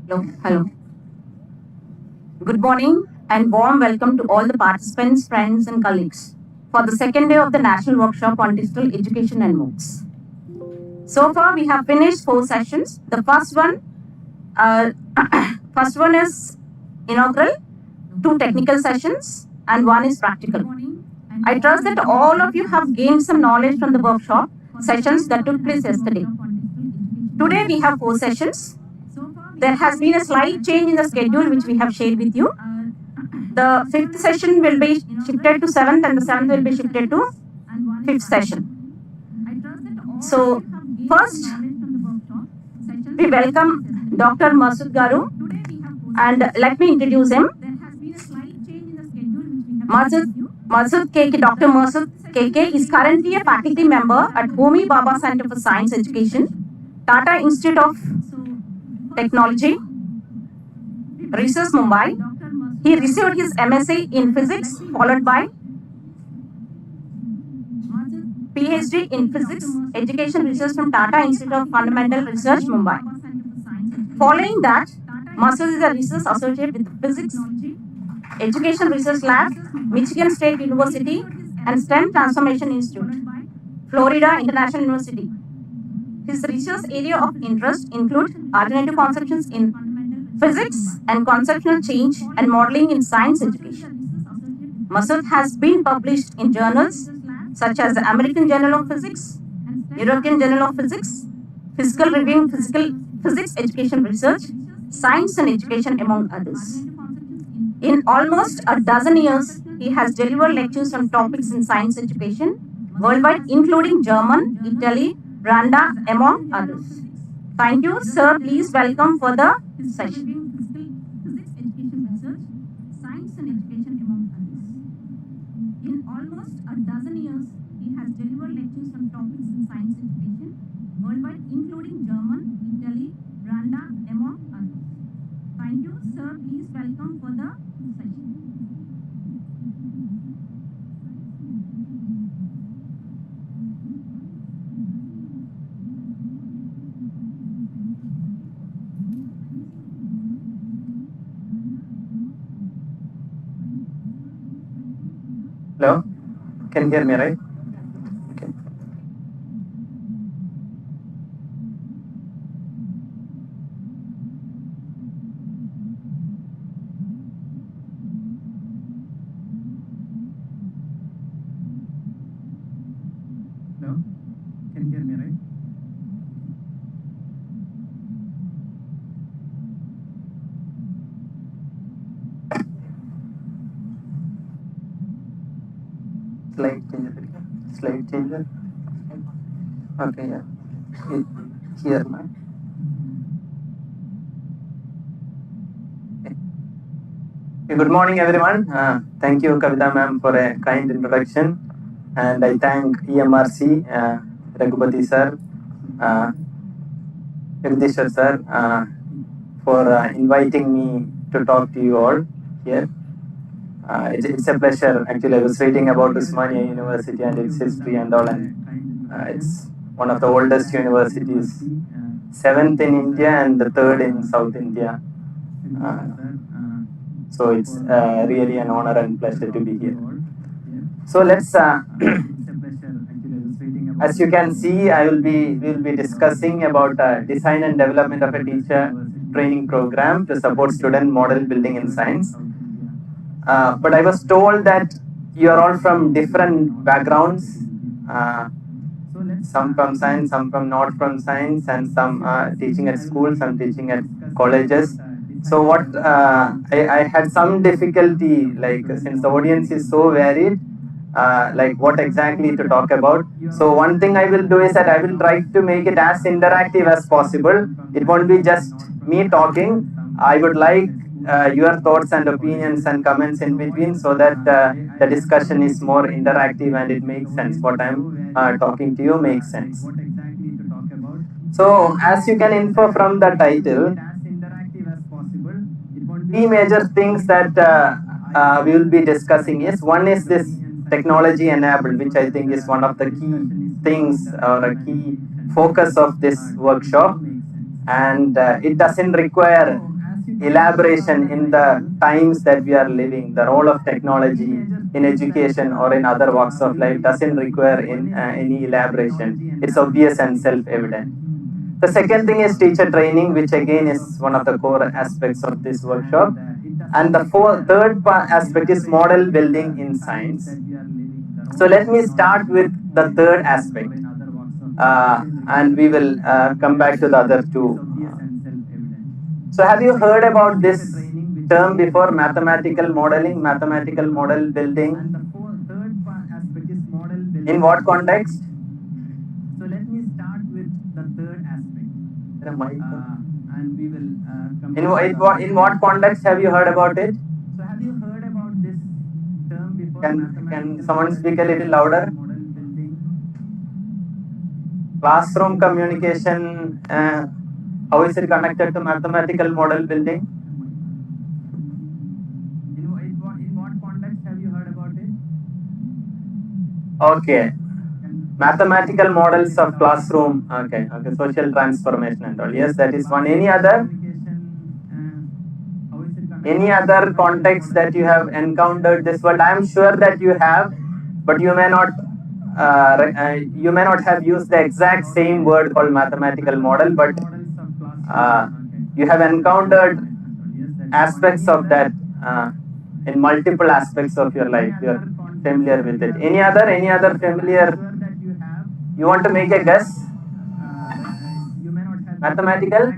Hello, hello. Good morning and warm welcome to all the participants, friends, and colleagues for the second day of the National Workshop on Digital Education and MOOCs. So far, we have finished 4 sessions. The uh, first one is inaugural, 2 technical sessions, and 1 is practical. I trust that all of you have gained some knowledge from the workshop sessions that took place yesterday. Today, we have 4 sessions. There has been a slight change in the schedule which we have shared with you. The 5th session will be shifted to 7th and the 7th will be shifted to 5th session. So, first, we welcome Dr. Masud Garu and let me introduce him. Masud KK, Dr. Masud KK is currently a faculty member at Homi Bhabha Center for Science Education, Tata Institute of Technology, Research, Mumbai. He received his MSc in Physics, followed by PhD in Physics, Education Research from Tata Institute of Fundamental Research, Mumbai. Following that, Masud is a research associate with Physics Education Research Lab, Michigan State University, and STEM Transformation Institute, Florida International University. His research area of interest include alternative conceptions in physics and conceptual change and modeling in science education. Masud has been published in journals such as the American Journal of Physics, European Journal of Physics, Physical Review, Physics Education Research, Science and Education, among others. In almost a dozen years, he has delivered lectures on topics in science education worldwide, including German, Italy, Rwanda, among others. Thank you, sir. Please welcome for the session. In almost a dozen years, he has delivered lectures on topics in science education worldwide, including German, Italy, Rwanda, among others. Thank you, sir. Please welcome for the session. Hello, can you hear me, right? Okay. Hello, can you hear me, right? Slide changer. Okay, yeah. Here, now. Okay, good morning, everyone. Thank you, Kavita ma'am, for a kind introduction. And I thank EMRC, Raghupati sir, Jagdishwar sir, for inviting me to talk to you all here. It's a pleasure. Actually, I was reading about Usmania University and its history and all, and it's one of the oldest universities, 7th in India and the 3rd in South India. So it's really an honor and pleasure to be here. So let's, as you can see, we'll be discussing about design and development of a teacher training program to support student model building in science. But I was told that you are all from different backgrounds. Some from science, some from not from science, and some teaching at schools, some teaching at colleges. So what I had some difficulty, like since the audience is so varied, like what exactly to talk about. So one thing I will do is that I will try to make it as interactive as possible. It won't be just me talking. I would like your thoughts and opinions and comments in between, so that the discussion is more interactive and it makes sense. What I'm talking to you makes sense. So as you can infer from the title, three major things that we will be discussing is, one is this technology enabled, which I think is one of the key things or a key focus of this workshop. And it doesn't require elaboration in the times that we are living. The role of technology in education or in other walks of life doesn't require any elaboration. It's obvious and self-evident. The second thing is teacher training, which again is one of the core aspects of this workshop. And the third aspect is model building in science. So let me start with the third aspect, and we will come back to the other two. So have you heard about this term before, mathematical modeling, mathematical model building? In what context? So let me start with the third aspect. And we will in what context have you heard about it? So have you heard about this term before? Can someone speak a little louder? Classroom communication, how is it connected to mathematical model building? In what context have you heard about it? Okay. Mathematical models of classroom. Okay. Social transformation and all. Yes, that is one. Any other? Any other context that you have encountered this word? I am sure that you have, but you may not. You may not have used the exact same word called mathematical model, but you have encountered aspects of that in multiple aspects of your life. You are familiar with it. Any other familiar? You want to make a guess? Mathematical?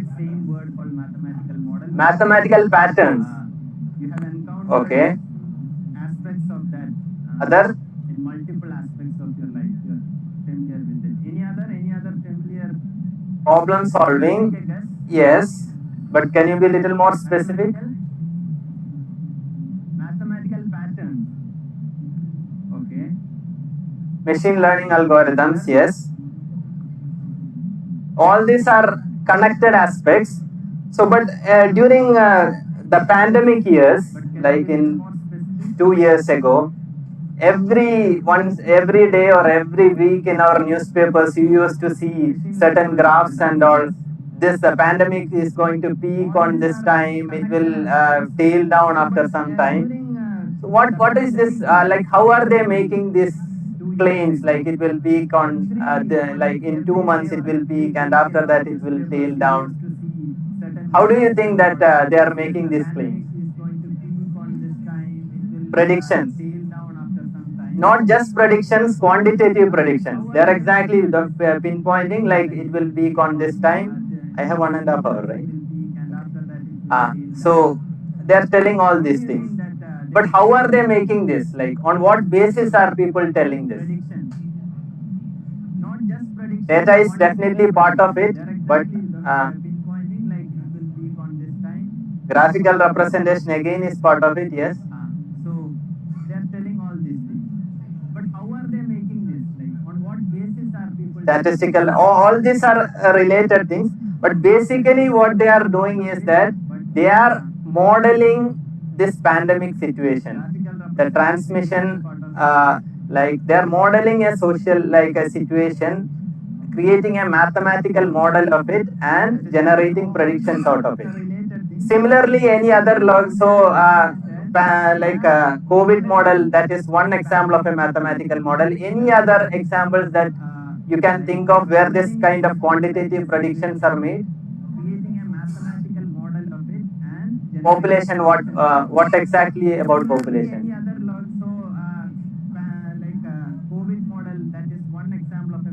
Mathematical patterns. Okay. Other? In multiple aspects of your life, you are familiar with it. Any other familiar? Problem solving. Yes, but can you be a little more specific? Mathematical patterns. Okay. Machine learning algorithms. Yes. All these are connected aspects. So, but during the pandemic years, like in 2 years ago, every day or every week in our newspapers, you used to see certain graphs and all. This the pandemic is going to peak on this time. It will tail down after some time. So what is this like? How are they making these claims? Like it will peak on like in 2 months it will peak, and after that it will tail down. How do you think that they are making these claims? Predictions. Not just predictions, quantitative predictions. They are exactly pinpointing, like it will peak on this time. I have 1.5 hours, right? So they are telling all these things. But how are they making this? Like on what basis are people telling this? Data is definitely part of it, but graphical representation again is part of it, yes. So they are telling all these things. But how are they making this? Like on what basis are people? Statistical, all these are related things. But basically what they are doing is that they are modeling this pandemic situation. The transmission, like they are modeling a social, like a situation, creating a mathematical model of it and generating predictions out of it. Similarly, any other log, so like COVID model, that is one example of a mathematical model. Any other examples that you can think of where this kind of quantitative predictions are made? Population, what exactly about population?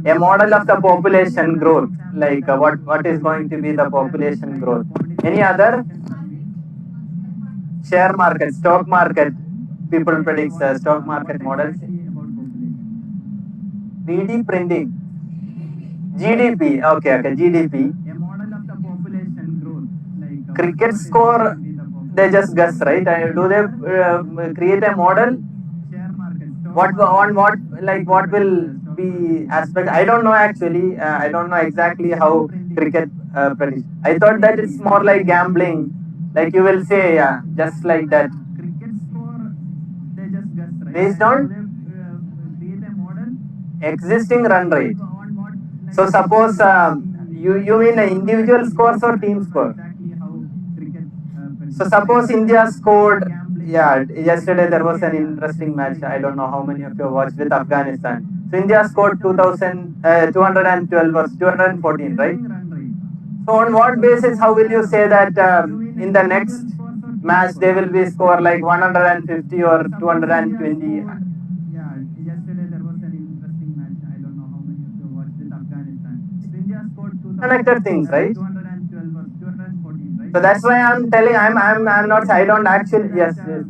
A model of the population growth, like what is going to be the population growth. Any other? Share market, stock market, people predict stock market models. 3D printing, GDP, okay, GDP. A model of the population growth, like cricket score, they just guess, right? Do they create a model? What will be aspect? I don't know actually. I don't know exactly how cricket predicts. I thought that it's more like gambling. Like you will say, yeah, just like that. Based on existing run rate. So suppose you mean individual scores or team score? So suppose India scored, yeah, yesterday there was an interesting match. I don't know how many of you watched with Afghanistan. So India scored 212 or 214, right? So on what basis, how will you say that in the next match they will be score like 150 or 220? Connected things, right? So that's why I'm telling. I'm not. I don't actually. Yes. Yes.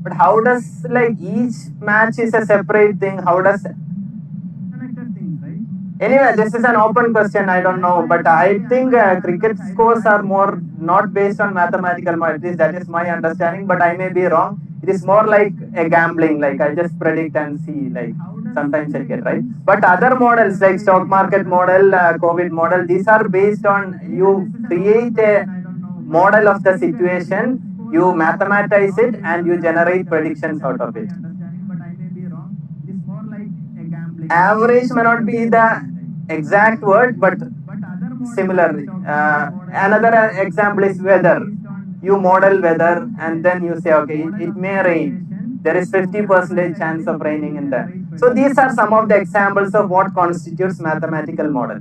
But how does like each match is a separate thing? How does anyway, this is an open question. I don't know, but I think cricket scores are more not based on mathematical models. That is my understanding, but I may be wrong. It is more like a gambling. Like I just predict and see. Like sometimes I get right. But other models like stock market model, COVID model, these are based on you create a model of the situation, you mathematize it, and you generate predictions out of it. Average may not be the exact word, but similar. Another example is weather. You model weather and then you say, okay, it may rain. There is 50% chance of raining in that. So these are some of the examples of what constitutes mathematical model.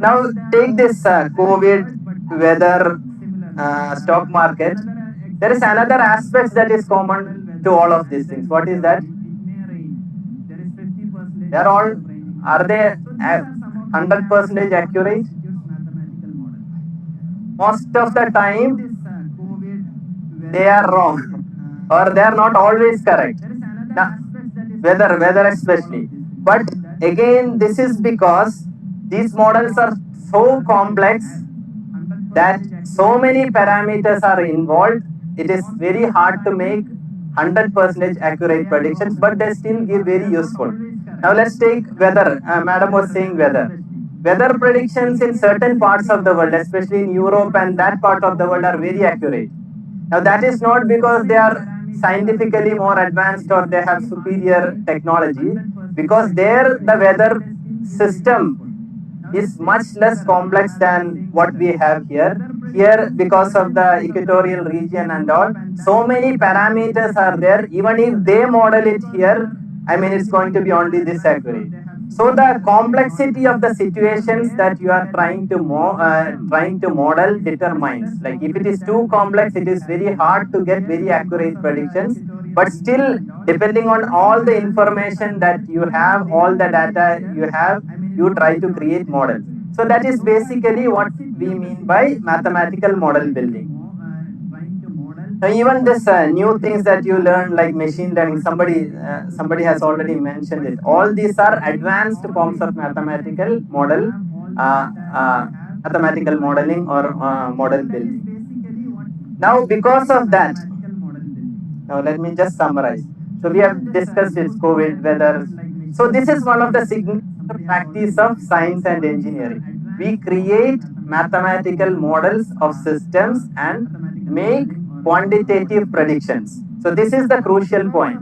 Now take this COVID, weather, stock market. There is another aspect that is common to all of these things. What is that? They are all, are they 100% accurate? Most of the time, they are wrong or they are not always correct. Now, weather especially. But again, this is because these models are so complex that so many parameters are involved. It is very hard to make 100% accurate predictions, but they still give very useful. Now let's take weather. Madam was saying weather. Weather predictions in certain parts of the world, especially in Europe and that part of the world, are very accurate. Now that is not because they are scientifically more advanced or they have superior technology, because there the weather system is much less complex than what we have here. Here, because of the equatorial region and all, so many parameters are there. Even if they model it here, I mean, it's going to be only this accurate. So the complexity of the situations that you are trying to model determines. Like if it is too complex, it is very hard to get very accurate predictions. But still, depending on all the information that you have, all the data you have, you try to create models. So that is basically what we mean by mathematical model building. So even this new things that you learn like machine learning, somebody has already mentioned it. All these are advanced forms of mathematical model, mathematical modeling or model building. Now because of that, now let me just summarize. So we have discussed it, COVID, weather. So this is one of the significant practice of science and engineering. We create mathematical models of systems and make quantitative predictions. So this is the crucial point.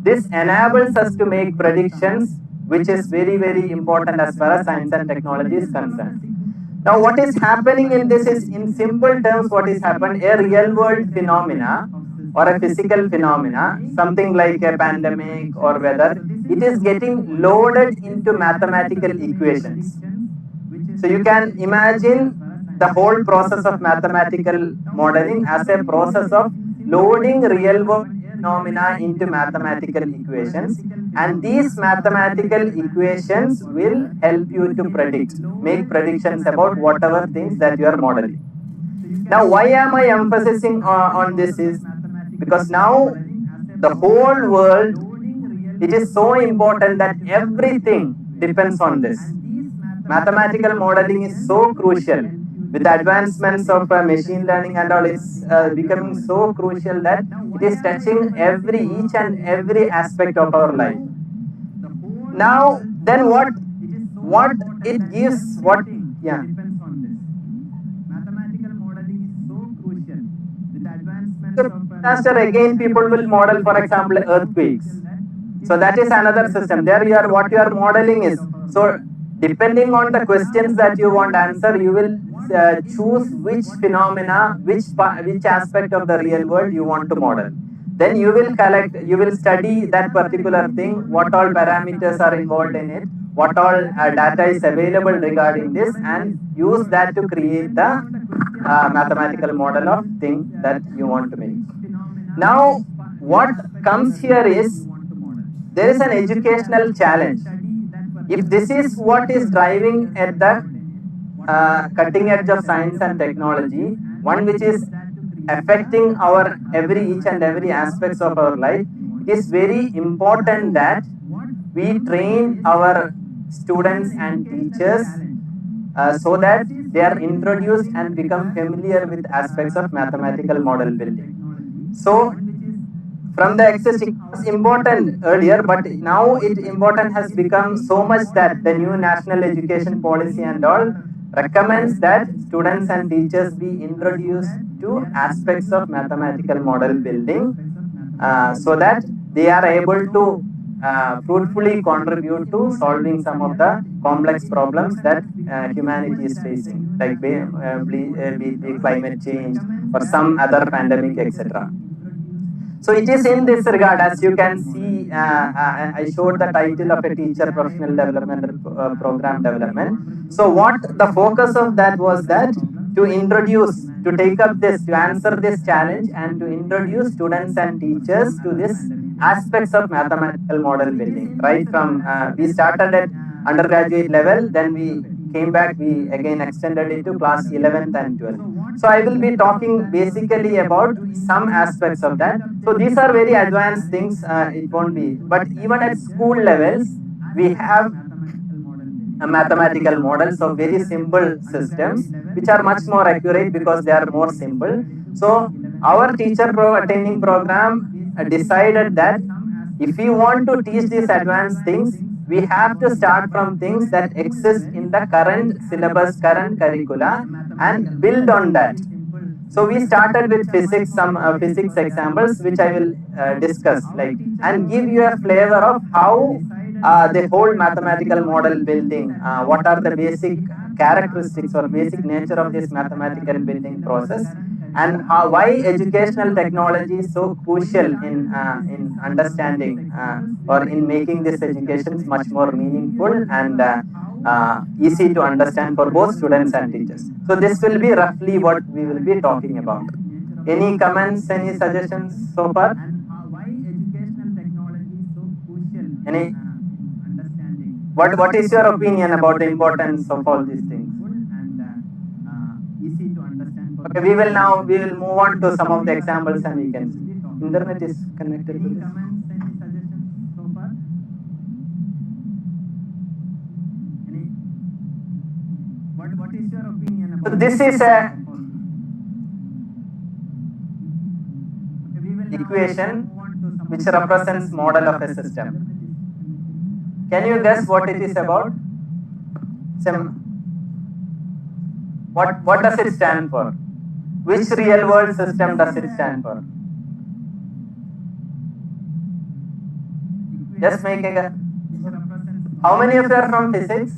This enables us to make predictions, which is very, very important as far as science and technology is concerned. Now what is happening in this is, in simple terms, what is happened, a real world phenomena or a physical phenomena, something like a pandemic or weather, it is getting loaded into mathematical equations. So you can imagine the whole process of mathematical modeling as a process of loading real world phenomena into mathematical equations, and these mathematical equations will help you to make predictions about whatever things that you are modeling. Now why am I emphasizing on this is because now the whole world, it is so important that everything depends on this. Mathematical modeling is so crucial. With the advancements of machine learning and all, it's becoming so crucial that it is touching each and every aspect of our life. Now, then what it gives, what, yeah. So, disaster, again, people will model, for example, earthquakes. So that is another system. There you are, what you are modeling is, so depending on the questions that you want answer, you will choose which phenomena, which aspect of the real world you want to model. Then you will collect, you will study that particular thing, what all parameters are involved in it, what all data is available regarding this, and use that to create the mathematical model of thing that you want to make. Now, what comes here is, there is an educational challenge. If this is what is driving at the cutting edge of science and technology, one which is affecting our each and every aspects of our life, it is very important that we train our students and teachers so that they are introduced and become familiar with aspects of mathematical model building. So from the existing, it was important earlier, but now it important has become so much that the new national education policy and all recommends that students and teachers be introduced to aspects of mathematical model building so that they are able to fruitfully contribute to solving some of the complex problems that humanity is facing, like be it climate change or some other pandemic, etc. So it is in this regard, as you can see, I showed the title of a teacher professional development program development. So what the focus of that was that to introduce, to take up this, to answer this challenge and to introduce students and teachers to this aspects of mathematical model building. Right from, we started at undergraduate level, then we came back, we again extended it to class 11th and 12th. So I will be talking basically about some aspects of that. So these are very advanced things, it won't be, but even at school levels, we have a mathematical models of very simple systems, which are much more accurate because they are more simple. So our teacher training program decided that if we want to teach these advanced things, we have to start from things that exist in the current syllabus, current curricula, and build on that. So we started with physics, some physics examples, which I will discuss, like, and give you a flavor of how the whole mathematical model building, what are the basic characteristics or basic nature of this mathematical building process, and how, why educational technology is so crucial in understanding or in making this education much more meaningful and easy to understand for both students and teachers. So this will be roughly what we will be talking about. Any comments, any suggestions so far? Any? What is your opinion about the importance of all these things? Okay, we will move on to some of the examples and we can see. Internet is connected to this. What is your opinion about? So this is a equation which represents model of a system. Can you guess what it is about? What does it stand for? Which real world system does it stand for? Just make a guess. How many of you are from physics?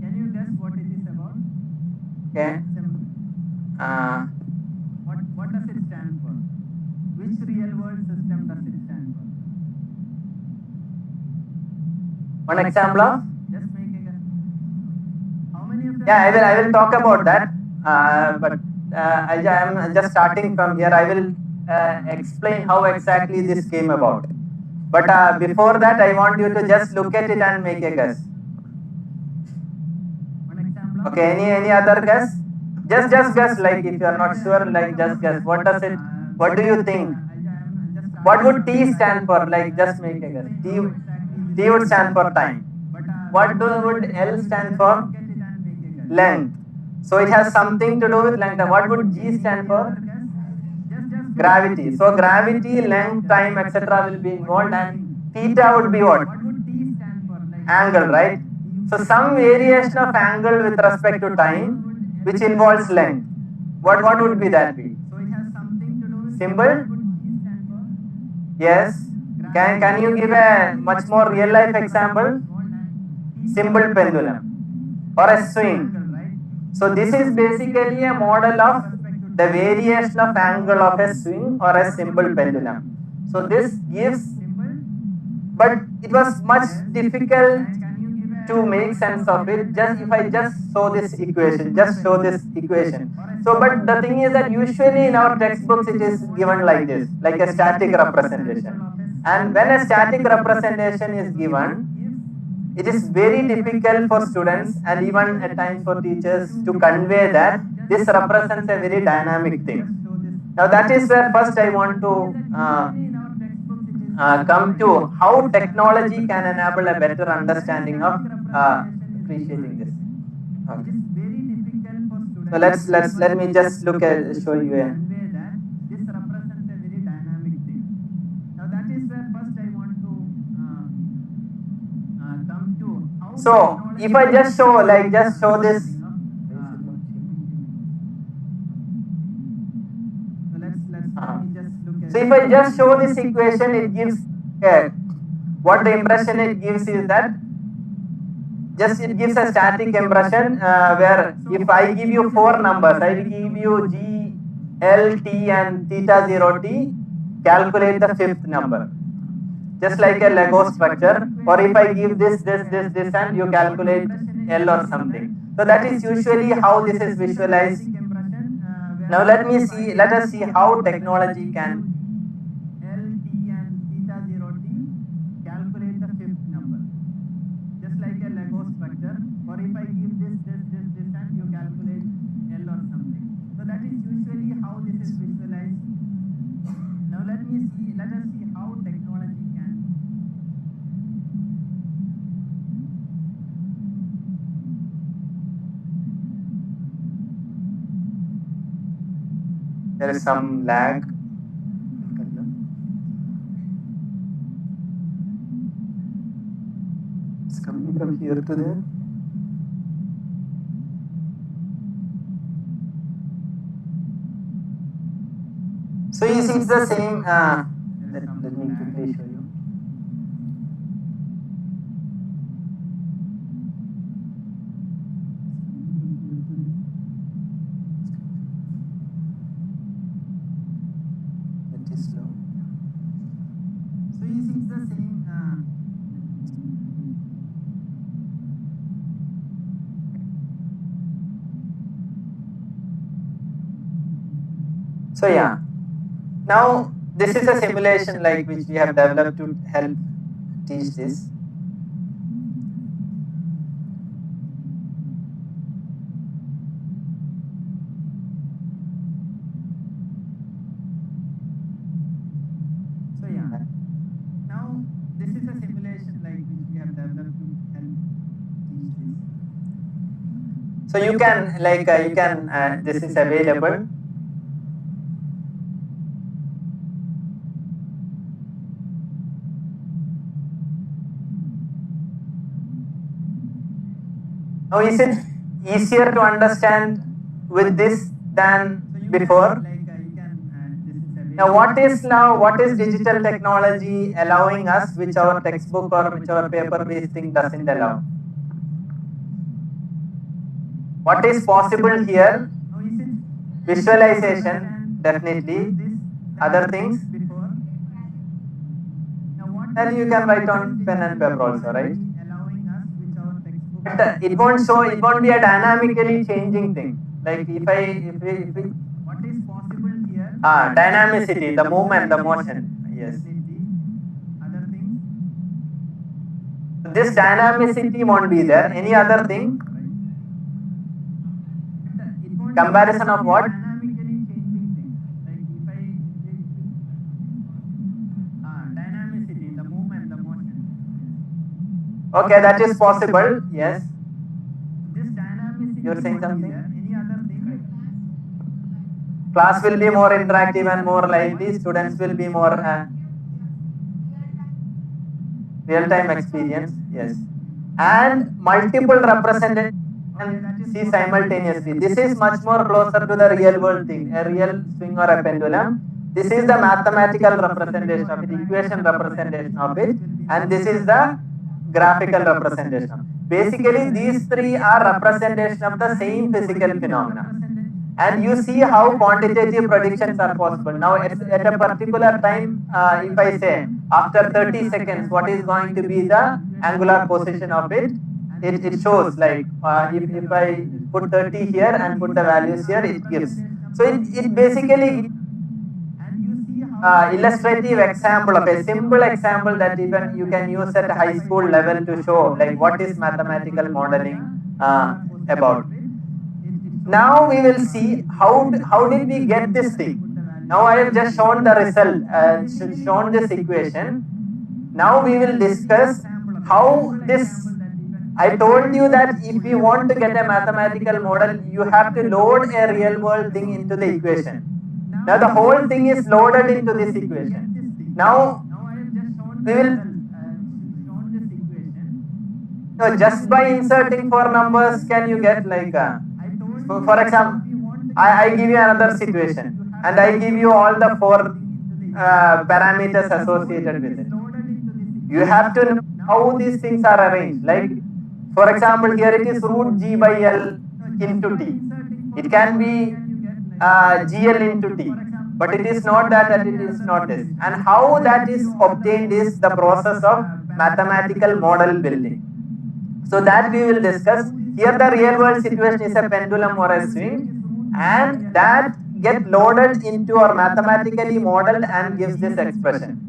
Can you guess what it is about? Okay. What does it stand for? Which real world system does it stand for? One example of? Just make a guess. How many of you? Yeah, I will talk about that. But I am just starting from here. I will explain how exactly this came about. But before that, I want you to just look at it and make a guess. Okay, any other guess? Just guess, like if you are not sure, like just guess. What does it, what do you think? What would T stand for? Like just make a guess. T would stand for time. What would L stand for? Length. So it has something to do with length. What would G stand for? Gravity. So gravity, length, time, etc. will be involved, and theta would be what? Angle, right? So some variation of angle with respect to time, which involves length. What would be that be? Symbol? Yes. Can you give a much more real life example? Simple pendulum or a swing. So this is basically a model of the variation of angle of a swing or a simple pendulum. So this gives, but it was much difficult to make sense of it. Just if I just show this equation, just show this equation. So, but the thing is that usually in our textbooks it is given like this, like a static representation. And when a static representation is given, it is very difficult for students and even at times for teachers to convey that this represents a very dynamic thing. Now that is where first I want to come to how technology can enable a better understanding of appreciating this. Okay. So let me just look at show you a. So if I just show this. So if I just show this equation, it gives what the impression it gives is that it gives a static impression where if I give you four numbers, I will give you G, L, T and theta 0 T, calculate the fifth number. Just like a Lego structure, or if I give this and you calculate L or something. So that is usually how this is visualized. Now let us see how technology can L, T and theta 0 T calculate the fifth number. Just like a Lego structure, or if I give this and you calculate L or something. So that is usually how this is visualized. Now let us see how technology can. There is some lag. It's coming from here to there. So you see it's the same. Let me quickly show you. It is slow. So you see it's the same. So yeah. Now this is a simulation like which we have developed to help teach this. So yeah. Now this is a simulation like which we have developed to help teach this. So you can this is available. Now is it easier to understand with this than before? Now what is digital technology allowing us which our textbook or which our paper based thing doesn't allow? What is possible here? Visualization, definitely. Other things? And you can write on pen and paper also, right? But it won't be a dynamically changing thing. Like if we what is possible here? Dynamicity, the movement, the motion. Yes. Other things? This dynamicity won't be there. Any other thing? Comparison of what? Dynamicity, the movement, the motion. Okay, that is possible. Yes. You're saying something? Any other thing? Class will be more interactive and more lively. Students will be more real-time experience. Yes. And multiple representation see simultaneously. This is much more closer to the real world thing. A real swing or a pendulum. This is the mathematical representation of it, equation representation of it, and this is the graphical representation. Basically, these three are representation of the same physical phenomena. And you see how quantitative predictions are possible. Now, at a particular time, if I say after 30 seconds, what is going to be the angular position of it, it shows like if I put 30 here and put the values here, it gives. So it basically illustrative example of a simple example that even you can use at high school level to show like what is mathematical modeling about. Now we will see how did we get this thing. Now I have just shown the result, shown this equation. Now we will discuss how this. I told you that if you want to get a mathematical model, you have to load a real world thing into the equation. Now the whole thing is loaded into this equation. Now we will. No, just by inserting 4 numbers, can you get like for example, I give you another situation and I give you all the 4 parameters associated with it. You have to know how these things are arranged. Like, for example, here it is root g by l into t. It can be gl into t, but it is not that, and it is not this. And how that is obtained is the process of mathematical model building. So that we will discuss. Here the real world situation is a pendulum or a swing, and that get loaded into or mathematically modeled and gives this expression.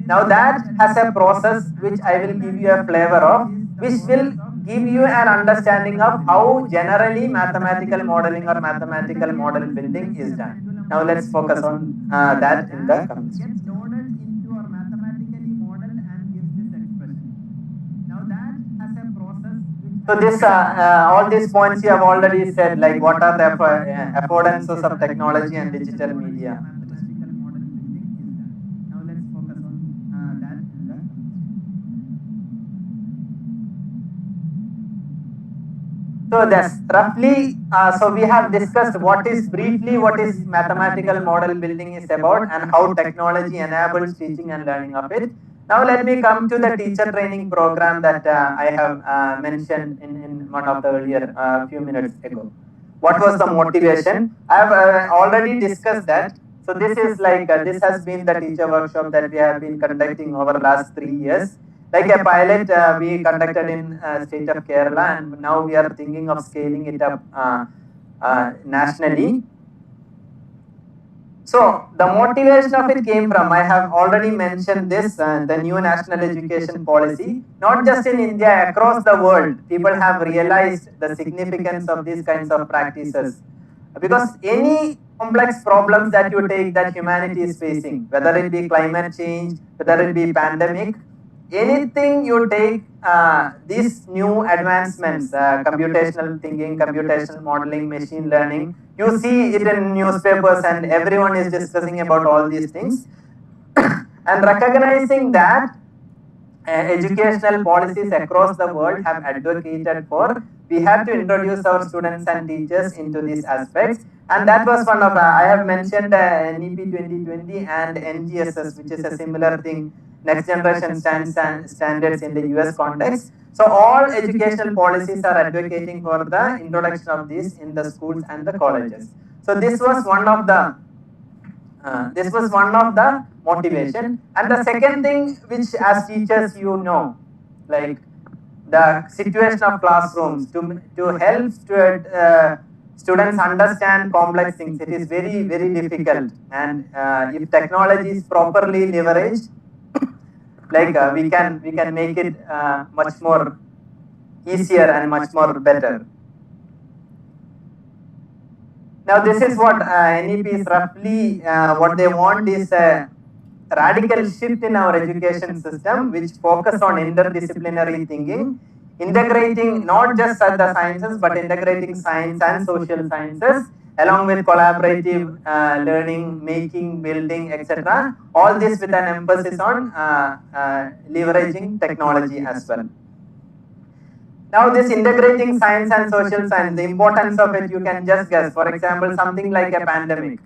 Now that has a process which I will give you a flavor of, which will give you an understanding of how generally mathematical modeling or mathematical model building is done. Now let's focus on that in the coming slides. So this, all these points you have already said, like what are the affordances of technology and digital media. So that's roughly, so we have discussed what is mathematical model building is about and how technology enables teaching and learning of it. Now let me come to the teacher training program that I have mentioned in one of the earlier few minutes ago. What was the motivation? I have already discussed that. So this is like, this has been the teacher workshop that we have been conducting over the last 3 years. Like a pilot we conducted in state of Kerala, and now we are thinking of scaling it up nationally. So the motivation of it came from, I have already mentioned this, the new national education policy. Not just in India, across the world, people have realized the significance of these kinds of practices. Because any complex problems that you take that humanity is facing, whether it be climate change, whether it be pandemic, anything you take, these new advancements, computational thinking, computational modeling, machine learning, you see it in newspapers and everyone is discussing about all these things. And recognizing that educational policies across the world have advocated for, we have to introduce our students and teachers into these aspects. And that was one of, I have mentioned NEP 2020 and NGSS, which is a similar thing, next generation standards in the US context. So all educational policies are advocating for the introduction of these in the schools and the colleges. So this was one of the motivation. And the second thing, which as teachers you know, like the situation of classrooms to help students understand complex things. It is very, very difficult, and if technology is properly leveraged, like we can make it much more easier and much more better. Now this is what NEP is roughly, what they want is a radical shift in our education system, which focus on interdisciplinary thinking, integrating not just the sciences, but integrating science and social sciences, along with collaborative learning, making, building, etc. All this with an emphasis on leveraging technology as well. Now this integrating science and social science, the importance of it you can just guess. For example, something like a pandemic.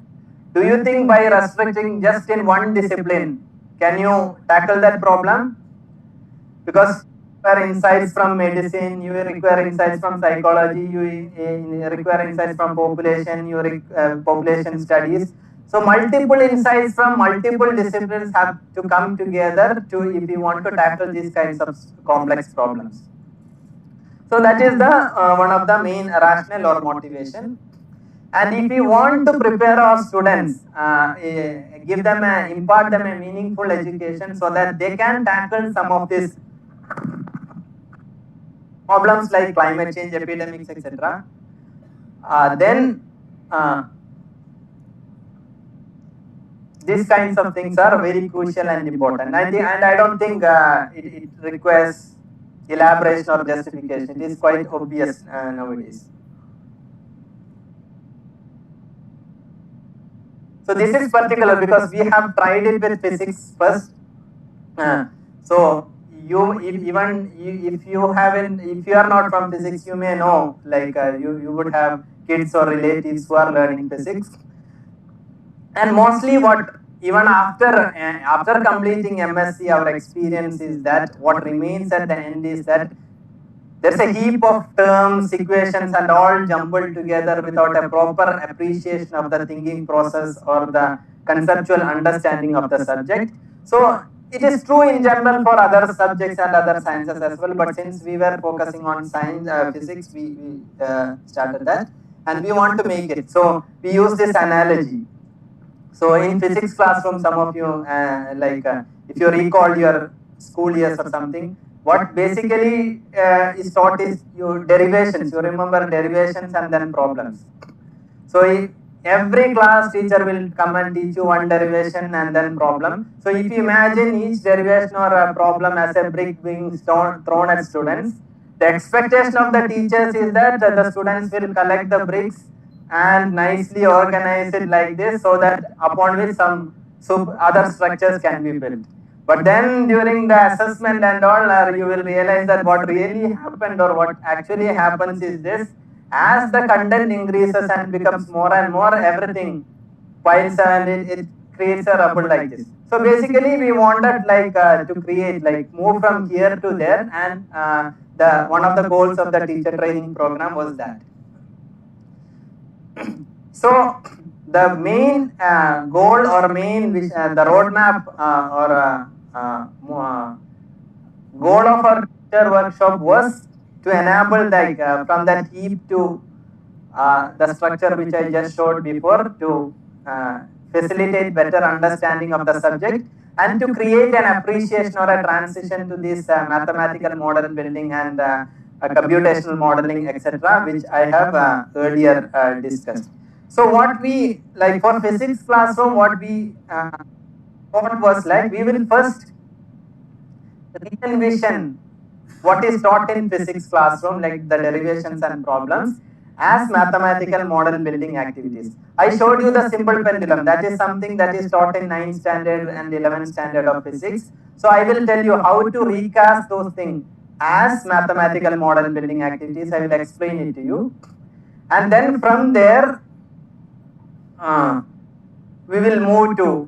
Do you think by restricting just in one discipline, can you tackle that problem? Because you require insights from medicine, you require insights from psychology, you require insights from population, population studies. So multiple insights from multiple disciplines have to come together to if you want to tackle these kinds of complex problems. So that is the one of the main rationale or motivation. And if we want to prepare our students, give them impart them a meaningful education so that they can tackle some of these problems like climate change, epidemics, etc. Then these kinds of things are very crucial and important. And I don't think it requires elaboration or justification. It is quite obvious nowadays. So this is particular because we have tried it with physics first. So if you are not from physics, you may know like you would have kids or relatives who are learning physics. And mostly what even after completing MSc, our experience is that what remains at the end is that there's a heap of terms, equations and all jumbled together without a proper appreciation of the thinking process or the conceptual understanding of the subject. So it is true in general for other subjects and other sciences as well, but since we were focusing on science, physics, we started that and we want to make it. So we use this analogy. So in physics classroom, some of you, if you recall your school years or something, what basically is taught is your derivations. You remember derivations and then problems. So every class teacher will come and teach you one derivation and then problem. So if you imagine each derivation or a problem as a brick being thrown at students, the expectation of the teachers is that the students will collect the bricks and nicely organize it like this so that upon which some other structures can be built. But then during the assessment and all, you will realize that what really happened or what actually happens is this: as the content increases and becomes more and more, everything piles and it creates a rubble like this. So basically we wanted to create move from here to there, and one of the goals of the teacher training program was that. So the main goal or main the roadmap goal of our teacher workshop was to enable from that heap to the structure which I just showed before, to facilitate better understanding of the subject and to create an appreciation or a transition to this mathematical model building and computational modeling, etc., which I have earlier discussed. So what we, for physics classroom, what we thought was we will first re-envision what is taught in physics classroom, like the derivations and problems, as mathematical model building activities. I showed you the simple pendulum. That is something that is taught in 9th standard and 11th standard of physics. So I will tell you how to recast those things as mathematical model building activities. I will explain it to you. And then from there, we will move to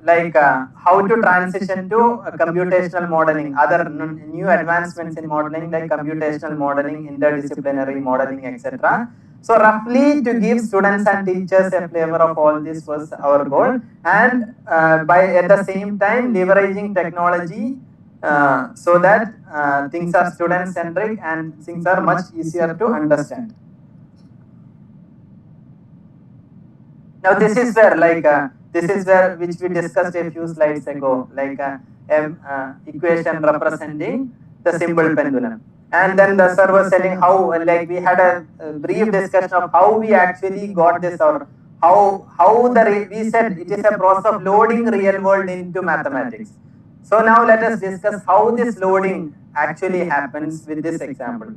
how to transition to computational modeling, other new advancements in modeling like computational modeling, interdisciplinary modeling, etc. So roughly to give students and teachers a flavor of all this was our goal, and by at the same time leveraging technology so that things are student centric and things are much easier to understand. Now this is where which we discussed a few slides ago, equation representing the simple pendulum. And then the sir was telling how we had a brief discussion of how we actually got this, or we said it is a process of loading real world into mathematics. So now let us discuss how this loading actually happens with this example.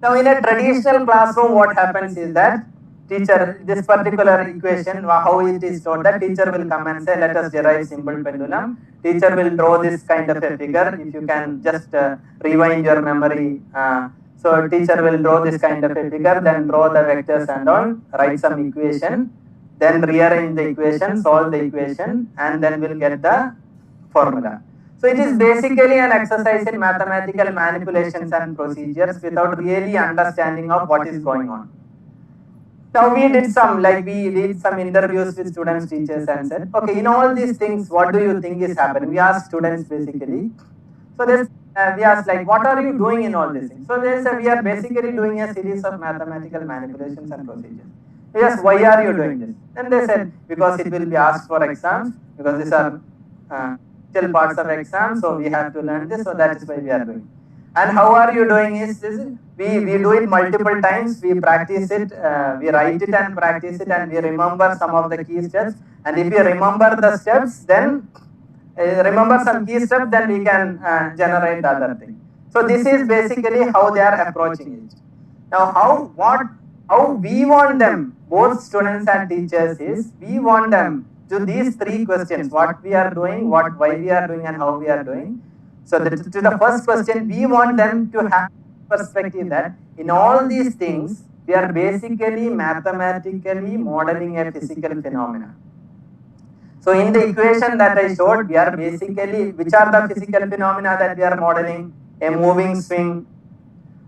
Now in a traditional classroom, what happens is that teacher, this particular equation, how it is taught, that teacher will come and say, let us derive simple pendulum. Teacher will draw this kind of a figure. If you can just rewind your memory. So teacher will draw this kind of a figure, then draw the vectors and all, write some equation. then rearrange the equation, solve the equation, and then we'll get the formula. So it is basically an exercise in mathematical manipulations and procedures without really understanding of what is going on. Now we did some interviews with students, teachers, and said, okay, in all these things, what do you think is happening? We asked students basically. So we asked like, what are you doing in all these things? So they said, we are basically doing a series of mathematical manipulations and procedures. Yes, why are you doing this? And they said, because it will be asked for exams, because these are still parts of exams, so we have to learn this, so that is why we are doing. And how are you doing we do it multiple times, we practice it, we write it and practice it, and we remember some of the key steps. And if we remember the steps, then remember some key steps, then we can generate other thing. So this is basically how they are approaching it. Now how we want them, both students and teachers, is we want them to these three questions: what we are doing, why we are doing, and how we are doing. So to the first question, we want them to have perspective that in all these things, we are basically mathematically modeling a physical phenomena. So in the equation that I showed, we are basically, which are the physical phenomena that we are modeling? A moving swing,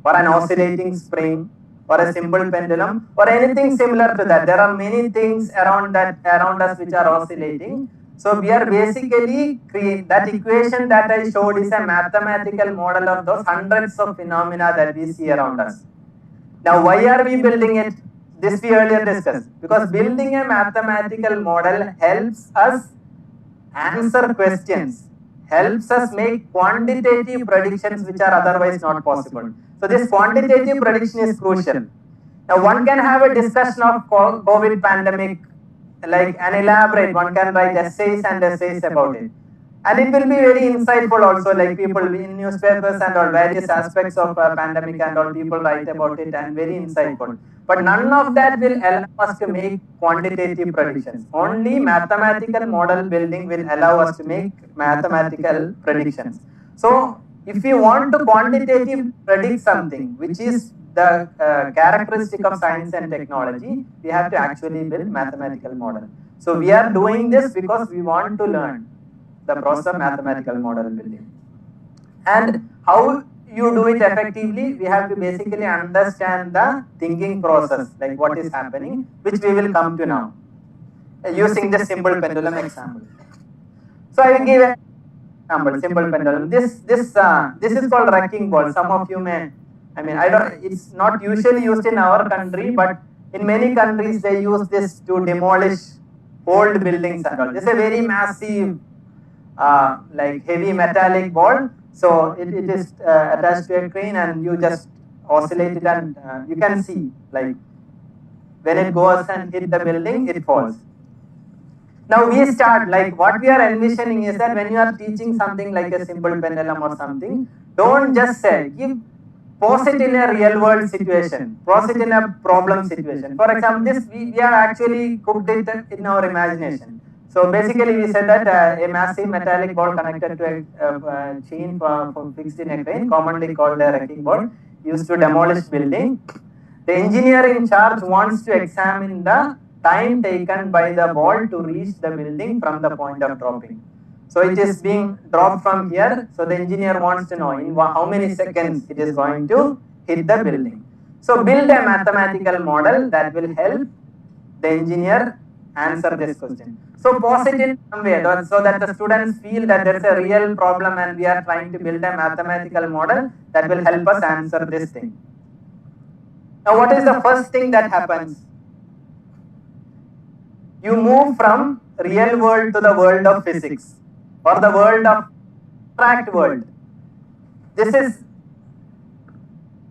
or an oscillating spring, or a simple pendulum, or anything similar to that. There are many things around us which are oscillating. So we are basically that equation that I showed is a mathematical model of those hundreds of phenomena that we see around us. Now why are we building it? This we earlier discussed. Because building a mathematical model helps us answer questions, helps us make quantitative predictions which are otherwise not possible. So this quantitative prediction is crucial. Now one can have a discussion of COVID pandemic, like an elaborate, one can write essays and essays about it. And it will be very insightful also, like people in newspapers and all various aspects of pandemic and all, people write about it and very insightful. But none of that will allow us to make quantitative predictions. Only mathematical model building will allow us to make mathematical predictions. So if we want to quantitatively predict something, which is the characteristic of science and technology, we have to actually build mathematical model. So we are doing this because we want to learn the process of mathematical model building. And how you do it effectively, we have to basically understand the thinking process, like what is happening, which we will come to now, using this simple pendulum example. So I will give an example, simple pendulum. This is called wrecking ball. Some of you may, it's not usually used in our country, but in many countries they use this to demolish old buildings and all. This is a very massive, like heavy metallic ball. So it is attached to a crane, and you just oscillate it, and you can see, like when it goes and hit the building, it falls. Now we start, like what we are envisioning is that when you are teaching something like a simple pendulum or something, don't just say, pose it in a real world situation, pose it in a problem situation. For example, this we have actually cooked it in our imagination. So basically we said that a massive metallic ball connected to a chain fixed in a crane, commonly called a wrecking ball, used to demolish building. The engineer in charge wants to examine the time taken by the ball to reach the building from the point of dropping. So it is being dropped from here, so the engineer wants to know in how many seconds it is going to hit the building. So build a mathematical model that will help the engineer answer this question. So pose it in some way so that the students feel that there is a real problem and we are trying to build a mathematical model that will help us answer this thing. Now what is the first thing that happens? You move from real world to the world of physics, or the world of abstract world. This is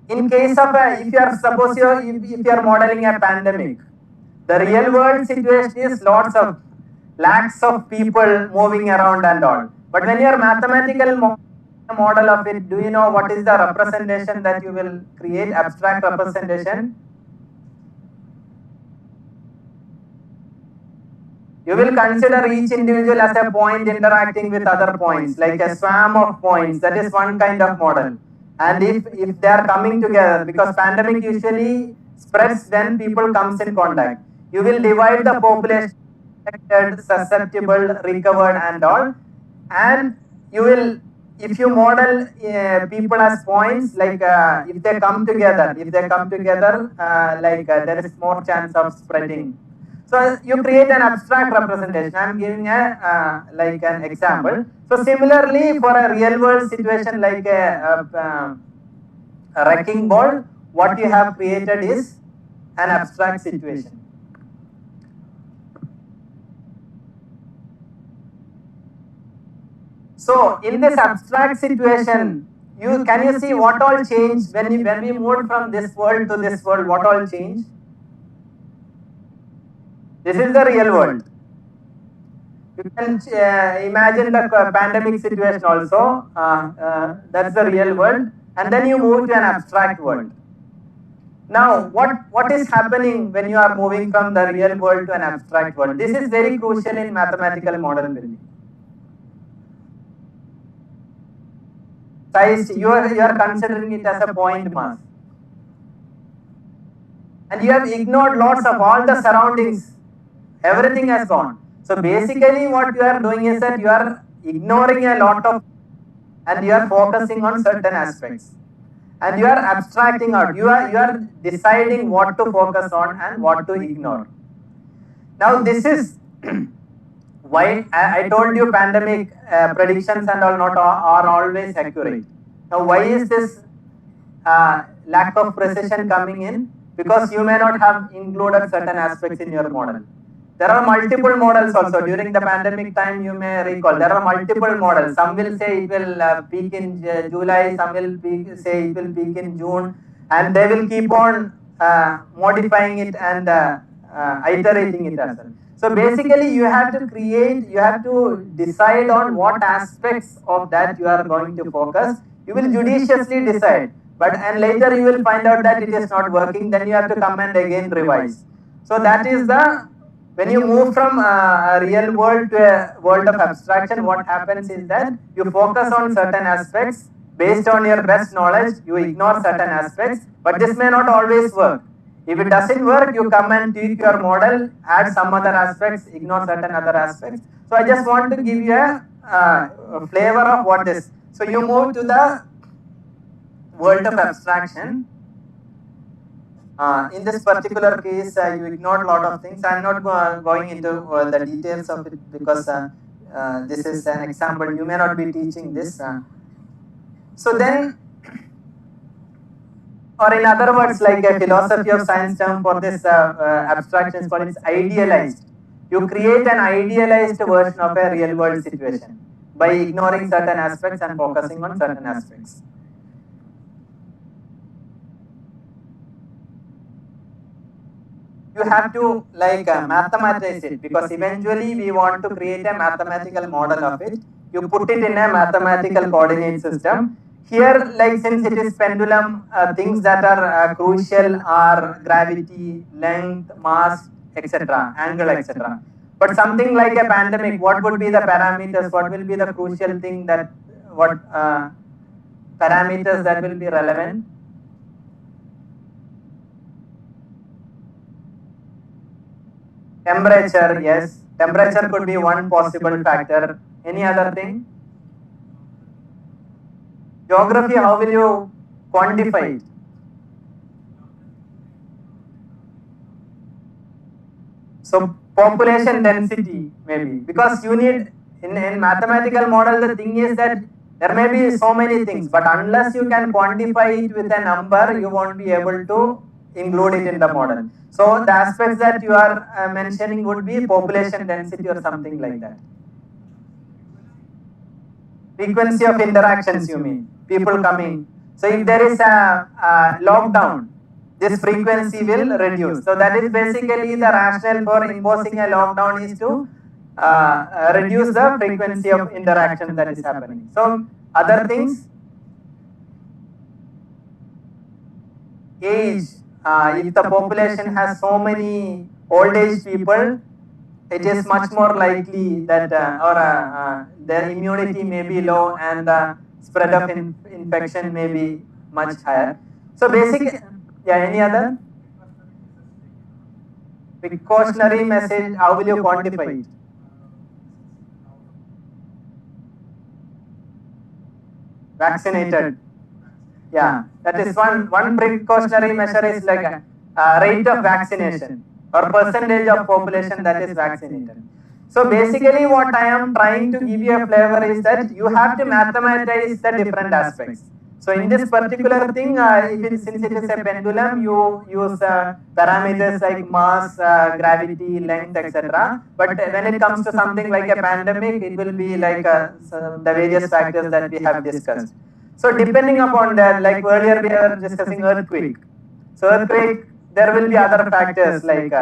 in case of if you are modeling a pandemic, the real world situation is lakhs of people moving around and all. But when you are mathematical model of it, do you know what is the representation that you will create? Abstract representation. You will consider each individual as a point interacting with other points, like a swarm of points. That is one kind of model. And if they are coming together, because pandemic usually spreads when people comes in contact. you will divide the population affected, susceptible, recovered, and all, and you will, if you model people as points, like if they come together, there is more chance of spreading. So you create an abstract representation. I am giving a like an example. So similarly, for a real world situation like a wrecking ball, what you have created is an abstract situation. So in this abstract situation, can you see what all changed when we moved from this world to this world? What all changed? This is the real world. You can imagine the pandemic situation also. That's the real world, and then you move to an abstract world. Now, what is happening when you are moving from the real world to an abstract world? This is very crucial in mathematical model building. Size, you are considering it as a point mass, and you have ignored lots of all the surroundings. Everything has gone. So basically, what you are doing is that you are ignoring a lot of, and you are focusing on certain aspects, and you are abstracting out. You are deciding what to focus on and what to ignore. Now this is why I told you pandemic predictions and all are always accurate. Now why is this lack of precision coming in? Because you may not have included certain aspects in your model. There are multiple models also. During the pandemic time, you may recall, there are multiple models. Some will say it will peak in July, some will say it will peak in June, and they will keep on modifying it and iterating it as well. So basically, you have to decide on what aspects of that you are going to focus. You will judiciously decide, and later you will find out that it is not working, then you have to come and again revise. So that is when you move from a real world to a world of abstraction, what happens is that you focus on certain aspects based on your best knowledge, you ignore certain aspects, but this may not always work. If it doesn't work, you come and tweak your model, add some other aspects, ignore certain other aspects. So I just want to give you a flavor of what this. So you move to the world of abstraction. In this particular case, you ignored a lot of things. I am not going into the details of it because this is an example. You may not be teaching this. So then, or in other words, like a philosophy of science term for this abstraction is called idealized. You create an idealized version of a real world situation by ignoring certain aspects and focusing on certain aspects. You have to mathematize it, because eventually we want to create a mathematical model of it. You put it in a mathematical coordinate system. Here, since it is pendulum, things that are crucial are gravity, length, mass, etc., angle, etc. But something like a pandemic, what would be the parameters? What will be the crucial thing that, parameters that will be relevant? Temperature, yes. Temperature could be one possible factor. Any other thing? Geography, how will you quantify it? So population density maybe, because you need, in mathematical model, the thing is that there may be so many things, but unless you can quantify it with a number, you won't be able to include it in the model. So the aspects that you are mentioning would be population density or something like that. Frequency of interactions, you mean, people coming. So if there is a lockdown, this frequency will reduce. So that is basically the rationale for imposing a lockdown, is to reduce the frequency of interaction that is happening. So other things, age. If the population has so many old age people, it is much more likely that their immunity may be low and the spread of infection may be much higher. So basically, yeah, any other? Precautionary message, how will you quantify it? Vaccinated. Yeah, that is one precautionary measure is like a rate of vaccination or percentage of population that is vaccinated. So basically what I am trying to give you a flavor is that you have to mathematize the different aspects. So in this particular thing, since it is a pendulum, you use parameters like mass, gravity, length, etc. But when it comes to something like a pandemic, it will be like the various factors that we have discussed. So depending upon that, like earlier we were discussing earthquake. So earthquake, there will be other factors like,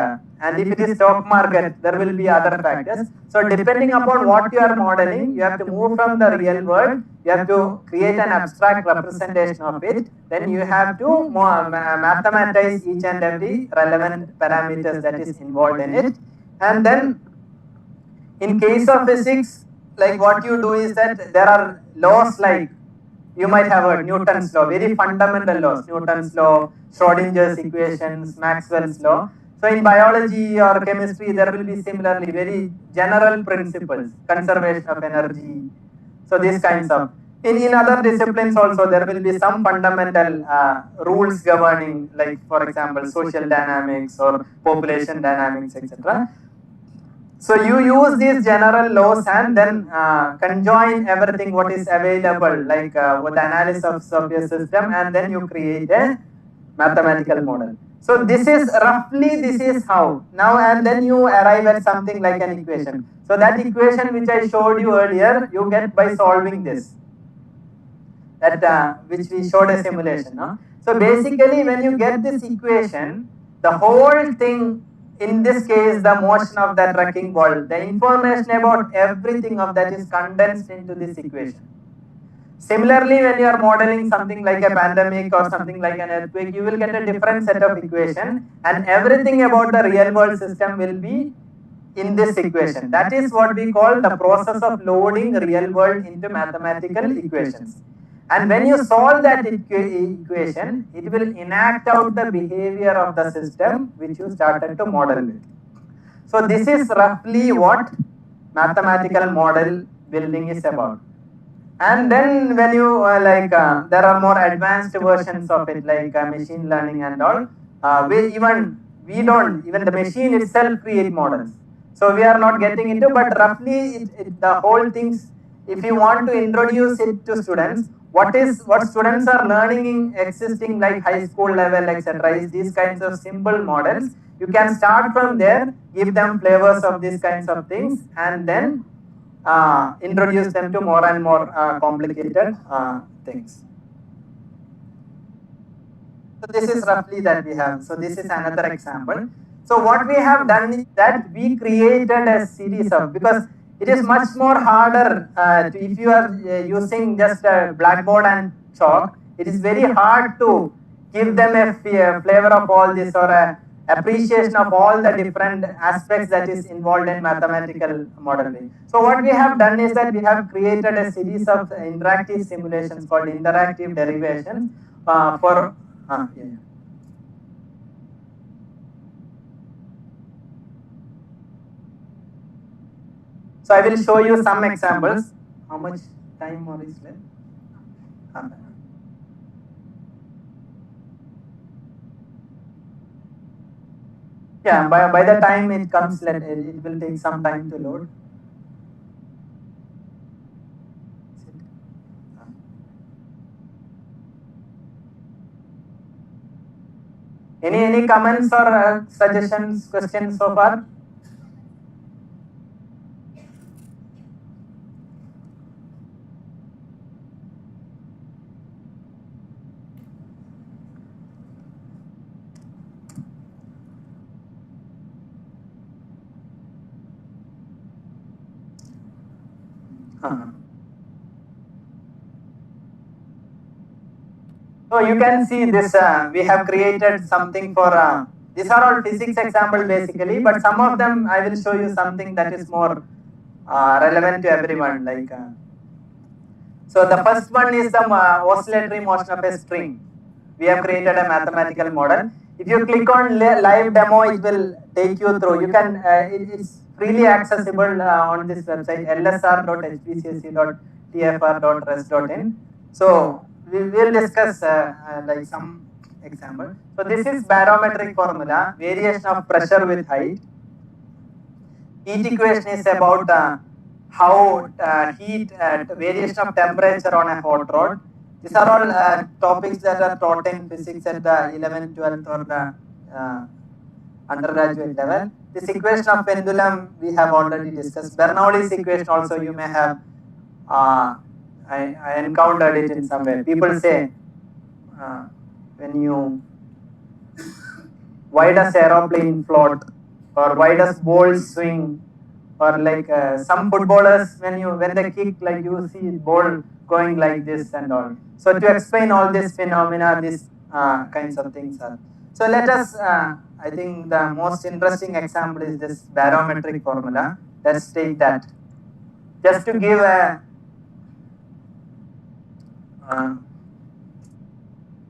and if it is stock market, there will be other factors. So depending upon what you are modeling, you have to move from the real world, you have to create an abstract representation of it, then you have to mathematize each and every relevant parameters that is involved in it. And then in case of physics, like what you do is that there are laws like, you might have heard Newton's law, very fundamental laws, Newton's law, Schrodinger's equations, Maxwell's law. So in biology or chemistry, there will be similarly very general principles, conservation of energy. So these kinds of, in other disciplines also, there will be some fundamental rules governing, like for example, social dynamics or population dynamics, etc. So you use these general laws and then conjoin everything what is available, like with analysis of your system, and then you create a mathematical model. So this is roughly, this is how. Now and then you arrive at something like an equation. So that equation which I showed you earlier, you get by solving this. That which we showed a simulation. No? So basically when you get this equation, the whole thing, in this case, the motion of that wrecking ball, the information about everything of that is condensed into this equation. Similarly, when you are modeling something like a pandemic or something like an earthquake, you will get a different set of equation, and everything about the real world system will be in this equation. That is what we call the process of loading real world into mathematical equations. And when you solve that equation, it will enact out the behavior of the system which you started to model with. So this is roughly what mathematical model building is about. And then when you there are more advanced versions of it, like machine learning and all. Even the machine itself create models. So we are not getting into, but roughly the whole things, if you want to introduce it to students, what students are learning in existing like high school level, etc., is these kinds of simple models. You can start from there, give them flavors of these kinds of things, and then introduce them to more and more complicated things. So this is roughly that we have. So this is another example. So what we have done is that we created a series of, because it is much more harder if you are using just a blackboard and chalk, it is very hard to give them a flavor of all this or a appreciation of all the different aspects that is involved in mathematical modeling. So what we have done is that we have created a series of interactive simulations called interactive derivations for So I will show you some examples. How much time more is left? Yeah, by the time it comes, it will take some time to load. Any comments or suggestions, questions so far? So you can see this, we have created something for, these are all physics example basically, but some of them I will show you something that is more relevant to everyone. So the first one is the oscillatory motion of a string. We have created a mathematical model. If you click on live demo, it will take you through. You can, it's freely accessible on this website, lsr.hpcc.tfr.res.in. So we will discuss like some example. So this is barometric formula, variation of pressure with height. Heat equation is about how variation of temperature on a hot rod. These are all topics that are taught in physics at the 11th, 12th or the undergraduate level. This equation of pendulum we have already discussed. Bernoulli's equation also you may have I encountered it in some way. People say why does aeroplane float, or why does ball swing, or like some footballers when they kick, like you see ball going like this and all. So to explain all these phenomena, these kinds of things are. So let us, I think the most interesting example is this barometric formula. Let's take that. Just to give a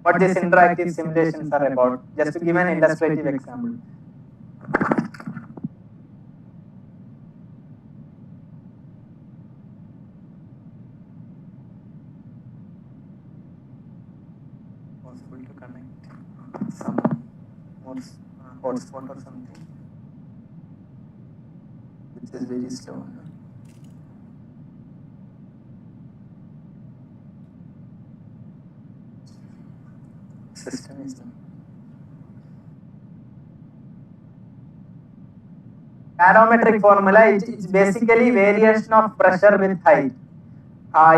what these interactive simulations are about, just to give an illustrative example. Possible to connect some hotspot or something, which is very slow. System is done. Barometric formula, it's basically variation of pressure with height.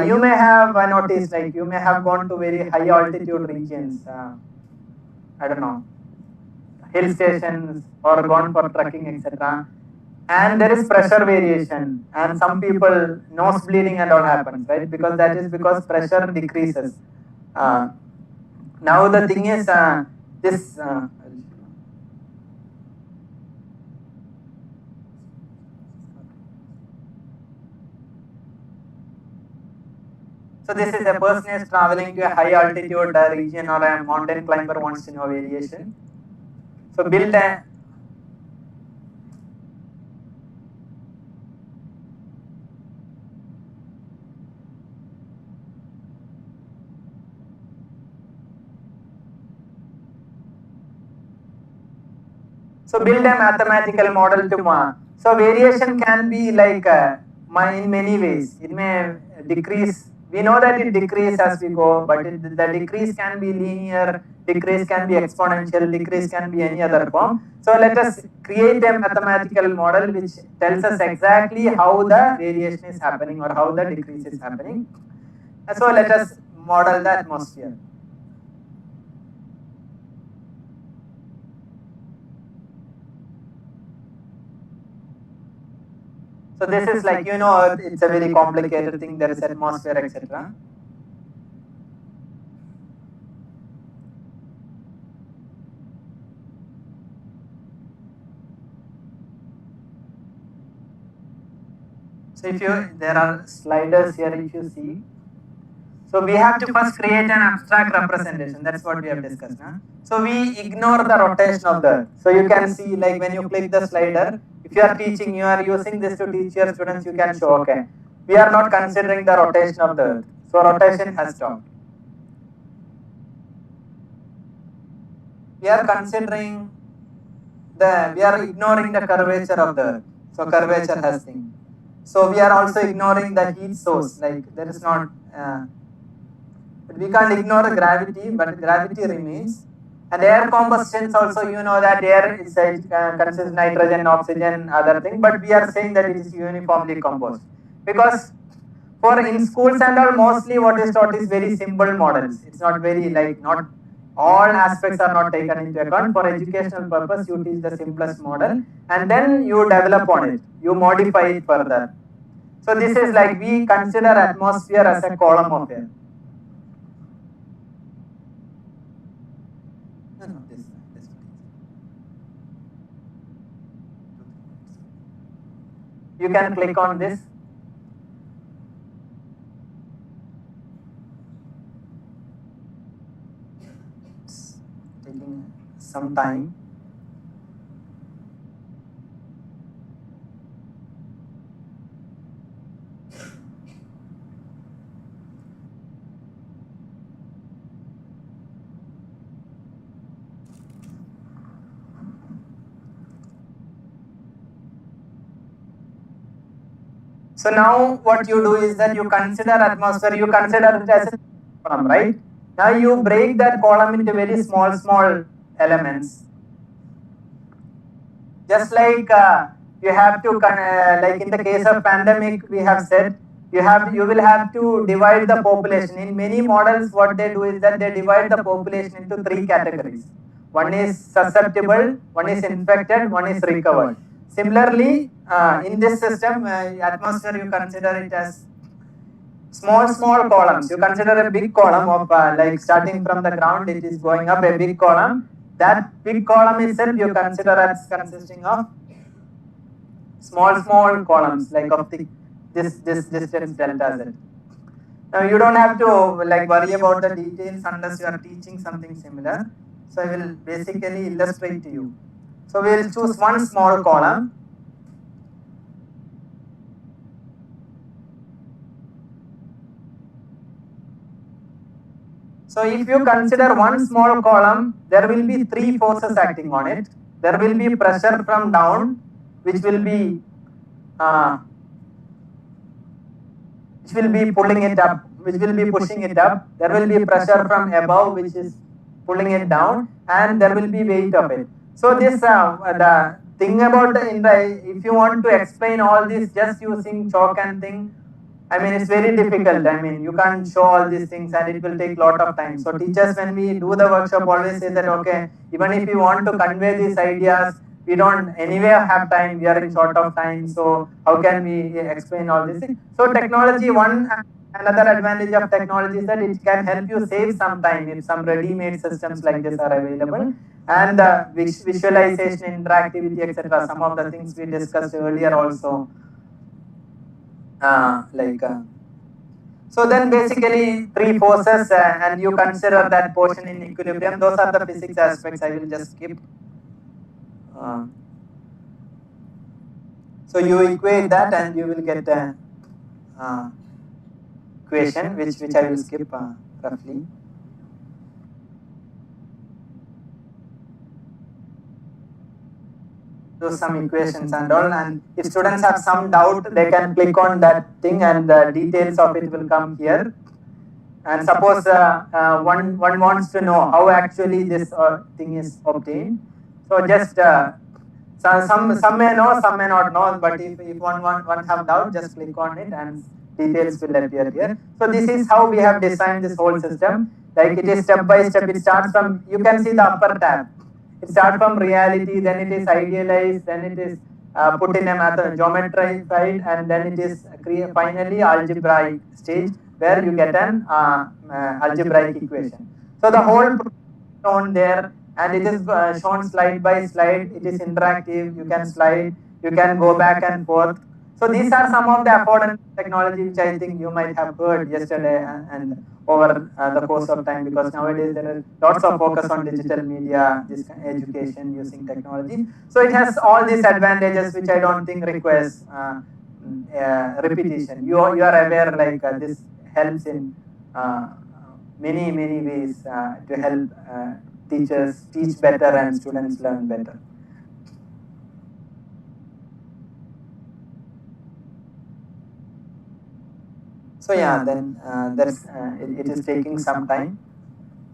You may have noticed, like you may have gone to very high altitude regions, I don't know, hill stations, or gone for trekking, etc. And there is pressure variation, and some people nose bleeding and all happens, right? Because that is because pressure decreases. Now the thing is, this so this is a person is traveling to a high altitude region, or a mountain climber wants to know variation. So build a mathematical model to so variation can be like in many ways. It may decrease. We know that it decreases as we go, but the decrease can be linear, decrease can be exponential, decrease can be any other form. So let us create a mathematical model which tells us exactly how the variation is happening or how the decrease is happening. So let us model the atmosphere. So this is like, it's a very complicated thing. There is atmosphere, etc. So there are sliders here if you see. So we have to first create an abstract representation. That's what we have discussed. So we ignore the rotation of the earth. So you can see, like when you click the slider, if you are teaching, you are using this to teach your students, you can show, okay, we are not considering the rotation of the earth. So rotation has stopped. We are considering we are ignoring the curvature of the earth. So curvature has thing. So we are also ignoring the heat source. Like there is not, but we can't ignore the gravity, but gravity remains. And air combustions also, that air is consists nitrogen, oxygen, other thing. But we are saying that it is uniformly composed, because for in schools and all, mostly what is taught is very simple models. It's not very not all aspects are not taken into account. For educational purpose, you teach the simplest model, and then you develop on it. You modify it further. So this is like we consider atmosphere as a column of air. You can click on this. Taking some time. So now what you do is that you consider atmosphere, you consider it as a column, right? Now you break that column into very small elements. Just like you have to, like in the case of pandemic, we have said, you will have to divide the population. In many models, what they do is that they divide the population into 3 categories. One is susceptible, one is infected, one is recovered. Similarly, in this system, atmosphere, you consider it as small columns. You consider a big column of like starting from the ground, it is going up a big column. That big column itself you consider as consisting of small columns, like of this distance delta z. Now you don't have to like worry about the details unless you are teaching something similar. So I will basically illustrate to you. So we will choose one small column. So if you consider one small column, there will be 3 forces acting on it. There will be pressure from down, which will be pulling it up, which will be pushing it up. There will be pressure from above, which is pulling it down, and there will be weight of it. So this the thing about if you want to explain all this just using chalk and thing, I mean, it's very difficult. I mean, you can't show all these things and it will take lot of time. So teachers, when we do the workshop, always say that, okay, even if you want to convey these ideas, we don't anyway have time, we are in short of time. So how can we explain all these things? So technology, another advantage of technology is that it can help you save some time if some ready-made systems like this are available. And visualization, interactivity, etc. Some of the things we discussed earlier also. So then basically 3 forces and you consider that portion in equilibrium. Those are the physics aspects. I will just skip. So you equate that and you will get a equation which I will skip roughly. Do some equations and all, and if students have some doubt, they can click on that thing and the details of it will come here. And suppose one wants to know how actually this thing is obtained. So just some may know, some may not know, but if one have doubt, just click on it and details will appear here. So this is how we have designed this whole system. Like it is step by step. It starts from, you can see the upper tab. It starts from reality, then it is idealized, then it is put in a geometry side, and then it is finally algebraic stage where you get an algebraic equation. So the whole shown there, and it is shown slide by slide. It is interactive. You can slide, you can go back and forth. So these are some of the affordable technology which I think you might have heard yesterday and over the course of time, because nowadays there is lots of focus on digital media, this education using technology. So it has all these advantages which I don't think requires repetition. You are aware, like this helps in many ways to help teachers teach better and students learn better. So yeah, then it is taking some time.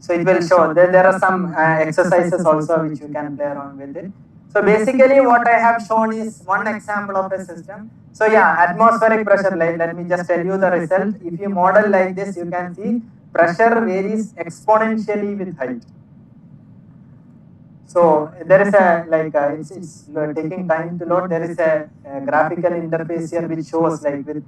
So it will show that there are some exercises also which you can play around with it. So basically what I have shown is one example of a system. So yeah, atmospheric pressure, let me just tell you the result. If you model like this, you can see pressure varies exponentially with height. So there is a, like it's taking time to load. There is a graphical interface here which shows like with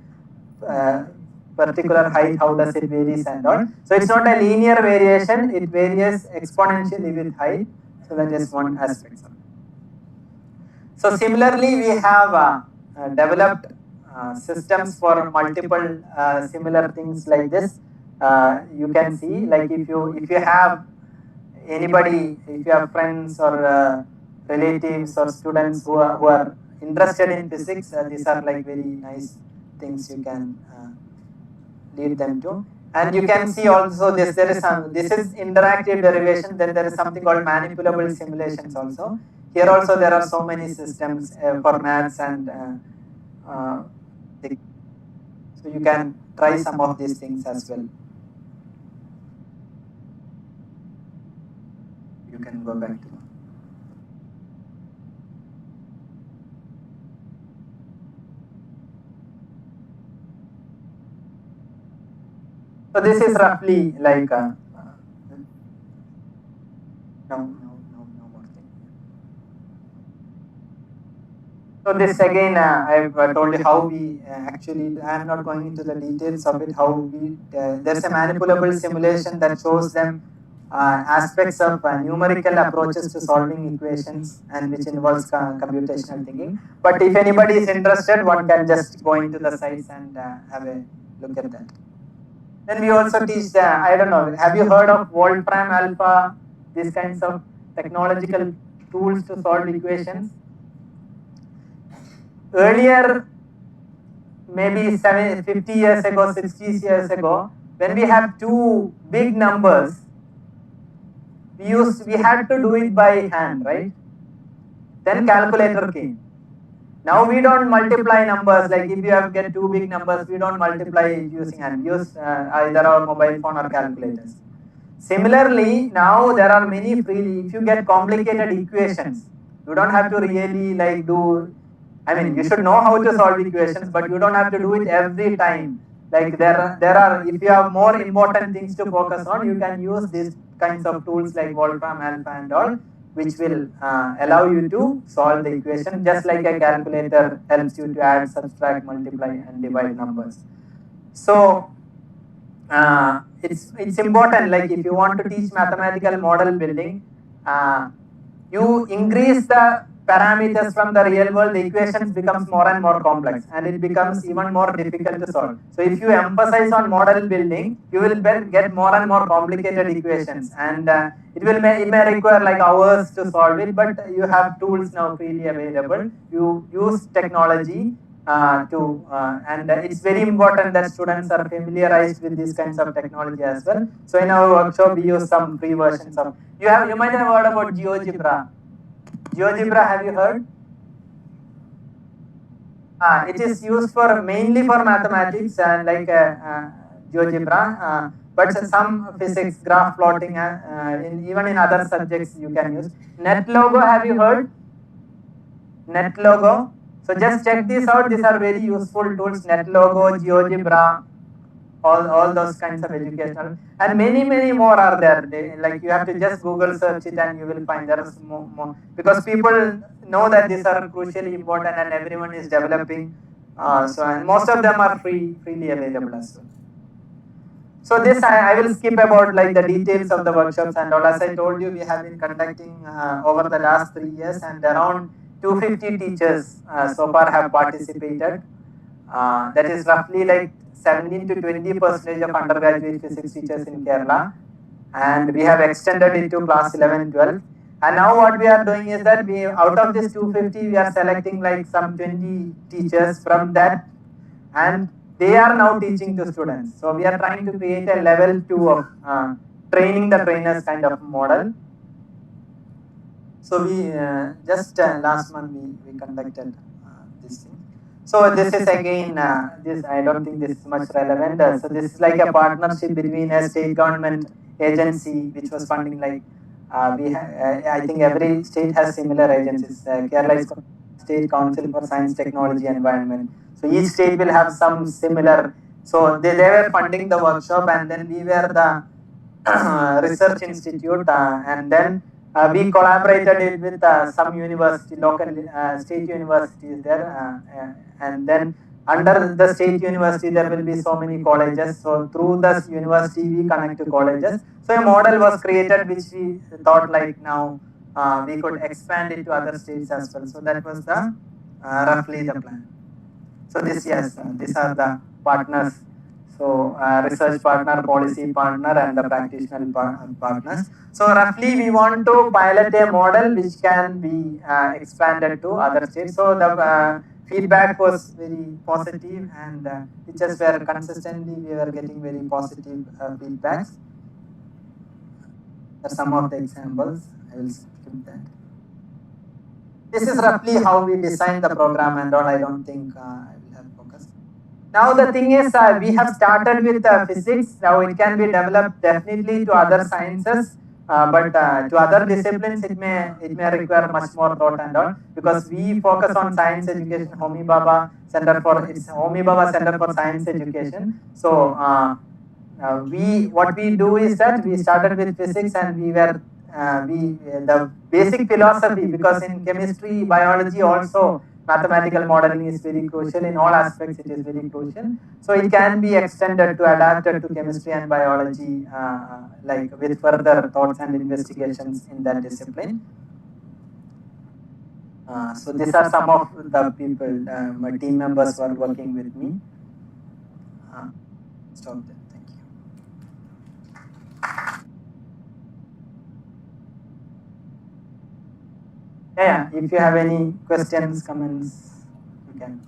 particular height, how does it varies and all. So it's not a linear variation, it varies exponentially with height. So that is one aspect. So similarly, we have developed systems for multiple similar things like this. You can see, like if you have anybody, if you have friends or relatives or students who are interested in physics, these are like very nice things you can lead them to. And you can see also this, there is some, this is interactive derivation, then there is something called manipulable simulations also. Here also there are so many systems for maths and so you can try some of these things as well. You can go back to. So this is roughly like no more thing. So this again, I've told you how we actually, I am not going into the details of it, how we, there's a manipulable simulation that shows them aspects of numerical approaches to solving equations and which involves computational thinking. But if anybody is interested, one can just go into the sites and have a look at that. Then we also teach, I don't know, have you heard of Wolfram Alpha, these kinds of technological tools to solve equations? Earlier, maybe 50 years ago, 60 years ago, when we have two big numbers, we had to do it by hand, right? Then calculator came. Now we don't multiply numbers, like if you have get two big numbers, we don't multiply using hand, use either our mobile phone or calculators. Similarly, now there are many free, if you get complicated equations, you don't have to really like do, I mean, you should know how to solve equations, but you don't have to do it every time. Like there are, if you have more important things to focus on, you can use these kinds of tools like Wolfram Alpha and all, which will allow you to solve the equation, just like a calculator helps you to add, subtract, multiply and divide numbers. So it's important, like if you want to teach mathematical model building, you increase the parameters from the real world, the equations becomes more and more complex and it becomes even more difficult to solve. So if you emphasize on model building, you will get more and more complicated equations, and it may require like hours to solve it, but you have tools now freely available. You use technology and it's very important that students are familiarized with these kinds of technology as well. So in our workshop we use some free versions of, you might have heard about GeoGebra. GeoGebra, have you heard? It is used for mainly for mathematics and like GeoGebra, but some physics, graph plotting, even in other subjects you can use. NetLogo, have you heard? NetLogo. So just check this out. These are very useful tools. NetLogo, GeoGebra, all those kinds of educational, and many more are there. Like you have to just Google search it and you will find there is more, because people know that these are crucially important and everyone is developing. So and most of them are freely available as well. So this I will skip about like the details of the workshops and all. As I told you, we have been conducting over the last 3 years, and around 250 teachers so far have participated. That is roughly like 17 to 20% of undergraduate physics teachers in Kerala, and we have extended it to class 11, 12. And now what we are doing is that we, out of this 250, we are selecting like some 20 teachers from that, and they are now teaching to students. So we are trying to create a level 2 of training the trainers kind of model. So we just last month we conducted this thing. So this is again, this I don't think this is much relevant. So this is like a partnership between a state government agency which was funding, like I think every state has similar agencies. Kerala is State Council for Science, Technology, Environment. So each state will have some similar. So they were funding the workshop, and then we were the research institute, and then we collaborated it with some university, local state universities there, and then under the state university there will be so many colleges. So through this university we connect to colleges. So a model was created which we thought like now we could expand it to other states as well. So that was the roughly the plan. So this, yes, these are the partners. So research partner, policy partner, and the practitioner partners. So roughly we want to pilot a model which can be expanded to other states. So the feedback was very positive, and teachers were consistently, we were getting very positive feedbacks. Are some of the examples. I will skip that. This is roughly how we designed the program and all. I don't think I will have focus. Now the thing is, we have started with physics. Now it can be developed definitely to other sciences, but to other disciplines it may require much more thought and all, because we focus on science education. Homi Baba Center for Science Education. So what we do is that we started with physics, and we were the basic philosophy, because in chemistry, biology also mathematical modeling is very crucial. In all aspects it is very crucial. So it can be extended to adapted to chemistry and biology, like with further thoughts and investigations in that discipline. So these are some of the people, my team members who are working with me. Stop there. Thank you. Yeah, if you have any questions, comments, you can.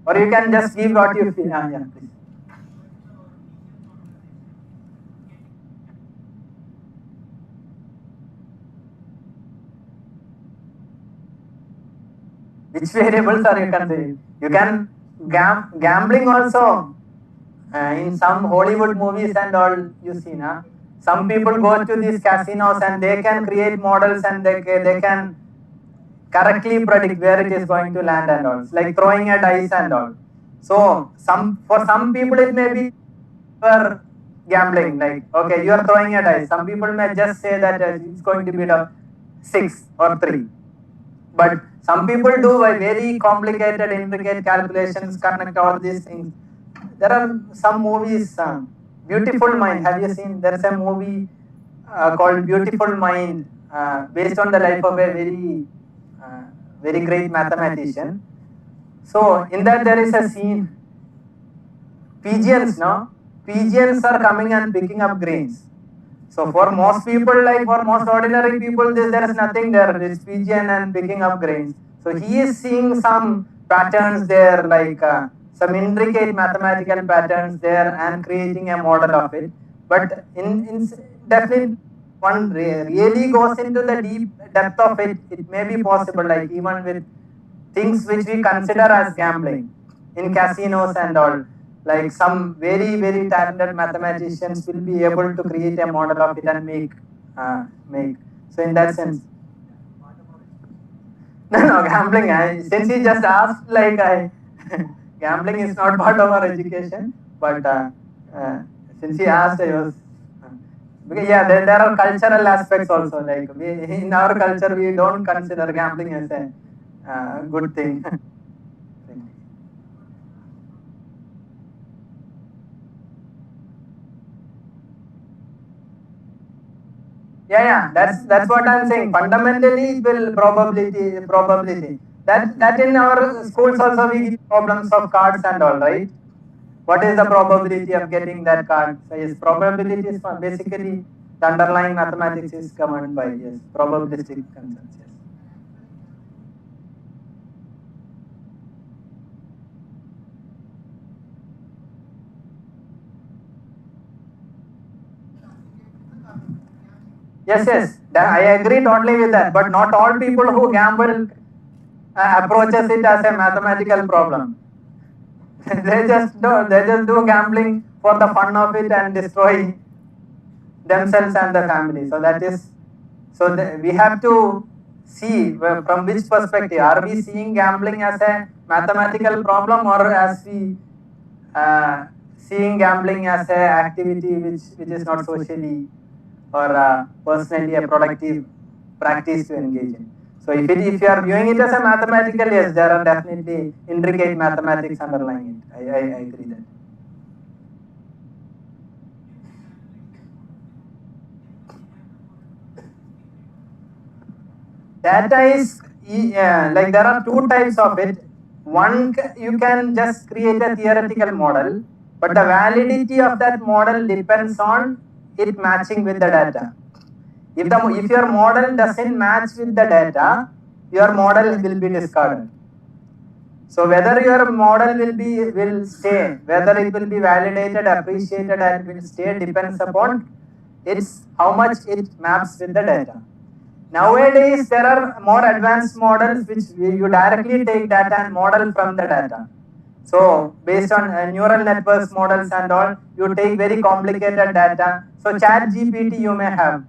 Or you can just give what you feel. Yeah, please. Which variables are you considering? You can gambling also. In some Hollywood movies and all, you see, na, some people go to these casinos and they can create models, and they can correctly predict where it is going to land and all. It's like throwing a dice and all. So for some people it may be for gambling, like, okay, you are throwing a dice. Some people may just say that it's going to be a 6 or 3. But some people do very complicated, intricate calculations, connect all these things. There are some movies, Beautiful Mind. Have you seen? There is a movie called Beautiful Mind, based on the life of a very great mathematician. So in that there is a scene. Pigeons, no? Pigeons are coming and picking up grains. So for most people, like for most ordinary people, there is nothing there. It's pigeon and picking up grains. So he is seeing some patterns there, like some intricate mathematical patterns there, and creating a model of it. But in definitely, one really goes into the deep depth of it, it may be possible, like even with things which we consider as gambling in casinos and all. Like some very talented mathematicians will be able to create a model of it and make. So in that sense, no, gambling. Since he just asked, like gambling is not part of our education, but since he asked, I was. Because yeah, there are cultural aspects also. Like in our culture, we don't consider gambling as a good thing. Yeah, that's what I'm saying. Fundamentally, it will probability. That in our schools also we get problems of cards and all, right? What is the probability of getting that card? So yes, probability is basically the underlying mathematics is governed by, yes, probabilistic concepts. Yes. Yes. I agree totally with that. But not all people who gamble approaches it as a mathematical problem. They just do gambling for the fun of it and destroy themselves and the family. So that is, we have to see from which perspective. Are we seeing gambling as a mathematical problem, or as we seeing gambling as a activity which is not socially or personally a productive practice to engage in? So if you are viewing it as a mathematical, yes, there are definitely intricate mathematics underlying it. I agree that. Data is, like there are two types of it. you can just create a theoretical model, but the validity of that model depends on it matching with the data. If your model doesn't match with the data, your model will be discarded. So whether your model will stay, whether it will be validated, appreciated, and will stay depends upon it's how much it maps with the data. Nowadays, there are more advanced models which you directly take data and model from the data. So, based on neural networks models and all, you take very complicated data. So, Chat GPT you may have.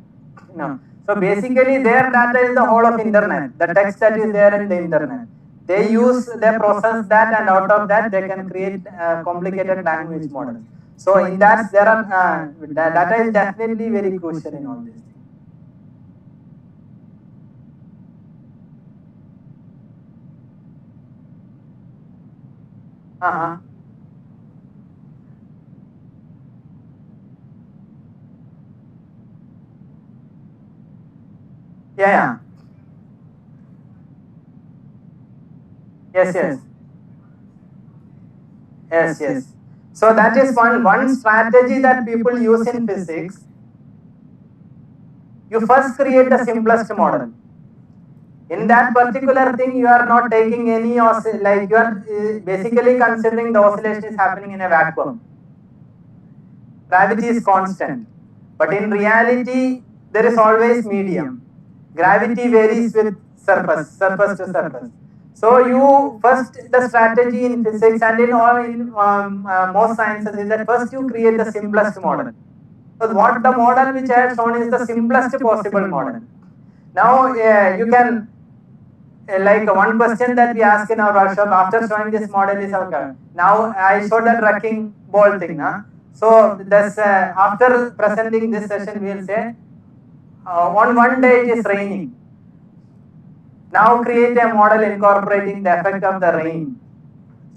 So, basically, their data is the whole of internet, the text that is there in the internet. They process that, and out of that, they can create complicated language models. So, in that, the data is definitely very crucial in all this. Uh-huh. Yeah. Yes, yes. Yes, yes. So that is one strategy that people use in physics. You first create the simplest model. In that particular thing, you are not taking any like you are basically considering the oscillation is happening in a vacuum. Gravity is constant, but in reality, there is always medium. Gravity varies with surface to surface. So you first the strategy in physics and in most sciences is that first you create the simplest model. So what the model which I have shown is the simplest possible model. Now you can like one question that we ask in our workshop after showing this model is okay. Now I showed that wrecking ball thing. So this after presenting this session we will say on one day it is raining. Now create a model incorporating the effect of the rain.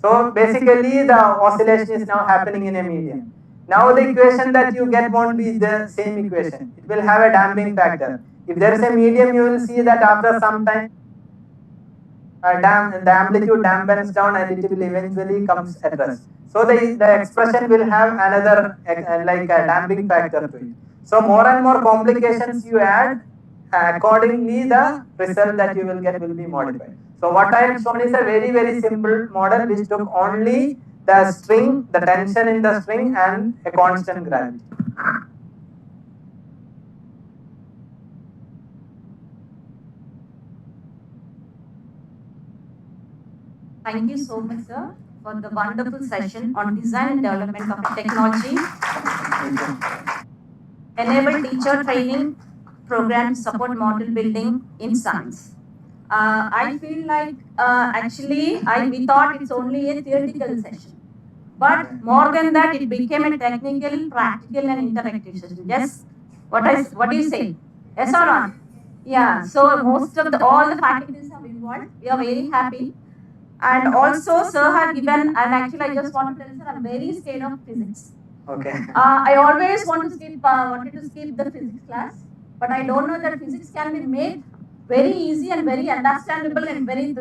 So basically the oscillation is now happening in a medium. Now the equation that you get won't be the same equation. It will have a damping factor. If there is a medium, you will see that after some time the amplitude dampens down and it will eventually comes at rest. So the expression will have another like a damping factor to it. So more and more complications you add, accordingly the result that you will get will be modified. So what I have shown is a very simple model which took only the string, the tension in the string and a constant gravity. Thank you so much, sir, for the wonderful session on design and development of technology. Enable teacher training program to support model building in science. I feel like actually we thought it's only a theoretical session. But more than that, it became a technical, practical, and interactive session. Yes? What do you say? Yes or not? Yeah. So most of all the faculties have involved. We are very happy. And also, sir had given, and actually, I just want to tell sir, I'm very scared of physics. Okay. I always wanted to skip the physics class, but I don't know that physics can be made very easy and very understandable and very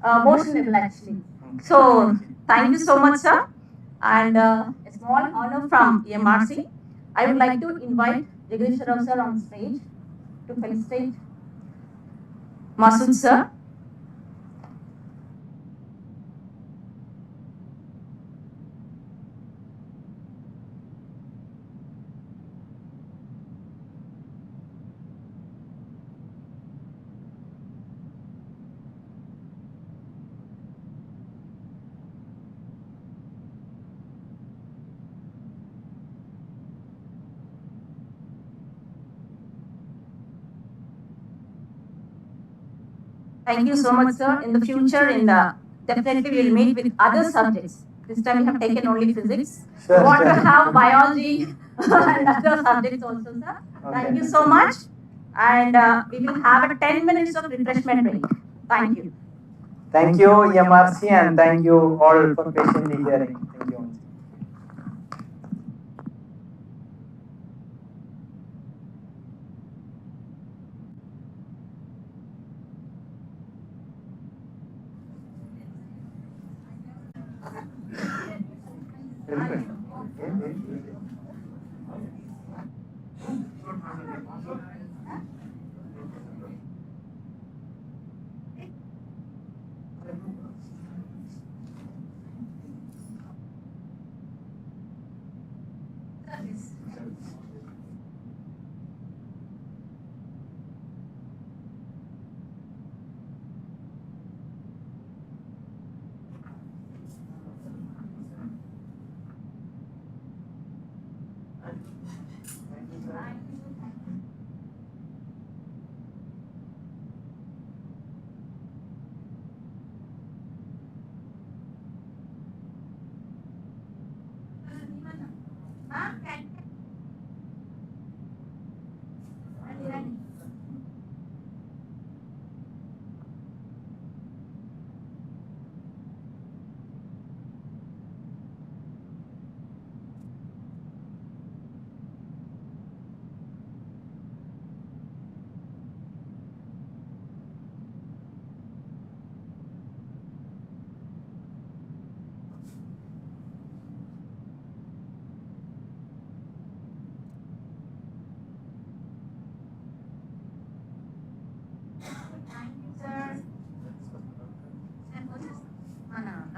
motionable actually. So, thank you so much, sir. And a small honor from MRC. I would like to invite Jagdish Rao sir on stage to felicitate Masood sir. Thank you so much, sir. In the future, definitely we'll meet with other subjects. This time we have taken only physics. Sure, we want sure. to have biology and other subjects also, sir. Okay. Thank you so much. And we will have a 10 minutes of refreshment break. Thank you. Thank you, MRC, and thank you all for patiently hearing. Thank you.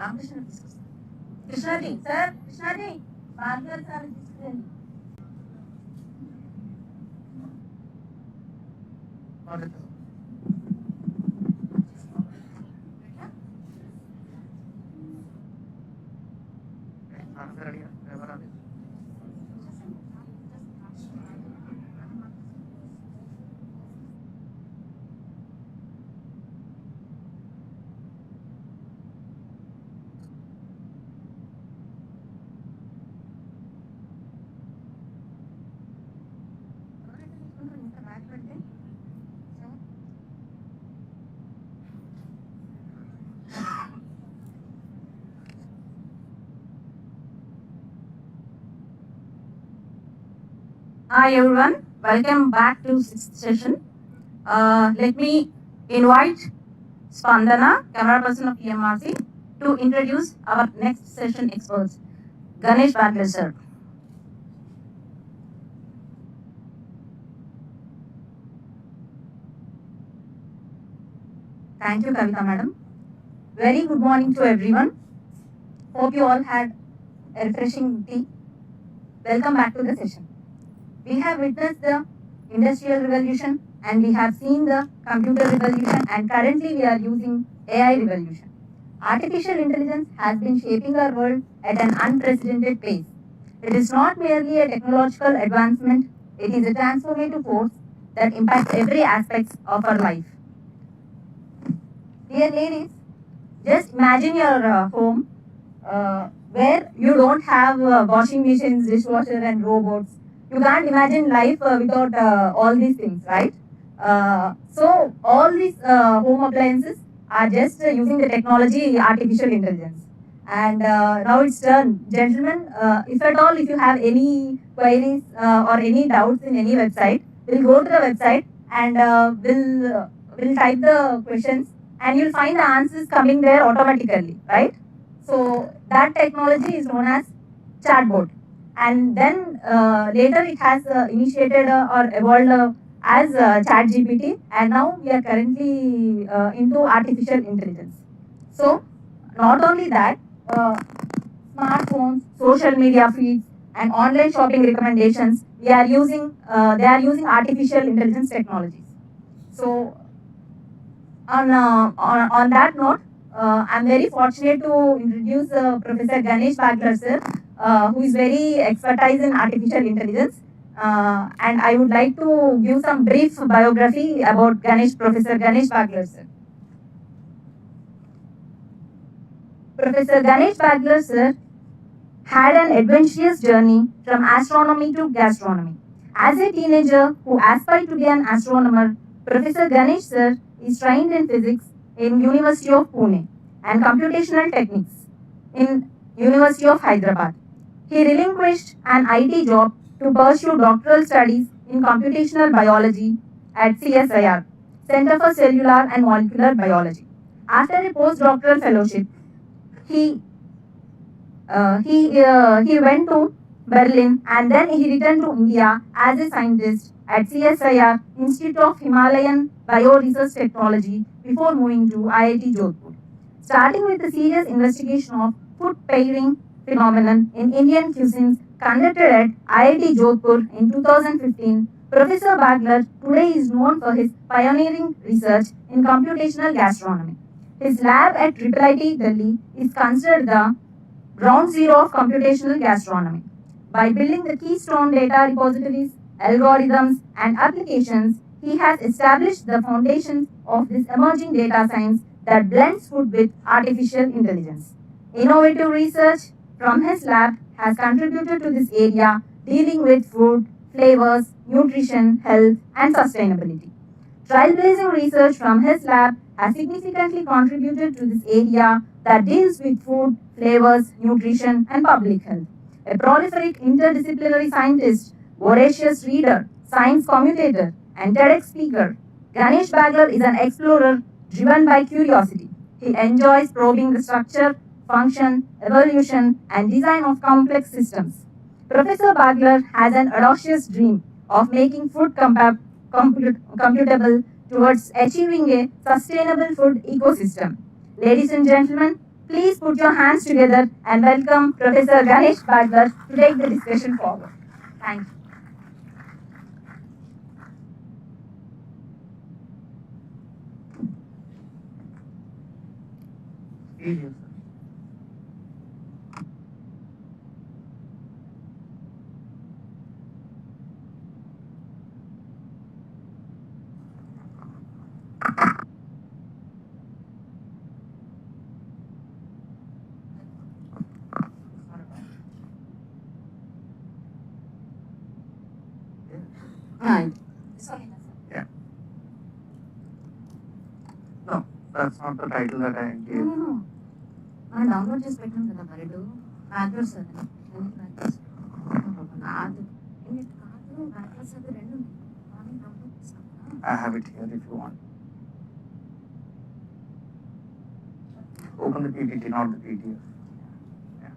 Ramakrishna తీసుకొస్తాను. Krishnaji sir, Krishnaji Bhargav sir తీసుకురండి. Hi everyone, welcome back to 6th session. Let me invite Spandana, camera person of EMRC, to introduce our next session experts. Ganesh Bagler sir. Thank you, Kavita madam. Very good morning to everyone. Hope you all had a refreshing tea. Welcome back to the session. We have witnessed the industrial revolution and we have seen the computer revolution, and currently we are using AI revolution. Artificial intelligence has been shaping our world at an unprecedented pace. It is not merely a technological advancement, it is a transformative force that impacts every aspect of our life. Dear ladies, just imagine your home where you don't have washing machines, dishwasher and robots. You can't imagine life without all these things, right? So all these home appliances are just using the technology artificial intelligence. And now it's done. Gentlemen, if at all, if you have any queries or any doubts in any website, we'll go to the website and we'll type the questions and you'll find the answers coming there automatically, right? So that technology is known as chatbot. And then later it has initiated or evolved as ChatGPT, and now we are currently into artificial intelligence. So not only that, smartphones, social media feeds, and online shopping recommendations, they are using artificial intelligence technologies. So on that note, I'm very fortunate to introduce Professor Ganesh Bagler sir, who is very expertise in artificial intelligence. And I would like to give some brief biography about Professor Ganesh Bagler sir. Professor Ganesh Bagler sir had an adventurous journey from astronomy to gastronomy. As a teenager who aspired to be an astronomer, Professor Ganesh sir is trained in physics in University of Pune and computational techniques in University of Hyderabad. He relinquished an IT job to pursue doctoral studies in computational biology at CSIR, Center for Cellular and Molecular Biology. After a postdoctoral fellowship, he He went to Berlin and then he returned to India as a scientist at CSIR, Institute of Himalayan Bioresearch Technology, before moving to IIT Jodhpur. Starting with a serious investigation of food pairing phenomenon in Indian cuisines conducted at IIT Jodhpur in 2015, Professor Bagler today is known for his pioneering research in computational gastronomy. His lab at IIIT Delhi is considered the ground zero of computational gastronomy. By building the keystone data repositories, algorithms, and applications, he has established the foundations of this emerging data science that blends food with artificial intelligence. Innovative research from his lab has contributed to this area dealing with food, flavors, nutrition, health, and sustainability. Trailblazing research from his lab has significantly contributed to this area that deals with food, flavors, nutrition, and public health. A prolific interdisciplinary scientist, voracious reader, science commutator, and TEDx speaker, Ganesh Bagler is an explorer driven by curiosity. He enjoys probing the structure, function, evolution, and design of complex systems. Professor Bagler has an audacious dream of making food computable towards achieving a sustainable food ecosystem. Ladies and gentlemen, please put your hands together and welcome Professor Ganesh Bagler to take the discussion forward. Thank you. Right. Yeah. No, that's not the title that I gave. No. I download just పెట్టాను కదా మరి backwards అది backwards అది కాదు backwards అది రెండు I have it here if you want. Open the PPT, not the PDF. Yeah.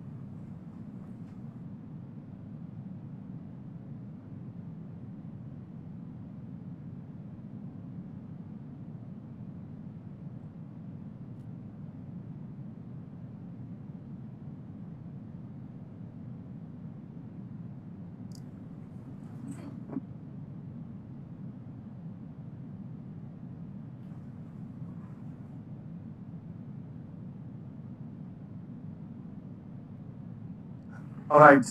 All right,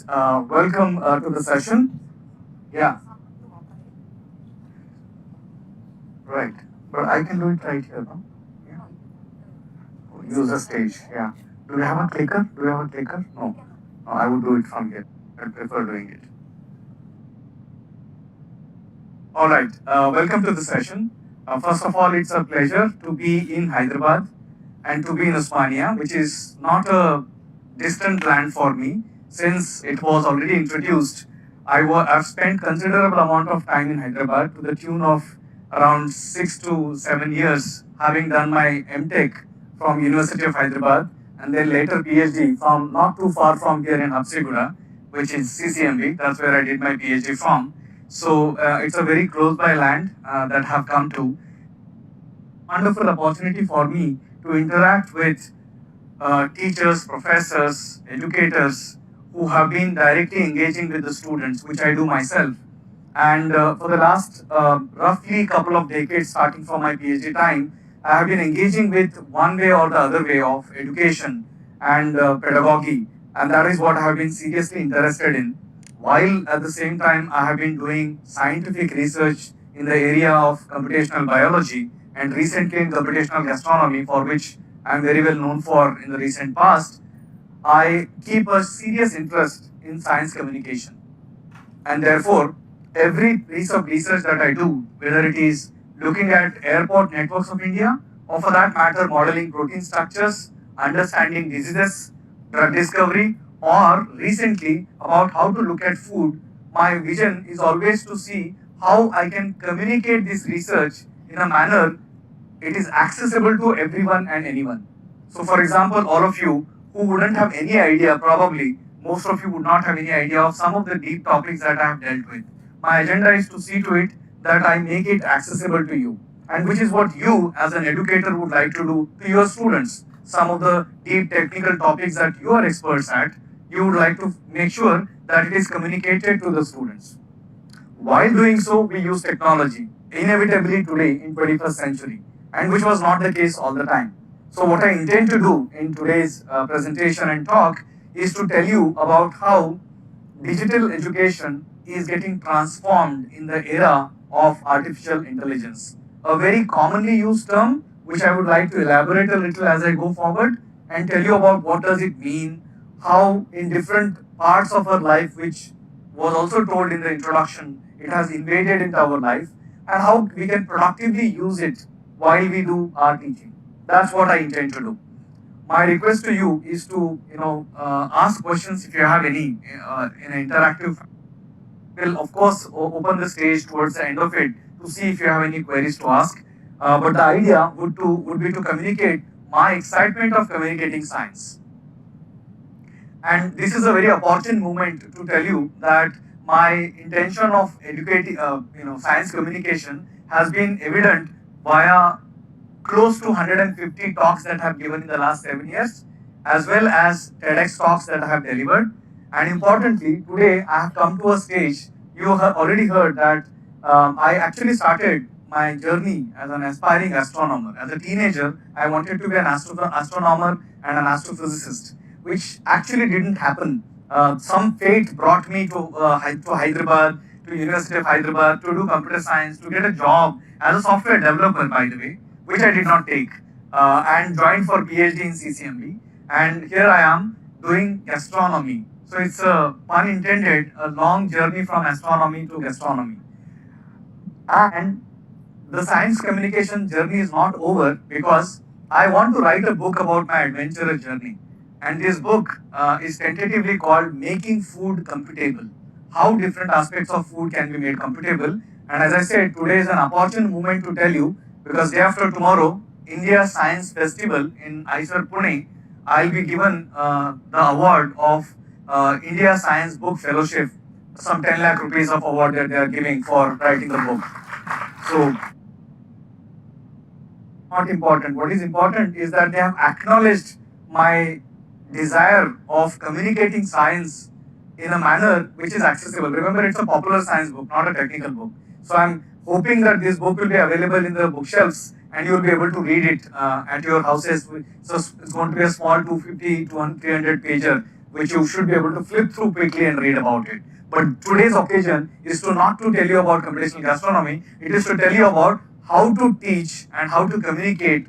welcome to the session. Yeah. Right, but I can do it right here, no? Yeah. Use the stage, yeah. Do we have a clicker? Do we have a clicker? No. No, I would do it from here. I prefer doing it. All right, welcome to the session. First of all, it's a pleasure to be in Hyderabad and to be in Osmania, which is not a distant land for me. Since it was already introduced, I've spent considerable amount of time in Hyderabad to the tune of around 6 to 7 years, having done my MTech from University of Hyderabad and then later PhD from not too far from here in Hapsiguda, which is CCMB. That's where I did my PhD from. So it's a very close by land that I have come to. Wonderful opportunity for me to interact with teachers, professors, educators who have been directly engaging with the students, which I do myself. And for the last roughly couple of decades, starting from my PhD time, I have been engaging with one way or the other way of education and pedagogy. And that is what I have been seriously interested in. While at the same time, I have been doing scientific research in the area of computational biology and recently in computational gastronomy, for which I am very well known for in the recent past. I keep a serious interest in science communication. And therefore, every piece of research that I do, whether it is looking at airport networks of India, or for that matter, modeling protein structures, understanding diseases, drug discovery, or recently about how to look at food, my vision is always to see how I can communicate this research in a manner it is accessible to everyone and anyone. So for example, all of you who wouldn't have any idea, probably most of you would not have any idea of some of the deep topics that I have dealt with. My agenda is to see to it that I make it accessible to you, and which is what you as an educator would like to do to your students. Some of the deep technical topics that you are experts at, you would like to make sure that it is communicated to the students. While doing so, we use technology, inevitably today in 21st century, and which was not the case all the time. So what I intend to do in today's presentation and talk is to tell you about how digital education is getting transformed in the era of artificial intelligence. A very commonly used term, which I would like to elaborate a little as I go forward and tell you about what does it mean, how in different parts of our life, which was also told in the introduction, it has invaded into our life, and how we can productively use it while we do our teaching. That's what I intend to do. My request to you is to ask questions if you have any in an interactive. We'll of course open the stage towards the end of it to see if you have any queries to ask. But the idea would be to communicate my excitement of communicating science. And this is a very opportune moment to tell you that my intention of educating, science communication has been evident via close to 150 talks that I have given in the last 7 years, as well as TEDx talks that I have delivered. And importantly, today I have come to a stage, you have already heard that I actually started my journey as an aspiring astronomer. As a teenager, I wanted to be an astronomer and an astrophysicist, which actually didn't happen. Some fate brought me to Hyderabad, to University of Hyderabad, to do computer science, to get a job as a software developer, by the way, which I did not take, and joined for PhD in CCMB. And here I am doing gastronomy. So it's a pun intended, a long journey from astronomy to gastronomy. And the science communication journey is not over because I want to write a book about my adventurous journey. And this book is tentatively called Making Food Computable. How different aspects of food can be made computable. And as I said, today is an opportune moment to tell you, because day after tomorrow, India Science Festival in ISER Pune, I'll be given the award of India Science Book Fellowship, some 10 lakh rupees of award that they are giving for writing the book. So, not important. What is important is that they have acknowledged my desire of communicating science in a manner which is accessible. Remember, it's a popular science book, not a technical book. So I'm hoping that this book will be available in the bookshelves and you will be able to read it at your houses. So it's going to be a small 250, 200, 300 pager, which you should be able to flip through quickly and read about it. But today's occasion is not to tell you about computational gastronomy, it is to tell you about how to teach and how to communicate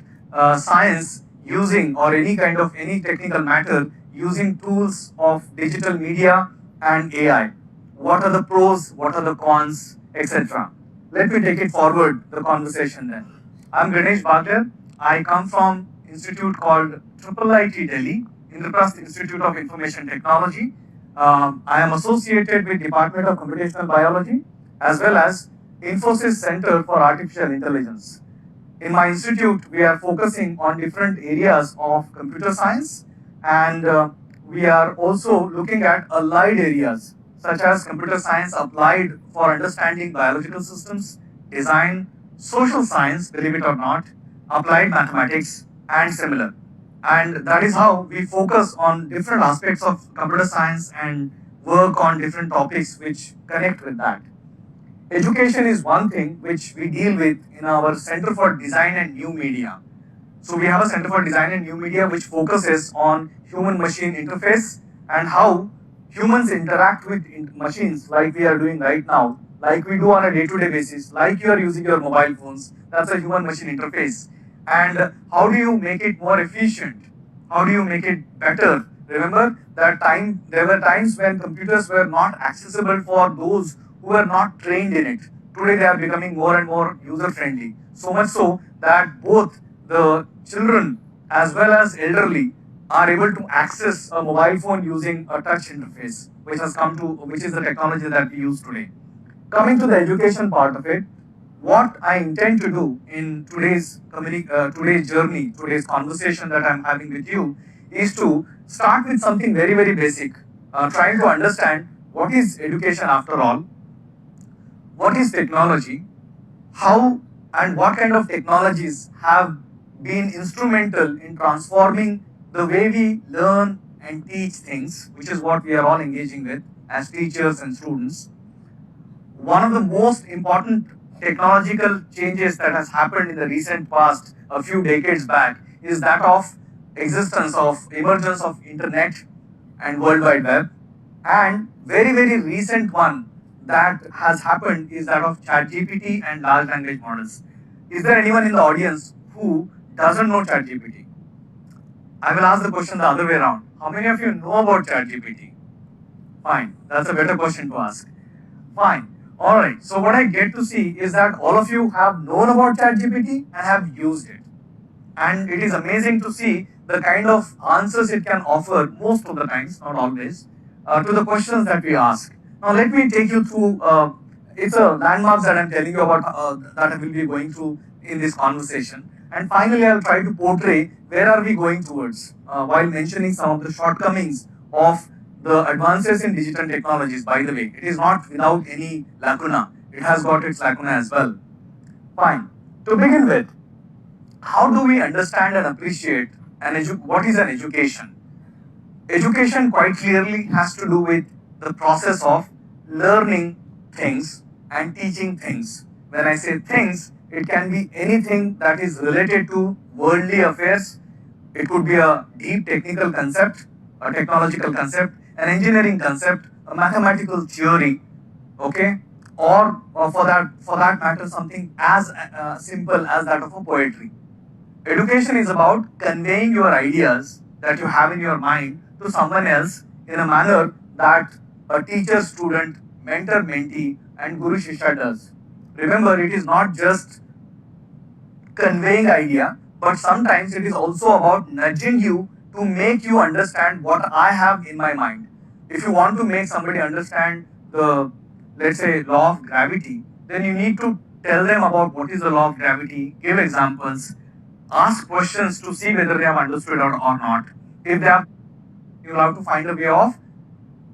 science using, or any technical matter, using tools of digital media and AI. What are the pros, what are the cons, etc. Let me take it forward, the conversation then. I'm Ganesh Bagler. I come from institute called IIIT Delhi, Indraprasth Institute of Information Technology. I am associated with Department of Computational Biology as well as Infosys Center for Artificial Intelligence. In my institute, we are focusing on different areas of computer science, and we are also looking at allied areas such as computer science applied for understanding biological systems, design, social science, believe it or not, applied mathematics, and similar. And that is how we focus on different aspects of computer science and work on different topics which connect with that. Education is one thing which we deal with in our Center for Design and New Media. So we have a Center for Design and New Media which focuses on human-machine interface and how humans interact with machines like we are doing right now, like we do on a day-to-day basis, like you are using your mobile phones. That's a human-machine interface. And how do you make it more efficient? How do you make it better? Remember that there were times when computers were not accessible for those who were not trained in it. Today they are becoming more and more user-friendly. So much so that both the children as well as elderly are able to access a mobile phone using a touch interface, which is the technology that we use today. Coming to the education part of it, what I intend to do in today's journey, today's conversation that I'm having with you, is to start with something very, very basic, trying to understand what is education after all, what is technology, how and what kind of technologies have been instrumental in transforming the way we learn and teach things, which is what we are all engaging with as teachers and students. One of the most important technological changes that has happened in the recent past, a few decades back, is that of emergence of internet and World Wide Web. And very, very recent one that has happened is that of ChatGPT and large language models. Is there anyone in the audience who doesn't know ChatGPT? I will ask the question the other way around. How many of you know about ChatGPT? Fine, that's a better question to ask. Fine. Alright, so what I get to see is that all of you have known about ChatGPT and have used it. And it is amazing to see the kind of answers it can offer most of the times, not always, to the questions that we ask. Now let me take you through, it's a landmarks that I'm telling you about that I will be going through in this conversation. And finally, I'll try to portray where are we going towards while mentioning some of the shortcomings of the advances in digital technologies. By the way, it is not without any lacuna. It has got its lacuna as well. Fine. To begin with, how do we understand and appreciate what is an education? Education quite clearly has to do with the process of learning things and teaching things. When I say things, it can be anything that is related to worldly affairs. It could be a deep technical concept, a technological concept, an engineering concept, a mathematical theory, okay, or for that matter, something as simple as that of a poetry. Education is about conveying your ideas that you have in your mind to someone else in a manner that a teacher, student, mentor, mentee, and guru shishya does. Remember, it is not just conveying idea, but sometimes it is also about nudging you to make you understand what I have in my mind. If you want to make somebody understand the, let's say, law of gravity, then you need to tell them about what is the law of gravity, give examples, ask questions to see whether they have understood or not. If they have, you will have to find a way of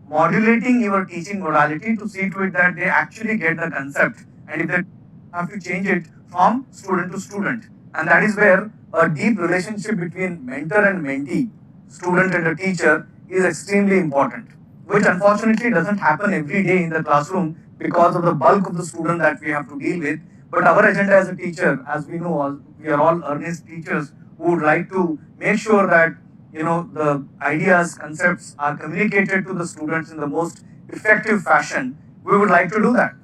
modulating your teaching modality to see to it that they actually get the concept, and if they have to change it from student to student. And that is where a deep relationship between mentor and mentee, student and a teacher is extremely important, which unfortunately doesn't happen every day in the classroom because of the bulk of the student that we have to deal with. But our agenda as a teacher, as we know, we are all earnest teachers who would like to make sure that the ideas, concepts are communicated to the students in the most effective fashion. We would like to do that.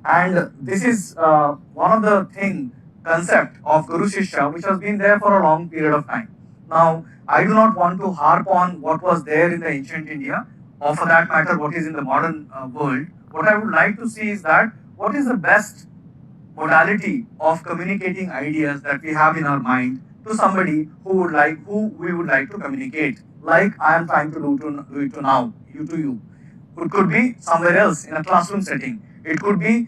And this is one of the concept of Guru Shishya, which has been there for a long period of time. Now, I do not want to harp on what was there in the ancient India, or for that matter, what is in the modern world. What I would like to see is that what is the best modality of communicating ideas that we have in our mind to somebody who we would like to communicate, like I am trying to do it to now, to you. It could be somewhere else in a classroom setting. It could be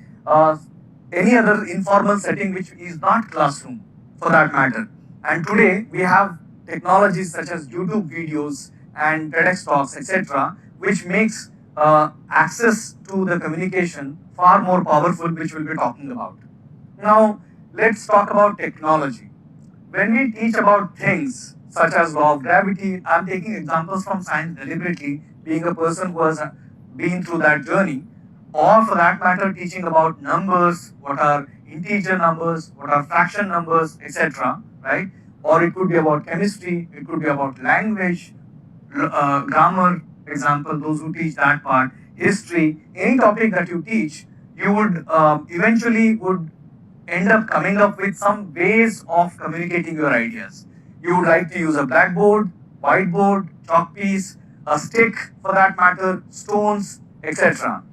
any other informal setting which is not classroom, for that matter. And today we have technologies such as YouTube videos and TEDx talks, etc., which makes access to the communication far more powerful, which we'll be talking about. Now, let's talk about technology. When we teach about things such as law of gravity, I'm taking examples from science deliberately, being a person who has been through that journey, or for that matter, teaching about numbers, what are integer numbers, what are fraction numbers, etc., right? Or it could be about chemistry, it could be about language, grammar, example, those who teach that part, history, any topic that you teach, you would eventually end up coming up with some ways of communicating your ideas. You would like to use a blackboard, whiteboard, chalk piece, a stick for that matter, stones, etc.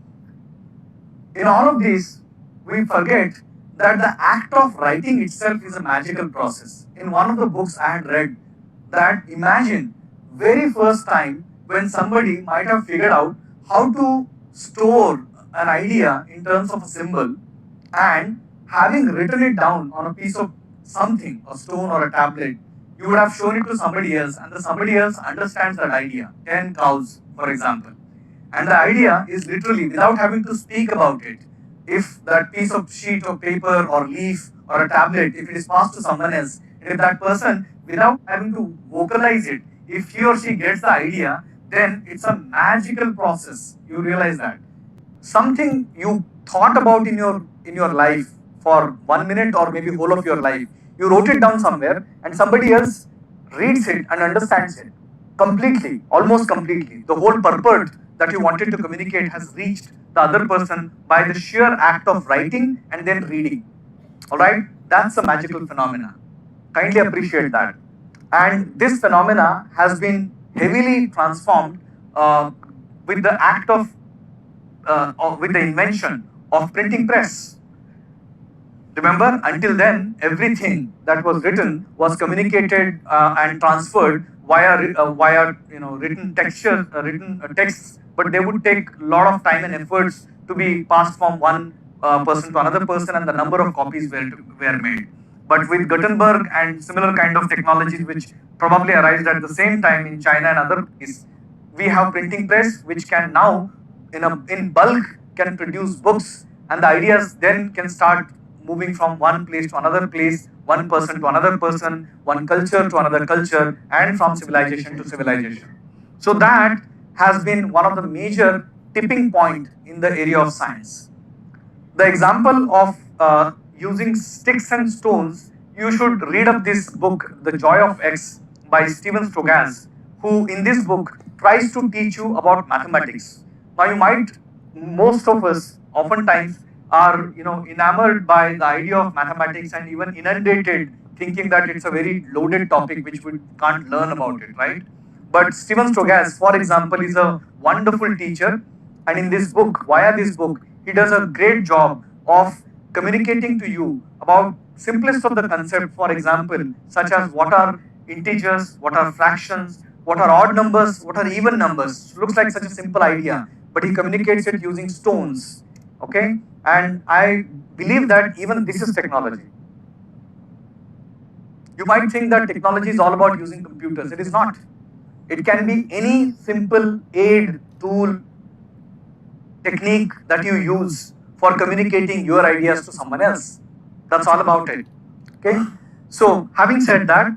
In all of these, we forget that the act of writing itself is a magical process. In one of the books I had read that imagine very first time when somebody might have figured out how to store an idea in terms of a symbol, and having written it down on a piece of something, a stone or a tablet, you would have shown it to somebody else, and the somebody else understands that idea. 10 cows, for example. And the idea is literally, without having to speak about it, if that piece of sheet of paper or leaf or a tablet, if it is passed to someone else, and if that person, without having to vocalize it, if he or she gets the idea, then it's a magical process. You realize that. Something you thought about in your life for 1 minute or maybe whole of your life, you wrote it down somewhere, and somebody else reads it and understands it completely, almost completely. The whole purport that you wanted to communicate has reached the other person by the sheer act of writing and then reading. All right, that's a magical phenomena. Kindly appreciate that. And this phenomena has been heavily transformed with the act of with the invention of printing press. Remember, until then, everything that was written was communicated and transferred via written texture, written texts, but they would take a lot of time and efforts to be passed from one person to another person, and the number of copies were made. But with Gutenberg and similar kind of technologies, which probably arrived at the same time in China and other places, we have printing press, which can now, in bulk, can produce books, and the ideas then can start moving from one place to another place, one person to another person, one culture to another culture, and from civilization to civilization. So that has been one of the major tipping point in the area of science. The example of using sticks and stones, you should read up this book, The Joy of X, by Stephen Strogas, who in this book tries to teach you about mathematics. Now most of us oftentimes are enamored by the idea of mathematics and even inundated thinking that it's a very loaded topic which we can't learn about it, right? But Stephen Strogas, for example, is a wonderful teacher, and in this book, via this book, he does a great job of communicating to you about simplest of the concept, for example, such as what are integers, what are fractions, what are odd numbers, what are even numbers. Looks like such a simple idea, but he communicates it using stones, okay? And I believe that even this is technology. You might think that technology is all about using computers. It is not. It can be any simple aid, tool, technique that you use for communicating your ideas to someone else. That's all about it. Okay? So, having said that,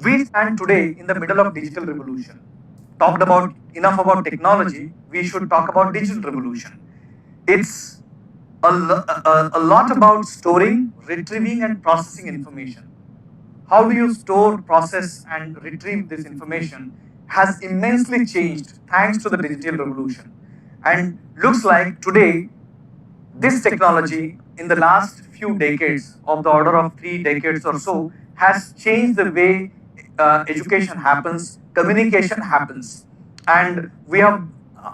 we stand today in the middle of digital revolution. Talked about enough about technology, we should talk about digital revolution. It's a lot about storing, retrieving, and processing information. How do you store, process, and retrieve this information has immensely changed thanks to the digital revolution. And looks like today, this technology in the last few decades, of the order of 3 decades or so, has changed the way education happens, communication happens. And we have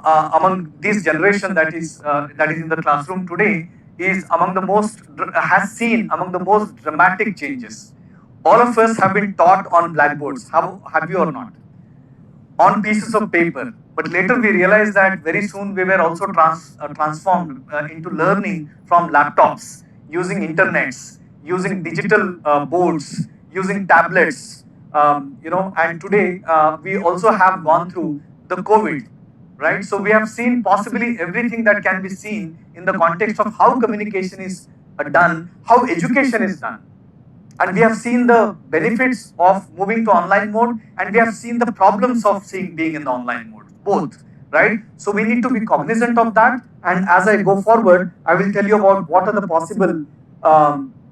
among this generation that is in the classroom today is has seen among the most dramatic changes. All of us have been taught on blackboards, have you or not? On pieces of paper. But later we realized that very soon we were also transformed into learning from laptops, using internets, using digital boards, using tablets, and today we also have gone through the COVID, right? So we have seen possibly everything that can be seen in the context of how communication is done, how education is done. And we have seen the benefits of moving to online mode, and we have seen the problems of being in the online mode, both, right? So we need to be cognizant of that, and as I go forward, I will tell you about what are the possible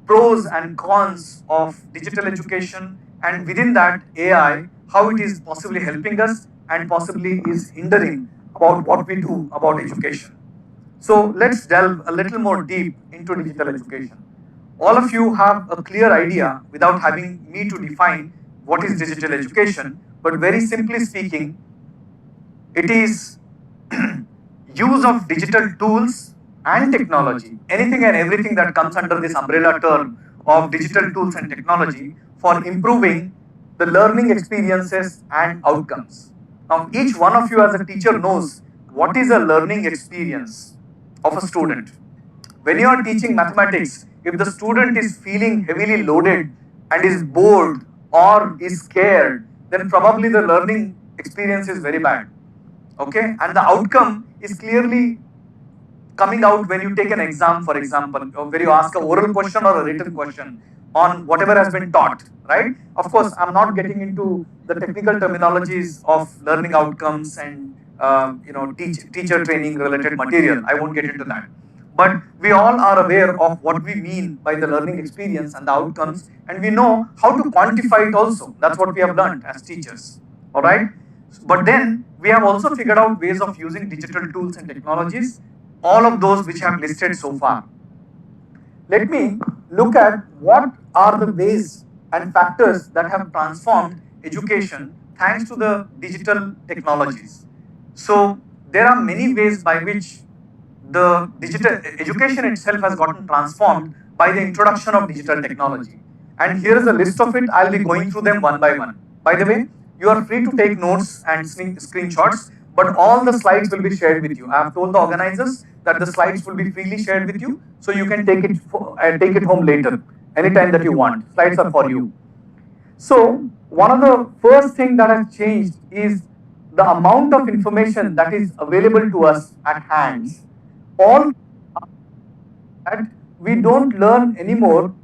pros and cons of digital education, and within that, AI, how it is possibly helping us and possibly is hindering about what we do about education. So let's delve a little more deep into digital education. All of you have a clear idea without having me to define what is digital education, but very simply speaking, it is use of digital tools and technology, anything and everything that comes under this umbrella term of digital tools and technology for improving the learning experiences and outcomes. Now, each one of you as a teacher knows what is a learning experience of a student. When you are teaching mathematics, if the student is feeling heavily loaded and is bored or is scared, then probably the learning experience is very bad. Okay, and the outcome is clearly coming out when you take an exam, for example, or where you ask a oral question or a written question on whatever has been taught, right? Of course, I'm not getting into the technical terminologies of learning outcomes and teacher training related material. I won't get into that. But we all are aware of what we mean by the learning experience and the outcomes, and we know how to quantify it also. That's what we have learned as teachers. All right. But then we have also figured out ways of using digital tools and technologies, all of those which I have listed so far. Let me look at what are the ways and factors that have transformed education thanks to the digital technologies. So there are many ways by which the digital education itself has gotten transformed by the introduction of digital technology. And here is a list of it. I'll be going through them one by one. By the way, you are free to take notes and screenshots, but all the slides will be shared with you. I have told the organizers that the slides will be freely shared with you, so you can take it home later, anytime that you want. Slides are for you. So one of the first thing that has changed is the amount of information that is available to us at hands. All that we don't learn anymore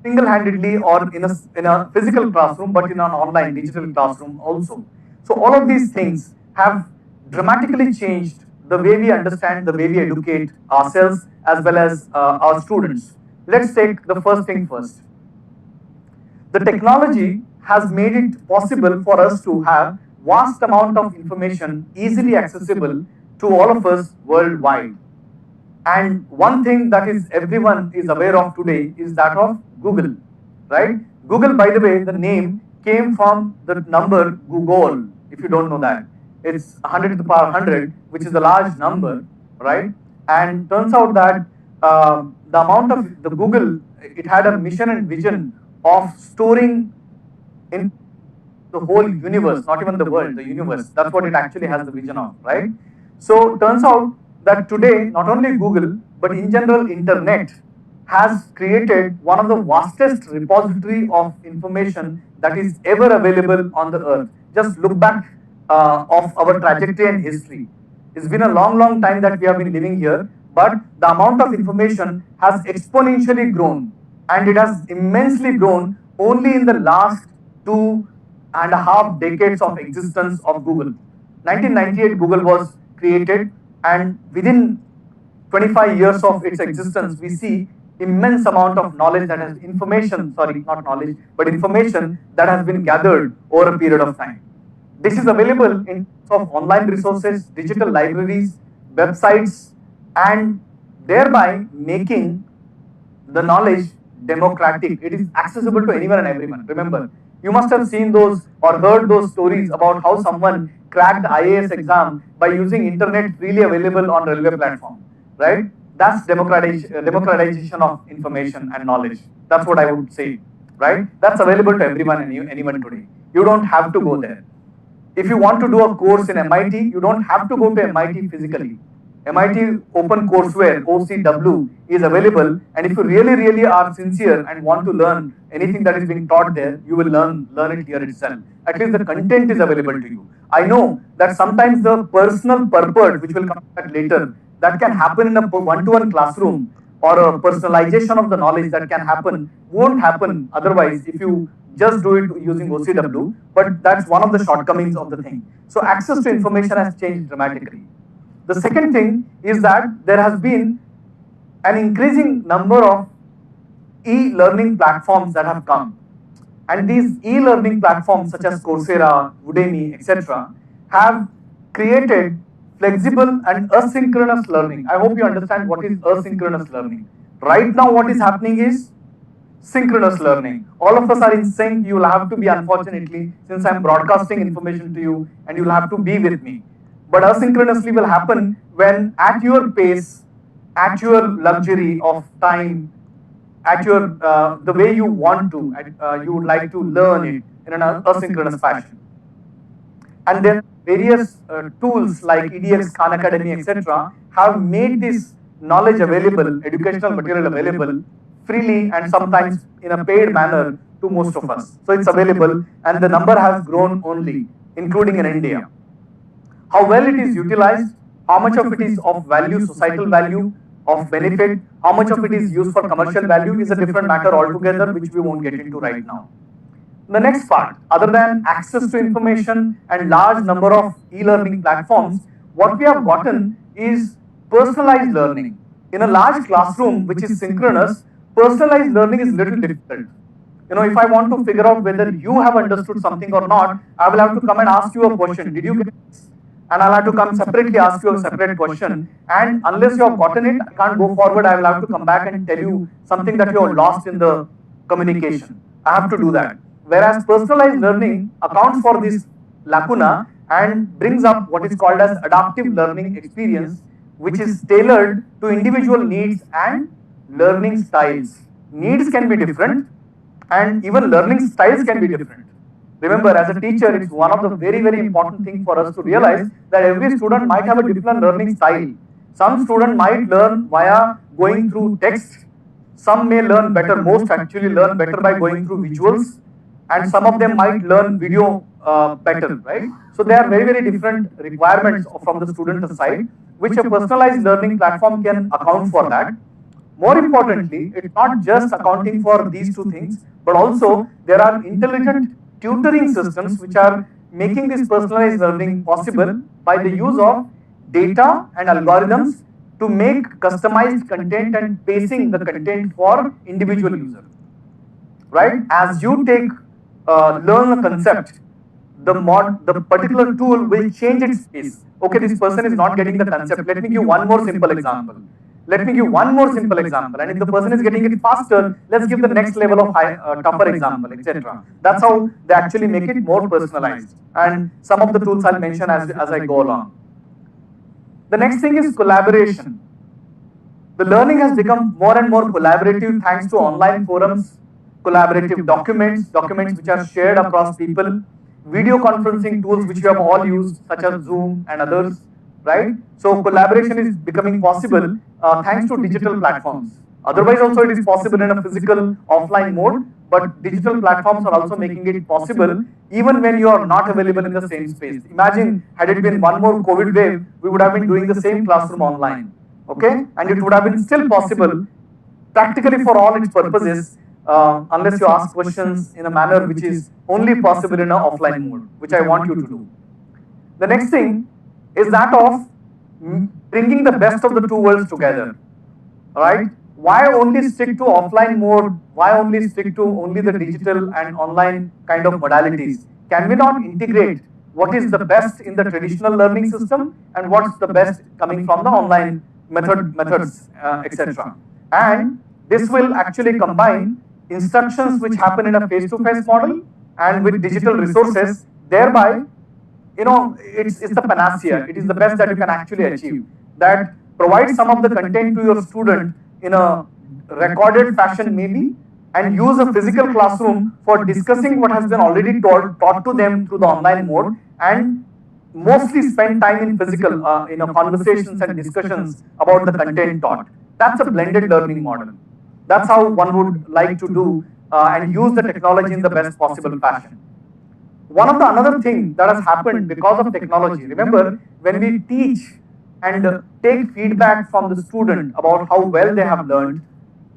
single-handedly or in a physical classroom, but in an online digital classroom also. So all of these things have dramatically changed the way we understand, the way we educate ourselves as well as our students. Let's take the first thing first. The technology has made it possible for us to have vast amount of information easily accessible to all of us worldwide. And one thing that is everyone is aware of today is that of Google, right? Google, by the way, the name came from the number Google, if you don't know that. It's 100 to the power 100, which is a large number, right? And turns out that the amount of the Google, it had a mission and vision of storing in the whole universe, not even the world, the universe. That's what it actually has the vision of, right? So turns out that today, not only Google, but in general, internet has created one of the vastest repository of information that is ever available on the earth. Just look back of our trajectory and history. It's been a long, long time that we have been living here, but the amount of information has exponentially grown, and it has immensely grown only in the last 2.5 decades of existence of Google. 1998, Google was created, and within 25 years of its existence, we see immense amount of knowledge that has information that has been gathered over a period of time. This is available in terms of online resources, digital libraries, websites, and thereby making the knowledge democratic. It is accessible to anyone and everyone. Remember, you must have seen those or heard those stories about how someone cracked the IAS exam by using internet freely available on railway platform, right? That's democratization of information and knowledge. That's what I would say, right? That's available to everyone and anyone today. You don't have to go there. If you want to do a course in MIT, you don't have to go to MIT physically. MIT Open Courseware, OCW, is available, and if you really are sincere and want to learn anything that is being taught there, you will learn it here itself. At least the content is available to you. I know that sometimes the personal purport, which will come back later, that can happen in a one-to-one classroom, or a personalization of the knowledge that can happen, won't happen otherwise if you just do it using OCW, but that's one of the shortcomings of the thing. So access to information has changed dramatically. The second thing is that there has been an increasing number of e-learning platforms that have come. And these e-learning platforms such as Coursera, Udemy, etc. have created flexible and asynchronous learning. I hope you understand what is asynchronous learning. Right now what is happening is synchronous learning. All of us are in sync. You will have to be, unfortunately, since I am broadcasting information to you, and you will have to be with me. But asynchronously will happen when at your pace, at your luxury of time, at your the way you want to, you would like to learn it in an asynchronous fashion. And then various tools like EDX, Khan Academy, etc. have made this knowledge available, educational material available, freely and sometimes in a paid manner to most of us. So it's available and the number has grown only, including in India. How well it is utilized, how much of it is of value, societal value, of benefit, how much of it is used for commercial value is a different matter altogether, which we won't get into right now. The next part, other than access to information and large number of e-learning platforms, what we have gotten is personalized learning. In a large classroom which is synchronous, personalized learning is little difficult. If I want to figure out whether you have understood something or not, I will have to come and ask you a question. Did you get this? And I'll have to come separately ask you a separate question. And unless you have gotten it, I can't go forward. I will have to come back and tell you something that you have lost in the communication. I have to do that. Whereas personalized learning accounts for this lacuna and brings up what is called as adaptive learning experience, which is tailored to individual needs and learning styles. Needs can be different and even learning styles can be different. Remember, as a teacher, it's one of the very, very important things for us to realize that every student might have a different learning style. Some student might learn via going through text. Some may learn better, most actually learn better by going through visuals. And some of them might learn video better, right? So there are very, very different requirements from the student side, which a personalized learning platform can account for that. More importantly, it's not just accounting for these two things, but also there are intelligent tutoring systems which are making this personalized learning possible by the use of data and algorithms to make customized content and pacing the content for individual user. Right? As you learn a concept, the particular tool will change its pace. Okay, this person is not getting the concept. Let me give one more simple example. And if the person is getting it faster, let's give the next level of tougher example, etc. That's how they actually make it more personalized. And some of the tools I'll mention as I go along. The next thing is collaboration. The learning has become more and more collaborative thanks to online forums, collaborative documents which are shared across people, video conferencing tools which you have all used, such as Zoom and others, right? So collaboration is becoming possible thanks to digital platforms. Otherwise also it is possible in a physical offline mode, but digital platforms are also making it possible even when you are not available in the same space. Imagine, had it been one more COVID wave, we would have been doing the same classroom online, okay? And it would have been still possible practically for all its purposes, unless you ask questions in a manner which is only possible in an offline mode, which I want you to do. The next thing is that of bringing the best of the two worlds together, right? Why only stick to offline mode? Why only stick to only the digital and online kind of modalities? Can we not integrate what is the best in the traditional learning system and what's the best coming from the online methods, etc. And this will actually combine instructions which happen in a face-to-face model and with digital resources, thereby, it's the panacea. It is the best that you can actually achieve. That provides some of the content to your student in a recorded fashion maybe, and use a physical classroom for discussing what has been already taught to them through the online mode, and mostly spend time in physical, conversations and discussions about the content taught. That's a blended learning model. That's how one would like to do and use the technology in the best possible fashion. Another thing that has happened because of technology, remember, when we teach and take feedback from the student about how well they have learned,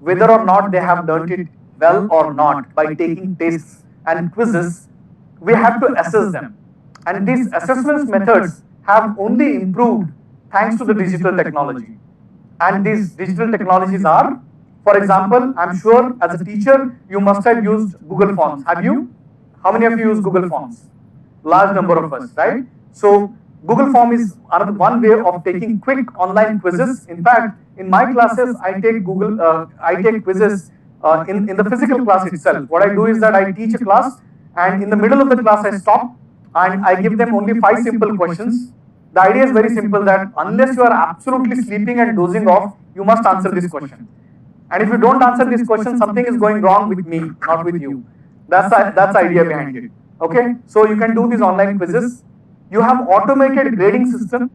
whether or not they have learned it well or not by taking tests and quizzes, we have to assess them. And these assessment methods have only improved thanks to the digital technology. And these digital technologies are, for example, I'm sure as a teacher, you must have used Google Forms. Have you? How many of you use Google Forms? Large number of us, right? So Google Form is one way of taking quick online quizzes. In fact, in my classes, I take quizzes in the physical class itself. What I do is that I teach a class, and in the middle of the class, I stop and I give them only 5 simple questions. The idea is very simple, that unless you are absolutely sleeping and dozing off, you must answer this question. And if you don't answer this question, something is going wrong with me, not with you. That's the idea behind it. Okay, so you can do these online quizzes. You have automated grading system.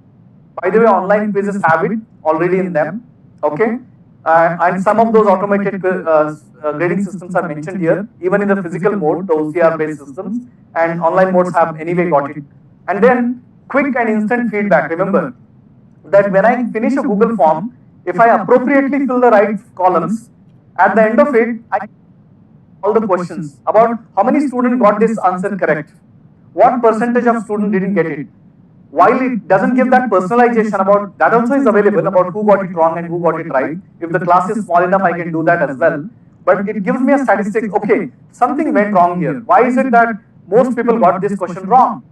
By the way, online quizzes have it already in them. Okay, And some of those automated grading systems are mentioned here, even in the physical mode, the OCR-based systems, and online modes have anyway got it. And then quick and instant feedback. Remember that when I finish a Google form, if I appropriately fill the right columns, at the end of it, I all the questions about how many students got this answer correct, what percentage of students didn't get it. While it doesn't give that personalization about that, also is available about who got it wrong and who got it right. If the class is small enough, I can do that as well. But it gives me a statistic. Okay, something went wrong here. Why is it that most people got this question wrong?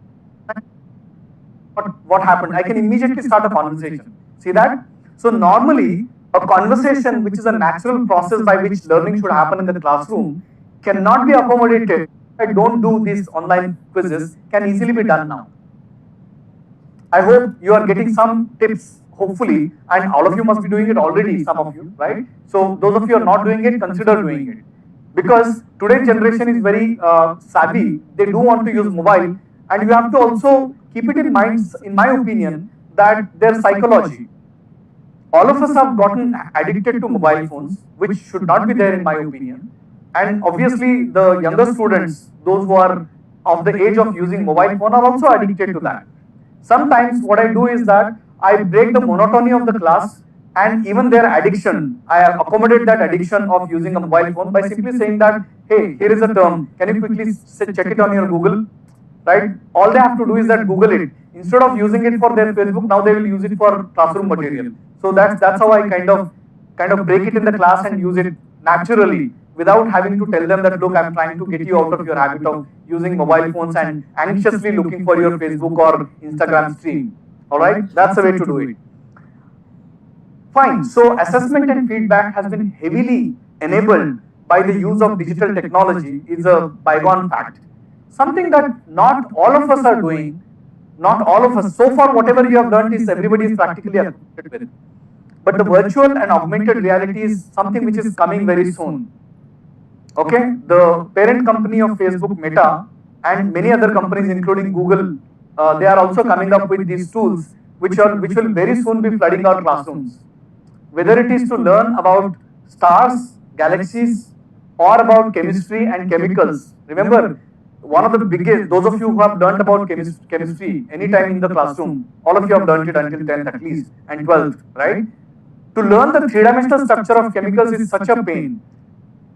What happened? I can immediately start a conversation. See that? So normally, a conversation, which is a natural process by which learning should happen in the classroom, cannot be accommodated. If I don't do these online quizzes, can easily be done now. I hope you are getting some tips, hopefully, and all of you must be doing it already, some of you, right? So those of you are not doing it, consider doing it. Because today's generation is very savvy, they do want to use mobile, and you have to also keep it in mind, in my opinion, that their psychology. All of us have gotten addicted to mobile phones, which should not be there in my opinion. And obviously the younger students, those who are of the age of using mobile phone, are also addicted to that. Sometimes what I do is that I break the monotony of the class and even their addiction. I accommodate that addiction of using a mobile phone by simply saying that, hey, here is a term, can you quickly check it on your Google, right? All they have to do is that Google it. Instead of using it for their Facebook, now they will use it for classroom material. So that's how I kind of break it in the class and use it naturally, without having to tell them that, look, I'm trying to get you out of your habit of using mobile phones and anxiously looking for your Facebook or Instagram stream. All right, that's the way to do it. Fine. So assessment and feedback has been heavily enabled by the use of digital technology is a bygone fact. Something that not all of us are doing, not all of us. So far, whatever you have learned is everybody is practically acquainted with. But the virtual and augmented reality is something which is coming very soon. Okay, the parent company of Facebook, Meta, and many other companies, including Google, they are also coming up with these tools, which will very soon be flooding our classrooms. Whether it is to learn about stars, galaxies, or about chemistry and chemicals. Remember, one of the biggest, those of you who have learned about chemistry anytime in the classroom, all of you have learned it until 10th at least, and 12th, right? To learn the three-dimensional structure of chemicals is such a pain.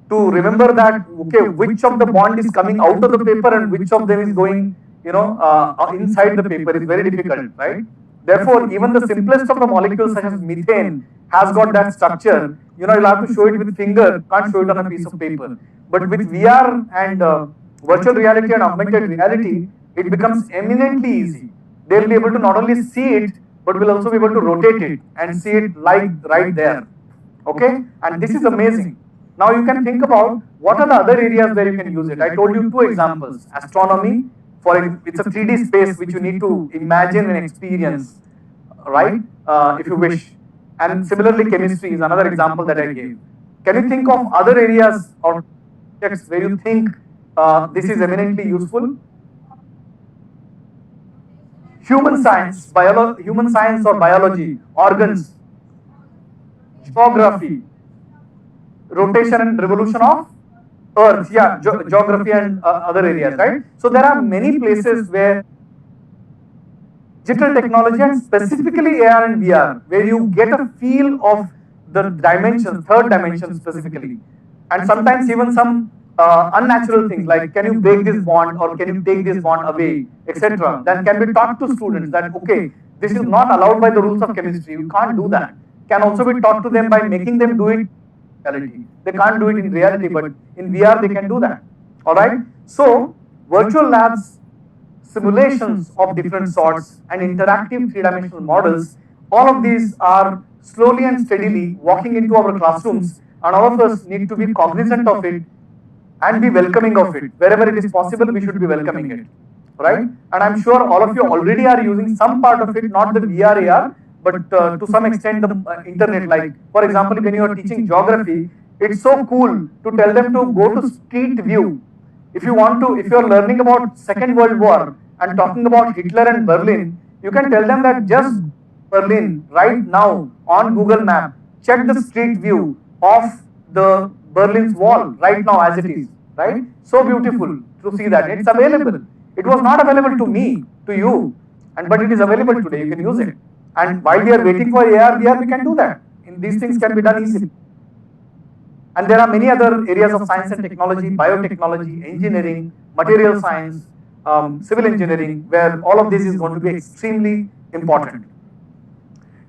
To remember that, okay, which of the bond is coming out of the paper and which of them is going, inside the paper is very difficult, right? Therefore, even the simplest of the molecules, such as methane, has got that structure. You'll have to show it with finger, can't show it on a piece of paper. But with VR and virtual reality and augmented reality, it becomes eminently easy. They'll be able to not only see it, but will also be able to rotate it and see it like right there. Okay? And this is amazing. Now you can think about what are the other areas where you can use it. I told you two examples. Astronomy, it's a 3D space which you need to imagine and experience, right? If you wish. And similarly, chemistry is another example that I gave. Can you think of other areas or subjects where you think this is eminently useful? Human science or biology, organs, geography, rotation and revolution of Earth, geography and other areas, right? So there are many places where digital technology and specifically AR and VR, where you get a feel of the dimensions, third dimension specifically, and sometimes even some unnatural things like can you break this bond or can you take this bond away, etc. That can be taught to students that okay, this is not allowed by the rules of chemistry, you can't do that. Can also be taught to them by making them do it. They can't do it in reality, but in VR they can do that. Alright? So, virtual labs, simulations of different sorts, and interactive three-dimensional models, all of these are slowly and steadily walking into our classrooms, and all of us need to be cognizant of it and be welcoming of it. Wherever it is possible, we should be welcoming it. Right? And I'm sure all of you already are using some part of it, not the VR, AR, but to some extent the internet. Like, for example, when you are teaching geography, it's so cool to tell them to go to street view. If you are learning about Second World War and talking about Hitler and Berlin, you can tell them that just Berlin right now on Google Map. check the street view of the Berlin's wall right now as it is, right? So beautiful to see that. It's available. It was not available to me, to you, but it is available today. You can use it. And while we are waiting for AR, VR, we can do that. And these things can be done easily. And there are many other areas of science and technology, biotechnology, engineering, material science, civil engineering, where all of this is going to be extremely important.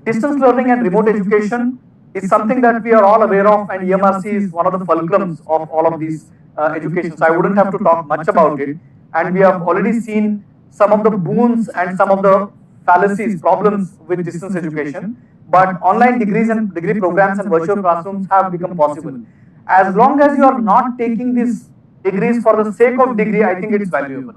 Distance learning and remote education is something that we are all aware of, and EMRC is one of the fulcrums of all of these education. So I wouldn't have to talk much about it. And we have already seen some of the boons and some of the fallacies, problems with distance education. But online degrees and degree programs and virtual classrooms have become possible. As long as you are not taking these degrees for the sake of degree, I think it's valuable.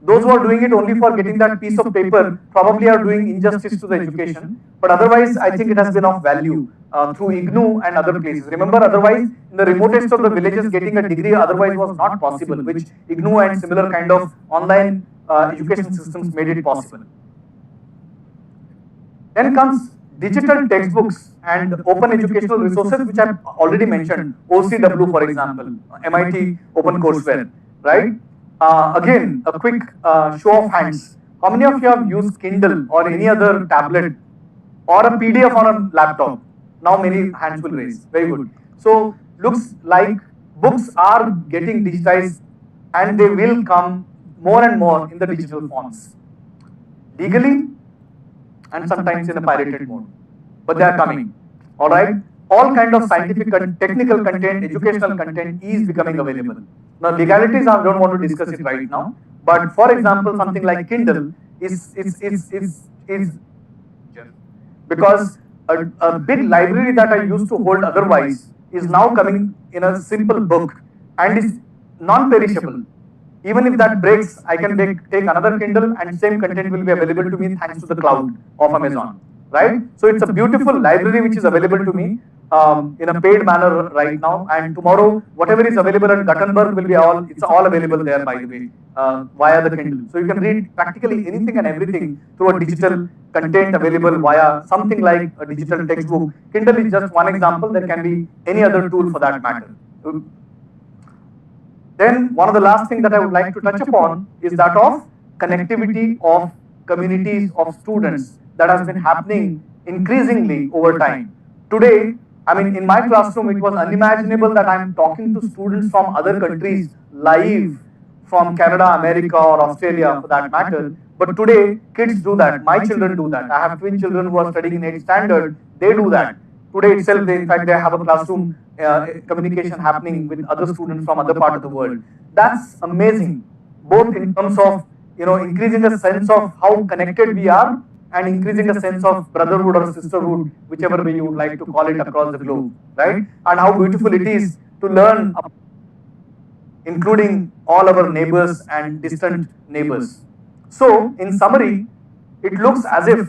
Those who are doing it only for getting that piece of paper probably are doing injustice to the education. But otherwise, I think it has been of value through IGNOU and other places. Remember, otherwise, in the remotest of the villages, getting a degree otherwise was not possible, which IGNOU and similar kind of online education systems made it possible. Then comes digital textbooks and open educational resources, which I've already mentioned, OCW, for example, MIT OpenCourseWare, right? Again, a quick show of hands. How many of you have used Kindle or any other tablet or a PDF on a laptop? Now many hands will raise. Very good. So, looks like books are getting digitized and they will come more and more in the digital forms. Legally, and sometimes in a pirated mode, but they are coming. All right, all kind of scientific, technical content, educational content is becoming available. Now, legalities I don't want to discuss it right now, but for example, something like Kindle is because a big library that I used to hold otherwise is now coming in a simple book and is non-perishable. Even if that breaks, I can take another Kindle and same content will be available to me thanks to the cloud of Amazon, right? So it's a beautiful library which is available to me in a paid manner right now, and tomorrow whatever is available at Gutenberg will be it's all available there, by the way, via the Kindle. So you can read practically anything and everything through a digital content available via something like a digital textbook. Kindle is just one example. There can be any other tool for that matter. Then one of the last things that I would like to touch upon is that of connectivity of communities of students that has been happening increasingly over time. Today, I mean, in my classroom, it was unimaginable that I am talking to students from other countries live, from Canada, America, or Australia for that matter. But today, kids do that. My children do that. I have twin children who are studying in 8th standard. They do that. Today itself, in fact, they have a classroom communication happening with other students from other part of the world. That's amazing, both in terms of increasing the sense of how connected we are and increasing the sense of brotherhood or sisterhood, whichever way you would like to call it across the globe, right? And how beautiful it is to learn, including all our neighbors and distant neighbors. So, in summary, it looks as if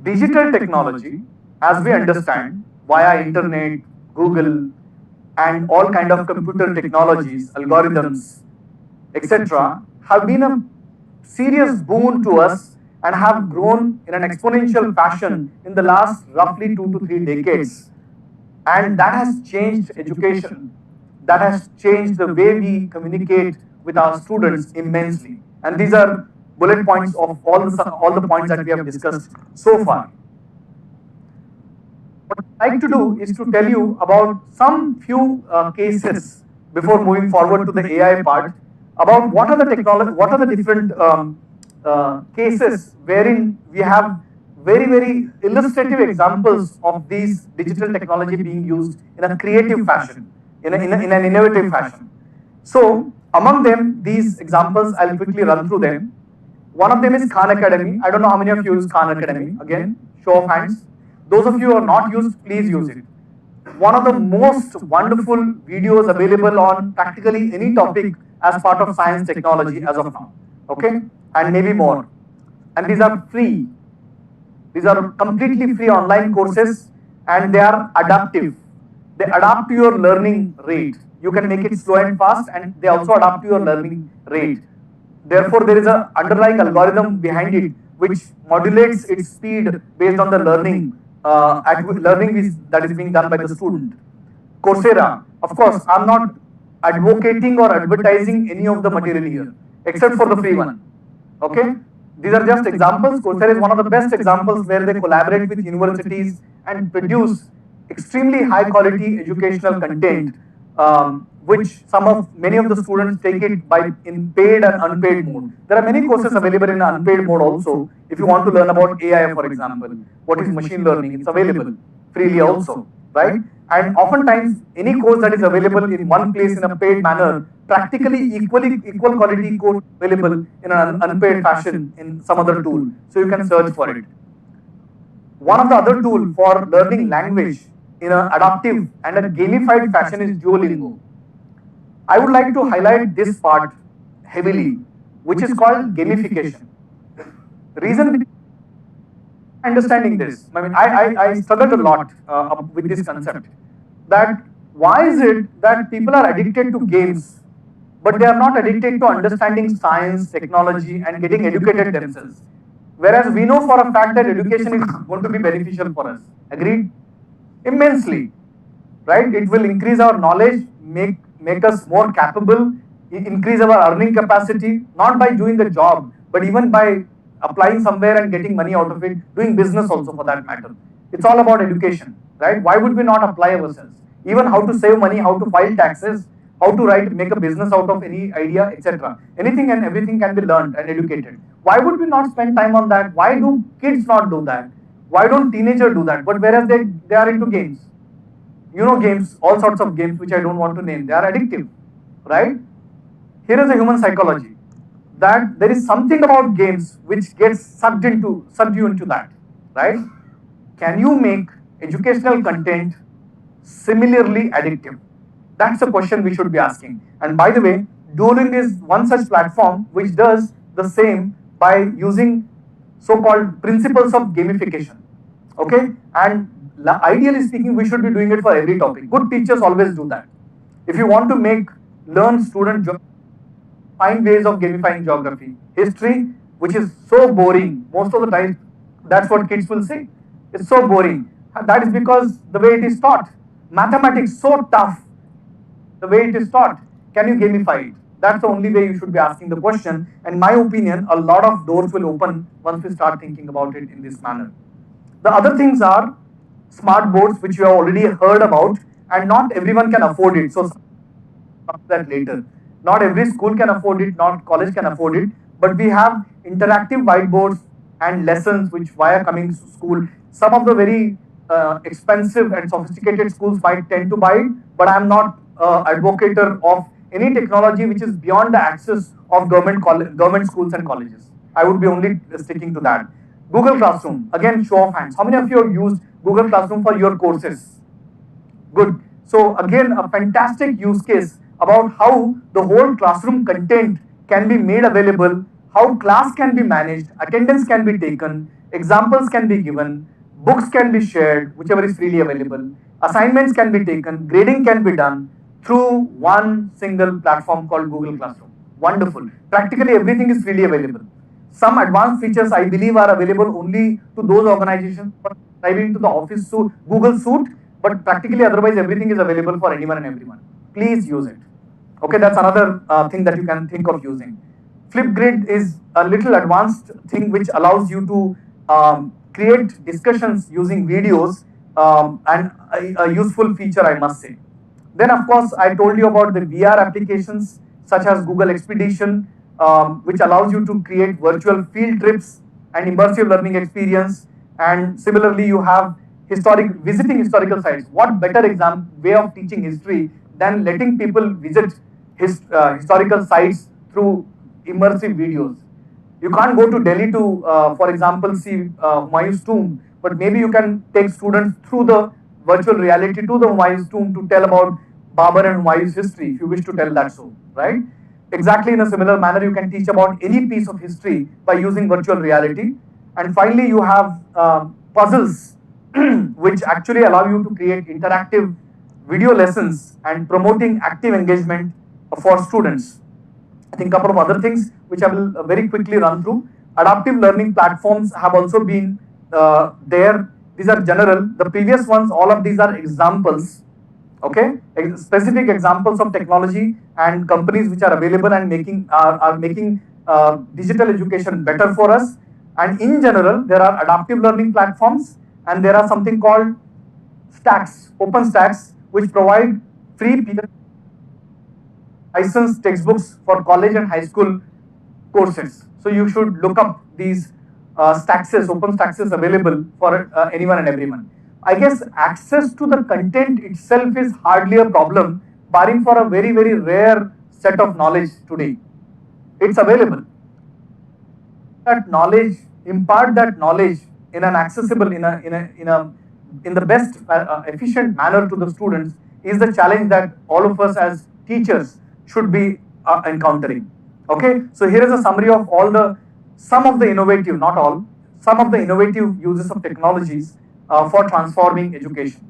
digital technology, as we understand, via internet, Google, and all kind of computer technologies, algorithms, etc., have been a serious boon to us and have grown in an exponential fashion in the last roughly 2 to 3 decades. And that has changed education. That has changed the way we communicate with our students immensely. And these are bullet points of all the points that we have discussed so far. What I'd like to do is to tell you about some few cases before moving forward to the AI part, about what are the different cases wherein we have very, very illustrative examples of these digital technology being used in a creative fashion, in an innovative fashion. So, among them, these examples, I'll quickly run through them. One of them is Khan Academy. I don't know how many of you use Khan Academy. Again, show of hands. Those of you who are not used, please use it. One of the most wonderful videos available on practically any topic as part of science technology as of now. Okay? And maybe more. And these are free. These are completely free online courses, and they are adaptive. They adapt to your learning rate. You can make it slow and fast, and they also adapt to your learning rate. Therefore, there is an underlying algorithm behind it which modulates its speed based on the learning that is being done by the student. Coursera, of course, I'm not advocating or advertising any of the material here, except for the free one. Okay? These are just examples. Coursera is one of the best examples where they collaborate with universities and produce extremely high quality educational content, which many of the students take it by in paid and unpaid mode. There are many courses available in unpaid mode also. If you want to learn about AI, for example, what is machine learning, it's available freely also, right? And oftentimes, any course that is available in one place in a paid manner, practically equal quality course available in an unpaid fashion in some other tool. So you can search for it. One of the other tools for learning language in an adaptive and a gamified fashion is Duolingo. I would like to highlight this part heavily, which is called gamification. Reason understanding this, I mean, I struggled a lot with this concept. That why is it that people are addicted to games, but they are not addicted to understanding science, technology, and getting educated themselves? Whereas we know for a fact that education is going to be beneficial for us. Agreed? Immensely, right? It will increase our knowledge, make us more capable, increase our earning capacity, not by doing the job, but even by applying somewhere and getting money out of it, doing business also for that matter. It's all about education, right? Why would we not apply ourselves? Even how to save money, how to file taxes, how to make a business out of any idea, etc. Anything and everything can be learned and educated. Why would we not spend time on that? Why do kids not do that? Why don't teenagers do that? But whereas they are into games. You know games, all sorts of games which I don't want to name. They are addictive, right? Here is a human psychology. That there is something about games which gets sucked you into that, right? Can you make educational content similarly addictive? That's a question we should be asking. And by the way, Duolingo is one such platform which does the same by using so-called principles of gamification. Okay? And ideally speaking, we should be doing it for every topic. Good teachers always do that. If you want to learn student find ways of gamifying geography. History, which is so boring, most of the time, that's what kids will say. It's so boring. And that is because the way it is taught. Mathematics, so tough, the way it is taught. Can you gamify it? That's the only way you should be asking the question. And in my opinion, a lot of doors will open once we start thinking about it in this manner. The other things are smart boards, which you have already heard about, and not everyone can afford it. So, that later. Not every school can afford it, not college can afford it, but we have interactive whiteboards and lessons which via coming to school. Some of the very expensive and sophisticated schools might tend to buy it, but I am not advocate of any technology which is beyond the access of government schools and colleges. I would be only sticking to that. Google Classroom, again show of hands. How many of you have used Google Classroom for your courses? Good. So again, a fantastic use case about how the whole classroom content can be made available, how class can be managed, attendance can be taken, examples can be given, books can be shared, whichever is freely available, assignments can be taken, grading can be done through one single platform called Google Classroom. Wonderful. Practically everything is freely available. Some advanced features I believe are available only to those organizations subscribing to the Office suite, Google suite, but practically otherwise everything is available for anyone and everyone. Please use it. Okay, that's another thing that you can think of using. Flipgrid is a little advanced thing which allows you to create discussions using videos, and a useful feature, I must say. Then of course, I told you about the VR applications such as Google Expedition, which allows you to create virtual field trips and immersive learning experience. And similarly, you have visiting historical sites. What better way of teaching history than letting people visit historical sites through immersive videos? You can't go to Delhi to, for example, see Humayun's tomb, but maybe you can take students through the virtual reality to the Humayun's tomb to tell about Babur and Humayun's history, if you wish to tell that so, right? Exactly in a similar manner, you can teach about any piece of history by using virtual reality. And finally, you have puzzles, which actually allow you to create interactive video lessons and promoting active engagement for students. I think a couple of other things which I will very quickly run through. Adaptive learning platforms have also been there These are general. The previous ones, all of these are examples. Okay, specific examples of technology and companies which are available and are making digital education better for us. And in general, there are adaptive learning platforms, and there are something called stacks, open stacks, which provide free licensed textbooks for college and high school courses. So you should look up these stacks, open stacks available for anyone and everyone. I guess access to the content itself is hardly a problem, barring for a very, very rare set of knowledge today. It's available. That knowledge, impart that knowledge in an accessible, in the best efficient manner to the students is the challenge that all of us as teachers should be encountering. Okay, so here is a summary of some of the innovative, not all, some of the innovative uses of technologies for transforming education.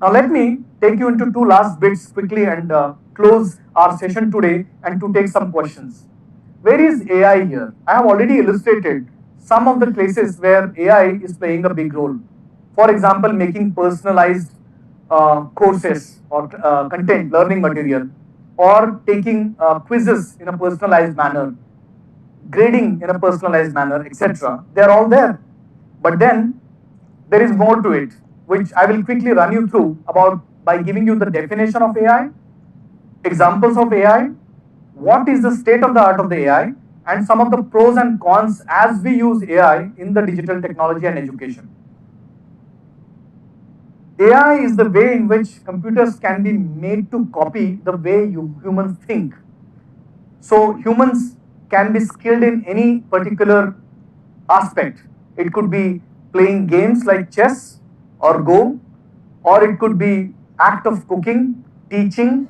Now let me take you into two last bits quickly and close our session today and to take some questions. Where is AI here? I have already illustrated some of the places where AI is playing a big role. For example, making personalized courses or content, learning material, or taking quizzes in a personalized manner, grading in a personalized manner, etc. They are all there. But then there is more to it, which I will quickly run you through by giving you the definition of AI, examples of AI, what is the state of the art of the AI, and some of the pros and cons as we use AI in the digital technology and education. AI is the way in which computers can be made to copy the way humans think. So humans can be skilled in any particular aspect. It could be playing games like chess or Go, or it could be act of cooking, teaching,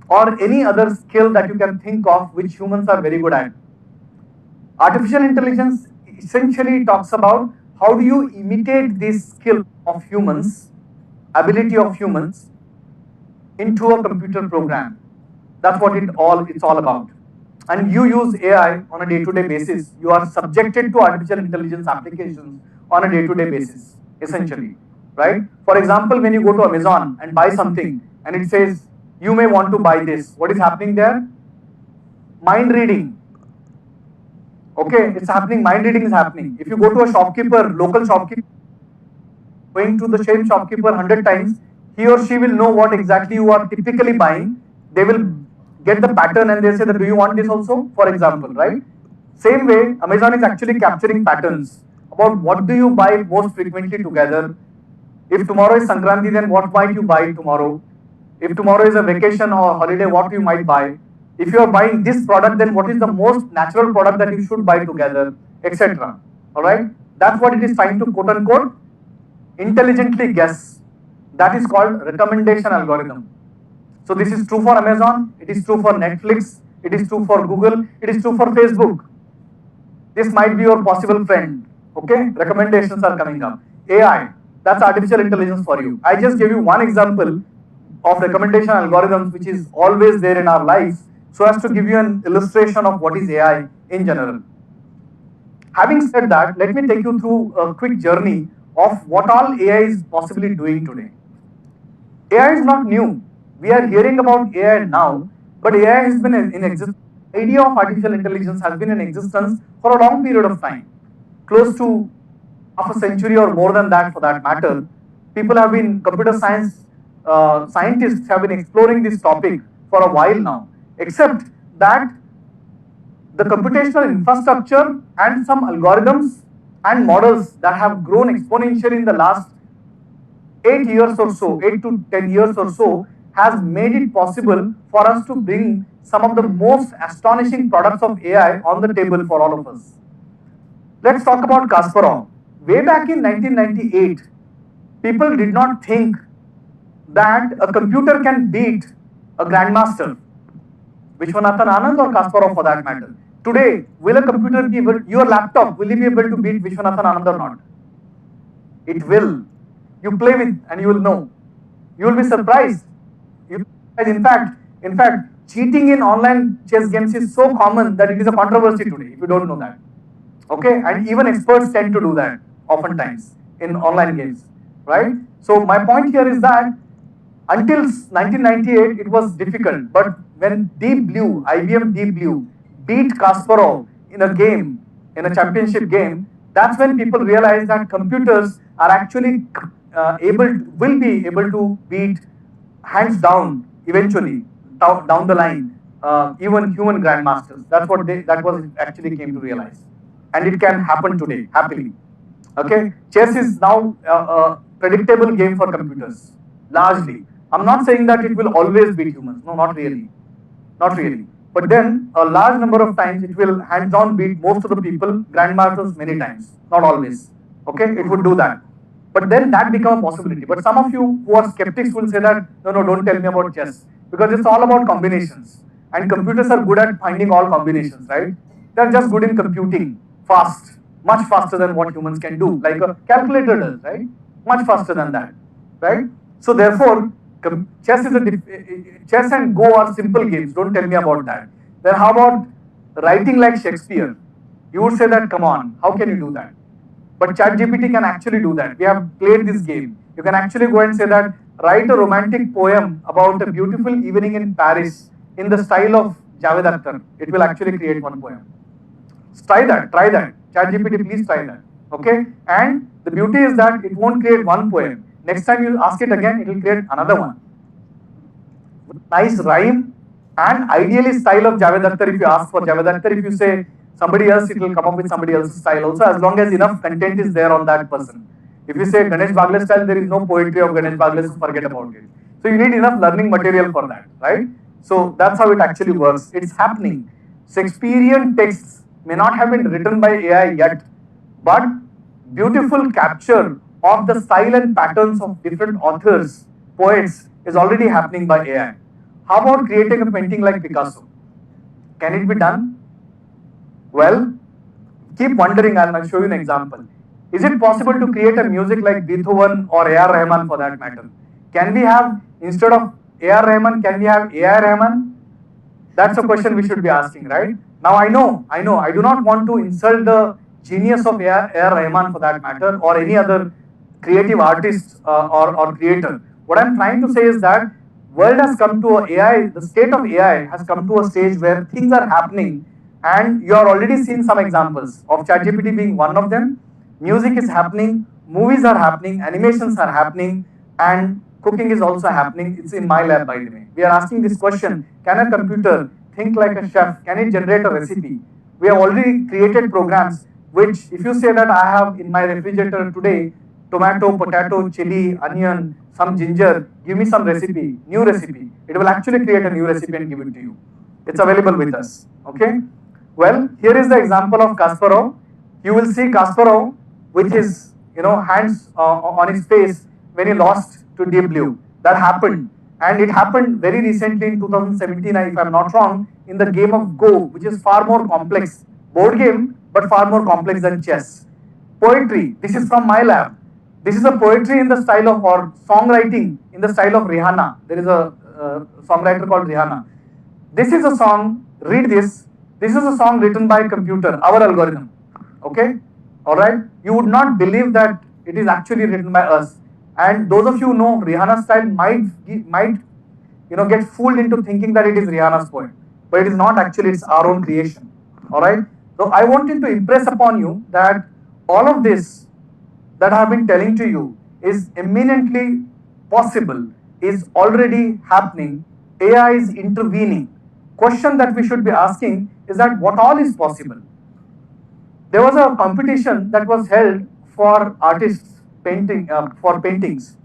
or any other skill that you can think of which humans are very good at. Artificial intelligence essentially talks about how do you imitate this skill of humans, ability of humans, into a computer program. That's what it's all about. And you use AI on a day-to-day basis. You are subjected to artificial intelligence applications on a day-to-day basis, essentially, right? For example, when you go to Amazon and buy something and it says, you may want to buy this, what is happening there? Mind reading. Okay, it's happening, mind reading is happening. If you go to a shopkeeper, local shopkeeper, going to the same shopkeeper 100 times, he or she will know what exactly you are typically buying. They will get the pattern and they'll say that, do you want this also? For example, right? Same way, Amazon is actually capturing patterns about what do you buy most frequently together. If tomorrow is Sankranti, then what might you buy tomorrow? If tomorrow is a vacation or holiday, what you might buy? If you are buying this product, then what is the most natural product that you should buy together, etc. Alright? That's what it is trying to quote unquote intelligently guess. That is called recommendation algorithm. So this is true for Amazon, it is true for Netflix, it is true for Google, it is true for Facebook. This might be your possible friend. Okay? Recommendations are coming up. AI, that's artificial intelligence for you. I just gave you one example of recommendation algorithms which is always there in our lives, so as to give you an illustration of what is AI in general. Having said that, let me take you through a quick journey of what all AI is possibly doing today. AI is not new. We are hearing about AI now, but AI has been in existence. The idea of artificial intelligence has been in existence for a long period of time, close to half a century or more than that for that matter. People have been, computer science scientists have been exploring this topic for a while now, except that the computational infrastructure and some algorithms and models that have grown exponentially in the last 8 years or so, 8 to 10 years or so, has made it possible for us to bring some of the most astonishing products of AI on the table for all of us. Let's talk about Kasparov. Way back in 1998, people did not think that a computer can beat a grandmaster, Vishwanathan Anand or Kasparov for that matter. Today, will a computer be able, your laptop, will it be able to beat Vishwanathan Anand or not? It will. You play with and you will know. You will be surprised. In fact, cheating in online chess games is so common that it is a controversy today, if you don't know that. Okay, and even experts tend to do that oftentimes. in online games, right? So my point here is that until 1998, it was difficult. But when Deep Blue, IBM Deep Blue, beat Kasparov in a game, in a championship game, that's when people realized that computers are actually will be able to beat hands down eventually down the line even human grandmasters. That was actually came to realize, and it can happen today happily. Okay, chess is now a predictable game for computers, largely. I'm not saying that it will always beat humans. No, not really, not really. But then a large number of times it will hands-on beat most of the people, grandmasters many times, not always. Okay, it would do that. But then that become a possibility. But some of you who are skeptics will say that no, no, don't tell me about chess because it's all about combinations, and computers are good at finding all combinations, right? They're just good in computing fast, much faster than what humans can do, like a calculator does, right? Much faster than that, right? So therefore, chess and Go are simple games. Don't tell me about that. Then how about writing like Shakespeare? You would say that, come on, how can you do that? But ChatGPT can actually do that. We have played this game. You can actually go and say that, write a romantic poem about a beautiful evening in Paris in the style of Javed Akhtar. It will actually create one poem. Try that. ChatGPT, please try that. Okay? And the beauty is that it won't create one poem. Next time you ask it again, it will create another one. Nice rhyme and ideally style of Javed Akhtar. If you ask for Javed Akhtar, if you say somebody else, it will come up with somebody else's style also, as long as enough content is there on that person. If you say Ganesh Bagle style, there is no poetry of Ganesh Bagle, so forget about it. So you need enough learning material for that, right? So that's how it actually works. It's happening. Shakespearean texts may not have been written by AI yet, but beautiful capture of the style and patterns of different authors, poets, is already happening by AI. How about creating a painting like Picasso? Can it be done? Well, keep wondering, I'll show you an example. Is it possible to create a music like Beethoven or A.R. Rahman for that matter? Can we have, instead of A.R. Rahman, can we have A.R. Rahman? That's a question we should be asking, right? Now I know, I do not want to insult the genius of A.R. Rahman for that matter, or any other creative artist or creator. What I'm trying to say is that world has come to the state of AI has come to a stage where things are happening, and you are already seeing some examples of ChatGPT being one of them. Music is happening, movies are happening, animations are happening, and cooking is also happening. It's in my lab, by the way. We are asking this question, can a computer think like a chef? Can it generate a recipe? We have already created programs which, if you say that I have in my refrigerator today, tomato, potato, chili, onion, some ginger, give me some recipe, new recipe. It will actually create a new recipe and give it to you. It's available with us, okay? Well, here is the example of Kasparov. You will see Kasparov with his, hands on his face when he lost to Deep Blue. That happened. And it happened very recently in 2017, if I'm not wrong, in the game of Go, which is far more complex. Board game, but far more complex than chess. Poetry, this is from my lab. This is a poetry in the style of, or songwriting in the style of Rihanna. There is a songwriter called Rihanna. This is a song, read this. This is a song written by a computer, our algorithm. Okay? Alright? You would not believe that it is actually written by us. And those of you who know Rihanna's style might get fooled into thinking that it is Rihanna's poem. But it is not actually, it's our own creation. Alright? So I wanted to impress upon you that all of this that I have been telling to you is eminently possible, is already happening. AI is intervening. Question that we should be asking is that what all is possible? There was a competition that was held for artists for paintings,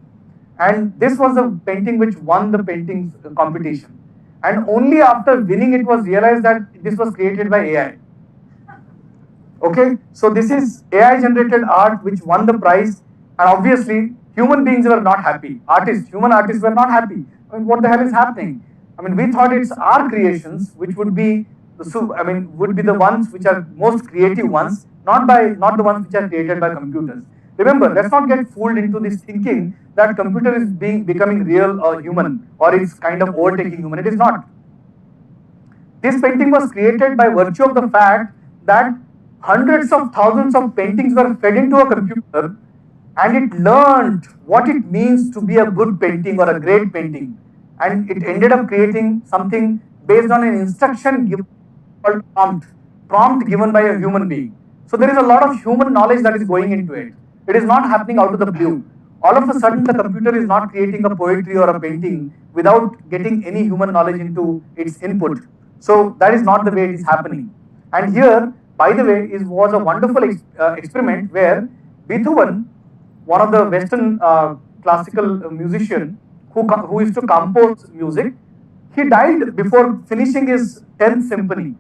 and this was a painting which won the paintings competition. And only after winning it was realized that this was created by AI. Okay, so this is AI generated art which won the prize, and obviously human beings were not happy. Human artists were not happy. I mean, what the hell is happening? I mean, we thought it's our creations which would be the ones which are most creative ones, not the ones which are created by computers. Remember, let's not get fooled into this thinking that computer is becoming real or human, or it's kind of overtaking human. It is not. This painting was created by virtue of the fact that hundreds of thousands of paintings were fed into a computer, and it learned what it means to be a good painting or a great painting, and it ended up creating something based on an instruction given called prompt given by a human being. So there is a lot of human knowledge that is going into it. It is not happening out of the blue. All of a sudden, the computer is not creating a poetry or a painting without getting any human knowledge into its input. So that is not the way it is happening. And here, by the way, was a wonderful experiment where Beethoven, one of the Western classical musician who used to compose music, he died before finishing his 10th symphony.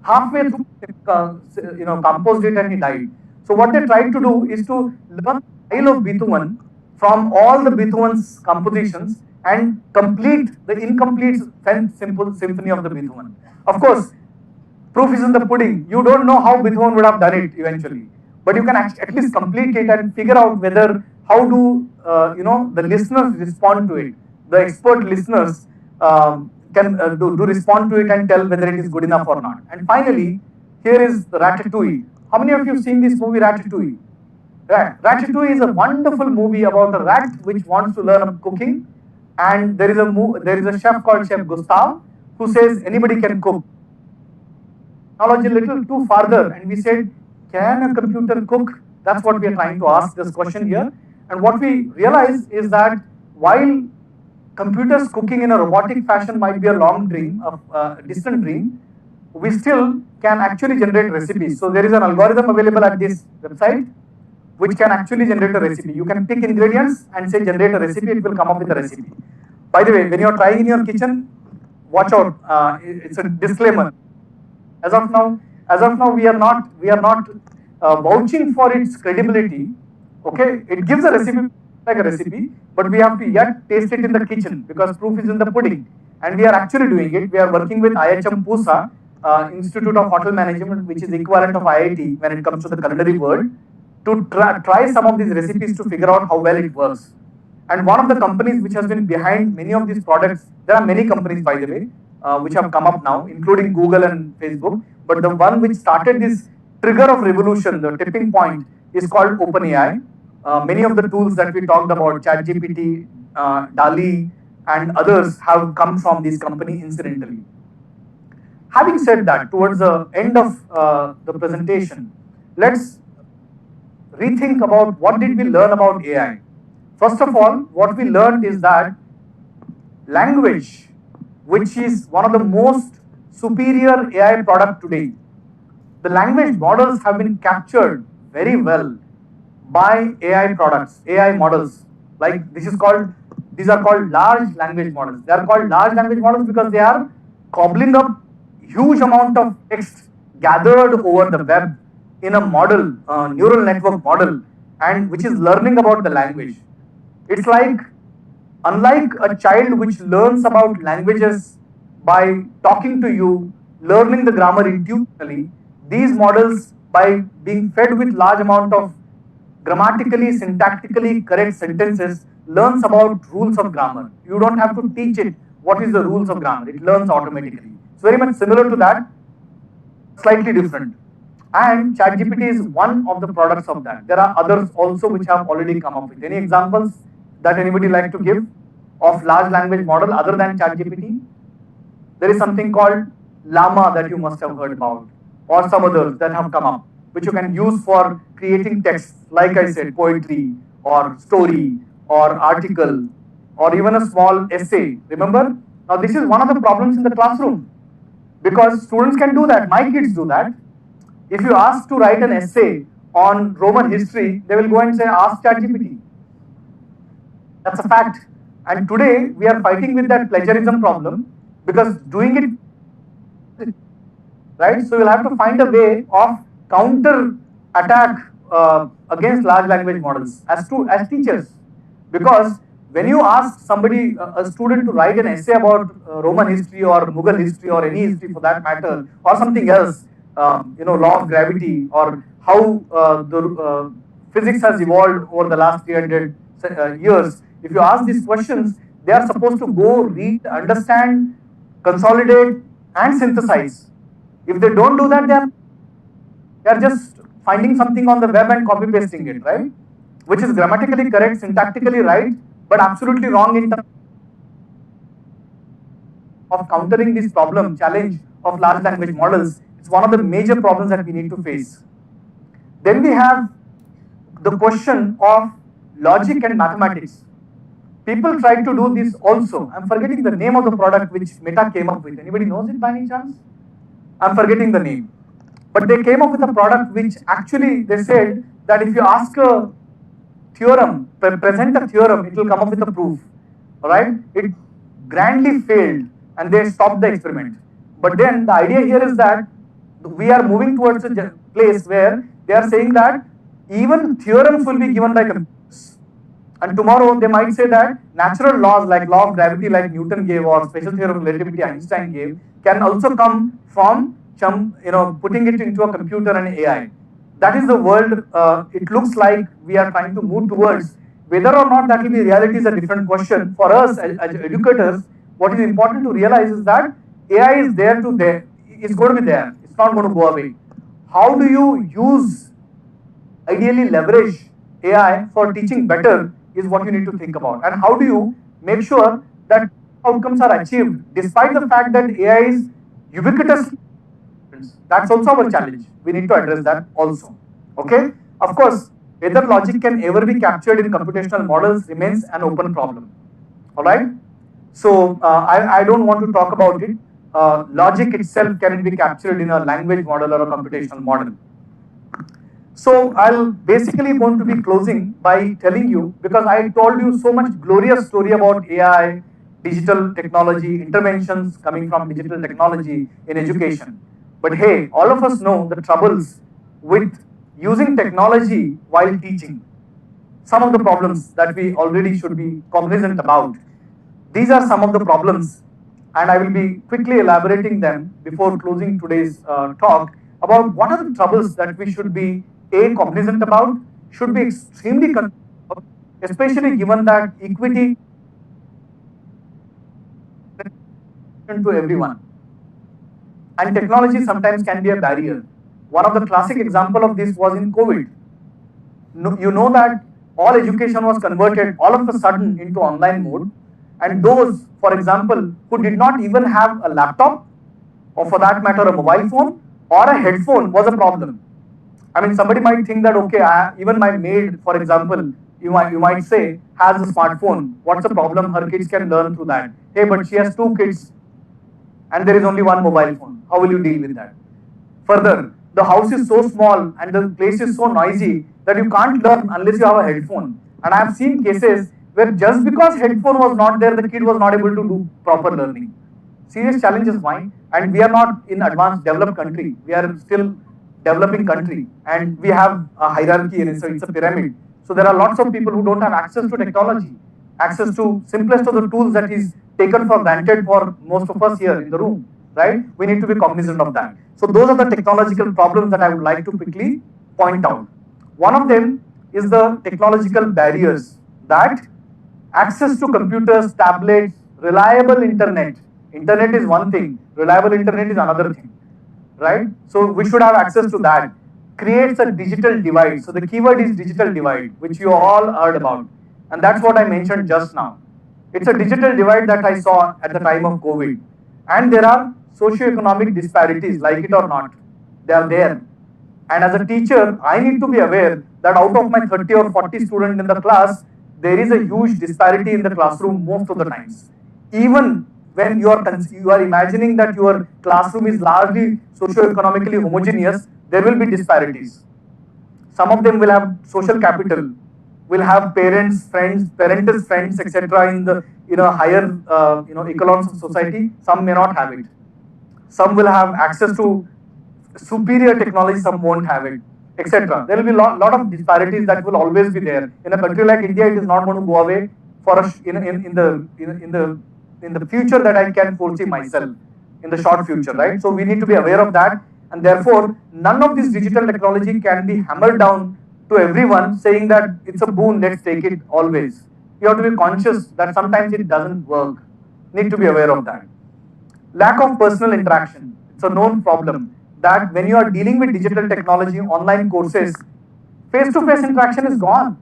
Halfway through, composed it and he died. So what they tried to do is to learn the style of Beethoven from all the Beethoven's compositions and complete the incomplete 10th symphony of the Beethoven. Of course, proof is in the pudding. You don't know how Beethoven would have done it eventually, but you can at least complete it and figure out whether how do the listeners respond to it. The expert listeners can do respond to it and tell whether it is good enough or not. And finally, here is the Ratatouille. How many of you have seen this movie Ratatouille? Right. Ratatouille is a wonderful movie about a rat which wants to learn cooking, and there is a chef called Chef Gustav who says anybody can cook. Technology a little too farther, and we said, can a computer cook? That's what we are trying to ask this question here. And what we realize is that while computers cooking in a robotic fashion might be a long dream, a distant dream, we still can actually generate recipes. So there is an algorithm available at this website which can actually generate a recipe. You can pick ingredients and say generate a recipe, it will come up with a recipe. By the way, when you are trying in your kitchen, watch out, it's a disclaimer. As of now, we are not vouching for its credibility. Okay, it gives a recipe like a recipe, but we have to yet taste it in the kitchen because proof is in the pudding. And we are actually doing it. We are working with IHM Pusa, Institute of Hotel Management, which is equivalent of IIT when it comes to the culinary world, to try some of these recipes to figure out how well it works. And one of the companies which has been behind many of these products, there are many companies by the way, which have come up now, including Google and Facebook, but the one which started this trigger of revolution, the tipping point, is called OpenAI. Many of the tools that we talked about, ChatGPT, DALI, and others have come from this company incidentally. Having said that, towards the end of the presentation, let's rethink about what did we learn about AI. First of all, what we learned is that language, which is one of the most superior AI product today, the language models have been captured very well by AI products, AI models. Like these are called large language models. They are called large language models because they are cobbling up huge amount of text gathered over the web in a model, neural network model, and which is learning about the language. It's like, unlike a child which learns about languages by talking to you, learning the grammar intuitively, these models, by being fed with large amount of grammatically, syntactically correct sentences, learns about rules of grammar. You don't have to teach it what is the rules of grammar. It learns automatically. It's very much similar to that, slightly different. And ChatGPT is one of the products of that. There are others also which have already come up with. Any examples that anybody like to give of large language model other than ChatGPT? There is something called Llama that you must have heard about, or some others that have come up, which you can use for creating text, like I said, poetry, or story, or article, or even a small essay. Remember? Now this is one of the problems in the classroom, because students can do that, my kids do that. If you ask to write an essay on Roman history, they will go and say, ask ChatGPT. That's a fact. And today, we are fighting with that plagiarism problem, because doing it, right? So we'll have to find a way of counter attack against large language models as teachers. Because when you ask somebody, a student, to write an essay about Roman history or Mughal history or any history for that matter, or something else, law of gravity, or how the physics has evolved over the last 300 years. If you ask these questions, they are supposed to go read, understand, consolidate, and synthesize. If they don't do that, they are just finding something on the web and copy pasting it, right? which is grammatically correct, syntactically right, but absolutely wrong in terms of countering this problem, challenge of large language models. It's one of the major problems that we need to face. Then we have the question of logic and mathematics. People try to do this also. I'm forgetting the name of the product which Meta came up with. Anybody knows it by any chance? I'm forgetting the name. But they came up with a product which actually they said that if you ask a theorem, present a theorem, it will come up with a proof. Alright? It grandly failed and they stopped the experiment. But then the idea here is that we are moving towards a place where they are saying that even theorems will be given by computers. And tomorrow they might say that natural laws like law of gravity like Newton gave or special theory of relativity Einstein gave can also come from putting it into a computer and AI. That is the world it looks like we are trying to move towards. Whether or not that will be reality is a different question. For us as educators, what is important to realize is that AI is it's going to be there. It's not going to go away. How do you use, ideally leverage AI for teaching better is what you need to think about. And how do you make sure that outcomes are achieved despite the fact that AI is ubiquitous? That's also our challenge. We need to address that also. Okay? Of course, whether logic can ever be captured in computational models remains an open problem. Alright? So, I don't want to talk about it. Logic itself can be captured in a language model or a computational model. So I'll basically going to be closing by telling you, because I told you so much glorious story about AI, digital technology, interventions coming from digital technology in education. But hey, all of us know the troubles with using technology while teaching. Some of the problems that we already should be cognizant about. These are some of the problems, and I will be quickly elaborating them before closing today's talk about what are the troubles that we should be cognizant about, should be extremely concerned about, especially given that equity to everyone. And technology sometimes can be a barrier. One of the classic example of this was in COVID. You know that all education was converted all of a sudden into online mode, and those, for example, who did not even have a laptop, or for that matter a mobile phone, or a headphone was a problem. I mean, somebody might think that, okay, even my maid, for example, you might say, has a smartphone. What's the problem? Her kids can learn through that. Hey, but she has 2 kids and there is only 1 mobile phone. How will you deal with that? Further, the house is so small and the place is so noisy that you can't learn unless you have a headphone. And I have seen cases where just because headphone was not there, the kid was not able to do proper learning. Serious challenges, why? And we are not in advanced developed country. We are still developing country, and we have a hierarchy, and it's a pyramid. So there are lots of people who don't have access to technology, access to simplest of the tools that is taken for granted for most of us here in the room, right? We need to be cognizant of that. So those are the technological problems that I would like to quickly point out. One of them is the technological barriers, that access to computers, tablets, reliable internet. Internet is one thing, reliable internet is another thing. Right? So we should have access to that. Creates a digital divide. So the keyword is digital divide, which you all heard about. And that's what I mentioned just now. It's a digital divide that I saw at the time of COVID. And there are socio-economic disparities, like it or not. They are there. And as a teacher, I need to be aware that out of my 30 or 40 students in the class, there is a huge disparity in the classroom most of the times. Even when you are imagining that your classroom is largely socio-economically homogeneous, there will be disparities. Some of them will have social capital, will have parents, friends, parents' friends, etc. in the higher echelons of society. Some may not have it. Some will have access to superior technology. Some won't have it, etc. There will be lot of disparities that will always be there. In a country like India, it is not going to go away for in the future that I can foresee myself, in the short future, right? So we need to be aware of that, and therefore none of this digital technology can be hammered down to everyone saying that it's a boon, let's take it always. You have to be conscious that sometimes it doesn't work. Need to be aware of that. Lack of personal interaction. It's a known problem that when you are dealing with digital technology, online courses, face-to-face interaction is gone.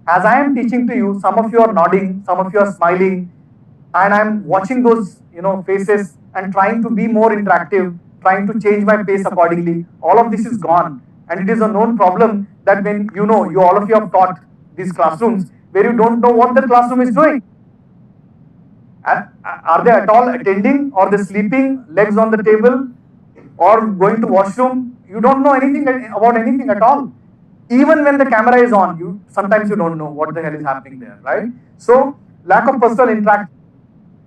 As I am teaching to you, some of you are nodding, some of you are smiling, and I'm watching those faces and trying to be more interactive, trying to change my pace accordingly. All of this is gone, and it is a known problem that when you all of you have taught these classrooms where you don't know what the classroom is doing. Are they at all attending, or they sleeping, legs on the table, or going to washroom? You don't know anything about anything at all. Even when the camera is on, sometimes you don't know what the hell is happening there, right? So lack of personal interaction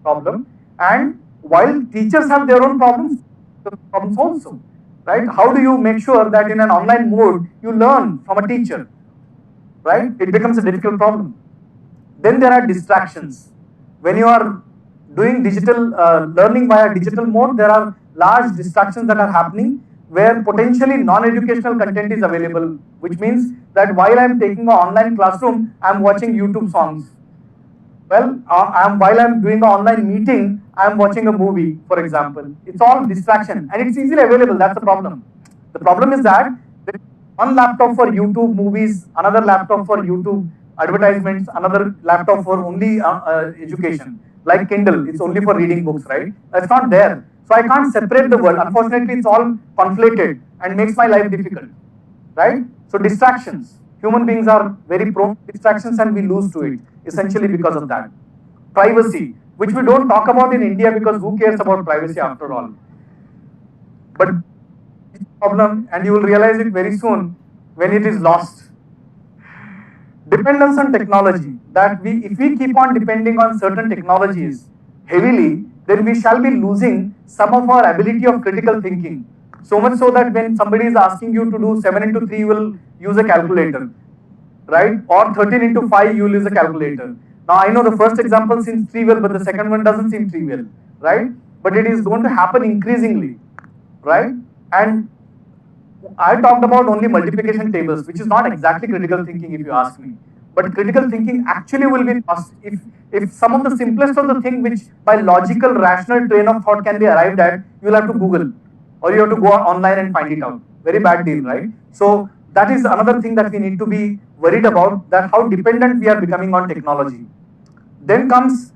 problem, and while teachers have their own problems also, right? How do you make sure that in an online mode you learn from a teacher, right? It becomes a difficult problem. Then there are distractions. When you are doing digital learning via digital mode, there are large distractions that are happening where potentially non-educational content is available, which means that while I'm taking an online classroom, I'm watching YouTube songs. Well, while I'm doing an online meeting, I'm watching a movie, for example. It's all distraction, and it's easily available. That's the problem. The problem is that there is one laptop for YouTube movies, another laptop for YouTube advertisements, another laptop for only education. Like Kindle, it's only for reading books, right? That's not there. So I can't separate the world. Unfortunately, it's all conflated and makes my life difficult, right? So distractions. Human beings are very prone to distractions, and we lose to it, essentially because of that. Privacy, which we don't talk about in India because who cares about privacy after all? But it's a problem, and you will realize it very soon when it is lost. Dependence on technology, that if we keep on depending on certain technologies heavily, then we shall be losing some of our ability of critical thinking. So much so that when somebody is asking you to do 7 into 3, you will use a calculator, right? Or 13 into 5, you will use a calculator. Now I know the first example seems trivial, but the second one doesn't seem trivial, right? But it is going to happen increasingly, right? And I talked about only multiplication tables, which is not exactly critical thinking if you ask me. But critical thinking actually will be lost if some of the simplest of the thing which by logical, rational train of thought can be arrived at, you will have to Google, or you have to go online and find it out. Very bad deal, right? So that is another thing that we need to be worried about, that how dependent we are becoming on technology. Then comes,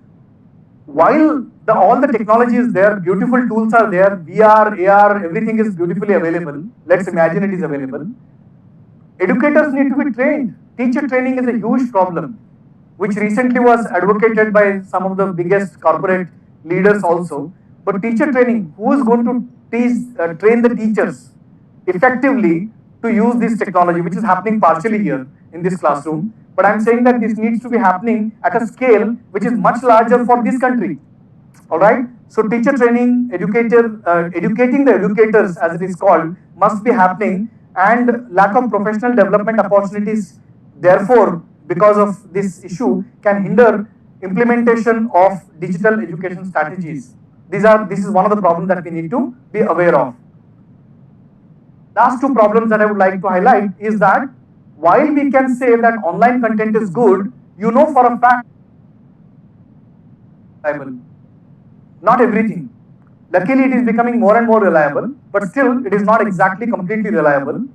while all the technology is there, beautiful tools are there, VR, AR, everything is beautifully available. Let's imagine it is available. Educators need to be trained. Teacher training is a huge problem, which recently was advocated by some of the biggest corporate leaders also. But teacher training, who is going to train the teachers effectively to use this technology, which is happening partially here in this classroom. But I'm saying that this needs to be happening at a scale which is much larger for this country. All right. So teacher training, educating the educators, as it is called, must be happening, and lack of professional development opportunities, therefore, because of this issue, can hinder implementation of digital education strategies. This is one of the problems that we need to be aware of. Last two problems that I would like to highlight is that while we can say that online content is good, you know for a fact, not everything. Luckily, it is becoming more and more reliable, but still it is not exactly completely reliable.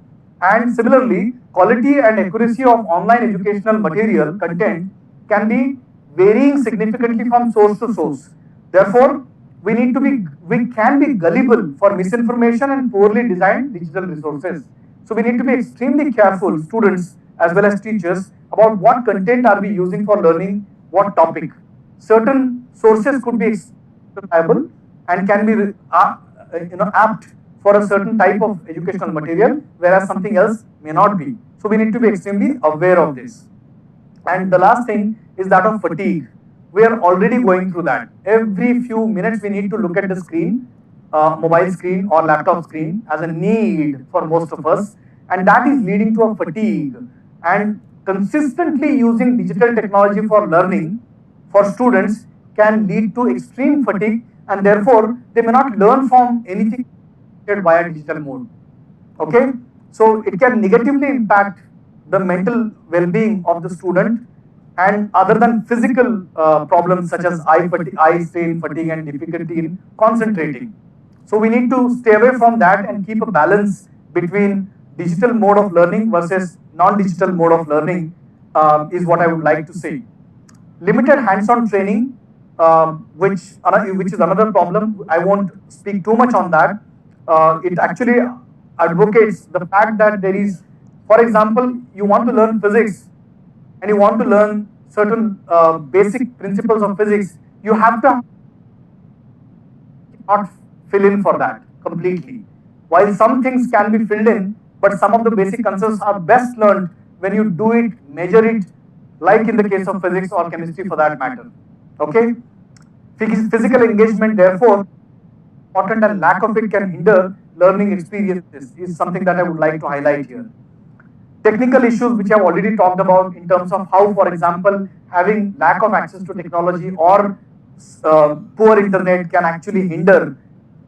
And similarly, quality and accuracy of online educational material content can be varying significantly from source to source. Therefore, we can be gullible for misinformation and poorly designed digital resources. So we need to be extremely careful, students as well as teachers, about what content are we using for learning what topic. Certain sources could be reliable and can be apt for a certain type of educational material, whereas something else may not be. So we need to be extremely aware of this. And the last thing is that of fatigue. We are already going through that. Every few minutes we need to look at the screen, mobile screen or laptop screen, as a need for most of us, and that is leading to a fatigue. And consistently using digital technology for learning for students can lead to extreme fatigue, and therefore they may not learn from anything via digital mode. Okay, so it can negatively impact the mental well-being of the student, and other than physical problems such as eye strain, fatigue, and difficulty in concentrating. So we need to stay away from that and keep a balance between digital mode of learning versus non-digital mode of learning, is what I would like to say. Limited hands-on training, which is another problem. I won't speak too much on that. It actually advocates the fact that there is, for example, you want to learn physics and you want to learn certain basic principles of physics, you have to not fill in for that completely. While some things can be filled in, but some of the basic concepts are best learned when you do it, measure it, like in the case of physics or chemistry for that matter. Okay? Physical engagement, therefore, important, and lack of it can hinder learning experiences is something that I would like to highlight here. Technical issues which I have already talked about in terms of how, for example, having lack of access to technology or poor internet can actually hinder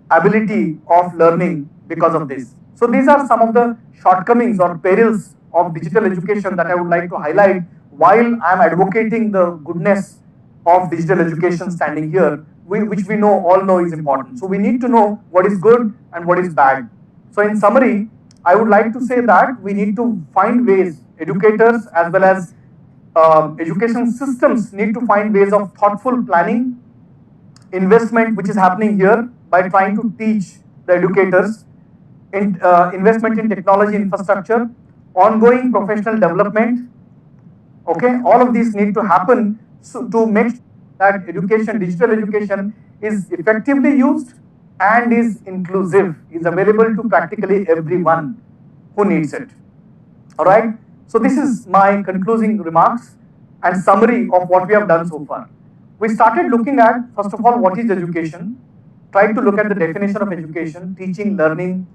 ability of learning because of this. So these are some of the shortcomings or perils of digital education that I would like to highlight while I am advocating the goodness of digital education standing here, which we all know is important. So we need to know what is good and what is bad. So in summary, I would like to say that we need to find ways, educators as well as education systems need to find ways of thoughtful planning, investment which is happening here by trying to teach the educators, investment in technology infrastructure, ongoing professional development. Okay, all of these need to happen to make sure that education, digital education is effectively used and is inclusive, is available to practically everyone who needs it. All right. So this is my concluding remarks and summary of what we have done so far. We started looking at, first of all, what is education, tried to look at the definition of education, teaching, learning.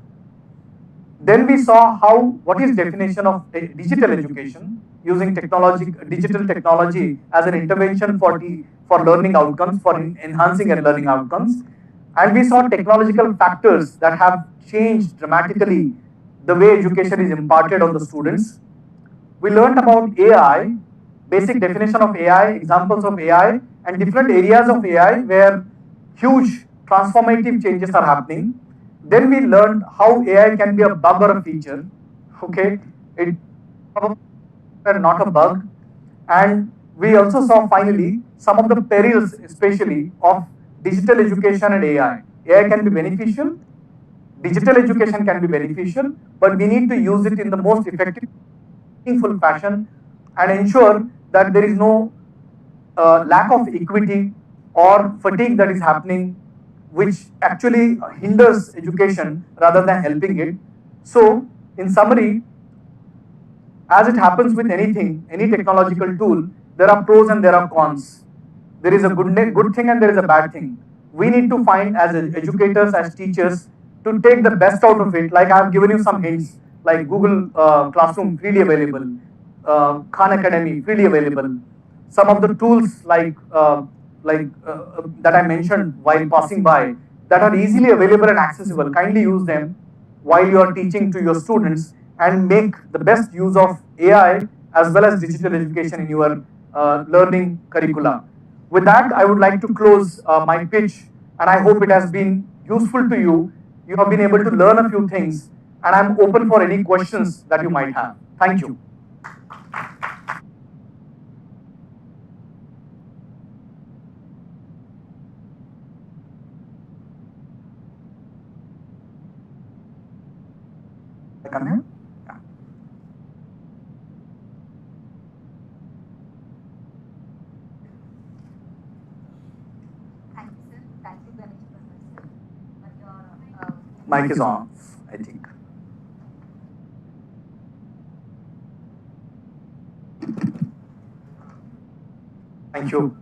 Then we saw what is definition of digital education, using digital technology as an intervention for learning outcomes, for enhancing learning outcomes. And we saw technological factors that have changed dramatically the way education is imparted on the students. We learned about AI, basic definition of AI, examples of AI, and different areas of AI where huge transformative changes are happening. Then we learned how AI can be a bug or a feature. Okay, it not a bug. And we also saw finally some of the perils, especially of digital education and AI. AI can be beneficial, digital education can be beneficial, but we need to use it in the most effective, meaningful fashion and ensure that there is no lack of equity or fatigue that is happening, which actually hinders education rather than helping it. So, in summary, as it happens with anything, any technological tool, there are pros and there are cons. There is a good thing and there is a bad thing. We need to find, as educators, as teachers, to take the best out of it. Like I have given you some hints, like Google Classroom freely available, Khan Academy freely available. Some of the tools like that I mentioned while passing by, that are easily available and accessible. Kindly use them while you are teaching to your students and make the best use of AI as well as digital education in your learning curricula. With that, I would like to close my pitch, and I hope it has been useful to you. You have been able to learn a few things, and I'm open for any questions that you might have. Thank you. Come here. Thank you, sir. Thank you, Ganesh Professor, for your Mic is on, I think. Thank you.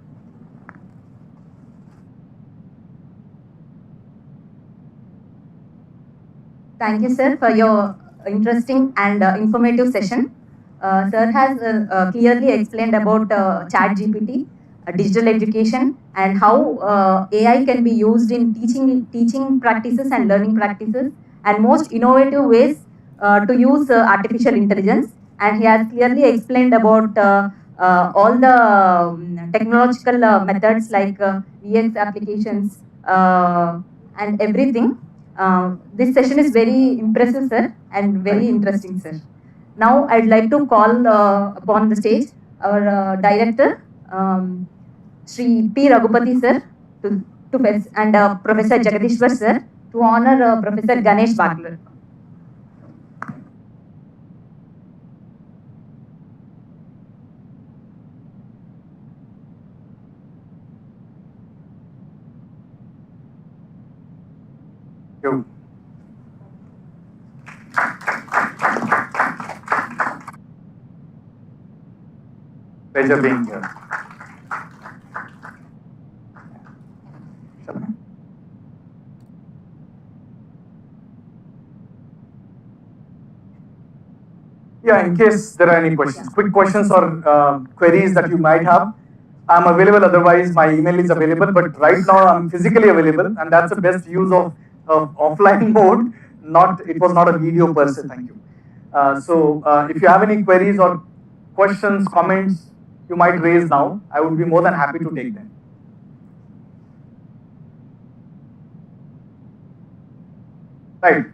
Thank you, sir, for your interesting and informative session. Sir has clearly explained about ChatGPT, digital education, and how AI can be used in teaching practices and learning practices, and most innovative ways to use artificial intelligence. And he has clearly explained about all the technological methods like VX applications and everything. This session is very impressive, sir, and very interesting, sir. Now I'd like to call upon the stage our director, Sri P. Raghupati sir, and Professor Jagadishwar sir to honor Professor Ganesh Bagler. You. Pleasure being here. Yeah, in case there are any questions, quick questions or queries that you might have, I'm available. Otherwise, my email is available. But right now, I'm physically available, and that's the best use of offline mode. It was not a video per se. Thank you. If you have any queries or questions, comments, you might raise now. I would be more than happy to take them. Right.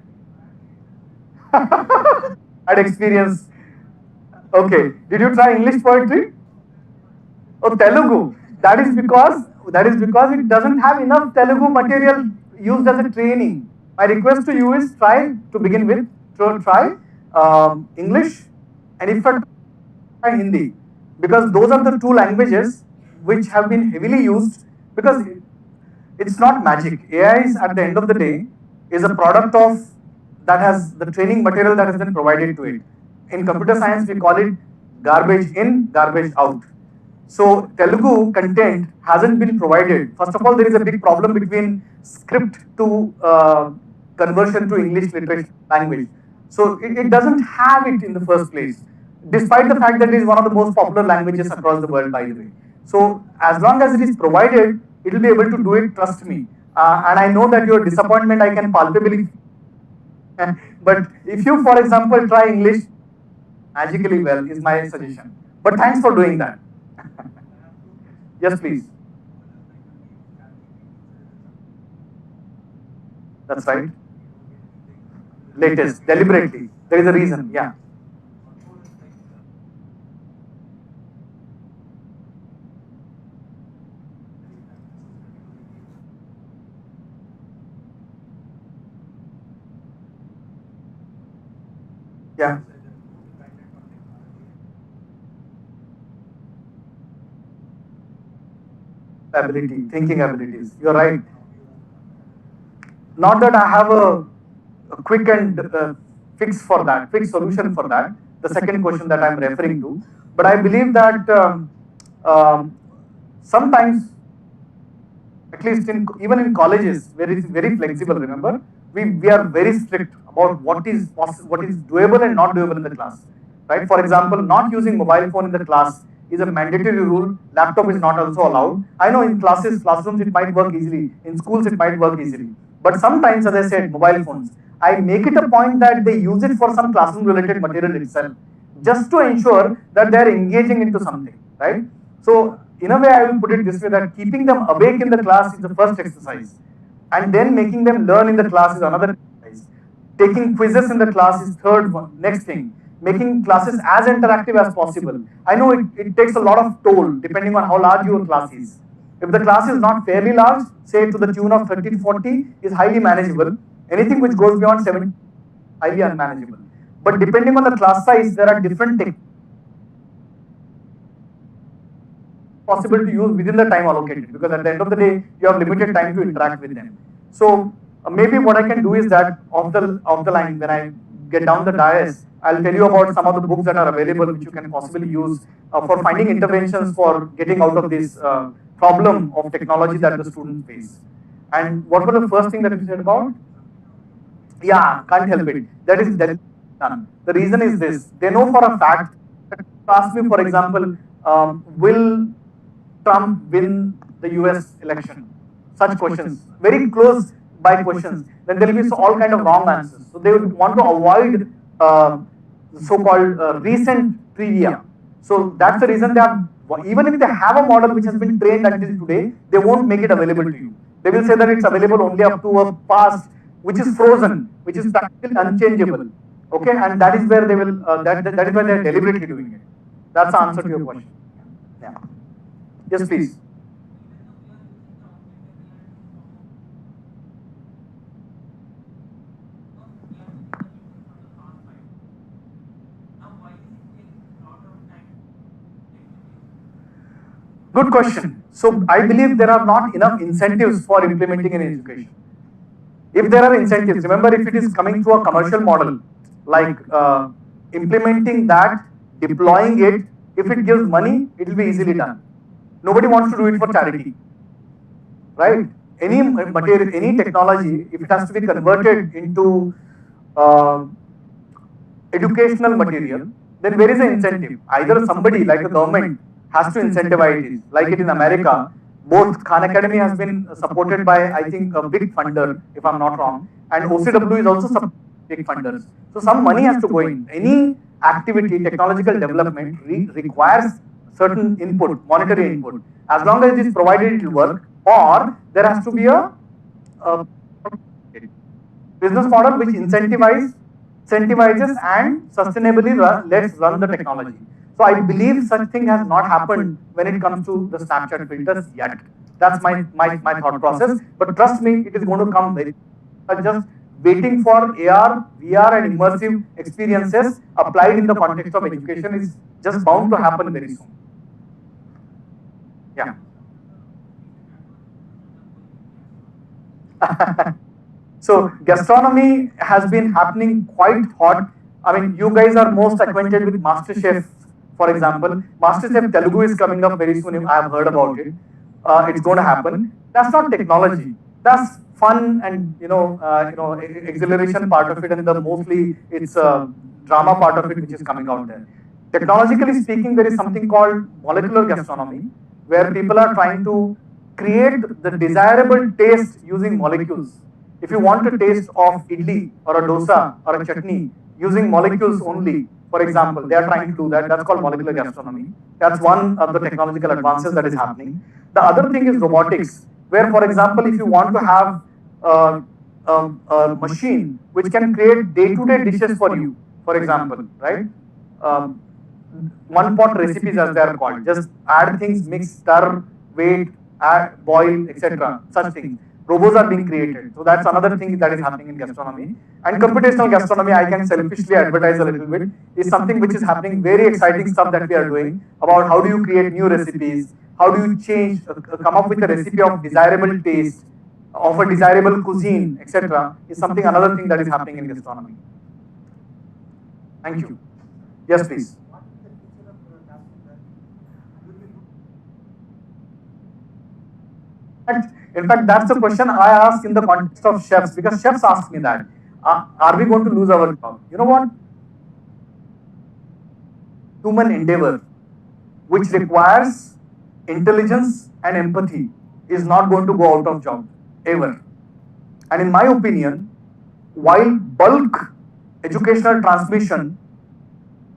Had experience. Okay. Did you try English poetry? Oh, Telugu. That is because it doesn't have enough Telugu material used as a training. My request to you is try to begin with. Try English, and if you try Hindi, because those are the two languages which have been heavily used. Because it's not magic. AI is, at the end of the day, is a product of that has the training material that has been provided to it. In computer science, we call it garbage in, garbage out. So Telugu content hasn't been provided. First of all, there is a big problem between script to conversion to English literature language. So it doesn't have it in the first place, despite the fact that it is one of the most popular languages across the world, by the way. So as long as it is provided, it will be able to do it, trust me. And I know that your disappointment I can palpably but if you, for example, try English magically well, is my suggestion. But thanks for doing that. Yes, please. That's right. Latest, deliberately. There is a reason, yeah. Yeah. Ability, thinking abilities. You're right. Not that I have a quick and fix solution for that. The second question that I'm referring to, but I believe that sometimes, at least even in colleges, where it's very flexible. Remember, we are very strict about what is doable and not doable in the class. Right? For example, not using mobile phone in the class is a mandatory rule. Laptop is not also allowed. I know in classrooms it might work easily. In schools it might work easily. But sometimes, as I said, mobile phones, I make it a point that they use it for some classroom related material itself, just to ensure that they are engaging into something, right? So in a way, I will put it this way, that keeping them awake in the class is the first exercise, and then making them learn in the class is another exercise. Taking quizzes in the class is third one, next thing. Making classes as interactive as possible. I know it takes a lot of toll depending on how large your class is. If the class is not fairly large, say to the tune of 30 to 40, is highly manageable. Anything which goes beyond 70, highly unmanageable. But depending on the class size, there are different techniques possible to use within the time allocated, because at the end of the day, you have limited time to interact with them. So maybe what I can do is that off the line, when I get down the dais, I'll tell you about some of the books that are available which you can possibly use for finding interventions for getting out of this problem of technology that the students face. And what was the first thing that you said about? Yeah, can't help it. That is done. The reason is this: they know for a fact. Ask me, for example, will Trump win the US election? Such questions, very close by questions. Then there will be all kind of wrong answers. So they would want to avoid so-called recent trivia. So that's the reason they have. Even if they have a model which has been trained until today, they won't make it available to you. They will say that it's available only up to a past which is frozen, which is practically unchangeable. Okay, and that is where they will, that is why they are deliberately doing it. That's the answer to your question. Yeah. Yes, please. Good question. So I believe there are not enough incentives for implementing in education. If there are incentives, remember, if it is coming through a commercial model, like implementing that, deploying it, if it gives money, it will be easily done. Nobody wants to do it for charity, right? Any material, any technology, if it has to be converted into educational material, then where is the incentive? Either somebody like the government has to incentivize it, like it in America. Both Khan Academy has been supported by, I think, a big funder, if I'm not wrong, and OCW is also some big funders. So some money has to go in. Any activity, technological development requires certain input, monetary input. As long as it is provided, it will work. Or there has to be a business model which incentivizes and sustainably lets run the technology. So I believe such thing has not happened when it comes to the Snapchat filters yet. That's my thought process. But trust me, it is going to come very soon. Just waiting for AR, VR and immersive experiences applied in the context of education is just bound to happen very soon. Yeah. So gastronomy has been happening quite hot. I mean, you guys are most acquainted with MasterChef, for example. MasterChef Telugu is coming up very soon. I have heard about it. It's going to happen. That's not technology. That's fun and exhilaration part of it, and the mostly it's drama part of it which is coming out there. Technologically speaking, there is something called molecular gastronomy, where people are trying to create the desirable taste using molecules. If you want a taste of idli or a dosa or a chutney using molecules only, for example, they are trying to do that. That's called molecular gastronomy. That's one of the technological advances that is happening. The other thing is robotics, where, for example, if you want to have a machine which can create day-to-day dishes for you, for example, right? One-pot recipes, as they are called. Just add things, mix, stir, wait, add, boil, etc. Such things. Robots are being created. So that's another thing that is happening in gastronomy. And computational gastronomy, I can selfishly advertise a little bit, is something which is happening, very exciting stuff that we are doing about how do you create new recipes, how do you change, come up with a recipe of desirable taste, of a desirable cuisine, etc. is something, another thing that is happening in gastronomy. Thank you. Yes, please. In fact, that's the question I ask in the context of chefs, because chefs ask me that. Are we going to lose our job? You know what? Human endeavor, which requires intelligence and empathy, is not going to go out of job, ever. And in my opinion, while bulk educational transmission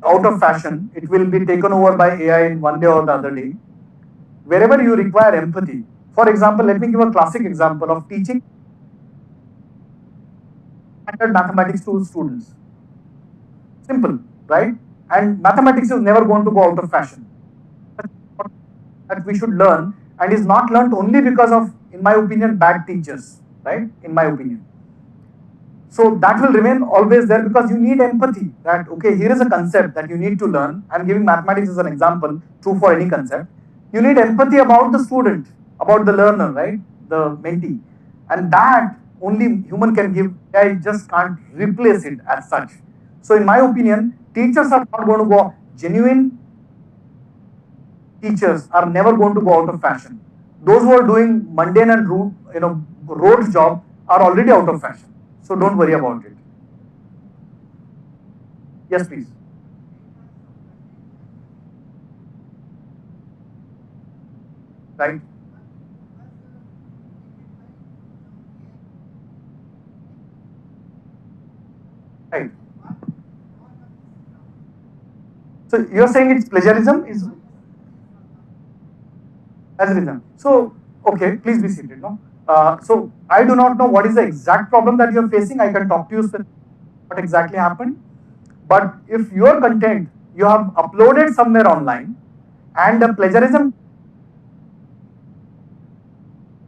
out of fashion, it will be taken over by AI in one day or the other day. Wherever you require empathy, for example, let me give a classic example of teaching mathematics to students. Simple, right? And mathematics is never going to go out of fashion. That we should learn, and is not learned only because of, in my opinion, bad teachers, right? In my opinion. So that will remain always there because you need empathy. That, okay, here is a concept that you need to learn. I'm giving mathematics as an example, true for any concept. You need empathy about the student, about the learner, right? The mentee. And that only human can give. I just can't replace it as such. So in my opinion, teachers are not going to go, genuine teachers are never going to go out of fashion. Those who are doing mundane and rote job are already out of fashion. So don't worry about it. Yes, please. Right? Right. So you're saying it's plagiarism is plagiarism. So okay, please be seated. No. So I do not know what is the exact problem that you're facing. I can talk to you what exactly happened. But if your content you have uploaded somewhere online and a plagiarism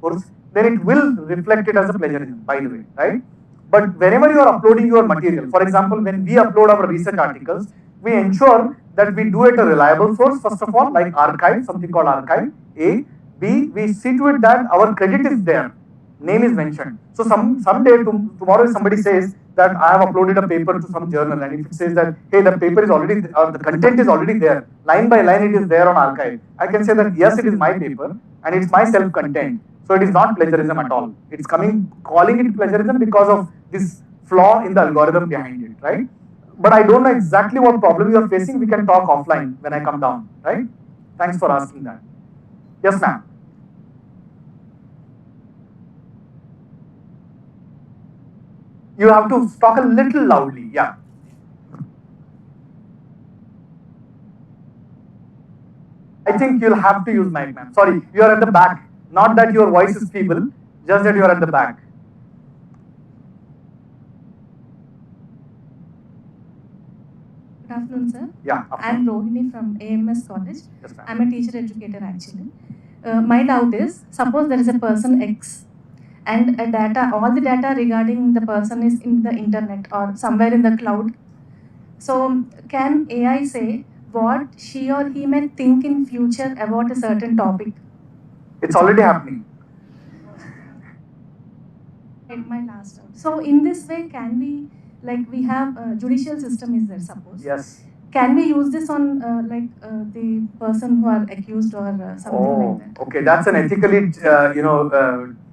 course, then it will reflect it as a plagiarism, by the way, right? But whenever you are uploading your material, for example, when we upload our research articles, we ensure that we do it a reliable source, first of all, like archive, something called archive, A. B, we see to it that our credit is there, name is mentioned. So someday, tomorrow, if somebody says that I have uploaded a paper to some journal, and if it says that, hey, the paper is already, or the content is already there, line by line it is there on archive, I can say that yes, it is my paper and it's my self-content. So it is not plagiarism at all. It's calling it plagiarism because of this flaw in the algorithm behind it, right? But I don't know exactly what problem you are facing. We can talk offline when I come down, right? Thanks for asking that. Yes, ma'am. You have to talk a little loudly, yeah. I think you'll have to use mic, ma'am. Sorry, you are at the back. Not that your voice is feeble, just that you are at the back. Good afternoon, sir. Yeah. I'm Rohini from AMS College. Yes, ma'am. I'm a teacher educator actually. My doubt is, suppose there is a person X and all the data regarding the person is in the internet or somewhere in the cloud. So can AI say what she or he may think in future about a certain topic? It's already happening. My last doubt. So in this way, can we, like we have a judicial system is there, suppose. Yes. Can we use this on the person who are accused or something like that? Okay, that's an ethically,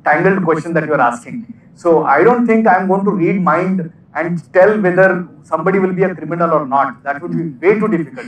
tangled question that you are asking. So I don't think I'm going to read mind and tell whether somebody will be a criminal or not. That would be way too difficult.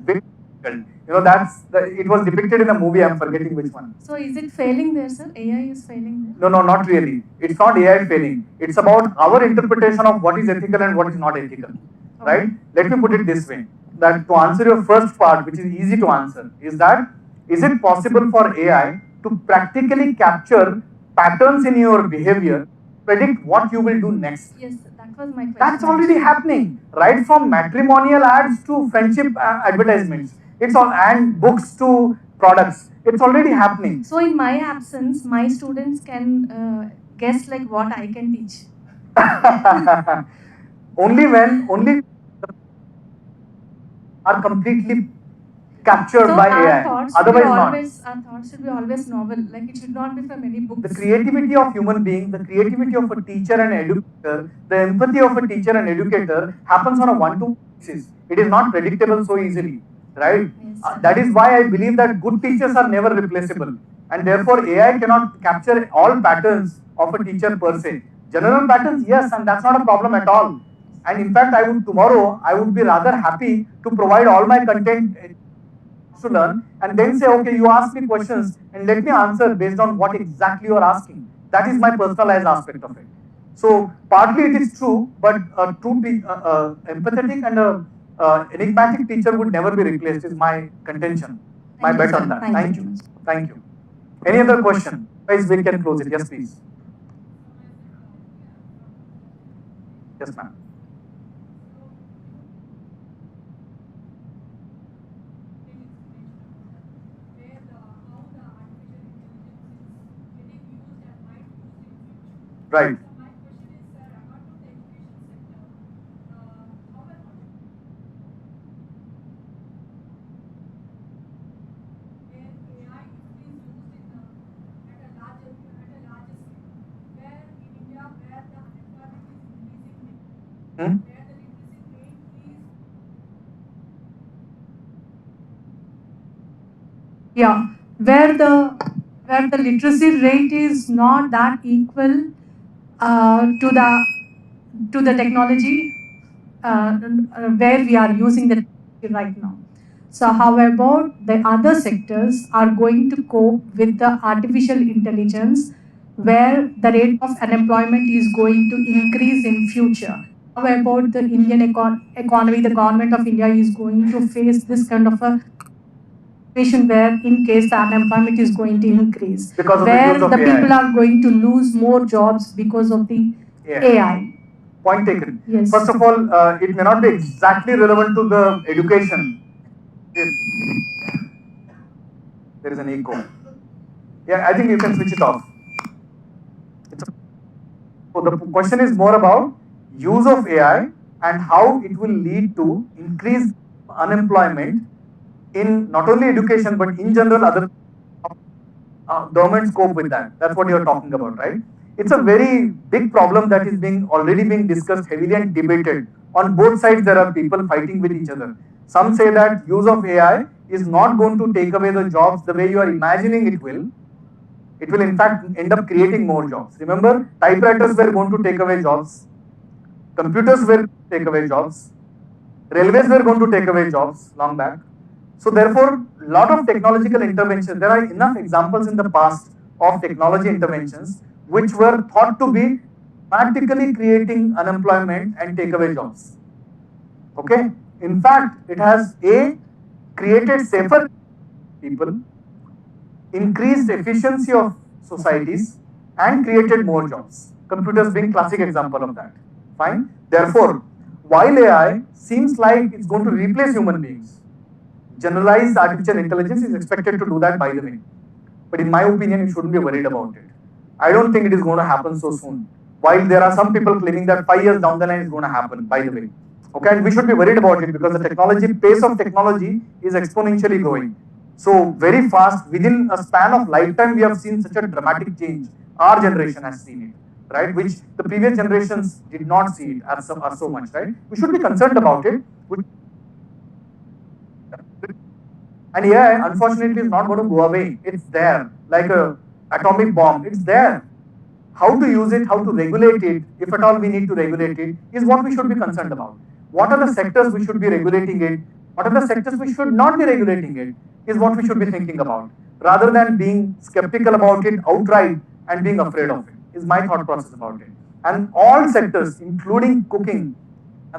Way too difficult. It was depicted in a movie. I'm forgetting which one. So is it failing there, sir? AI is failing there? No, not really. It's not AI failing. It's about our interpretation of what is ethical and what is not ethical. Right? Let me put it this way, that to answer your first part, which is easy to answer, is it possible for AI to practically capture patterns in your behavior, predict what you will do next? Yes, that was my question. That's already happening, right from matrimonial ads to friendship advertisements. It's all, and books to products. It's already happening. So in my absence, my students can guess like what I can teach. only are completely captured so by our AI. Thoughts Otherwise, not. Our thoughts should be always novel. Like it should not be from any books. The creativity of human being, the creativity of a teacher and educator, the empathy of a teacher and educator happens on a one-to-one basis. It is not predictable so easily, right? Yes. That is why I believe that good teachers are never replaceable, and therefore AI cannot capture all patterns of a teacher per se. General patterns, yes, and that's not a problem at all. And in fact, tomorrow I would be rather happy to provide all my content to learn and then say, okay, you ask me questions and let me answer based on what exactly you are asking. That is my personalized aspect of it. So partly it is true, but a true empathetic and enigmatic teacher would never be replaced is my contention. My bet on that. Thank you. Thank you. Any other question? Otherwise we can close it. Yes, please. Yes, ma'am. Right. Yeah, where the literacy rate is not that equal to the technology where we are using the technology right now. So how about the other sectors are going to cope with the artificial intelligence where the rate of unemployment is going to increase in future? How about the Indian economy, the government of India is going to face this kind of a situation where in case the unemployment is going to increase, because of where the people are going to lose more jobs because of the AI. Point taken. Yes. First of all, it may not be exactly relevant to the education. There is an echo. Yeah, I think you can switch it off. So the question is more about use of AI and how it will lead to increased unemployment in not only education but in general other governments cope with that. That's what you're talking about, right? It's a very big problem that is being already being discussed heavily and debated. On both sides, there are people fighting with each other. Some say that use of AI is not going to take away the jobs the way you are imagining it will. It will in fact end up creating more jobs. Remember, typewriters were going to take away jobs. Computers were going to take away jobs. Railways were going to take away jobs long back. So therefore, a lot of technological interventions, there are enough examples in the past of technology interventions which were thought to be practically creating unemployment and take away jobs. Okay? In fact, it has created safer people, increased efficiency of societies, and created more jobs. Computers being classic example of that. Fine? Therefore, while AI seems like it's going to replace human beings, generalized artificial intelligence is expected to do that, by the way. But in my opinion, you shouldn't be worried about it. I don't think it is going to happen so soon. While there are some people claiming that 5 years down the line is going to happen, by the way. Okay, and we should be worried about it because the pace of technology is exponentially growing. So very fast, within a span of lifetime, we have seen such a dramatic change. Our generation has seen it, right? Which the previous generations did not see it as so much, right? We should be concerned about it. And AI, unfortunately, is not going to go away. It's there, like a atomic bomb. It's there. How to use it, how to regulate it, if at all we need to regulate it, is what we should be concerned about. What are the sectors we should be regulating it? What are the sectors we should not be regulating it? Is what we should be thinking about, rather than being skeptical about it outright and being afraid of it. Is my thought process about it. And all sectors, including cooking,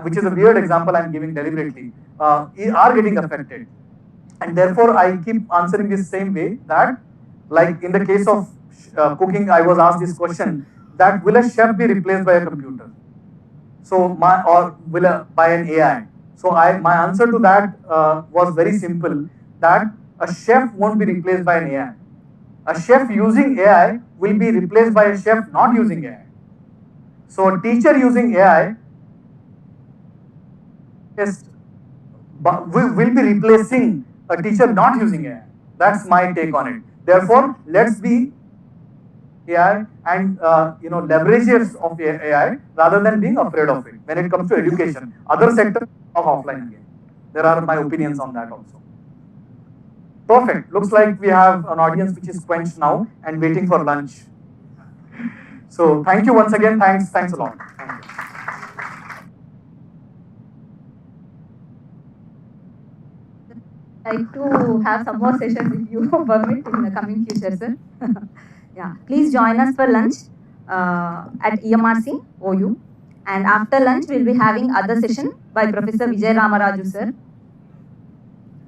which is a weird example I'm giving deliberately, are getting affected. And therefore, I keep answering this same way that, like in the case of cooking, I was asked this question that will a chef be replaced by a computer? So by an AI? So my answer to that was very simple, that a chef won't be replaced by an AI. A chef using AI will be replaced by a chef not using AI. So a teacher using AI will be replacing a teacher not using AI. That's my take on it. Therefore, let's be AI and leveragers of AI rather than being afraid of it when it comes to education. Other sectors of offline again. There are my opinions on that also. Perfect. Looks like we have an audience which is quenched now and waiting for lunch. So thank you once again. Thanks a lot. Thank you. Like to have some more sessions if you permit in the coming future, sir. Yeah, please join us for lunch at EMRC OU. And after lunch, we'll be having other session by Professor Vijay Ramaraju, sir.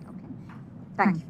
Okay. Thank you.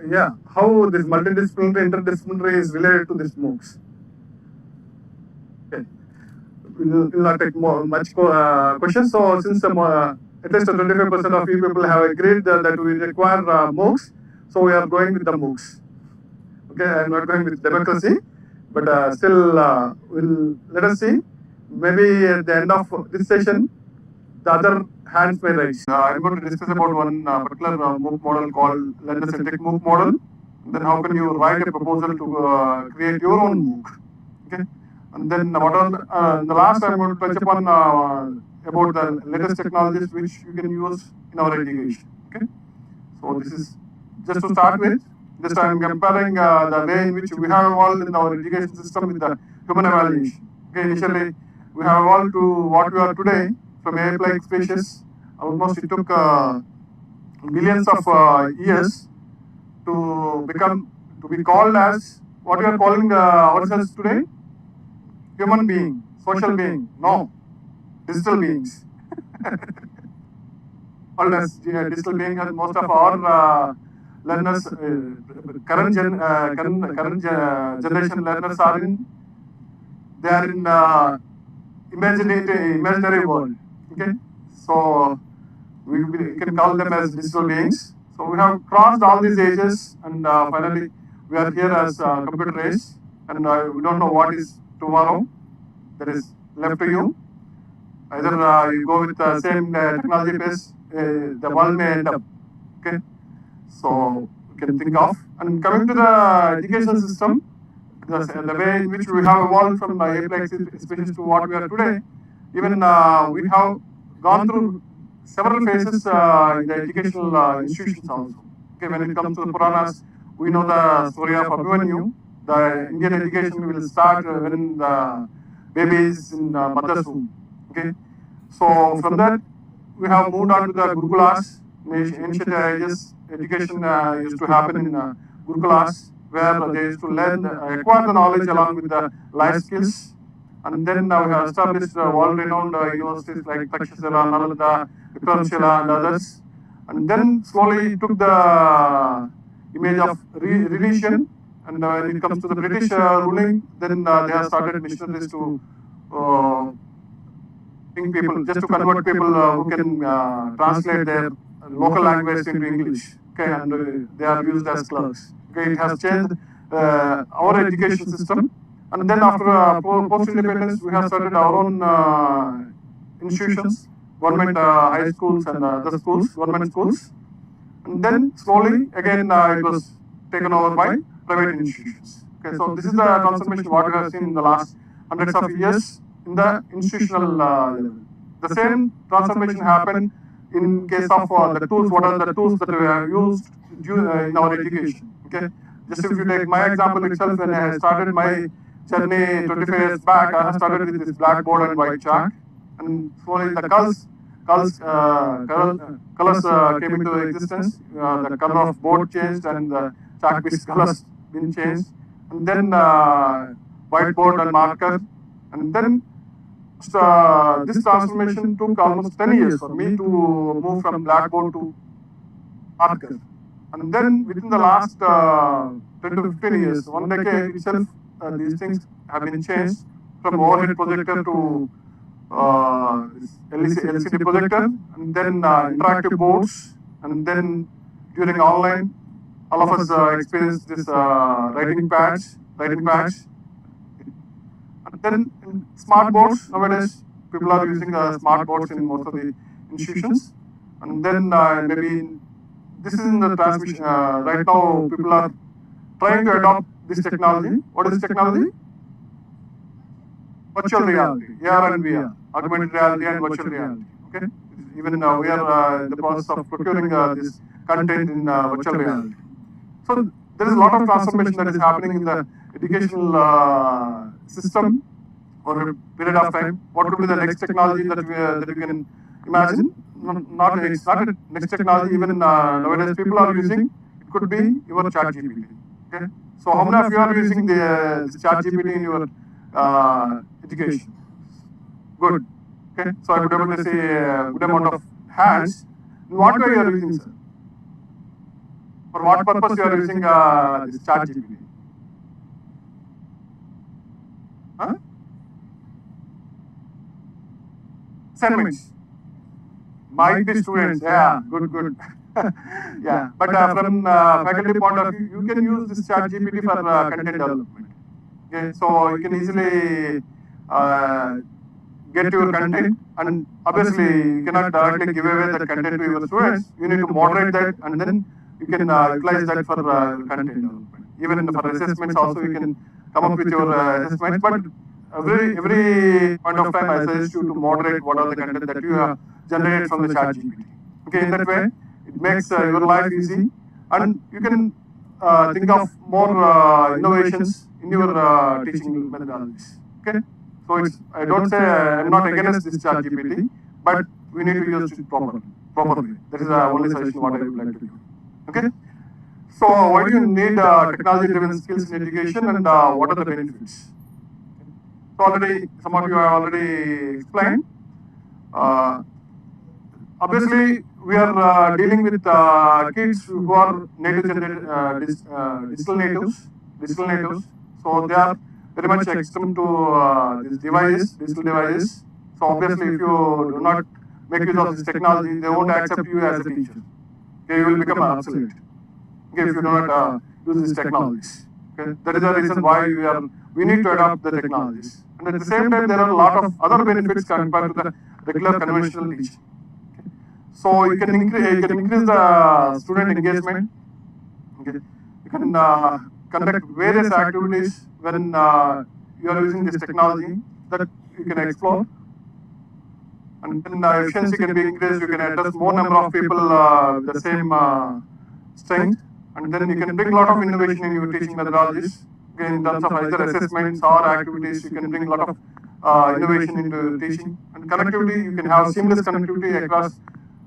Yeah, how this multidisciplinary, interdisciplinary is related to this MOOCs. Okay. We'll not take much questions. So since at least 25% of you people have agreed that we require MOOCs, so we are going with the MOOCs. Okay, I'm not going with democracy, but still we'll let us see. Maybe at the end of this session, the other hands may raise. I'm going to discuss about one particular MOOC model called learner-centric MOOC model. Then how can you write a proposal to create your own MOOC? Okay. And then what are the last I'm going to touch upon about the latest technologies which you can use in our education. Okay. So this is just to start with. Just I'm comparing the way in which we have evolved in our education system with the human evaluation. Okay. Initially, we have evolved to what we are today from ape-like species. Almost it took millions of years to be called as what we are calling ourselves today. Human being, social being, no, digital beings. Called as digital being, and most of our learners, current generation learners are in imaginary world. Okay, so we can call them as digital beings. So we have crossed all these ages, and finally we are here as computer race, and we don't know what is tomorrow. That is left to you. Either you go with the same technology pace, the world may end up. Okay, so we can think of. And coming to the education system, the way in which we have evolved from the ape-like species to what we are today, even we have gone through several phases in the educational institutions also. Okay, when it comes to the Puranas, we know the story of Abhimanyu. The Indian education will start when the baby is in mother's womb. Okay, so from that we have moved on to the Gurukulas. In ancient ages, education used to happen in Gurukulas, where they used to learn, acquire the knowledge along with the life skills. And then we have established world-renowned universities like Takshashila, Nalanda, Vikramshila, and others. And then slowly took the image of religion. And when it comes to the British ruling, then they have started missionaries to people, just to convert people who can translate their local language into English. Okay, and they are used as clerks. Okay, it has changed our education system. And then after post-independence, we have started our own institutions, government high schools and the schools, government schools. And then slowly, again, it was taken over by private institutions. Okay, so this is the transformation what we have seen in the last hundreds of years in the institutional level. The same transformation happened in case of the tools. What are the tools that we have used in our education? Okay, just if you take my example itself, when I started my journey 25 years back, I have started with this blackboard and white chalk, and slowly the colors came into existence. The color of board changed, and the chalk piece colors been changed, and then whiteboard and marker, and then this transformation took almost 10 years for me to move from blackboard to marker. And then within the last 10 to 15 years, 1 decade itself, these things have been changed from overhead projector to LCD projector, and then interactive boards, and then during online, all of us experienced this writing pads. And then smart boards, nowadays people are using smart boards in most of the institutions. And then maybe this is in the transmission. Right now, people are trying to adopt this technology. What is technology? Virtual reality, AR and VR, augmented reality and virtual reality. Okay, even we are in the process of procuring this content in virtual reality. So there is a lot of transformation that is happening in the educational system over a period of time. What could be the next technology that you can imagine? Not a next technology. Even nowadays people are using. It could be your ChatGPT. Okay. So how many of you are using the ChatGPT in your education? Good. Okay. So I would be able to say a good amount of hands. What way you are using, sir? For what purpose you are using this ChatGPT? Huh? Assignments. Might be students. Yeah, good. Yeah, but from faculty point of view, you can use this ChatGPT for content development. Okay, so you can easily get your content, and obviously you cannot directly give away that content to your students. You need to moderate that, and then you can utilize that for content development. Even for assessments also, you can come up with your assessments. But every point of time, I suggest you to moderate what are the content that you have generated from the ChatGPT. Okay, in that way, it makes your life easy, and you can think of more innovations in your teaching methodologies. Okay. So I don't say I'm not against this ChatGPT, but we need to use it properly. That is the only suggestion what I would like to do. Okay. So why do you need technology-driven skills in education, and what are the benefits? So already some of you have already explained. Obviously, we are dealing with kids who are digital natives. So they are very much accustomed to these digital devices. So obviously, if you do not make use of this technology, they won't accept you as a teacher. Okay, you will become obsolete. Okay, if you do not use these technologies. Okay, that is the reason why we need to adopt the technologies. And at the same time, there are a lot of other benefits compared to the regular conventional teaching. So you can increase the student engagement. Okay. You can conduct various activities when you are using this technology that you can explore. And then efficiency can be increased. You can address more number of people with the same strength. And then you can bring a lot of innovation in your teaching methodologies. Okay, in terms of either assessments or activities, you can bring a lot of innovation into teaching. And connectivity, you can have seamless connectivity across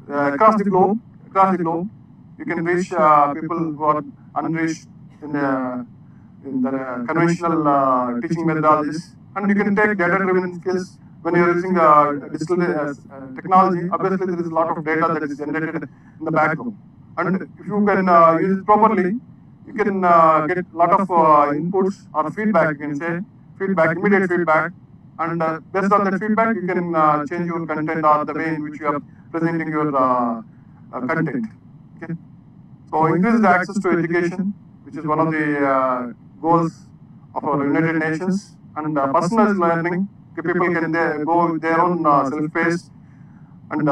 the globe. You can reach people who are unreached in the conventional teaching methodologies, and you can take data-driven skills when you're using digital technology. Obviously, there is a lot of data that is generated in the background, and if you can use it properly, you can get a lot of inputs or feedback. You can say immediate feedback, and based on that feedback, you can change your content or the way in which you are presenting your content. Okay. So increase the access to education, which is one of the goals of our United Nations, and personalized learning. Okay, people can go with their own self-paced and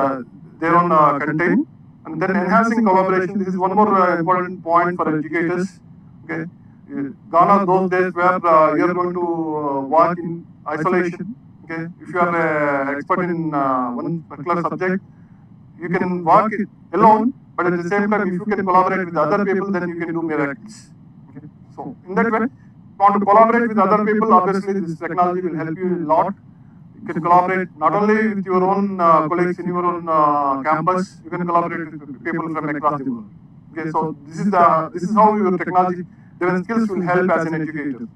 their own content, and then enhancing collaboration. This is one more important point for educators. Okay, gone are those days where you are going to work in isolation. Okay, if you are an expert in one particular subject, you can work it alone, but at the same time, if you can collaborate with other people, then you can do miracles. Okay? So in that way, if you want to collaborate with other people, obviously this technology will help you a lot. You can collaborate not only with your own colleagues in your own campus, you can collaborate with people from across the world. Okay, so this is how your technology-driven skills will help as an educator.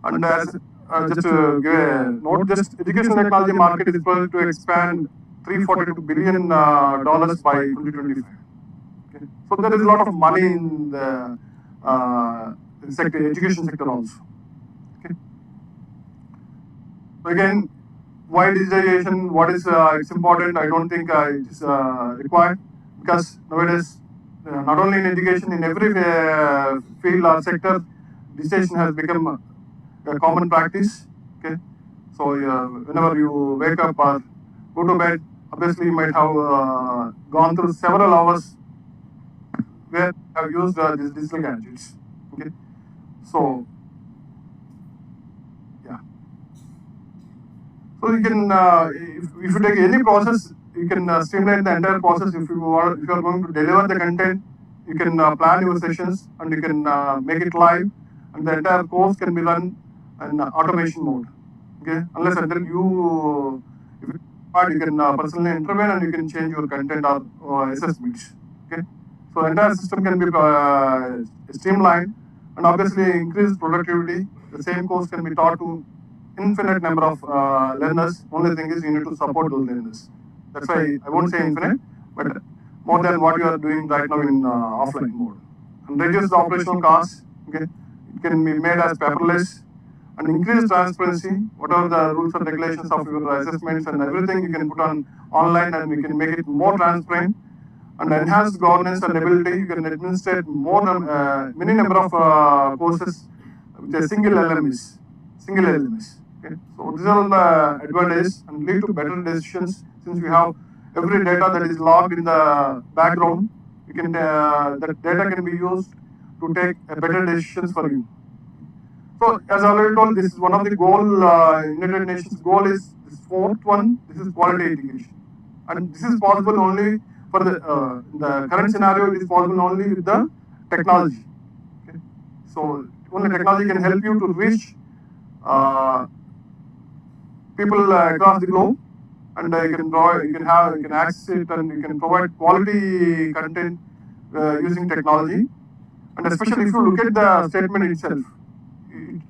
And as just to give a note, just education technology market is projected to expand $342 billion by 2025. Okay. So there is a lot of money in the education sector also. Okay. So again, why digitization? What is it's important? I don't think it is required, because nowadays, not only in education, in every field or sector, digitization has become a common practice. Okay. So whenever you wake up or go to bed, obviously you might have gone through several hours where you have used these digital gadgets. Okay. So yeah. So you can, if you take any process, you can streamline the entire process. If you are going to deliver the content, you can plan your sessions and you can make it live, and the entire course can be run in automation mode. Okay, unless and then you can personally intervene and you can change your content or assessments. Okay, so the entire system can be streamlined and obviously increase productivity. The same course can be taught to infinite number of learners. Only thing is you need to support those learners. That's why I won't say infinite, but more than what you are doing right now in offline mode. And reduce the operational costs. Okay, it can be made as paperless and increase transparency. Whatever the rules and regulations of your assessments and everything, you can put on online, and we can make it more transparent and enhance governance and ability. You can administrate many number of courses with a single LMS. Okay, so these are all the advantages and lead to better decisions, since we have every data that is logged in the background. You can that data can be used to take a better decisions for you. So as I already told, this is one of the goal. United Nations goal is this fourth one. This is quality education, and this is possible only for the current scenario. It is possible only with the technology. Okay? So only technology can help you to reach people across the globe, and you can access it, and you can provide quality content using technology. And especially if you look at the statement itself,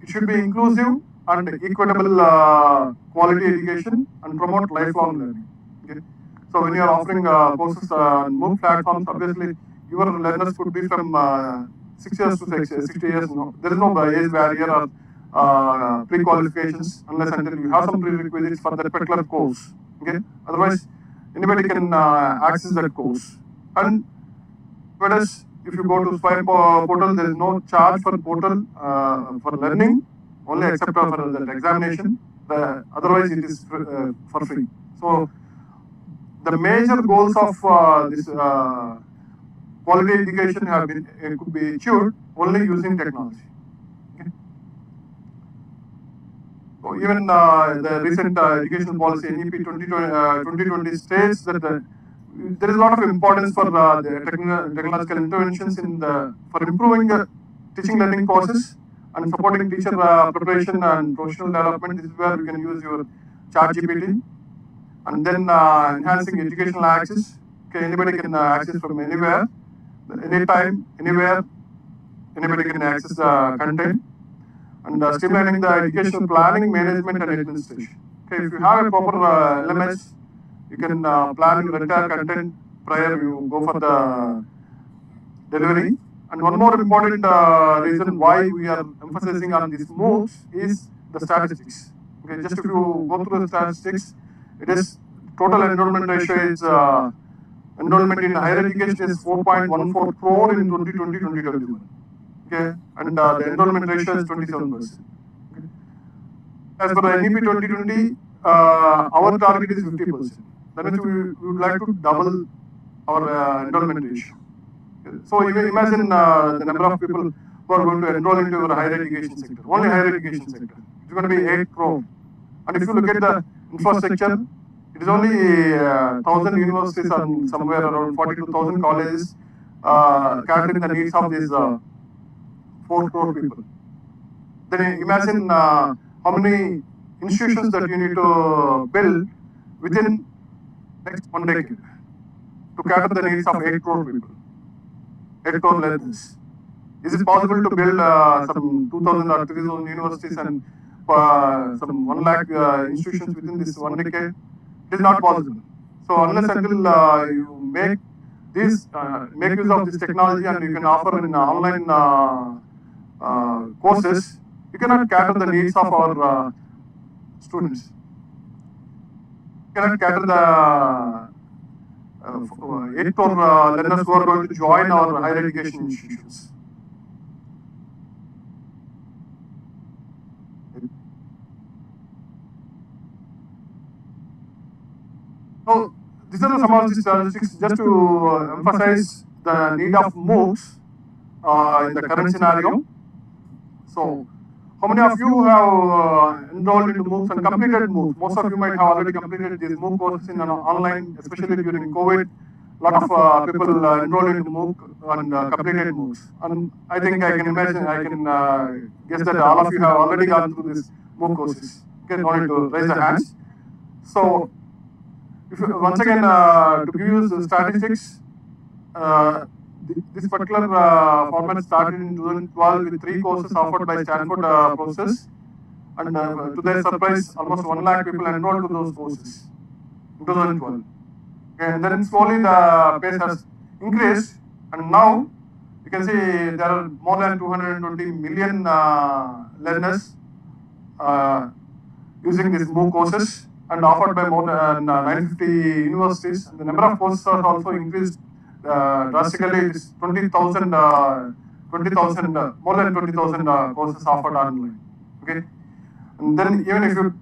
it should be inclusive and equitable quality education and promote lifelong learning. Okay? So when you are offering courses on MOOC platforms, obviously your learners could be from 6 years to 60 years. No, there is no age barrier or pre-qualifications unless until you have some prerequisites for that particular course. Okay? Otherwise, anybody can access that course. And whereas if you go to Spire portal, there is no charge for portal for learning, only except for the examination. Otherwise, it is for free. So the major goals of this quality education have been could be achieved only using technology. Okay? So even the recent educational policy NEP 2020 states that there is a lot of importance for the technological interventions for improving teaching learning process and supporting teacher preparation and professional development. This is where you can use your ChatGPT, and then enhancing educational access. Okay, anybody can access from anywhere, anytime, anywhere. Anybody can access content, and streamlining the educational planning, management, and administration. Okay, if you have a proper LMS, you can plan your entire content prior you go for the delivery. And one more important reason why we are emphasizing on these MOOCs is the statistics. Okay, just if you go through the statistics, it is total enrollment ratio is enrollment in higher education is 4.14 crore in 2020-2021. Okay, and the enrollment ratio is 27%. Okay. As per the NEP 2020, our target is 50%. That means we would like to double our enrollment ratio. So you can imagine the number of people who are going to enroll into your higher education sector, only higher education sector. It's going to be 8 crore. And if you look at the infrastructure, it is only 1,000 universities and somewhere around 42,000 colleges catering the needs of these 4 crore people. Then imagine how many institutions that you need to build within next 1 decade to cater the needs of 8 crore people, 8 crore learners. Is it possible to build some 2,000 or 3,000 universities and some 1 lakh institutions within this 1 decade? It is not possible. So unless until you make use of this technology and you can offer in online courses, you cannot cater the needs of our students. You cannot cater the 8 crore learners who are going to join our higher education institutions. So these are some of the statistics just to emphasize the need of MOOCs in the current scenario. So how many of you have enrolled into MOOCs and completed MOOCs? Most of you might have already completed these MOOC courses in online, especially during COVID. A lot of people enrolled into MOOC and completed MOOCs. And I think I can imagine, I can guess that all of you have already gone through these MOOC courses. Okay, no need to raise the hands. So if you, once again, to give you the statistics, this particular format started in 2012 with 3 courses offered by Stanford professors, and to their surprise, almost 1 lakh people enrolled to those courses in 2012. Okay, and then slowly the pace has increased, and now you can see there are more than 220 million learners using these MOOC courses and offered by more than 950 universities. And the number of courses has also increased drastically. It is 20,000, more than 20,000 courses offered online. Okay, and then even if you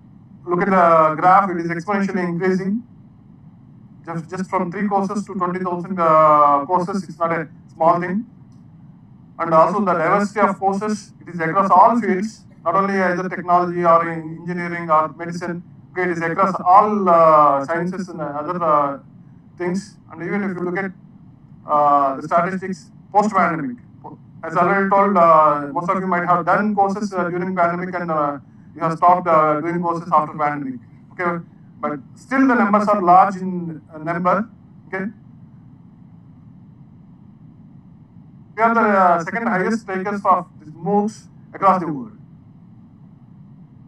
look at the graph, it is exponentially increasing. Just from 3 courses to 20,000 courses, it's not a small thing. And also the diversity of courses, it is across all fields, not only either technology or engineering or medicine. Okay, it is across all sciences and other things. And even if you look at the statistics post-pandemic, as I already told, most of you might have done courses during pandemic and you have stopped doing courses after pandemic. Okay, but still the numbers are large in number. Okay. We are the second highest takers of these MOOCs across the world.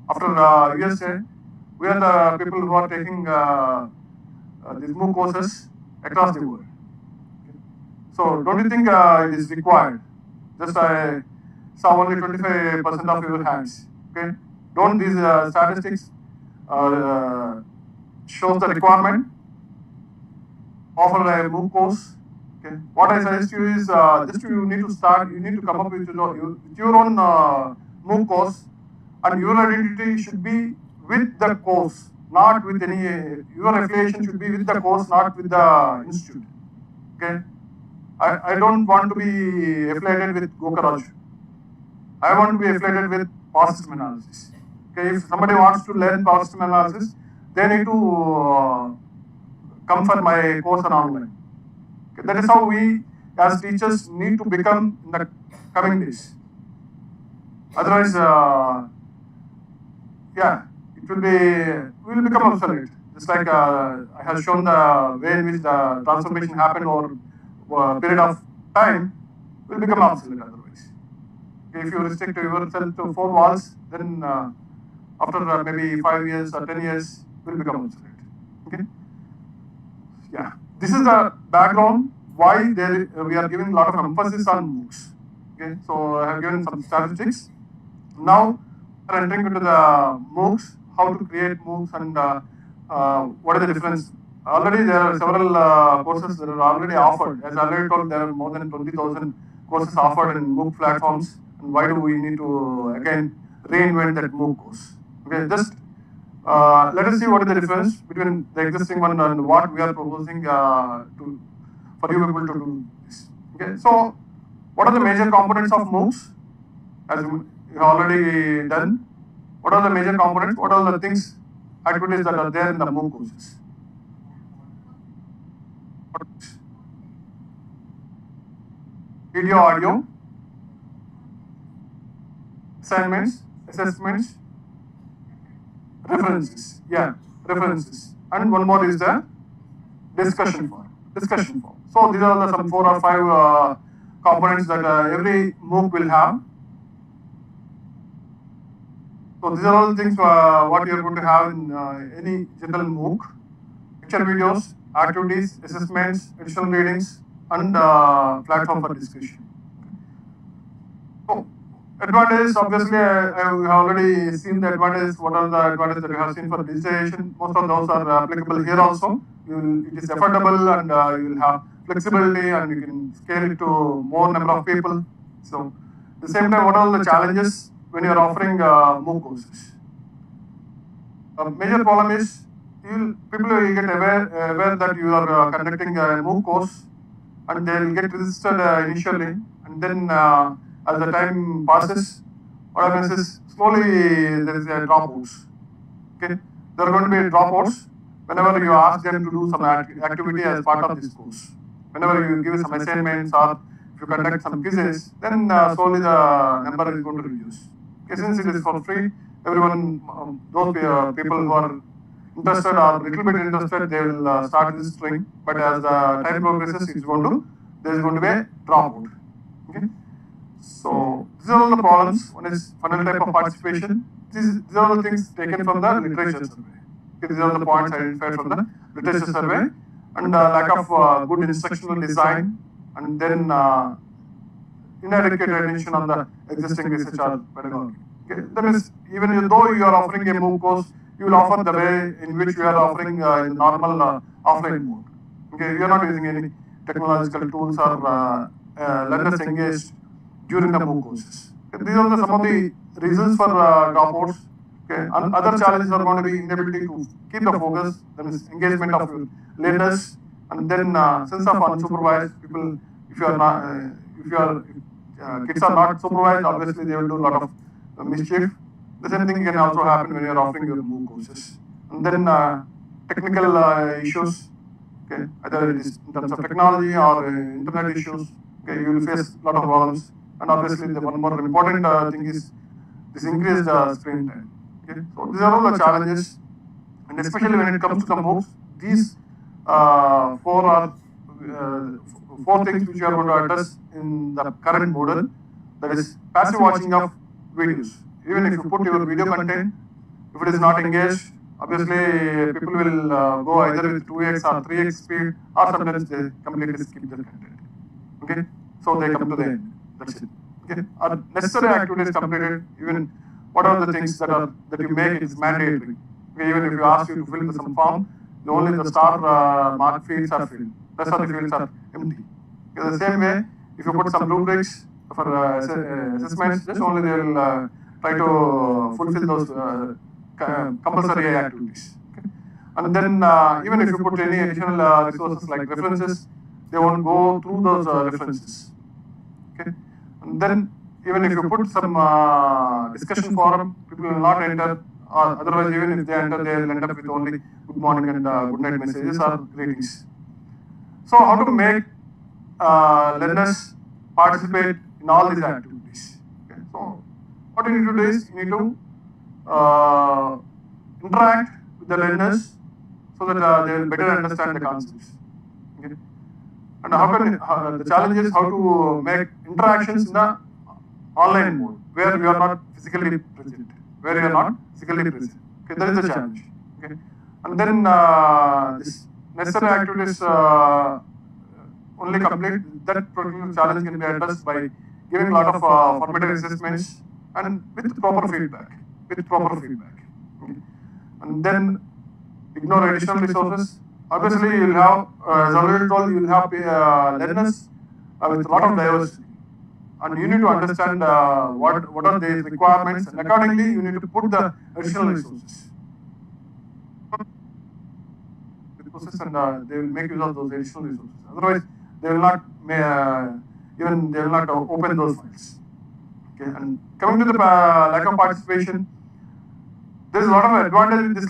After USA, we are the people who are taking these MOOC courses across the world. So don't you think it is required? Just I saw only 25% of your hands. Okay, don't these statistics shows the requirement? Offer a MOOC course. Okay. What I suggest you is just you need to start. You need to come up with your own MOOC course, and your identity should be with the course, not with any. Your affiliation should be with the course, not with the institute. Okay. I don't want to be affiliated with Gokaraj. I want to be affiliated with power system analysis. Okay. If somebody wants to learn power system analysis, they need to come for my course on online. Okay, that is how we as teachers need to become in the coming days. Otherwise, it will be, we will become obsolete. Just like I have shown the way in which the transformation happened over a period of time, will become obsolete otherwise. Okay, if you restrict yourself to 4 walls, then after maybe 5 years or 10 years, will become obsolete. Okay. Yeah, this is the background why we are giving a lot of emphasis on MOOCs. Okay, so I have given some statistics. Now we are entering into the MOOCs, how to create MOOCs and what is the difference. Already there are several courses that are already offered. As I already told, there are more than 20,000 courses offered in MOOC platforms. And why do we need to again reinvent that MOOC course? Okay, just let us see what is the difference between the existing one and what we are proposing for you people to do this. Okay, so what are the major components of MOOCs? As you have already done, what are the major components? What are the things, activities that are there in the MOOC courses? Video, audio, assignments, assessments, references. Yeah, references. And one more is the discussion forum. So these are some 4 or 5 components that every MOOC will have. So these are all the things what you are going to have in any general MOOC. Lecture videos, activities, assessments, additional readings, and platform for discussion. So advantages, obviously, I have already seen the advantages. What are the advantages that we have seen for digitization? Most of those are applicable here also. It is affordable and you will have flexibility and you can scale it to more number of people. So at the same time, what are the challenges when you are offering MOOC courses? A major problem is people will get aware that you are conducting a MOOC course and they will get registered initially, and then as the time passes, what happens is slowly there is a dropouts. Okay, there are going to be dropouts whenever you ask them to do some activity as part of this course. Whenever you give some assignments or if you conduct some quizzes, then slowly the number is going to reduce. Okay, since it is for free, everyone, those people who are interested or little bit interested, they will start registering. But as the time progresses, there is going to be a dropout. Okay. So these are all the problems. One is funnel type of participation. These are all the things taken from the literature survey. Okay, these are the points identified from the literature survey. and lack of good instructional design, and then inadequate attention on the existing research or pedagogy. Okay. That means even though you are offering a MOOC course, you will offer the way in which you are offering in the normal offline mode. Okay, you are not using any technological tools or learners engaged during the MOOC courses. Okay. These are some of the reasons for dropouts. Okay. And other challenges are going to be inability to keep the focus, that is engagement of your learners, and then sense of unsupervised people. If you are not, if your kids are not supervised, obviously they will do a lot of mischief. The same thing can also happen when you are offering your MOOC courses. And then technical issues, okay, either it is in terms of technology or internet issues, okay, you will face a lot of problems. And obviously the one more important thing is this increased screen time. Okay, so these are all the challenges, and especially when it comes to the MOOCs, these four things which we are going to address in the current model, that is passive watching of videos. Even if you put your video content, if it is not engaged, obviously people will go either with 2x or 3x speed, or sometimes they completely skip their content. Okay, so they come to the end. That's it. Okay, are necessary activities completed? Even what are the things that you make is mandatory. Okay, even if you ask you to fill some form, only the star mark fields are filled. Rest of the fields are empty. Okay, the same way, if you put some rubrics for assessments, just only they will try to fulfill those compulsory activities. Okay? And then even if you put any additional resources like references, they won't go through those references. Okay? And then even if you put some discussion forum, people will not enter. Otherwise, even if they enter, they will end up with only good morning and good night messages or greetings. So how to make learners participate in all these activities? Okay? So what you need to do is you need to interact with the learners so that they will better understand the concepts. Okay? And the challenge is how to make interactions in the online mode where you are not physically present. Where you are not physically present. Okay, that is the challenge. Okay, and then this necessary activities only complete. That particular challenge can be addressed by giving a lot of formative assessments and with proper feedback. Okay. And then ignore additional resources. Obviously, you will have, as already told, you will have learners with a lot of diversity. And you need to understand what are the requirements, and accordingly you need to put the additional resources. And they will make use of those additional resources. Otherwise, they will not open those files. Okay. And coming to the lack of participation, there is a lot of advantage in this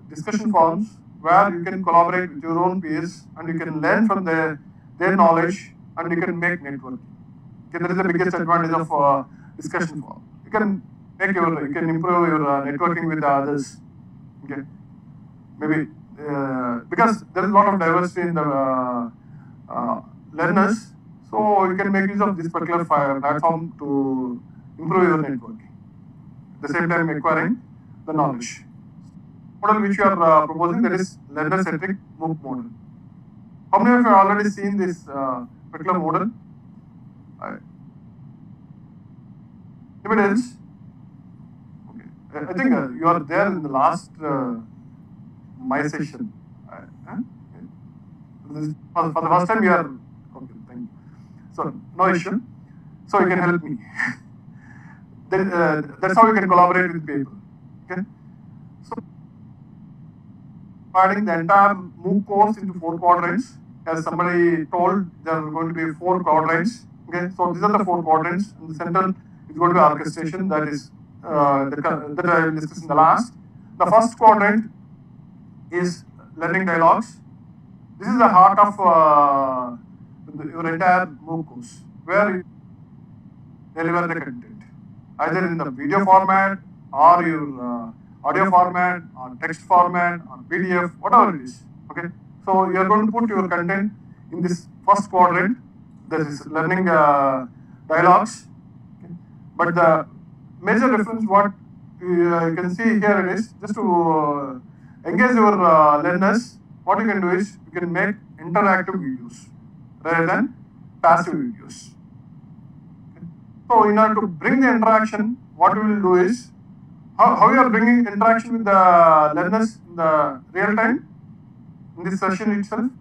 discussion forums where you can collaborate with your own peers and you can learn from their knowledge and you can make networking. Okay, that is the biggest advantage of discussion forum. You can improve your networking with others. Okay, maybe because there is a lot of diversity in the learners, so you can make use of this particular platform to improve your networking. At the same time, acquiring the knowledge. Model which you are proposing, that is learner-centric MOOC model. How many of you have already seen this particular model? Anybody else? Okay. I think you are there in the last my session. For the first time you are. Okay, thank you. So no issue. So you can help me. That's how you can collaborate with people. Okay. So dividing the entire MOOC course into 4 quadrants. As somebody told, there are going to be 4 quadrants. Okay, so these are the 4 quadrants. In the center is going to be orchestration. That is that I will discuss in the last. The first quadrant is learning dialogues. This is the heart of your entire MOOC course, where you deliver the content, either in the video format or your audio format or text format or PDF, whatever it is. Okay, so you are going to put your content in this first quadrant, that is learning dialogues. Okay. But the major difference, what you can see here, it is just to engage your learners. what you can do is you can make interactive videos rather than passive videos. So in order to bring the interaction, what we will do is, how you are bringing interaction with the learners in the real time in this session itself.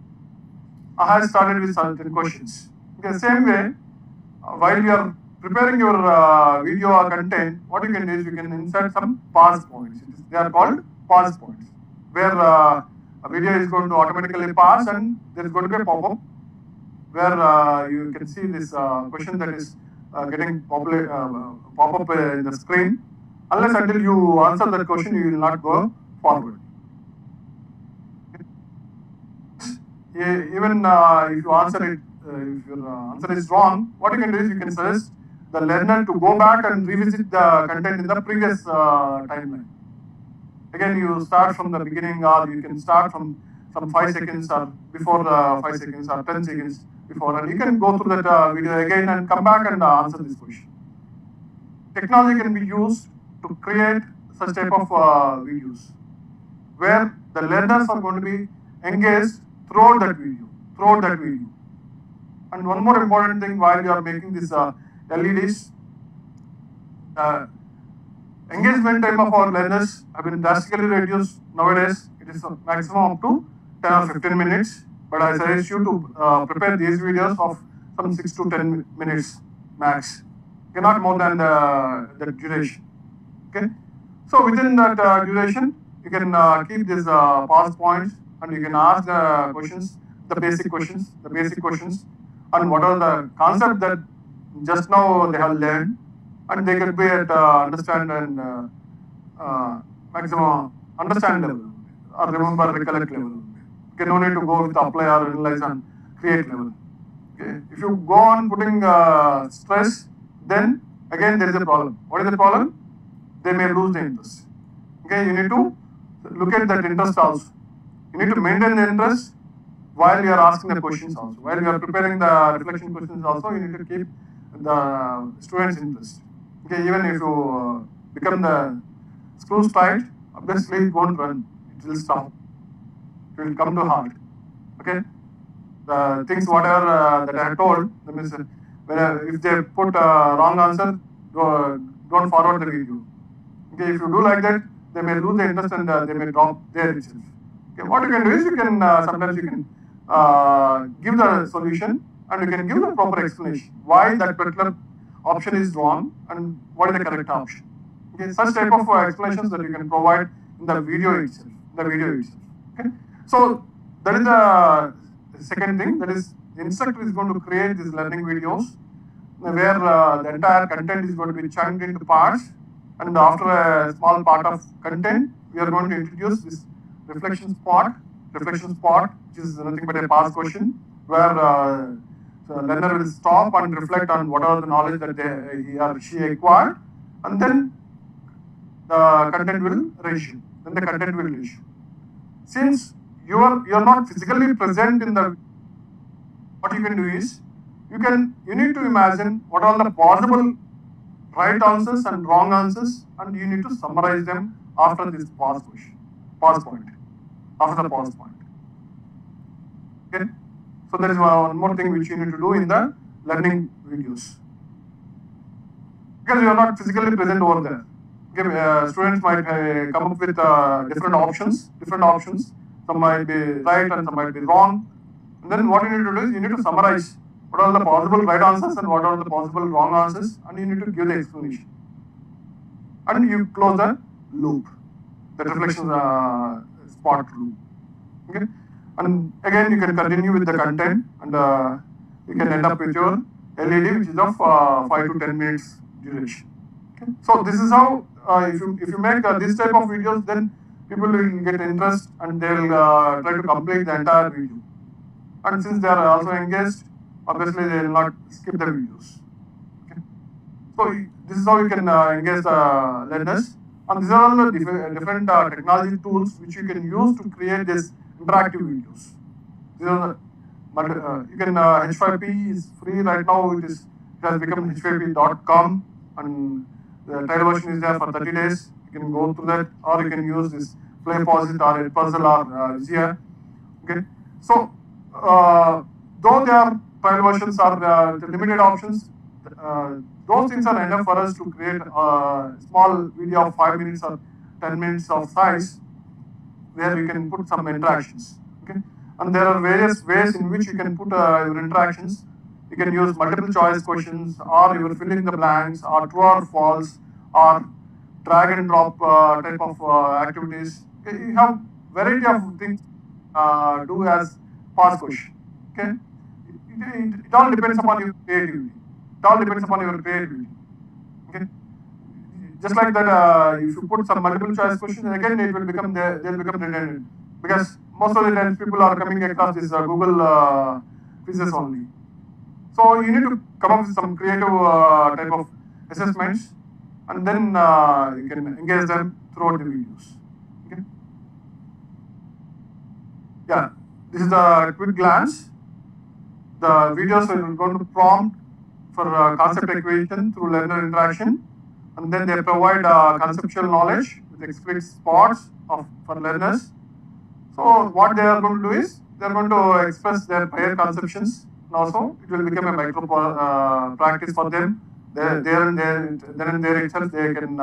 I have started with certain questions. Okay, same way, while you are preparing your video or content, what you can do is you can insert some pause points. They are called pause points, where a video is going to automatically pause and there is going to be a pop-up where you can see this question that is getting pop-up in the screen. Unless until you answer that question, you will not go forward. Even if you answer it, if your answer is wrong, what you can do is you can suggest the learner to go back and revisit the content in the previous timeline. Again, you start from the beginning, or you can start from some 5 seconds or before 5 seconds or 10 seconds before, and you can go through that video again and come back and answer this question. Technology can be used to create such type of videos where the learners are going to be engaged throughout that video. And one more important thing, while you are making this LEDs, engagement time of our learners have been drastically reduced nowadays. It is maximum up to 10 or 15 minutes. But I suggest you to prepare these videos of some 6 to 10 minutes max. Cannot more than the duration. Okay. So within that duration, you can keep these pause points and you can ask the questions, the basic questions, and what are the concepts that just now they have learned, and they can be at understand and maximum understand level or remember recollect level. You can no need to go with apply or analyze and create level. Okay. If you go on putting stress, then again there is a problem. What is the problem? They may lose the interest. Okay, you need to look at that interest also. You need to maintain the interest while you are asking the questions also. While you are preparing the reflection questions also, you need to keep the students' interest. Okay, even if you become the screws tight, obviously it won't run. It will stop. It will come to heart. Okay, the things whatever that I have told, that means if they put wrong answer, don't forward the video. Okay, if you do like that, they may lose the interest and they may drop there itself. Okay, what you can do is you can sometimes you can give the solution and you can give the proper explanation why that particular option is wrong and what is the correct option. Okay, such type of explanations that you can provide in the video itself. Okay, so that is the second thing. That is, the instructor is going to create these learning videos where the entire content is going to be chunked into parts, and after a small part of content, we are going to introduce this reflection spot, which is nothing but a past question, where the learner will stop and reflect on whatever the knowledge that he or she acquired, and then the content will reissue. Since you are not physically present in the, what you can do is you need to imagine what are the possible right answers and wrong answers, and you need to summarize them after this pause point. Okay, so there is one more thing which you need to do in the learning videos, because you are not physically present over there. Okay, students might come up with different options. Some might be right and some might be wrong. And then what you need to do is you need to summarize what are the possible right answers and what are the possible wrong answers, and you need to give the explanation. And you close the loop, the reflection spot loop. Okay, and again you can continue with the content, and you can end up with your LED, which is of 5 to 10 minutes duration. Okay. So this is how if you make this type of videos, then people will get interest and they will try to complete the entire video. And since they are also engaged, obviously they will not skip the videos. Okay. So this is how you can engage the learners. And these are all the different technology tools which you can use to create these interactive videos. These are you can H5P is free right now. It has become h5p.com, and the trial version is there for 30 days. You can go through that, or you can use this Play Posit or Puzzle or Zia. Okay, so though there are trial versions or the limited options, those things are enough for us to create a small video of 5 minutes or 10 minutes of size where you can put some interactions. Okay, and there are various ways in which you can put your interactions. You can use multiple choice questions, or you are filling the blanks, or true or false, or drag and drop type of activities. Okay, you have variety of things do as past question. Okay, it all depends upon your creativity. It all depends upon your creativity. Okay, just like that, if you put some multiple choice questions, again it will become they'll become redundant because most of the times people are coming across this Google quizzes only. So you need to come up with some creative type of assessments, and then you can engage them throughout the videos. Okay. Yeah, this is the quick glance. The videos are going to prompt for concept equation through learner interaction, and then they provide conceptual knowledge with explicit spots for learners. So what they are going to do is they are going to express their prior conceptions, and also it will become a micro practice for them. Then and there itself they can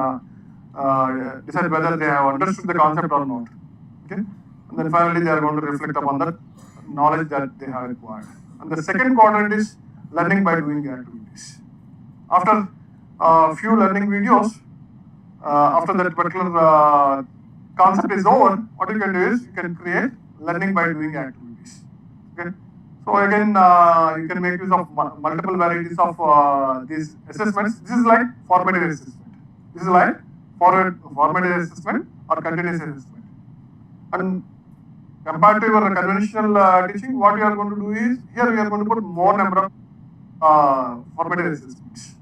decide whether they have understood the concept or not. Okay, and then finally they are going to reflect upon the knowledge that they have acquired. And the second quadrant is learning by doing activities. After a few learning videos, after that particular concept is over, what you can do is you can create learning by doing activities. Okay. So again, you can make use of multiple varieties of these assessments. This is like formative assessment. This is like formative assessment or continuous assessment. And compared to your conventional teaching, what you are going to do is here we are going to put more number of formative assessments.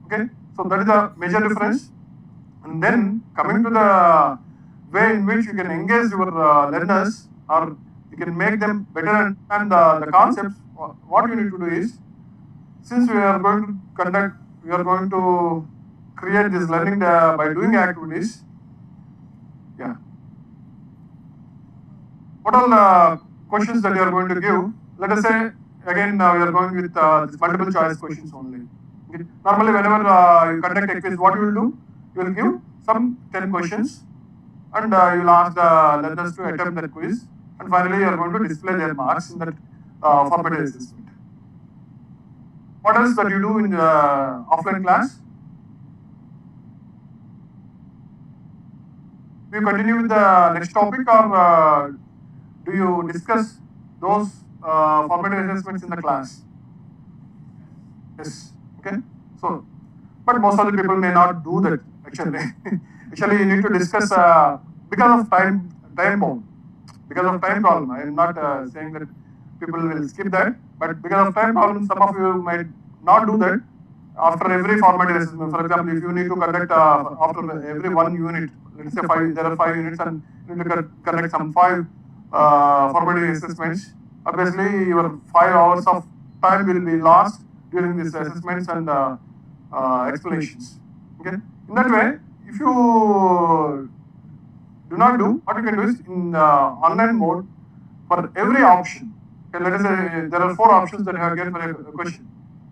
Okay, so that is a major difference. And then coming to the way in which you can engage your learners, or you can make them better understand the concepts, what you need to do is, since we are going to create this learning by doing activities. Yeah. What all the questions that you are going to give? Let us say again we are going with this multiple choice questions only. Okay. Normally, whenever you conduct a quiz, what you will do? You will give some 10 questions, and you will ask the learners to attempt that quiz, and finally you are going to display their marks in that formative assessment. What else that you do in offline class? Do you continue with the next topic, or do you discuss those formative assessments in the class? Yes. Okay. So, but most of the people may not do that actually. Actually, you need to discuss because of time bound, because of time problem. I am not saying that people will skip that, but because of time problem, some of you might not do that. After every formative assessment, for example, if you need to conduct after every one unit, let's say there are 5 units, and you need to conduct some 5 formative assessments. Obviously, your 5 hours of time will be lost during these assessments and explanations. Okay. In that way, if you do not do, what you can do is in online mode, for every option. Okay, let us say there are 4 options that you have given for a question.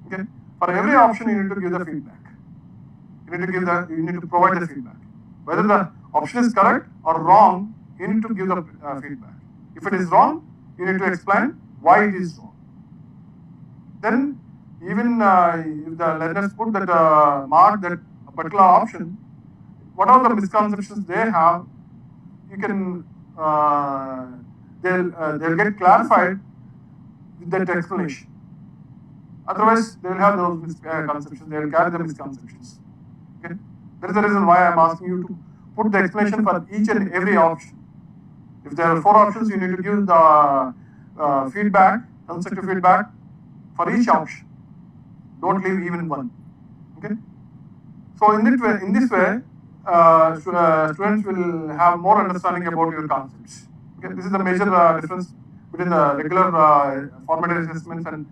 Okay. For every option, you need to give the feedback. You need to provide the feedback. Whether the option is correct or wrong, you need to give the feedback. If it is wrong, you need to explain why it is wrong. Then, even if the learners put that mark that particular option, what are the misconceptions they have, you can they'll get clarified with that explanation. Otherwise, they will have those misconceptions. They will carry the misconceptions. Okay, that is the reason why I am asking you to put the explanation for each and every option. If there are 4 options, you need to give the feedback, constructive feedback for each option. Don't leave even one. Okay. So in this way, students will have more understanding about your concepts. Okay. This is the major difference between the regular formative assessments and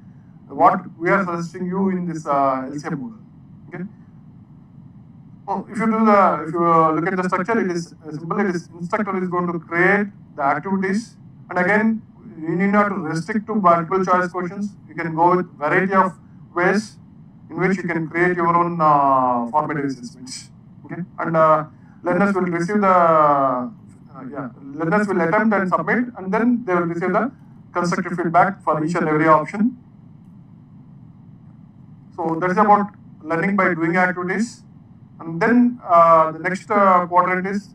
what we are suggesting you in this LCM model. Okay. So if you look at the structure, it is simple. It is instructor is going to create the activities, And again, you need not to restrict to multiple choice questions. You can go with variety of ways in which you can create your own formative assessments. Okay, and learners will receive the learners will attempt and submit, and then they will receive the constructive feedback for each and every option. So that's about learning by doing activities. And then the next quadrant is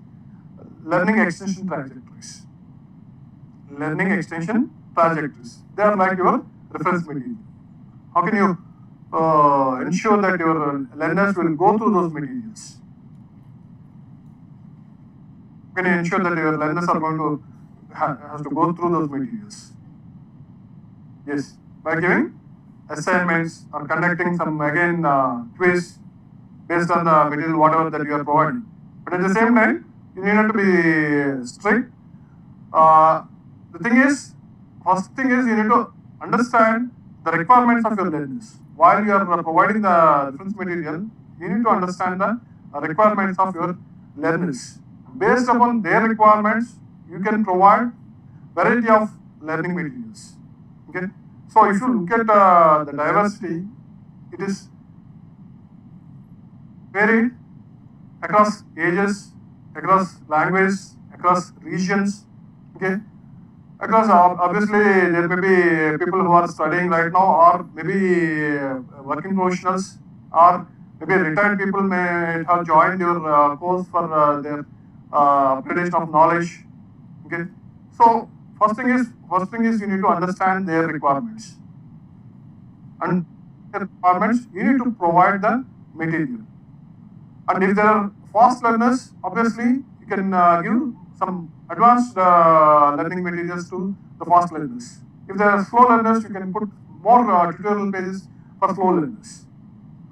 learning extension trajectories. Learning extension trajectories. They are like your reference material. How can you ensure that your learners will go through those materials? How can you ensure that your learners are going to have to go through those materials? Yes, by giving assignments or conducting some again quiz based on the material whatever that you are providing. But at the same time, you need not to be strict. The thing is, first thing is you need to understand the requirements of your learners. While you are providing the reference material, you need to understand the requirements of your learners. Based upon their requirements, you can provide variety of learning materials. Okay. So if you look at the diversity, it is varied across ages, across languages, across regions. Okay. Because obviously there may be people who are studying right now, or maybe working professionals, or maybe retired people may have joined your course for their upgradation of knowledge. Okay. So first thing is you need to understand their requirements. And their requirements, you need to provide the material. And if there are fast learners, obviously you can give some advanced learning materials to the fast learners. If there are slow learners, you can put more tutorial pages for slow learners.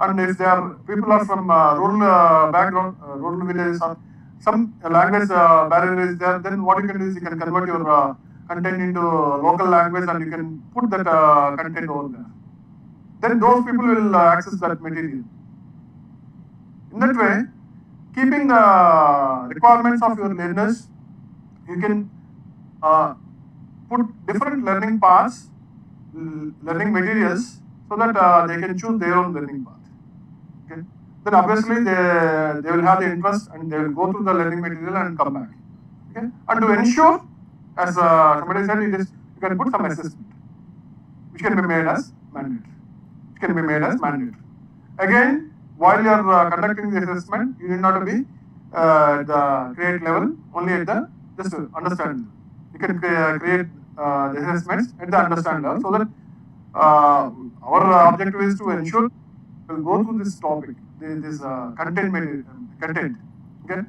And if there are people are from rural background, rural villages, or some language barrier is there, then what you can do is you can convert your content into local language and you can put that content over there. Then those people will access that material. In that way, keeping the requirements of your learners, you can put different learning paths, learning materials, so that they can choose their own learning path. Okay. Then obviously they will have the interest and they will go through the learning material and come back. Okay. And to ensure, as somebody said, it is you can put some assessment, which can be made as mandatory. Again, while you are conducting the assessment, you need not to be at the create level, only at the just to understand. You can create the assessments at the understand level, so that our objective is to ensure we will go through this topic, this content. Okay.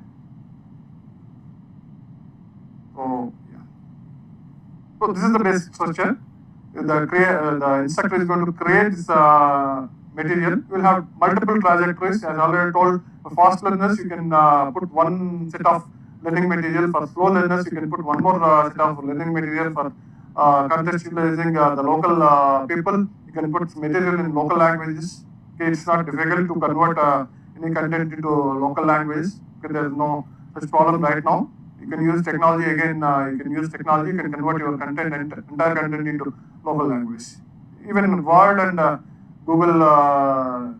So yeah. So this is the basic structure. The instructor is going to create this material. You will have multiple trajectories. As I already told, for fast learners, you can put one set of learning material. For slow learners, you can put one more set of learning material. For contextualizing the local people, you can put material in local languages. Okay, it's not difficult to convert any content into local languages, because there is no such problem right now. You can use technology again. You can convert your content and entire content into local language. Even Word and Google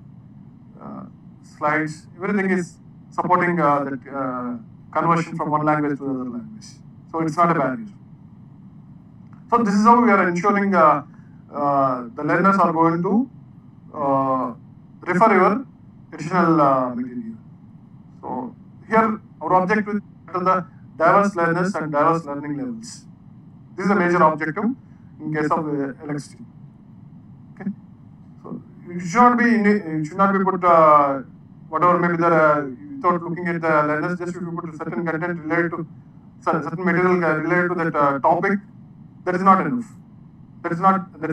slides, everything is supporting that conversion from one language to another language. So it's not a barrier. So this is how we are ensuring the learners are going to refer your additional material. So here our objective is to the diverse learners and diverse learning levels. This is a major objective in case of LXT. Okay. So it should not be put whatever may be the without looking at the learners. Just if you put certain content related to certain material related to that topic, that is not enough. That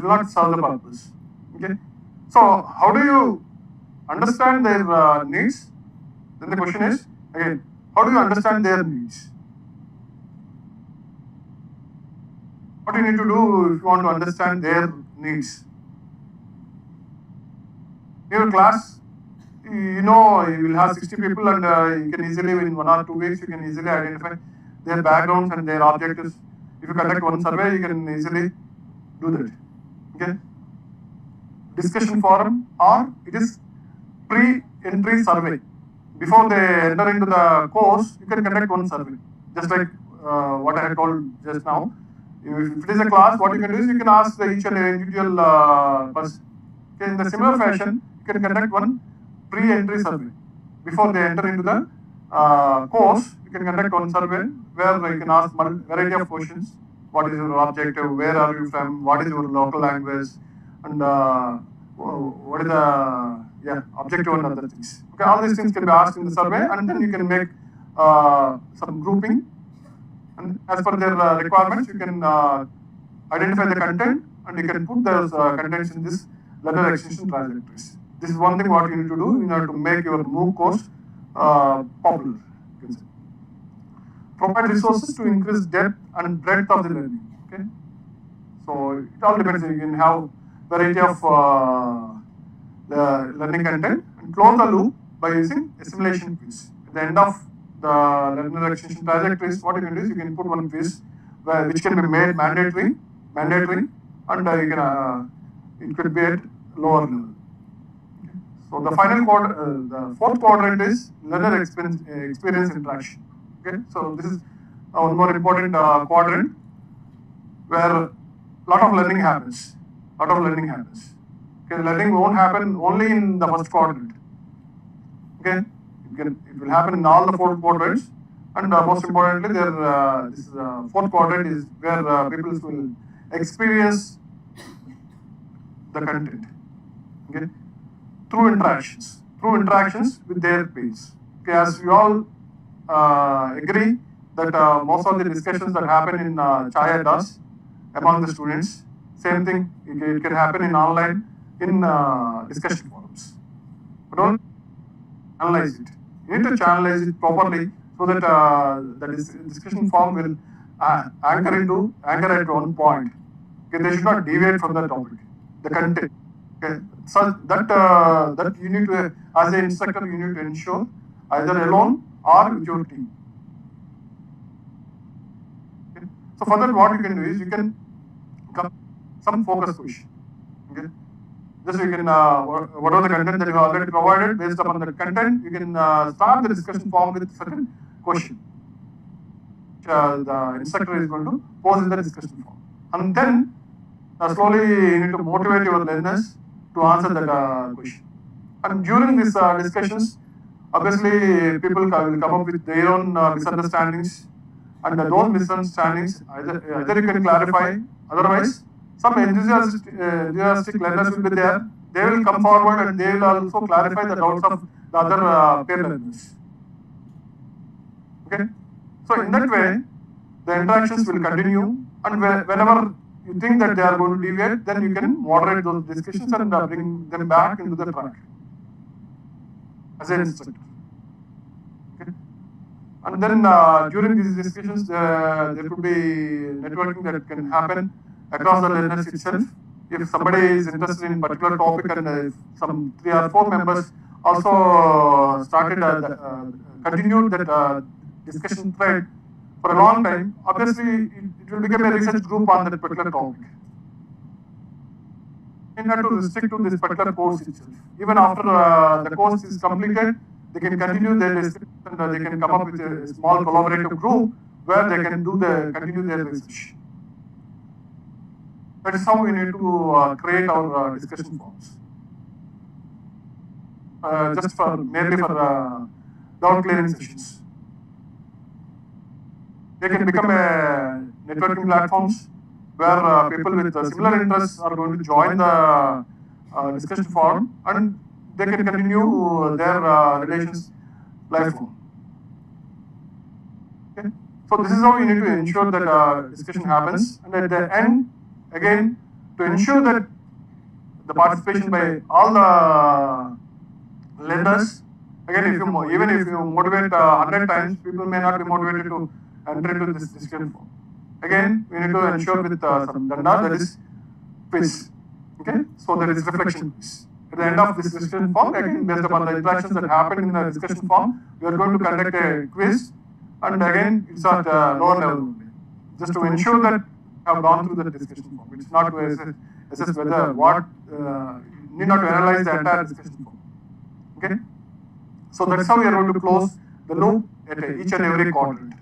will not solve the purpose. Okay. So how do you understand their needs? Then the question is again, how do you understand their needs? What you need to do if you want to understand their needs? In your class, you will have 60 people, and you can easily, in 1 or 2 weeks, you can easily identify their backgrounds and their objectives. If you conduct one survey, you can easily do that. Okay. Discussion forum, or it is pre-entry survey. Before they enter into the course, you can conduct one survey. Just like what I had told just now. If it is a class, what you can do is you can ask each and individual person. Okay, in the similar fashion, you can conduct one pre-entry survey. Before they enter into the course, you can conduct one survey where you can ask variety of questions. What is your objective? Where are you from? What is your local language? And what is the objective and other things. Okay, all these things can be asked in the survey, and then you can make some grouping. And as per their requirements, you can identify the content, and you can put those contents in this learner extension trajectories. This is one thing what you need to do in order to make your MOOC course popular. Provide resources to increase depth and breadth of the learning. Okay, so it all depends. You can have variety of the learning content and close the loop by using assimilation quiz. At the end of the learner extension trajectories, what you can do is you can put one quiz which can be made mandatory, and you can it could be at lower level. So the final the fourth quadrant is learner experience interaction. Okay, so this is one more important quadrant where a lot of learning happens. Okay, learning won't happen only in the first quadrant. Okay, it will happen in all the four quadrants, and most importantly, this fourth quadrant is where people will experience the content. Okay, through interactions with their peers. Okay, as we all agree that most of the discussions that happen in Chaya does among the students, same thing, it can happen in online, in discussion forums. But don't analyze it. You need to channelize it properly so that the discussion forum will anchor at one point. Okay, they should not deviate from the topic, the content. Okay, so that you need to, as an instructor, you need to ensure either alone or with your team. Okay. So for that, what you can do is you can come some focus question. Okay. Just you can whatever the content that you have already provided, based upon the content, you can start the discussion form with certain question. The instructor is going to pose in the discussion form, and then slowly you need to motivate your learners to answer that question. And during these discussions, obviously people will come up with their own misunderstandings, and those misunderstandings either you can clarify, otherwise some enthusiastic learners will be there. They will come forward and they will also clarify the doubts of the other peer learners. Okay, so in that way, the interactions will continue, and whenever you think that they are going to deviate, then you can moderate those discussions and bring them back into the track as an instructor. Okay. And then during these discussions, there could be networking that can happen across the learners itself. If somebody is interested in a particular topic and some 3 or 4 members also continued that discussion thread for a long time, obviously it will become a research group on that particular topic. You have to restrict to this particular course itself. Even after the course is completed, they can continue their discussion and they can come up with a small collaborative group where they can continue their research. That is how we need to create our discussion forums. Mainly for doubt clearing sessions. They can become a networking platforms where people with similar interests are going to join the discussion forum, and they can continue their relations lifelong. Okay. So this is how you need to ensure that discussion happens, and at the end, again, to ensure that the participation by all the learners, again, even if you motivate 100 times, people may not be motivated to enter into this discussion form. Again, we need to ensure with some danda, that is quiz. Okay, so there is reflection quiz. At the end of this discussion form, again, based upon the interactions that happen in the discussion form, we are going to conduct a quiz, and again, it's at lower level. just to ensure that you have gone through the discussion form. It's not to assess whether what, need not to analyze the entire discussion form. Okay? So that's how we are going to close the loop at each and every quadrant.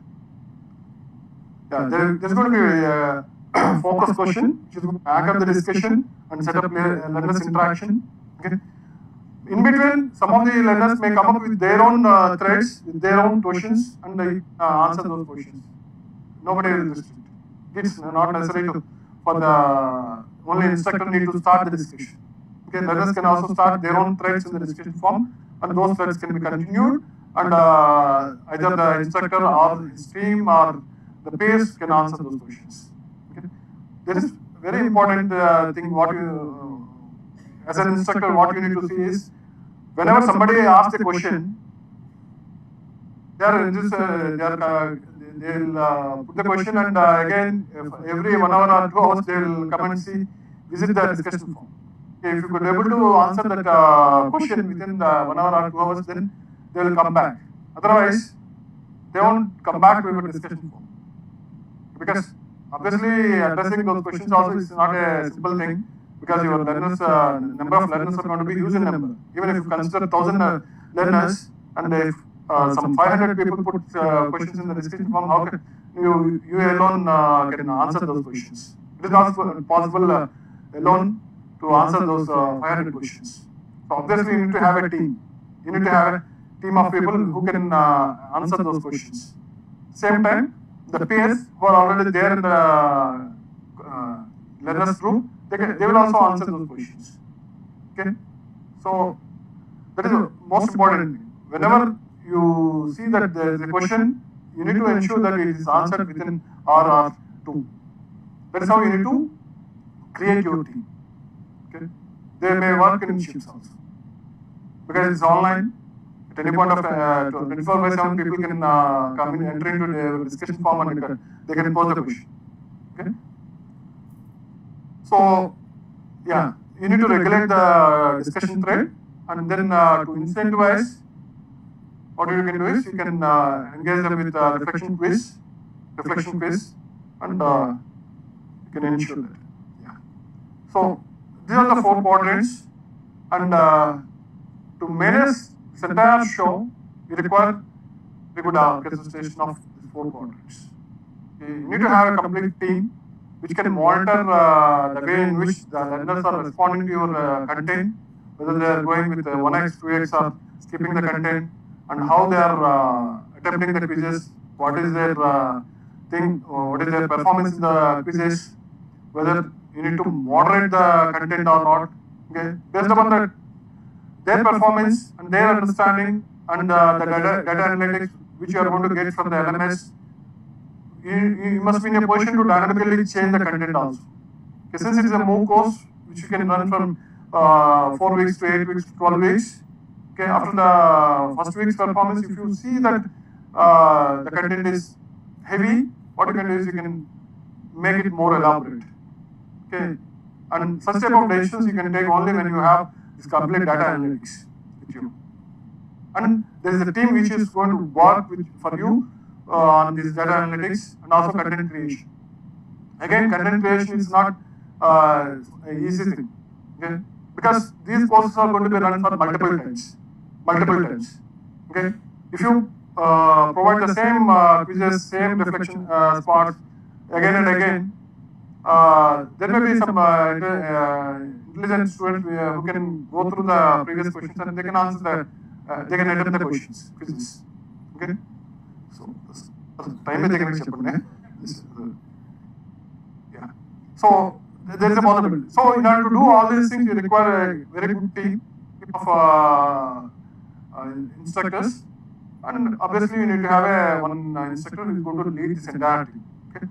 Yeah, there's going to be a focus question, which is going to anchor the discussion and set up learners' interaction. Okay? In between, some of the learners may come up with their own threads, with their own questions, and answer those questions. Nobody will restrict. It's not necessary for the only instructor need to start the discussion. Okay, learners can also start their own threads in the discussion form, and those threads can be continued, and either the instructor or his team or the peers can answer those questions. Okay, there is very important thing what you, as an instructor, what you need to see is whenever somebody asks a question, they'll put the question, and again every 1 hour or 2 hours they will come and see, visit the discussion form. Okay, if you could be able to answer that question within the 1 hour or 2 hours, then they will come back. Otherwise, they won't come back to your discussion form. Because obviously addressing those questions also is not a simple thing, because your learners, number of learners are going to be huge in number. Even if you consider 1,000 learners, and if some 500 people put questions in the discussion form, how can you alone can answer those questions? It is not possible alone to answer those 500 questions. So obviously you need to have a team. You need to have a team of people who can answer those questions. Same time, the peers who are already there in the learners group, they will also answer those questions. Okay, so that is the most important thing. Whenever you see that there is a question, you need to ensure that it is answered within hour or two. That is how you need to create your team. Okay, they may work in shifts also, because it's online. At any point of 24/7, people can come in, enter into the discussion form, and they can pose the question. Okay. So, yeah, you need to regulate the discussion thread, and then to incentivize, what you can do is you can engage them with reflection quiz, and you can ensure that. Yeah. So these are the 4 quadrants, and to manage this entire show, we require a good orchestration of these 4 quadrants. You need to have a complete team which can monitor the way in which the learners are responding to your content, whether they are going with 1x, 2x, or skipping the content, and how they are attempting the quizzes, what is their what is their performance in the quizzes, whether you need to moderate the content or not. Okay, based upon their performance and their understanding and the data analytics which you are going to get from the LMS, you must be in a position to dynamically change the content also. Okay, since it is a MOOC course which you can run from 4 weeks to 8 weeks to 12 weeks. Okay, after the first week's performance, if you see that the content is heavy, what you can do is you can make it more elaborate. Okay, and such type of decisions you can take only when you have this complete data analytics with you. And there is a team which is going to work for you on this data analytics and also content creation. Again, content creation is not an easy thing. Okay, because these courses are going to be run for multiple times. Okay, if you provide the same quizzes, same reflection spots again and again, there may be some intelligent students who can go through the previous questions and they can answer they can attempt the questions, quizzes. Okay, so time is taken. Yeah, so there is a possibility. So in order to do all these things, you require a very good team of instructors, and obviously you need to have one instructor who is going to lead this entire team. Okay,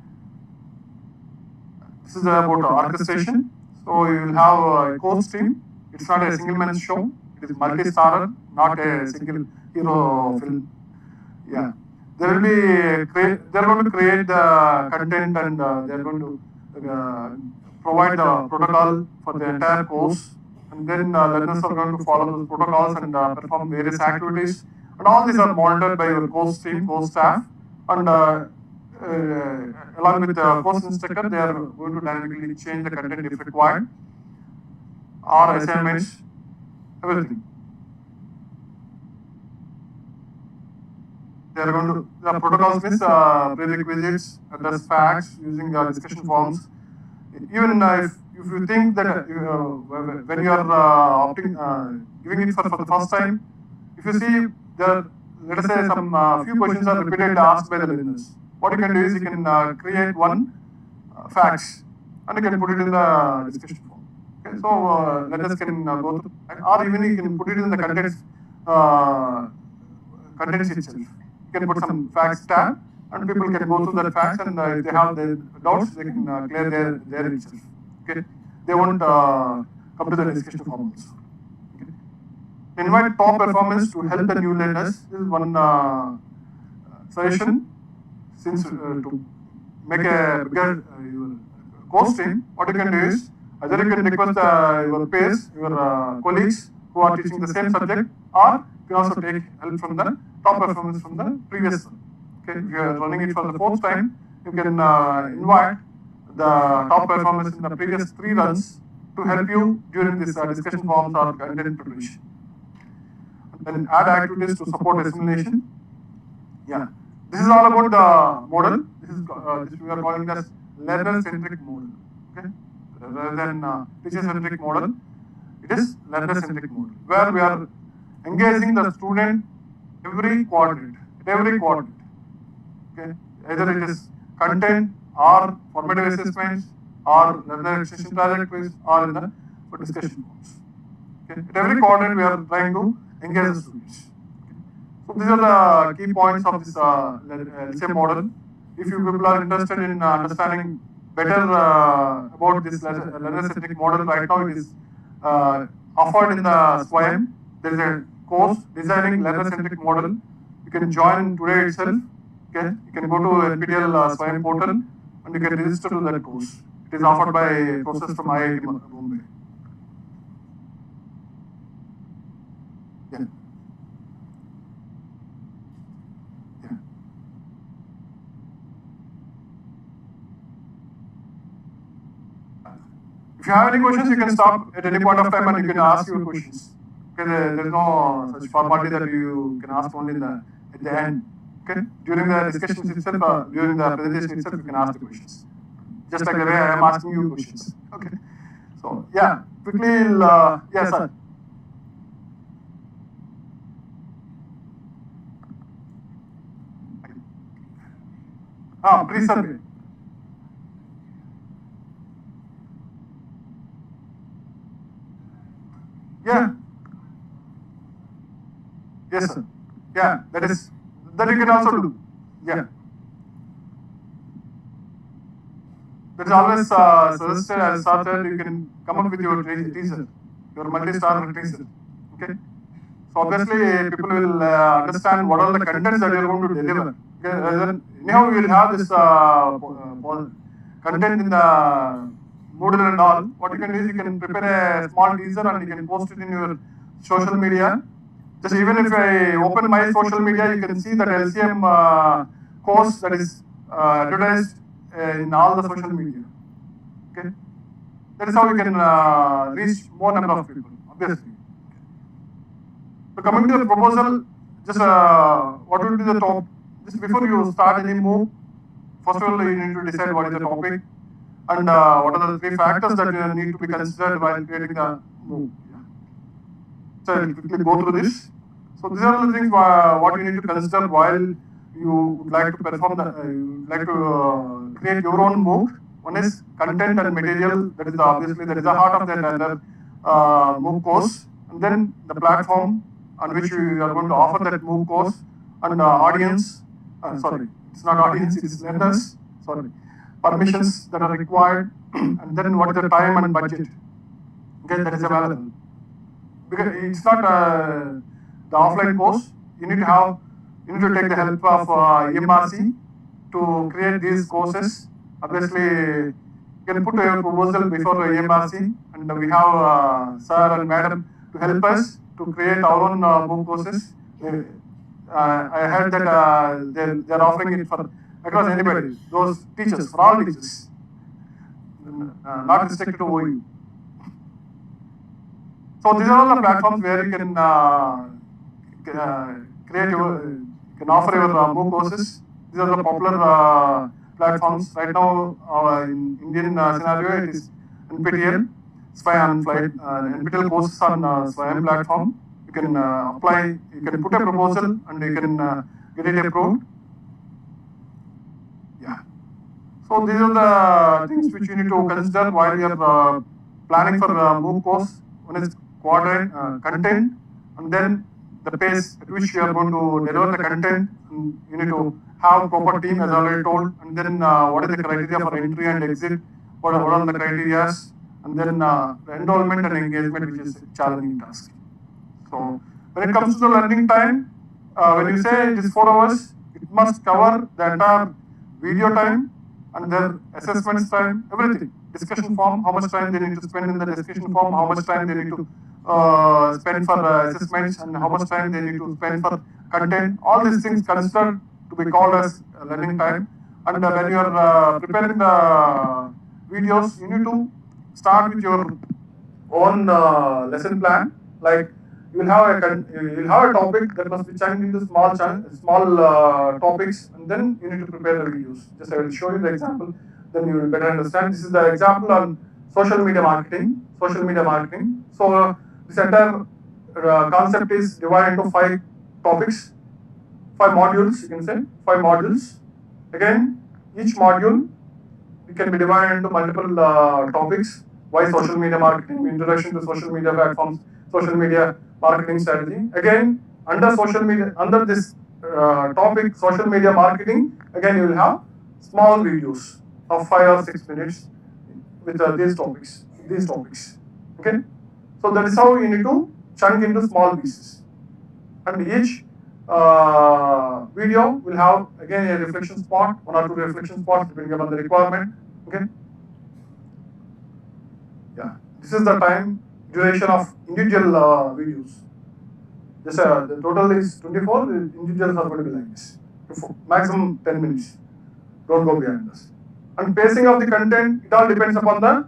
this is about orchestration. So you will have a course team. It's not a single man show. It is multi-starrer, not a single hero film. Yeah, they will be they are going to create the content, and they are going to provide the protocol for the entire course, and then learners are going to follow those protocols and perform various activities, and all these are monitored by your course team, course staff, and along with the course instructor, they are going to dynamically change the content if required, or assignments, everything. They are going to, the protocols means prerequisites, address facts using discussion forums. Even if you think that when you are giving it for the first time, if you see there, let us say some few questions are repeatedly asked by the learners. What you can do is you can create one facts and you can put it in the discussion forum. Okay, so learners can go through, or even you can put it in the contents itself. You can put some facts tab and people can go through that facts, and if they have their doubts, they can clear their itself. Okay, they won't come to the discussion forum also. Okay. Invite top performance to help the new learners. This is one suggestion. Since to make a bigger your course stream, what you can do is either you can request your peers, your colleagues who are teaching the same subject, or you can also take help from the top performance from the previous one. Okay, if you are running it for the fourth time, you can invite the top performers in the previous 3 runs to help you during this discussion forums or content preparation. And then add activities to support assimilation. Yeah, this is all about the model. This we are calling as learner-centric model. Okay, rather than teacher-centric model, it is learner-centric model where we are engaging the student every quadrant. Okay, either it is content or formative assessments or learner extension trajectories or in the discussion forums. Okay, at every quadrant we are trying to engage the students. Okay. So these are the key points of this LCM model. If you people are interested in understanding better about this learner-centric model, right now it is offered in the SWAYAM. There is a course designing learner-centric model. You can join today itself. Okay, you can go to NPTEL SWAYAM portal and you can register to that course. It is offered by professors from IIT Bombay. Yeah. Yeah. If you have any questions, you can stop at any point of time and you can ask your questions. Okay, there is no such formality that you can ask only at the end. Okay, during the discussions itself, during the presentation itself, you can ask the questions. Just like the way I am asking you questions. Okay, so yeah, quickly, yes, sir. Pre-survey. Yeah. Yes, sir. Yeah, that you can also do. Yeah. That is always suggested as started. You can come up with your teaser, your multi-star teaser. Okay. So obviously, people will understand what are the contents that you are going to deliver. Okay. Anyhow, we will have this content in the Moodle and all. What you can do is you can prepare a small teaser and you can post it in your social media. Just even if I open my social media, you can see that LCM course that is advertised in all the social media. Okay, that is how we can reach more number of people, obviously. So coming to the proposal, just what will be the top? Just before you start any MOOC, first of all you need to decide what is the topic and what are the 3 factors that need to be considered while creating the MOOC. Yeah. So I will quickly go through this. So these are the things what you need to consider while you would like to perform create your own MOOC. One is content and material. That is obviously that is the heart of the entire MOOC course. And then the platform on which we are going to offer that MOOC course, and audience. Sorry, it's not audience. It is learners. Sorry, permissions that are required, and then what is the time and budget. Okay, that is available. Because it's not the offline course. You need to take the help of EMRC to create these courses. Obviously, you can put your proposal before EMRC, and we have sir and madam to help us to create our own MOOC courses. I heard that they are offering it for across anybody, those teachers, for all teachers, not restricted to OU. So these are all the platforms where you can create your, you can offer your MOOC courses. These are the popular platforms right now in Indian scenario. It is NPTEL, SWAYAM flight, NPTEL courses on SWAYAM platform. You can apply, you can put a proposal and you can get it approved. Yeah. So these are the things which you need to consider while you are planning for MOOC course. One is content, and then the pace at which you are going to deliver the content. And you need to have proper team, as I already told, and then what is the criteria for entry and exit, what are the criteria, and then the enrollment and engagement, which is a challenging task. So when it comes to the learning time, when you say it is 4 hours, it must cover the entire video time and their assessments time, everything. Discussion form, how much time they need to spend in the discussion form, how much time they need to spend for assessments, and how much time they need to spend for content. All these things considered to be called as learning time. And when you are preparing the videos, you need to start with your own lesson plan. Like you will have a topic that must be chunked into small topics, and then you need to prepare the videos. Just I will show you the example, then you will better understand. This is the example on social media marketing. So this entire concept is divided into 5 topics, 5 modules. You can say 5 modules. Again, each module it can be divided into multiple topics. Why social media marketing? Introduction to social media platforms, social media marketing strategy. Again, under this topic, social media marketing, again you will have small videos of 5 or 6 minutes with these topics. Okay, so that is how you need to chunk into small pieces, and each video will have again a reflection spot, 1 or 2 reflection spots depending upon the requirement. Okay. Yeah, this is the time duration of individual videos. This the total is 24. The individuals are going to be like this, maximum 10 minutes. Don't go beyond this. And pacing of the content, it all depends upon the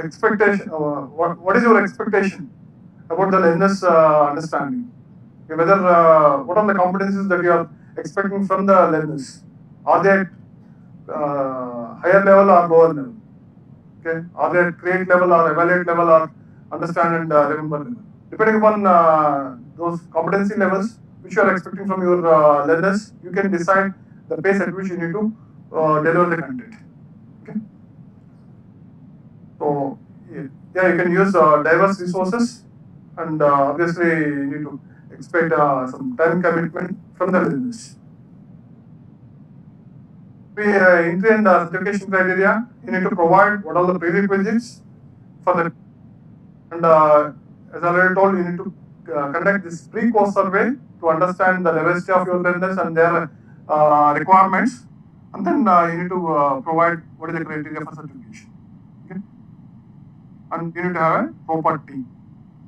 expectation. What is your expectation about the learner's understanding? Whether what are the competencies that you are expecting from the learners? Are they at higher level or lower level? Okay, are they at create level or evaluate level or understand and remember level? Depending upon those competency levels which you are expecting from your learners, you can decide the pace at which you need to deliver the content. Okay. So yeah, you can use diverse resources, and obviously you need to expect some time commitment from the learners. Entry and certification criteria, you need to provide what are the prerequisites for the, and as I already told, you need to conduct this pre-course survey to understand the diversity of your learners and their requirements, and then you need to provide what is the criteria for certification. Okay, and you need to have a proper team.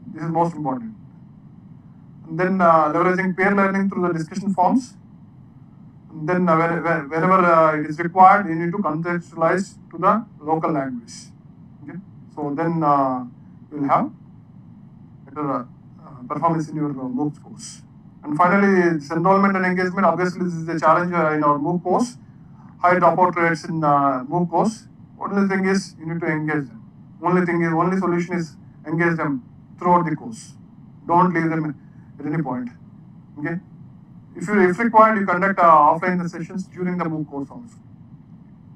This is most important. And then leveraging peer learning through the discussion forums. And then wherever it is required, you need to contextualize to the local language. Okay, so then you will have better performance in your MOOC course. And finally, this enrollment and engagement. Obviously, this is a challenge in our MOOC course. High dropout rates in MOOC course. Only thing is you need to engage them. Only solution is engage them throughout the course. Don't leave them at any point. Okay. If required, you conduct offline sessions during the MOOC course also.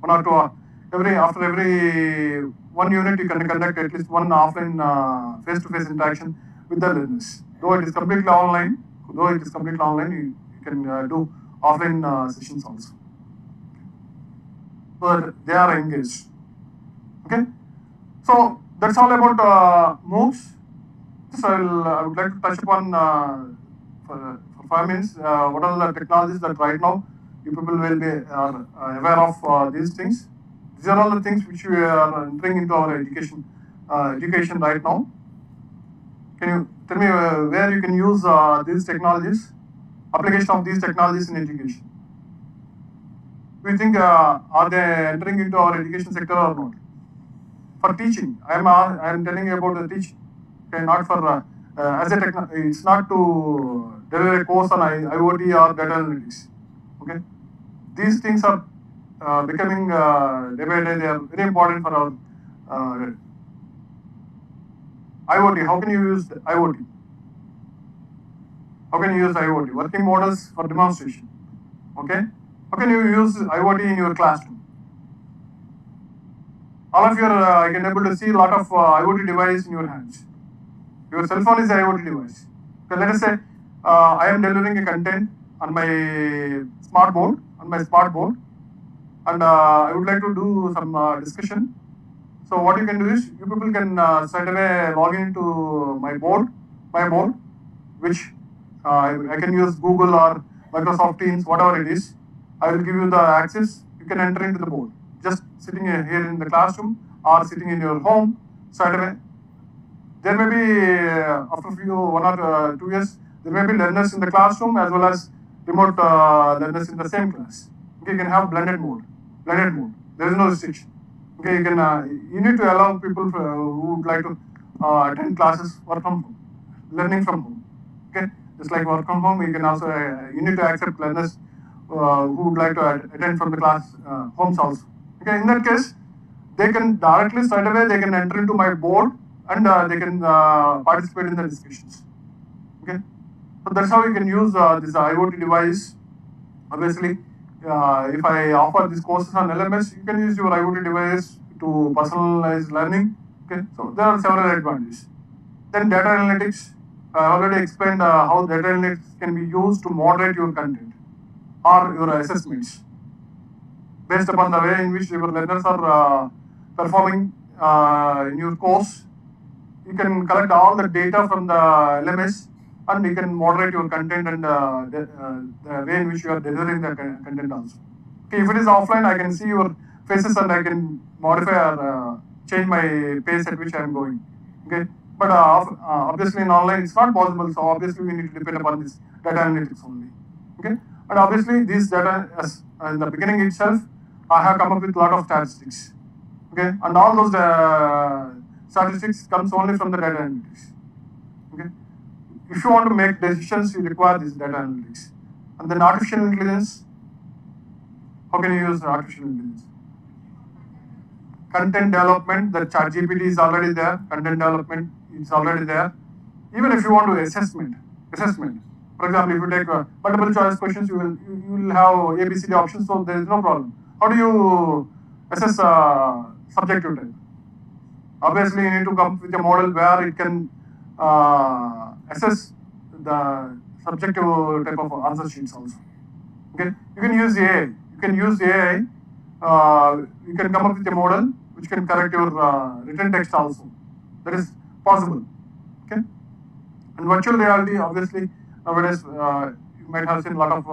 1 or 2 after every 1 unit, you can conduct at least 1 offline face-to-face interaction with the learners. Though it is completely online, you can do offline sessions also. So that they are engaged. Okay. So that's all about MOOCs. So I would like to touch upon for 5 minutes what are the technologies that right now you people will be aware of these things. These are all the things which we are entering into our education right now. Can you tell me where you can use these technologies, application of these technologies in education? We think, are they entering into our education sector or not? For teaching, I am telling you about the teaching. Okay, not for as a it's not to deliver a course on IoT or data analytics. Okay, these things are becoming day by day. They are very important for our IoT. How can you use IoT? How can you use IoT? Working models for demonstration. Okay, how can you use IoT in your classroom? All of you are I can able to see a lot of IoT device in your hands. Your cell phone is an IoT device. So let us say I am delivering a content on my smart board, and I would like to do some discussion. So what you can do is you people can straight away log into my board, which I can use Google or Microsoft Teams, whatever it is. I will give you the access. You can enter into the board. Just sitting here in the classroom or sitting in your home, straight away. There may be, after 1 or 2 years, there may be learners in the classroom as well as remote learners in the same class. Okay, you can have blended mode. There is no restriction. Okay, you need to allow people who would like to attend classes work from home, learning from home. Okay, just like work from home, you can also you need to accept learners who would like to attend from the class homes also. Okay, in that case, they can directly straight away they can enter into my board and they can participate in the discussions. Okay, so that's how you can use this IoT device. Obviously, if I offer these courses on LMS, you can use your IoT device to personalize learning. Okay, so there are several advantages. Then data analytics. I already explained how data analytics can be used to moderate your content or your assessments based upon the way in which your learners are performing in your course. You can collect all the data from the LMS and you can moderate your content and the way in which you are delivering the content also. Okay, if it is offline, I can see your faces and I can modify or change my pace at which I am going. Okay, but obviously in online it's not possible. So obviously we need to depend upon this data analytics only. Okay, and obviously this data, as in the beginning itself, I have come up with a lot of statistics. Okay, and all those statistics comes only from the data analytics. Okay, if you want to make decisions, you require this data analytics. And then artificial intelligence. How can you use artificial intelligence? Content development. The ChatGPT is already there. Content development is already there. Even if you want to assessment. For example, if you take multiple choice questions, you will have ABCD options, so there is no problem. How do you assess subjective type? Obviously, you need to come with a model where it can assess the subjective type of answer sheets also. Okay, you can use AI. You can come up with a model which can correct your written text also. That is possible. Okay, and virtual reality, obviously, nowadays you might have seen a lot of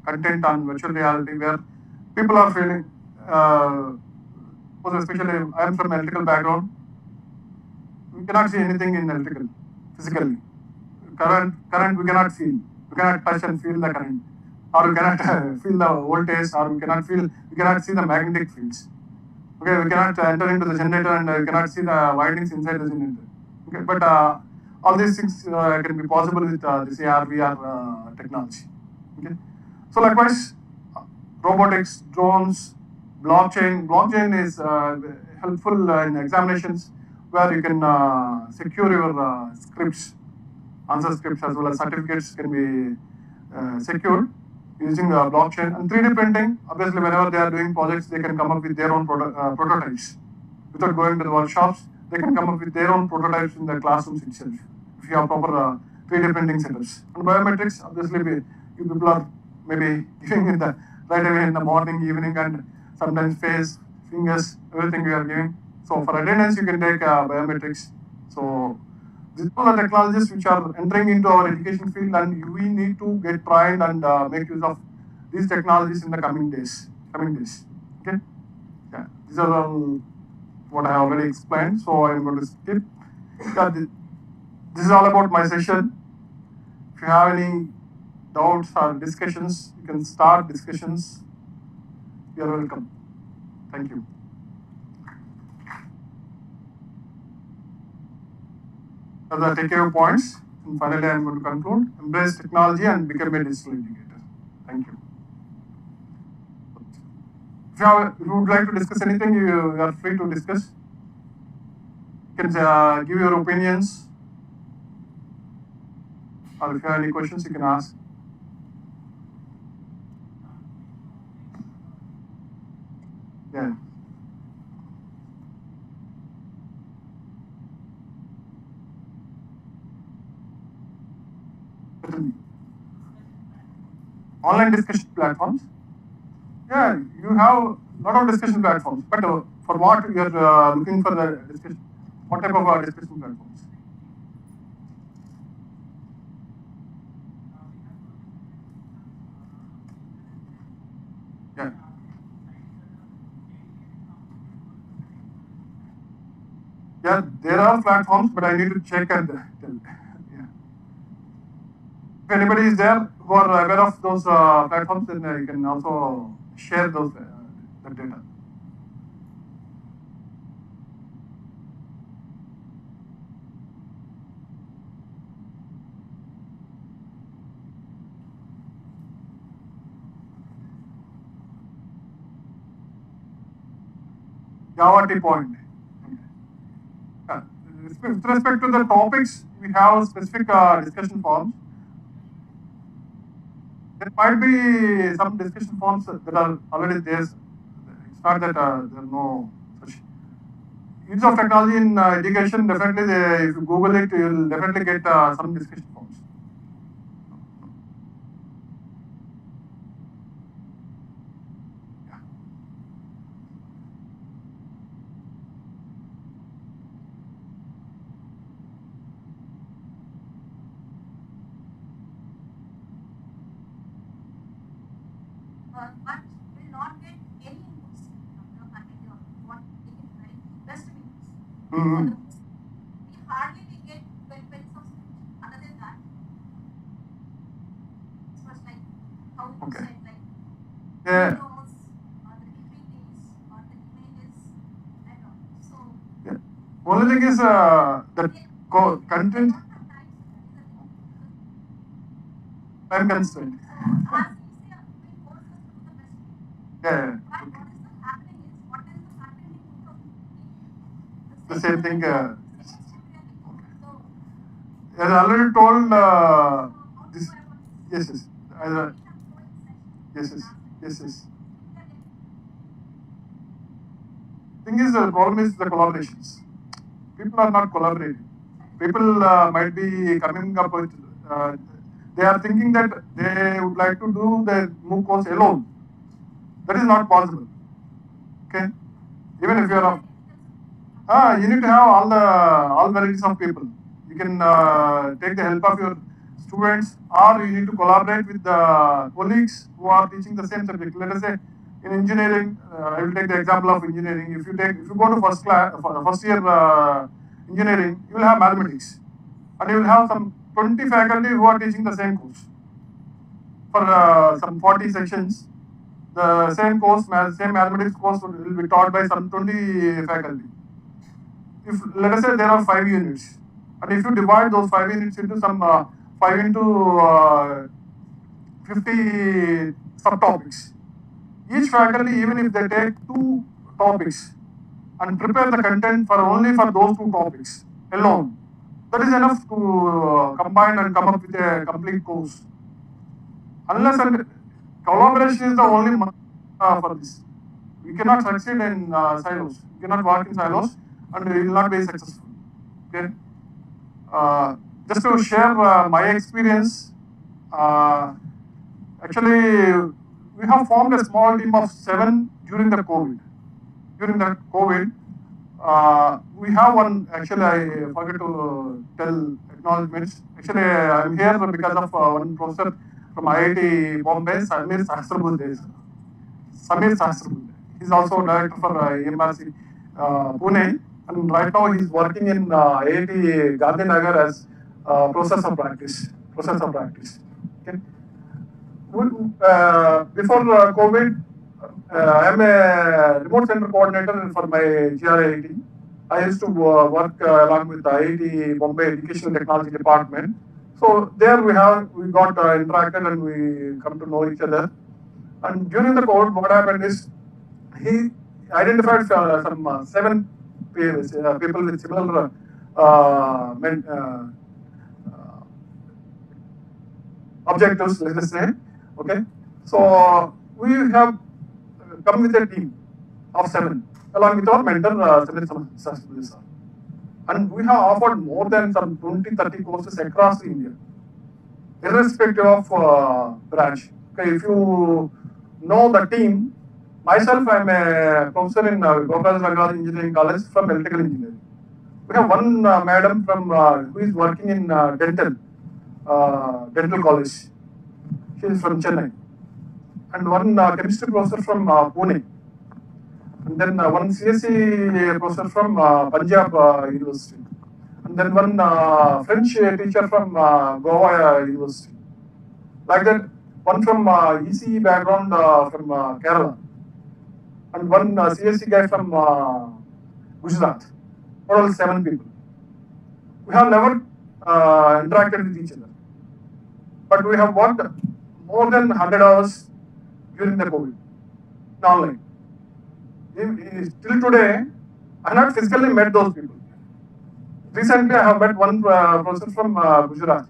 content on virtual reality where people are feeling. Especially, I am from electrical background. We cannot see anything in electrical physically. Current we cannot feel. We cannot touch and feel the current, or we cannot feel the voltage, or we cannot see the magnetic fields. Okay, we cannot enter into the generator and we cannot see the windings inside the generator. Okay, but all these things can be possible with this AR VR technology. Okay, so likewise, robotics, drones, blockchain. Blockchain is helpful in examinations where you can secure your scripts, answer scripts as well as certificates can be secured using blockchain. And 3D printing, obviously whenever they are doing projects, they can come up with their own prototypes. Without going to the workshops, they can come up with their own prototypes in the classrooms itself, if you have proper 3D printing setups. And biometrics, obviously you people are maybe giving it the right away in the morning, evening, and sometimes face, fingers, everything we are giving. So for attendance, you can take biometrics. So these are the technologies which are entering into our education field, and we need to get trained and make use of these technologies in the coming days. Okay. Yeah. These are all what I already explained. So I'm going to skip. Yeah, this is all about my session. If you have any doubts or discussions, you can start discussions. You are welcome. Thank you. Those are takeaway points. And finally, I am going to conclude. Embrace technology and become a digital educator. Thank you. If you would like to discuss anything, you are free to discuss. You can give your opinions. Or if you have any questions, you can ask. Yeah. Online discussion platforms. Yeah, you have a lot of discussion platforms. But for what you are looking for the discussion? What type of discussion platforms? Yeah. Yeah, there are platforms, but I need to check and tell. Yeah. If anybody is there who are aware of those platforms, then you can also share those the data. Java T point. With respect to the topics, we have specific discussion forums. There might be some discussion forums that are already there. It's not that there are no such use of technology in education. Definitely, if you Google it, you will definitely get some discussion forums. But will not get any inputs from the faculty or what they can write best inputs. Mm-hmm. We hardly we get very substantive. Other than that, it's much like how you Okay. said, like Yeah. videos or the PPTs or the images and all. So Yeah. Only thing is the content time constraint. So as you say, we force us to do the best. Yeah. But what is the happening is, what is the faculty in 2015? The same thing. So As I already told, this. Yes, yes. Yes, yes. Yes, yes. Thing is, the problem is the collaborations. People are not collaborating. People might be coming up with, they are thinking that they would like to do the MOOC course alone. That is not possible. Okay? Even if you are, you need to have all varieties of people. You can take the help of your students, or you need to collaborate with the colleagues who are teaching the same subject. Let us say in engineering, I will take the example of engineering. If you go to first year engineering, you will have mathematics, and you will have some 20 faculty who are teaching the same course for some 40 sections. The same course, same mathematics course will be taught by some 20 faculty. If let us say there are 5 units, and if you divide those 5 units into some 5 into 50 subtopics, each faculty, even if they take 2 topics and prepare the content for only for those 2 topics alone, that is enough to combine and come up with a complete course. Unless and collaboration is the only for this. We cannot succeed in silos. We cannot work in silos, and we will not be successful. Okay. Just to share my experience, actually, we have formed a small team of 7 during the COVID. During the COVID, we have one. Actually, I forgot to tell acknowledgements. Actually, I'm here because of one professor from IIT Bombay, Samir Sahasrabudhe. Samir Sahasrabudhe. He's also director for EMRC Pune, and right now he's working in IIT Gandhinagar as process of practice. Process of practice. Okay. Before COVID, I am a remote center coordinator for my GRIT. I used to work along with the IIT Bombay Educational Technology Department. So there we got interacted and we come to know each other. And during the COVID, what happened is he identified some 7 people with similar objectives, let us say. Okay, so we have come with a team of 7, along with our mentor, Samir sir. And we have offered more than some 20-30 courses across India, irrespective of branch. Okay, if you know the team, myself, I am a professor in Gopal Rangarajan Engineering College from Electrical Engineering. We have one madam from who is working in dental college. She is from Chennai. And one chemistry professor from Pune. And then one CSE professor from Punjab University. And then one French teacher from Goa University. Like that, one from ECE background from Kerala. And one CSE guy from Gujarat. Total 7 people. We have never interacted with each other. But we have worked more than 100 hours during the COVID, online. Till today, I have not physically met those people. Recently, I have met one professor from Gujarat.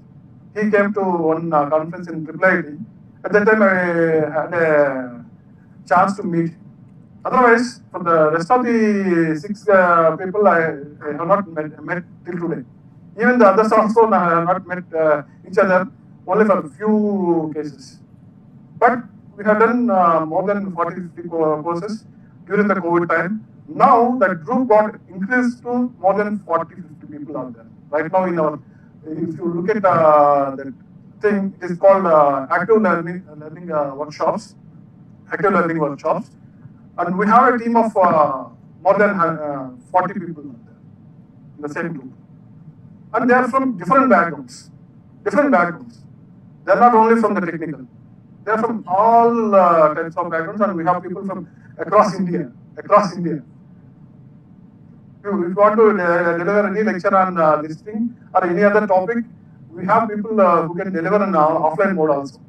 He came to one conference in IIIT. At that time, I had a chance to meet. Otherwise, for the rest of the 6 people, I have not met till today. Even the others also have not met each other, only for a few cases. But we have done more than 40-50 courses during the COVID time. Now that group got increased to more than 40-50 people out there. Right now, if you look at that thing, it is called active learning workshops. Active learning workshops. And we have a team of more than 40 people out there in the same group. And they are from different backgrounds. Different backgrounds. They are not only from the technical. They are from all types of backgrounds, and we have people from across India. Across India. If you want to deliver any lecture on this thing or any other topic, we have people who can deliver in offline mode also.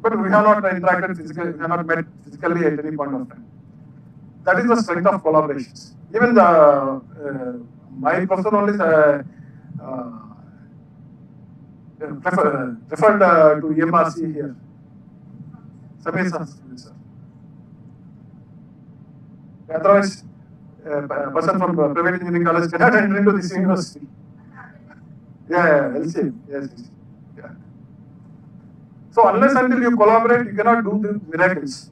But we have not interacted physically, we have not met physically at any point of time. That is the strength of collaborations. Even my person only referred to EMRC here. Samir sir. Otherwise, a person from private engineering college cannot enter into this university. Yeah, LCM. Yes. Yeah. So unless until you collaborate, you cannot do the miracles.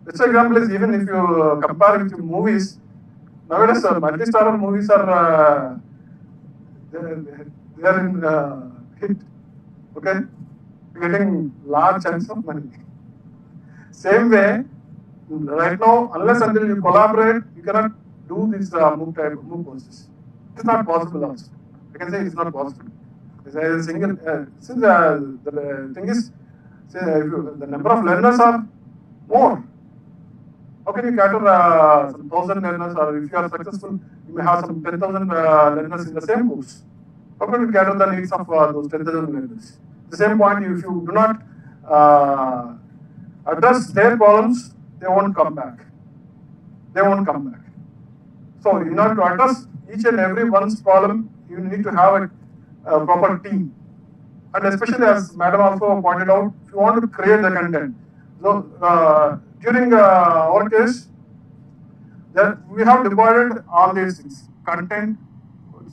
Best example is even if you compare with movies, nowadays multi-star movies are they are in hit. Okay, getting large chunks of money. Same way, right now, unless until you collaborate, you cannot do this MOOC courses. It is not possible also. I can say it's not possible. Since the thing is, the number of learners are more. How can you cater some 1,000 learners, or if you are successful, you may have some 10,000 learners in the same course. How can you cater the needs of those 10,000 learners? At the same point, if you do not address their problems, they won't come back. They won't come back. So, in order to address each and every one's problem, you need to have a proper team. And especially, as Madam also pointed out, if you want to create the content. So, during our case, we have divided all these things. Content,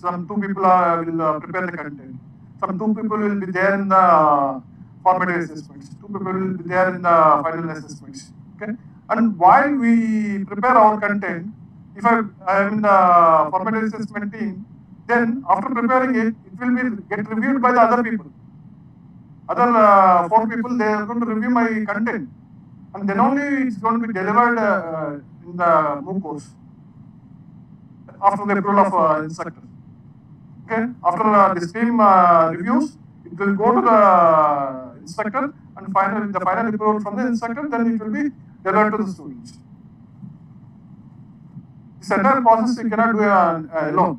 some 2 people will prepare the content. Some 2 people will be there in the formative assessments. 2 people will be there in the final assessments. Okay? And while we prepare our content, if I am in the formative assessment team, then after preparing it, it will get reviewed by the other people. Other 4 people, they are going to review my content. And then only it's going to be delivered in the MOOC course after the approval of instructor. Okay, after this team reviews, it will go to the instructor, and the final approval from the instructor, then it will be deliver to the students. This entire process you cannot do alone.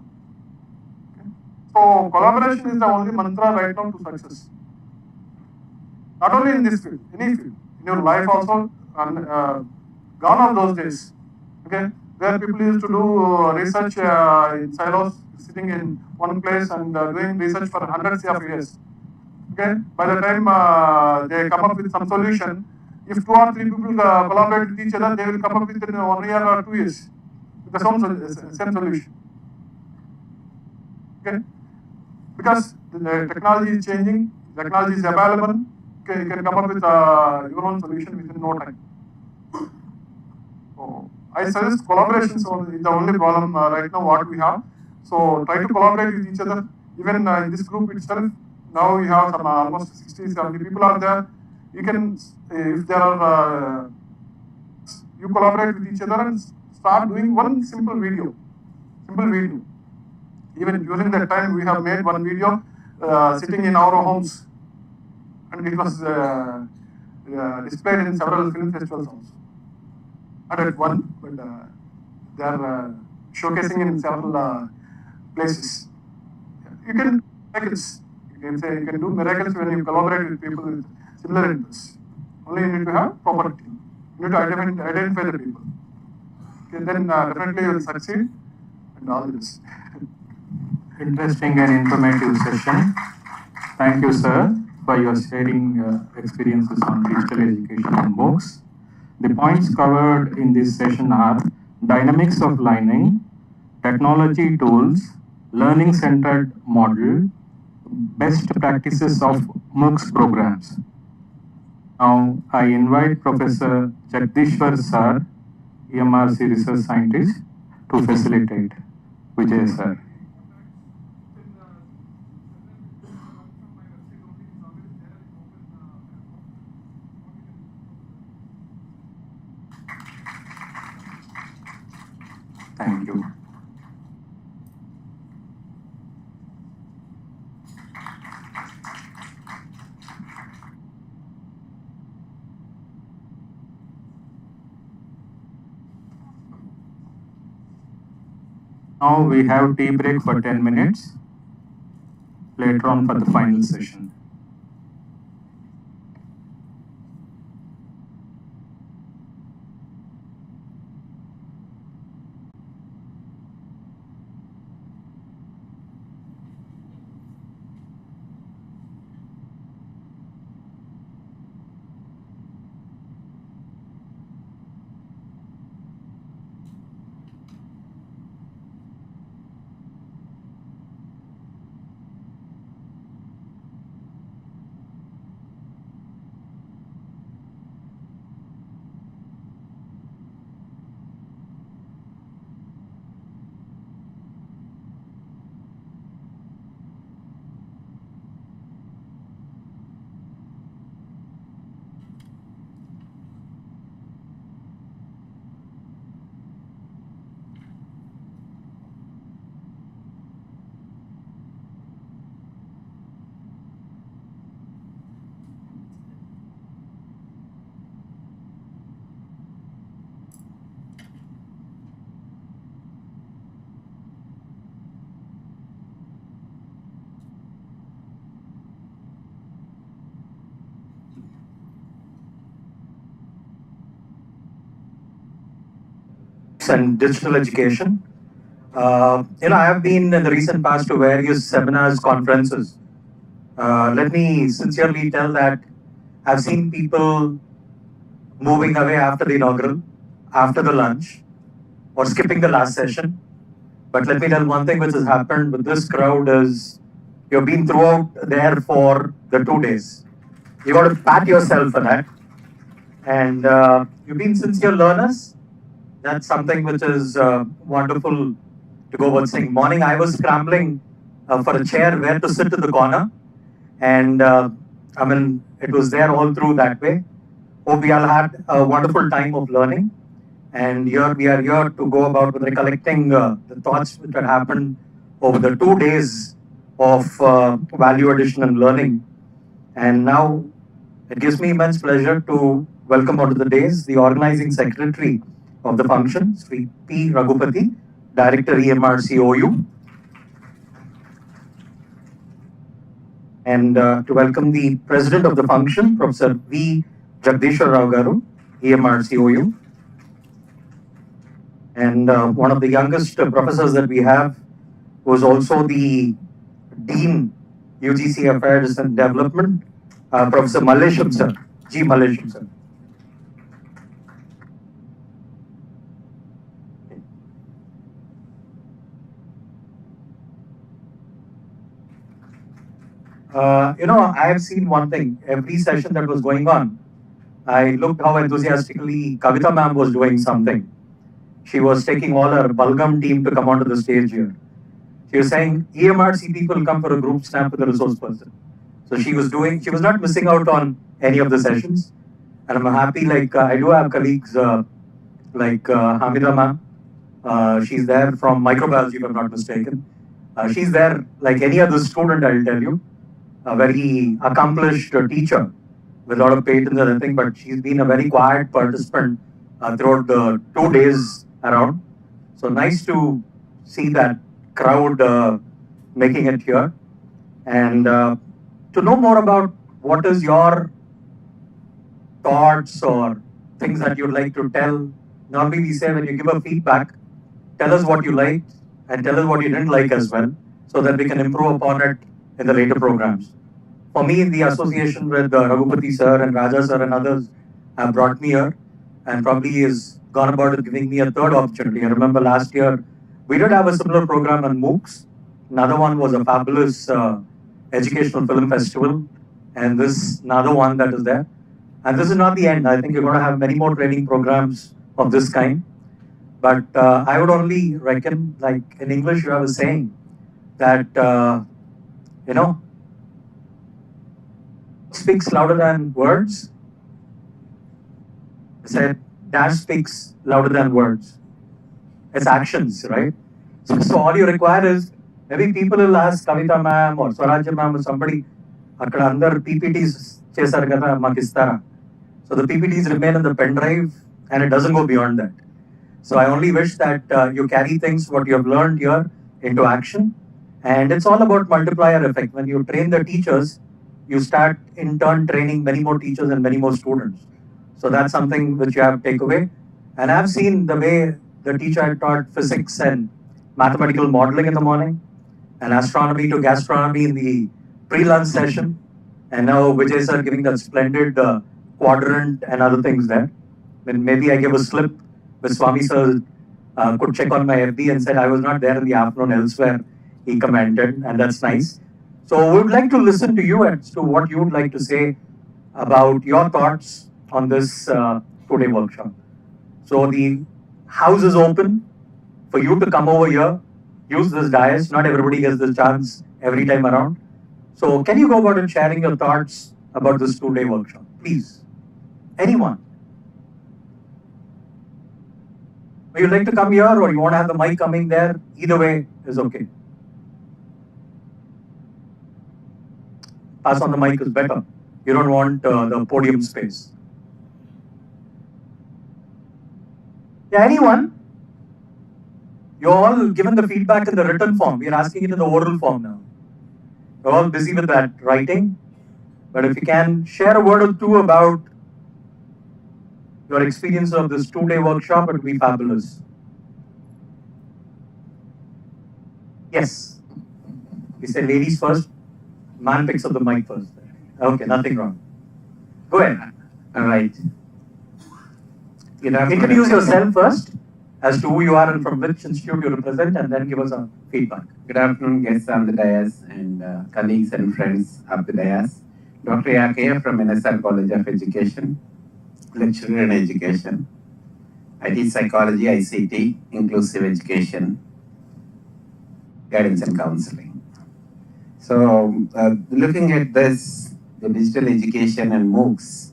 Okay? So collaboration is the only mantra right now to success. Not only in this field, any field, in your life also, and gone are those days. Okay, where people used to do research in silos, sitting in one place and doing research for hundreds of years. Okay, by the time they come up with some solution, if 2 or 3 people collaborate with each other, they will come up with in 1 year or 2 years with the same solution. Okay, because the technology is changing, technology is available. Okay, you can come up with your own solution within no time. So I suggest collaboration is the only problem right now what we have. So try to collaborate with each other. Even in this group itself, now we have some almost 60, 70 people are there. You can, if there are, you collaborate with each other and start doing one simple video. Even during that time, we have made one video sitting in our homes, and it was displayed in several film festivals also. Not at one, but they are showcasing in several places. You can do miracles. You can do miracles when you collaborate with people with similar interests. Only you need to have proper team. You need to identify the people. Okay, then definitely you will succeed, and all this. Interesting and informative session. Thank you, sir, for your sharing experiences on digital education and MOOCs. The points covered in this session are dynamics of learning, technology tools, learning-centered model, best practices of MOOCs programs. Now, I invite Professor Jagdishwar Sir, EMRC Research Scientist, to facilitate. Vijay sir. Thank you. Now we have tea break for 10 minutes. Later on for the final session. And digital education. I have been in the recent past to various seminars, conferences. Let me sincerely tell that I've seen people moving away after the inaugural, after the lunch, or skipping the last session. But let me tell one thing which has happened with this crowd is you've been throughout there for the 2 days. You got to pat yourself for that. And you've been sincere learners. That's something which is wonderful to go about saying. Morning, I was scrambling for a chair where to sit in the corner. And it was there all through that way. Hope we all had a wonderful time of learning. And here we are here to go about with recollecting the thoughts which had happened over the 2 days of value addition and learning. And now it gives me immense pleasure to welcome onto the dais the organizing secretary of the function, Sri P. Raghupati, Director EMRCOU. And to welcome the president of the function, Professor V. Jagdishwar Rao Garu, EMRCOU. And one of the youngest professors that we have was also the Dean, UGC Affairs and Development, Professor Mallesham sir, G. Mallesham sir. I have seen one thing. Every session that was going on, I looked how enthusiastically Kavita ma'am was doing something. She was taking all her Balgam team to come onto the stage here. She was saying, EMRC people come for a group snap with a resource person. So she was not missing out on any of the sessions. And I'm happy, I do have colleagues like Hamida ma'am. She's there from microbiology, if I'm not mistaken. She's there like any other student, I'll tell you. A very accomplished teacher with a lot of patents and everything, but she's been a very quiet participant throughout the 2 days around. So nice to see that crowd making it here. And to know more about what is your thoughts or things that you'd like to tell. Normally we say when you give a feedback, tell us what you liked and tell us what you didn't like as well, so that we can improve upon it in the later programs. For me, the association with Raghupati sir and Raja sir and others have brought me here, and probably has gone about it giving me a third opportunity. I remember last year, we did have a similar program on MOOCs. Another one was a fabulous educational film festival, and this another one that is there. And this is not the end. I think you're going to have many more training programs of this kind. But I would only reckon, like in English, you have a saying that, speaks louder than words. I said, dash speaks louder than words. It's actions, right? So all you require is, maybe people will ask Kavita ma'am or Swarajya ma'am or somebody, akkada andar PPTs chesaru kada makistara. So the PPTs remain in the pen drive and it doesn't go beyond that. So I only wish that you carry things, what you have learned here, into action. And it's all about multiplier effect. When you train the teachers, you start in turn training many more teachers and many more students. So that's something which you have to take away. And I've seen the way the teacher had taught physics and mathematical modeling in the morning, and astronomy to gastronomy in the pre-lunch session. And now Vijay sir giving that splendid quadrant and other things there. When maybe I gave a slip, with Swami sir could check on my FB and said I was not there in the afternoon elsewhere. He commented, and that's nice. So we would like to listen to you as to what you would like to say about your thoughts on this today workshop. So the house is open for you to come over here, use this dais. Not everybody gets this chance every time around. So can you go about and sharing your thoughts about this 2-day workshop, please? Anyone? Would you like to come here, or you want to have the mic coming there? Either way is okay. Pass on the mic is better. You don't want the podium space. Yeah, anyone? You're all given the feedback in the written form. We are asking it in the oral form now. You're all busy with that writing. But if you can share a word or two about your experience of this 2-day workshop, it would be fabulous. Yes. We say ladies first. Man picks up the mic first. Okay, nothing wrong. Go ahead. All right. Introduce yourself first as to who you are and from which institute you represent, and then give us some feedback. Good afternoon, guests on the dais and colleagues and friends of the dais. Dr. Yakaya from NSR College of Education, lecturer in education. I teach psychology, ICT, inclusive education, guidance and counseling. So, looking at this, the digital education and MOOCs,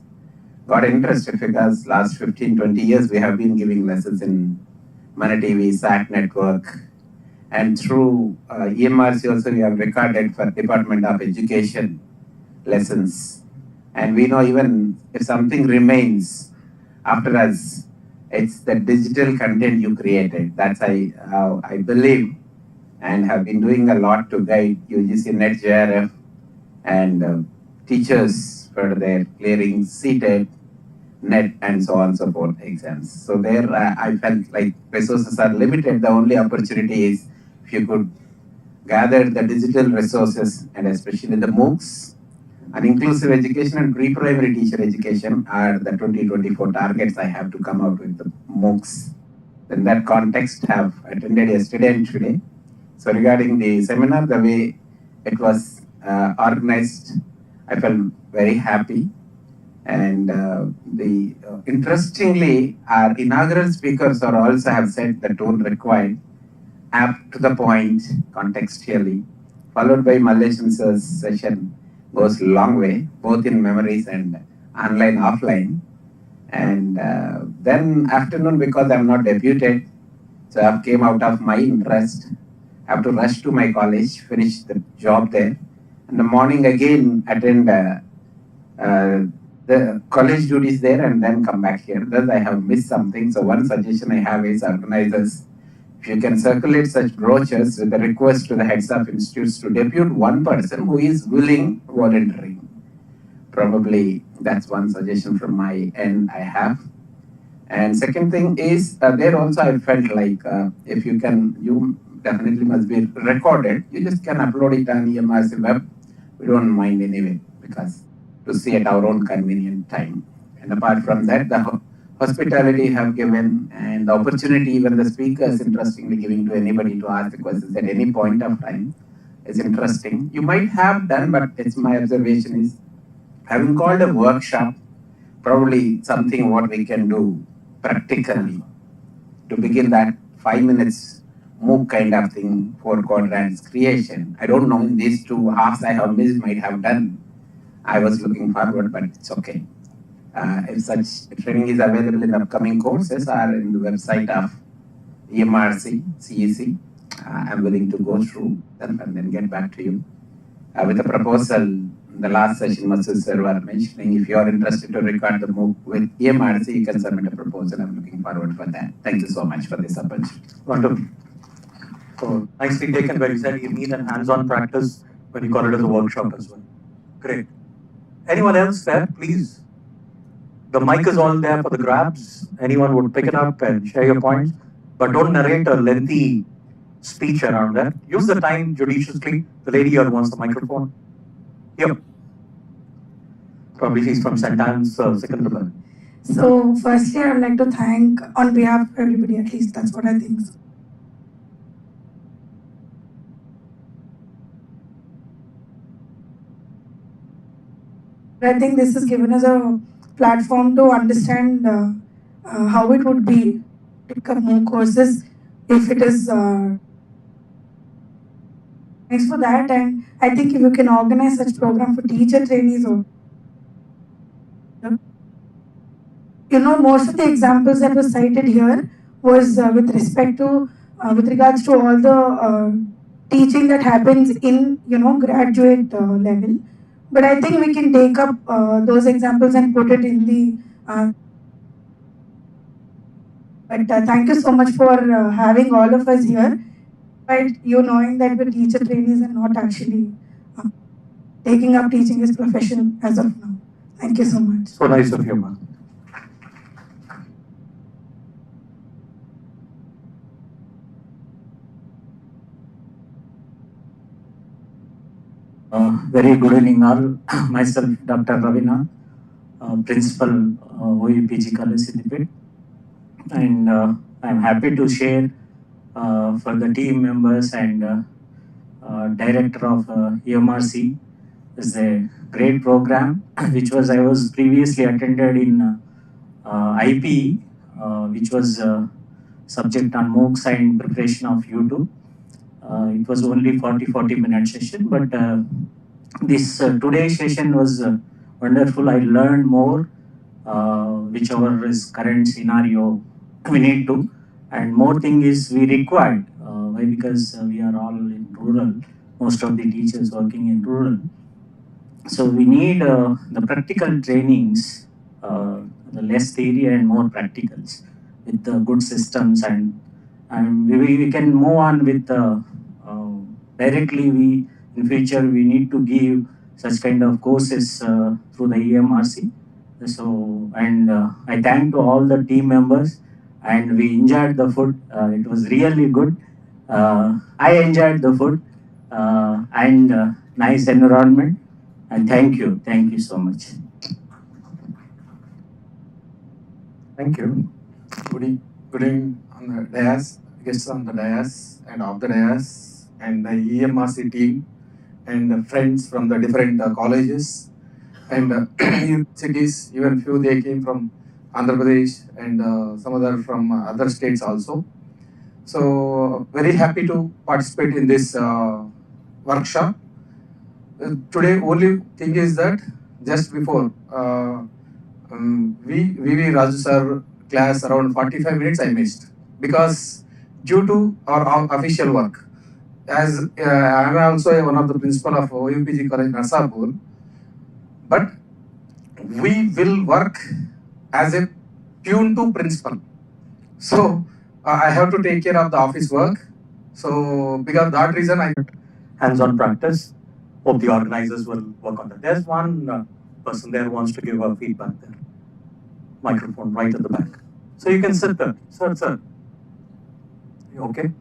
got interested because last 15-20 years we have been giving lessons in Mana TV, SAT network, and through EMRC also we have recorded for Department of Education lessons. And we know even if something remains, after us. It's the digital content you created. That's how I believe, and have been doing a lot to guide UGC Net JRF and teachers for their clearing seated net and so on and so forth exams. So there I felt like resources are limited. The only opportunity is if you could gather the digital resources, and especially the MOOCs. And inclusive education and pre-primary teacher education are the 2024 targets I have to come out with the MOOCs. In that context, have attended yesterday and today. So regarding the seminar, the way it was organized, I felt very happy. And interestingly, our inaugural speakers are also have said the tone required, apt to the point, contextually, followed by Malaysian sir's session goes a long way, both in memories and online, offline. And then afternoon, because I'm not deputed, so I came out of my interest. I have to rush to my college, finish the job there. In the morning again, attend the college duties there and then come back here. Thus I have missed something. So one suggestion I have is organizers, if you can circulate such brochures with a request to the heads of institutes to depute one person who is willing volunteering. Probably that's one suggestion from my end I have. And second thing is, there also I felt like if you can, you definitely must be recorded. You just can upload it on EMRC web. We don't mind anyway, because to see at our own convenient time. And apart from that, the hospitality have given, and the opportunity, even the speakers interestingly giving to anybody to ask the questions at any point of time is interesting. You might have done, but it's my observation is, having called a workshop, probably something what we can do practically to begin that 5 minutes MOOC kind of thing, 4 quadrants creation. I don't know, in these 2 halves I have missed, might have done. I was looking forward, but it's okay. If such training is available in upcoming courses or in the website of EMRC, CEC, I'm willing to go through them and then get back to you. With a proposal, the last session, Masood sir was mentioning, if you are interested to record the MOOC with EMRC, you can submit a proposal. I'm looking forward for that. Thank you so much for this opportunity. Wonderful. So nicely taken, where you said you need an hands-on practice when you call it as a workshop as well. Great. Anyone else there, please? The mic is all there for the grabs. Anyone would pick it up and share your points, but don't narrate a lengthy speech around that. Use the time judiciously. The lady here wants the microphone. Yep. Probably she's from St. Anne's, Secunderabad. So firstly, I would like to thank on behalf of everybody, at least that's what I think. I think this has given us a platform to understand how it would be to pick up more courses if it is. Thanks for that, and I think if you can organize such program for teacher trainees or most of the examples that were cited here was with respect to with regards to all the teaching that happens in graduate level. But I think we can take up those examples and put it in the. But thank you so much for having all of us here. Right, you knowing that the teacher trainees are not actually taking up teaching as profession as of now. Thank you so much. So nice of you, ma'am. Very good evening all. Myself, Dr. Ravina, Principal, OUPG College, Siddipet. And I'm happy to share for the team members and Director of EMRC. It's a great program, which I was previously attended in IP, which was subject on MOOCs and preparation of YouTube. It was only 40 minute session, but this today's session was wonderful. I learned more, whichever is current scenario we need to, and more thing is we required. Why? Because we are all in rural, most of the teachers working in rural. So we need the practical trainings the less theory and more practicals with the good systems, and we can move on with directly. We in future we need to give such kind of courses through the EMRC. So, and I thank to all the team members, and we enjoyed the food. It was really good. I enjoyed the food and nice environment. And thank you so much. Thank you. Good evening on the dais, guests on the dais and off the dais, and the EMRC team, and the friends from the different colleges and cities. Even few they came from Andhra Pradesh and some other from other states also. So very happy to participate in this workshop. Today only thing is that just before VV Raju sir class around 45 minutes I missed because due to our official work. As I am also one of the principal of OUPG College Narsapur, but we will work as a tune to principal. So I have to take care of the office work. So because that reason I hands-on practice. Hope the organizers will work on that. There's one person there who wants to give a feedback there. Microphone right at the back. So you can sit there. Sir. You okay?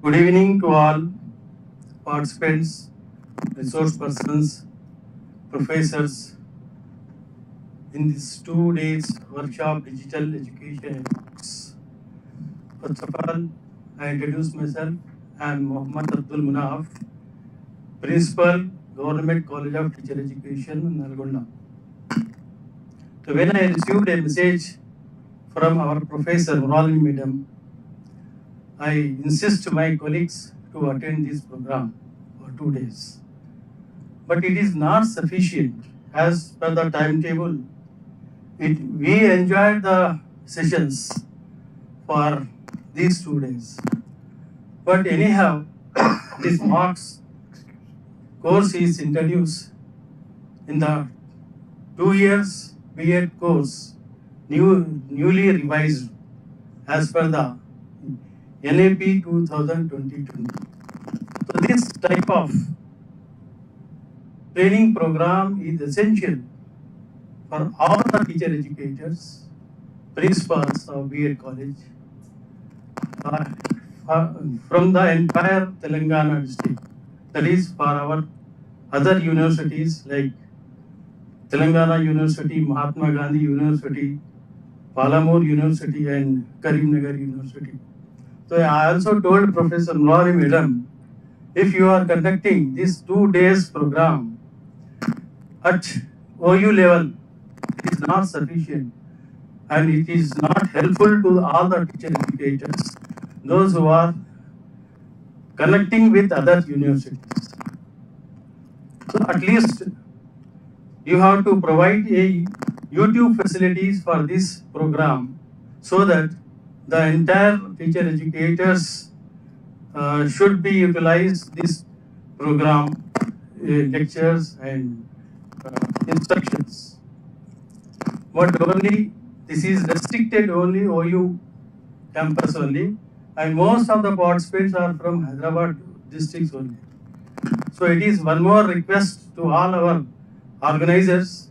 Good evening to all participants, resource persons, professors in this 2 days workshop digital education. First of all, I introduce myself. I am Mohammad Abdul Munaf, Principal, Government College of Teacher Education, Nalgonda. So when I received a message from our professor, Murali Madam, I insist my colleagues to attend this program for 2 days. But it is not sufficient as per the timetable. We enjoyed the sessions for these 2 days. But anyhow, this MOOCs course is introduced in the 2 years B.Ed course, newly revised as per the NAP 2020. So this type of training program is essential for all the teacher educators, principals of B.Ed college, from the entire Telangana district. That is for our other universities like Telangana University, Mahatma Gandhi University, Palamur University and Karimnagar University. So I also told Professor Murali Madam, if you are conducting this 2 days program at OU level, it is not sufficient and it is not helpful to all the teacher educators, those who are connecting with other universities. So at least you have to provide a YouTube facilities for this program so that the entire teacher educators should be utilized this program, lectures and instructions. But only this is restricted only OU campus only, and most of the participants are from Hyderabad districts only. So it is one more request to all our organizers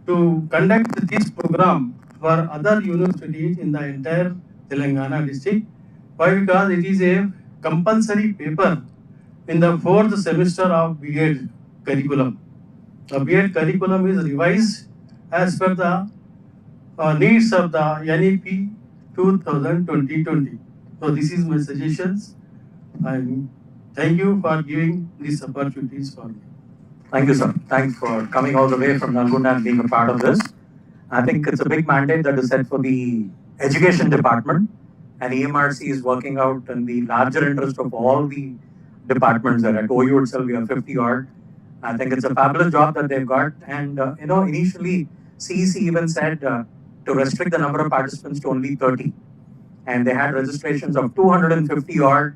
to conduct this program for other universities in the entire Telangana district. Why? Because it is a compulsory paper in the 4th semester of B.Ed curriculum. The B.Ed curriculum is revised as per the needs of the NEP 2020. So this is my suggestions. And thank you for giving these opportunities for me. Thank you, sir. Thanks for coming all the way from Nalgonda and being a part of this. I think it's a big mandate that is set for the education department, and EMRC is working out in the larger interest of all the departments that at OU itself we have 50 odd. I think it's a fabulous job that they've got. And initially CEC even said to restrict the number of participants to only 30. and they had registrations of 250 odd,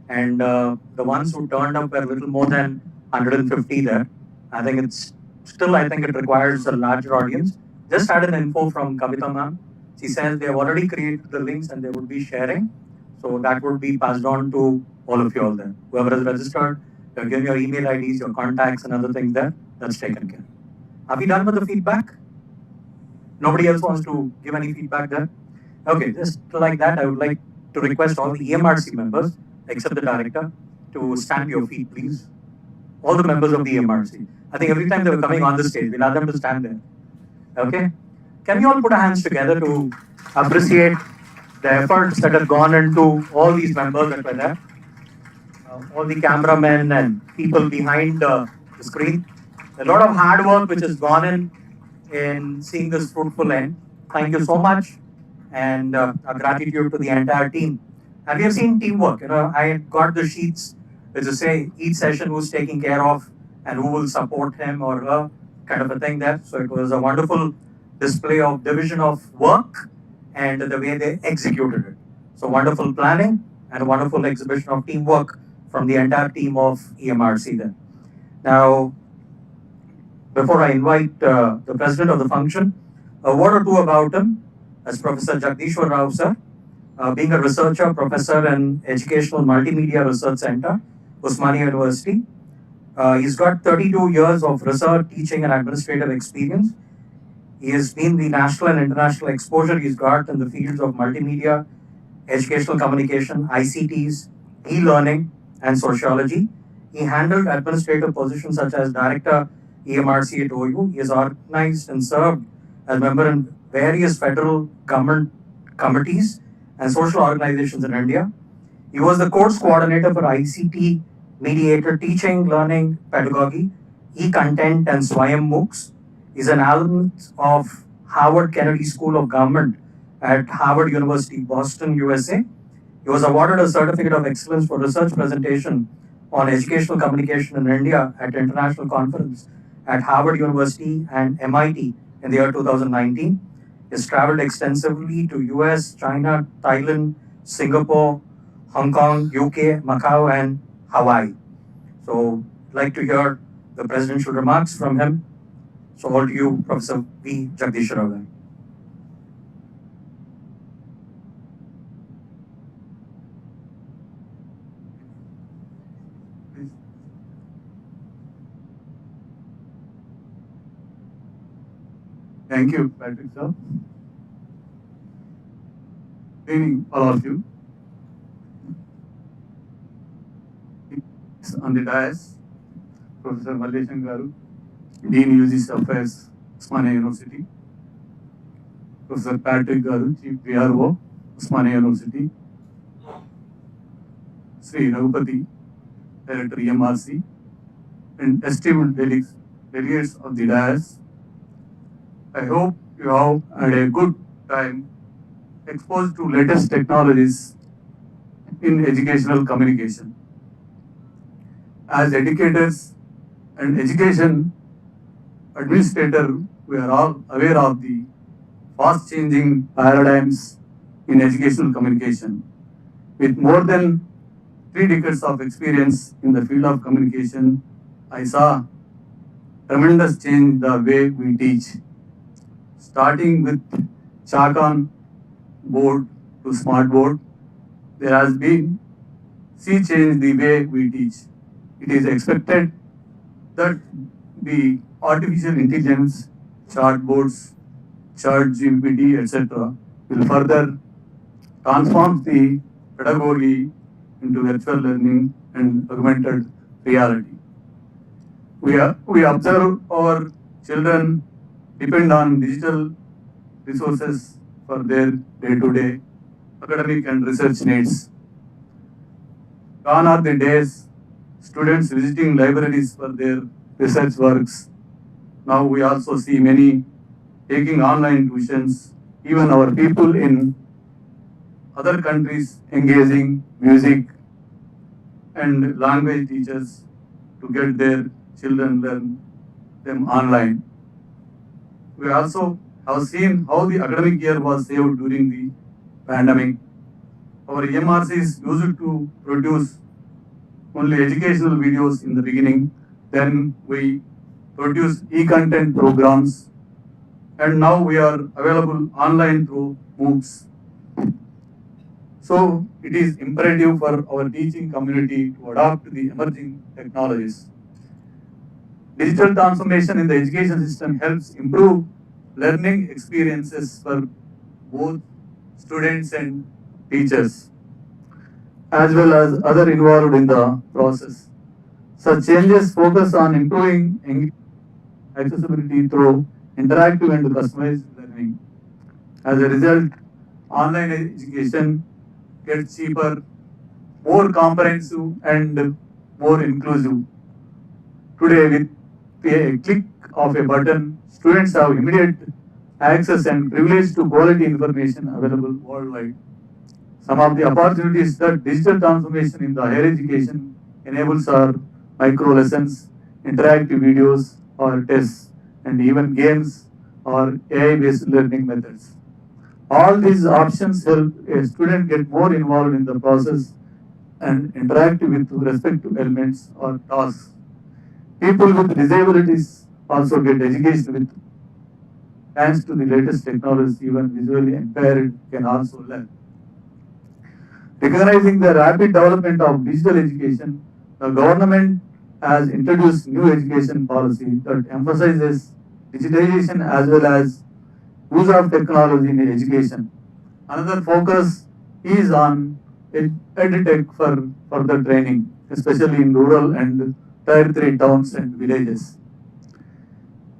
and the ones who turned up were a little more than 150 there. I think it requires a larger audience. Just had an info from Kavita ma'am. She says they have already created the links and they would be sharing. So that would be passed on to all of you all there. Whoever is registered, you give your email IDs, your contacts and other things there. That's taken care. Are we done with the feedback? Nobody else wants to give any feedback there? Okay, just like that, I would like to request all the EMRC members, except the director, to stand to your feet, please. All the members of the EMRC. I think every time they were coming on the stage, we'll ask them to stand there. Okay? Can we all put our hands together to appreciate the efforts that have gone into all these members that were there? All the cameramen and people behind the screen. A lot of hard work which has gone in seeing this fruitful end. Thank you so much, and our gratitude to the entire team. And we have seen teamwork. I got the sheets which is say each session who's taking care of and who will support him or her, kind of a thing there. So it was a wonderful display of division of work and the way they executed it. So wonderful planning and a wonderful exhibition of teamwork from the entire team of EMRC there. Now, before I invite the president of the function, a word or two about him. As Professor Jagdishwar Rao sir, being a researcher, professor in Educational Multimedia Research Center, Osmania University. He's got 32 years of research, teaching and administrative experience. He has been the national and international exposure he's got in the fields of multimedia, educational communication, ICTs, e-learning, and sociology. He handled administrative positions such as Director EMRC at OU. He has organized and served as member in various federal government committees and social organizations in India. He was the course coordinator for ICT mediated teaching, learning, pedagogy, e-content, and Swayam MOOCs. He is an alum of Harvard Kennedy School of Government at Harvard University, Boston, USA. He was awarded a Certificate of Excellence for Research Presentation on Educational Communication in India at International Conference at Harvard University and MIT in the year 2019. He has traveled extensively to US, China, Thailand, Singapore, Hong Kong, UK, Macau, and Hawaii. So I'd like to hear the presidential remarks from him. So all to you, Professor V. Jagdish Rao. Thank you, Patrick sir. Good evening, all of you. On the dais, Professor Malleshan Garu, Dean UGC Affairs, Osmania University. Professor Patrick Garu, Chief PRO, Osmania University. Sri Raghupati, Director EMRC, and esteemed delegates of the dais. I hope you have had a good time exposed to latest technologies in educational communication. As educators and education administrator, we are all aware of the fast changing paradigms in educational communication. With more than 3 decades of experience in the field of communication, I saw tremendous change the way we teach. Starting with chalk on board to smart board, there has been sea change the way we teach. It is expected that the artificial intelligence, chart boards, chat GPT, etc. will further transform the pedagogy into virtual learning and augmented reality. We observe our children depend on digital resources for their day-to-day academic and research needs. Gone are the days students visiting libraries for their research works. Now we also see many taking online tuitions, even our people in other countries engaging music and language teachers to get their children learn them online. We also have seen how the academic year was saved during the pandemic. our EMRCs used to produce only educational videos in the beginning. Then we produce e-content programs, and now we are available online through MOOCs. So it is imperative for our teaching community to adopt the emerging technologies. Digital transformation in the education system helps improve learning experiences for both students and teachers, as well as other involved in the process. Such changes focus on improving accessibility through interactive and customized learning. As a result, online education gets cheaper, more comprehensive, and more inclusive. Today, with a click of a button, students have immediate access and privilege to quality information available worldwide. Some of the opportunities that digital transformation in the higher education enables are micro lessons, interactive videos or tests, and even games or AI-based learning methods. All these options help a student get more involved in the process and interact with respective elements or tasks. People with disabilities also get education with thanks to the latest technology. Even visually impaired can also learn. Recognizing the rapid development of digital education, the government has introduced new education policy that emphasizes digitization as well as use of technology in education. Another focus is on edtech for further training, especially in rural and Tier 3 towns and villages.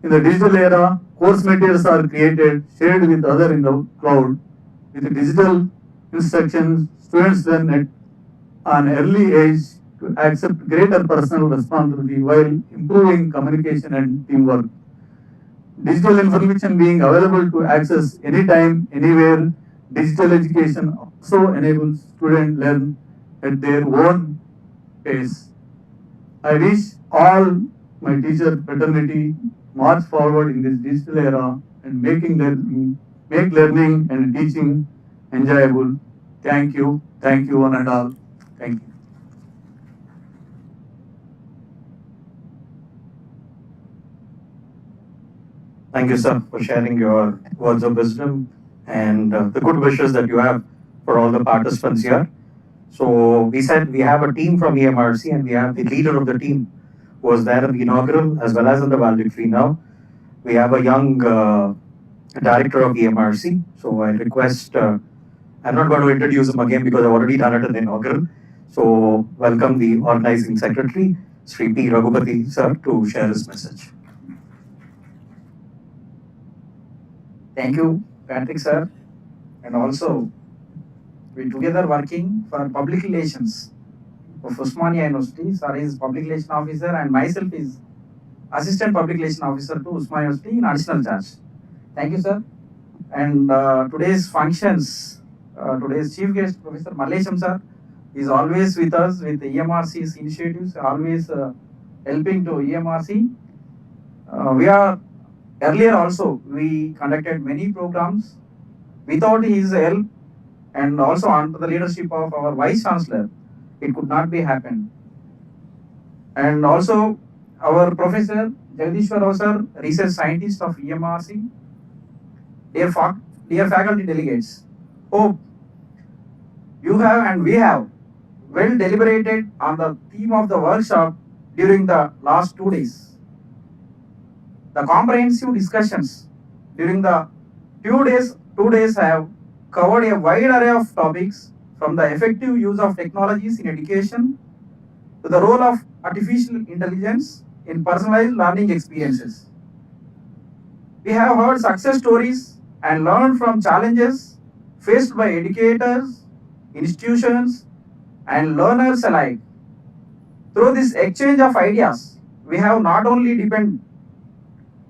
In the digital era, course materials are created, shared with others in the cloud. With digital instructions, students learn at an early age to accept greater personal responsibility while improving communication and teamwork. Digital information being available to access anytime, anywhere, digital education also enables students learn at their own pace. I wish all my teacher fraternity march forward in this digital era and make learning and teaching enjoyable. Thank you one and all. Thank you. Thank you, sir, for sharing your words of wisdom and the good wishes that you have for all the participants here. So we said we have a team from EMRC and we have the leader of the team who was there at the inaugural as well as in the valedictory now. We have a young director of EMRC. So I request, I'm not going to introduce him again because I've already done it in the inaugural. So welcome the organizing secretary, Sri P. Raghupati sir, to share his message. Thank you, Patrick sir. And also, we together working for public relations of Osmania University. Sir is public relation officer and myself is assistant public relation officer to Osmania University in additional charge. Thank you, sir. And today's functions, today's chief guest, Professor Mallesham sir, is always with us with EMRC's initiatives, always helping to EMRC. Earlier also, we conducted many programs. Without his help and also under the leadership of our Vice Chancellor, it could not be happened. And also, our Professor Jagdishwar Rao sir, research scientist of EMRC, dear faculty delegates, hope you have and we have well deliberated on the theme of the workshop during the last 2 days. The comprehensive discussions during the 2 days have covered a wide array of topics from the effective use of technologies in education to the role of artificial intelligence in personalized learning experiences. We have heard success stories and learned from challenges faced by educators, institutions, and learners alike. Through this exchange of ideas, we have not only deepened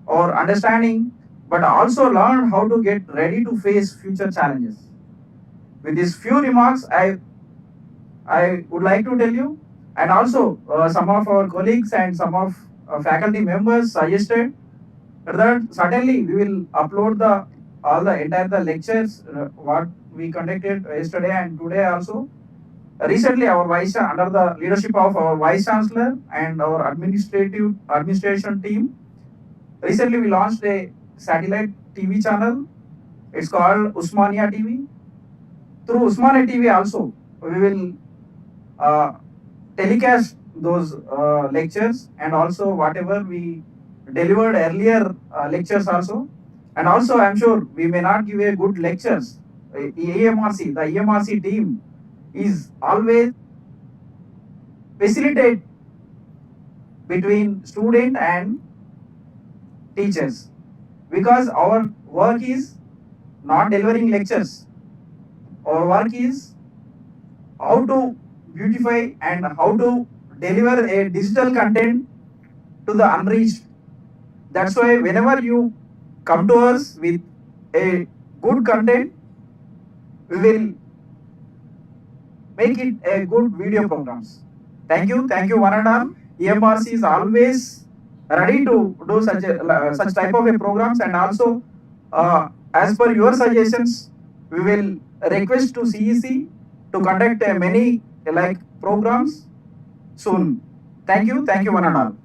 our understanding, but also learned how to get ready to face future challenges. With these few remarks, I would like to tell you, and also some of our colleagues and some of faculty members suggested that certainly we will upload all the entire lectures what we conducted yesterday and today also. Recently, our under the leadership of our Vice Chancellor and our administration team, recently we launched a satellite TV channel. It's called Usmania TV. Through Usmania TV also, we will telecast those lectures, and also whatever we delivered earlier lectures also. And also, I'm sure we may not give a good lectures. The EMRC team is always facilitate between student and teachers, because our work is not delivering lectures. Our work is how to beautify and how to deliver a digital content to the unreached. That's why whenever you come to us with a good content, we will make it a good video programs. Thank you one and all. EMRC is always ready to do such type of a programs, and also as per your suggestions, we will request to CEC to conduct many like programs soon. Thank you one and all.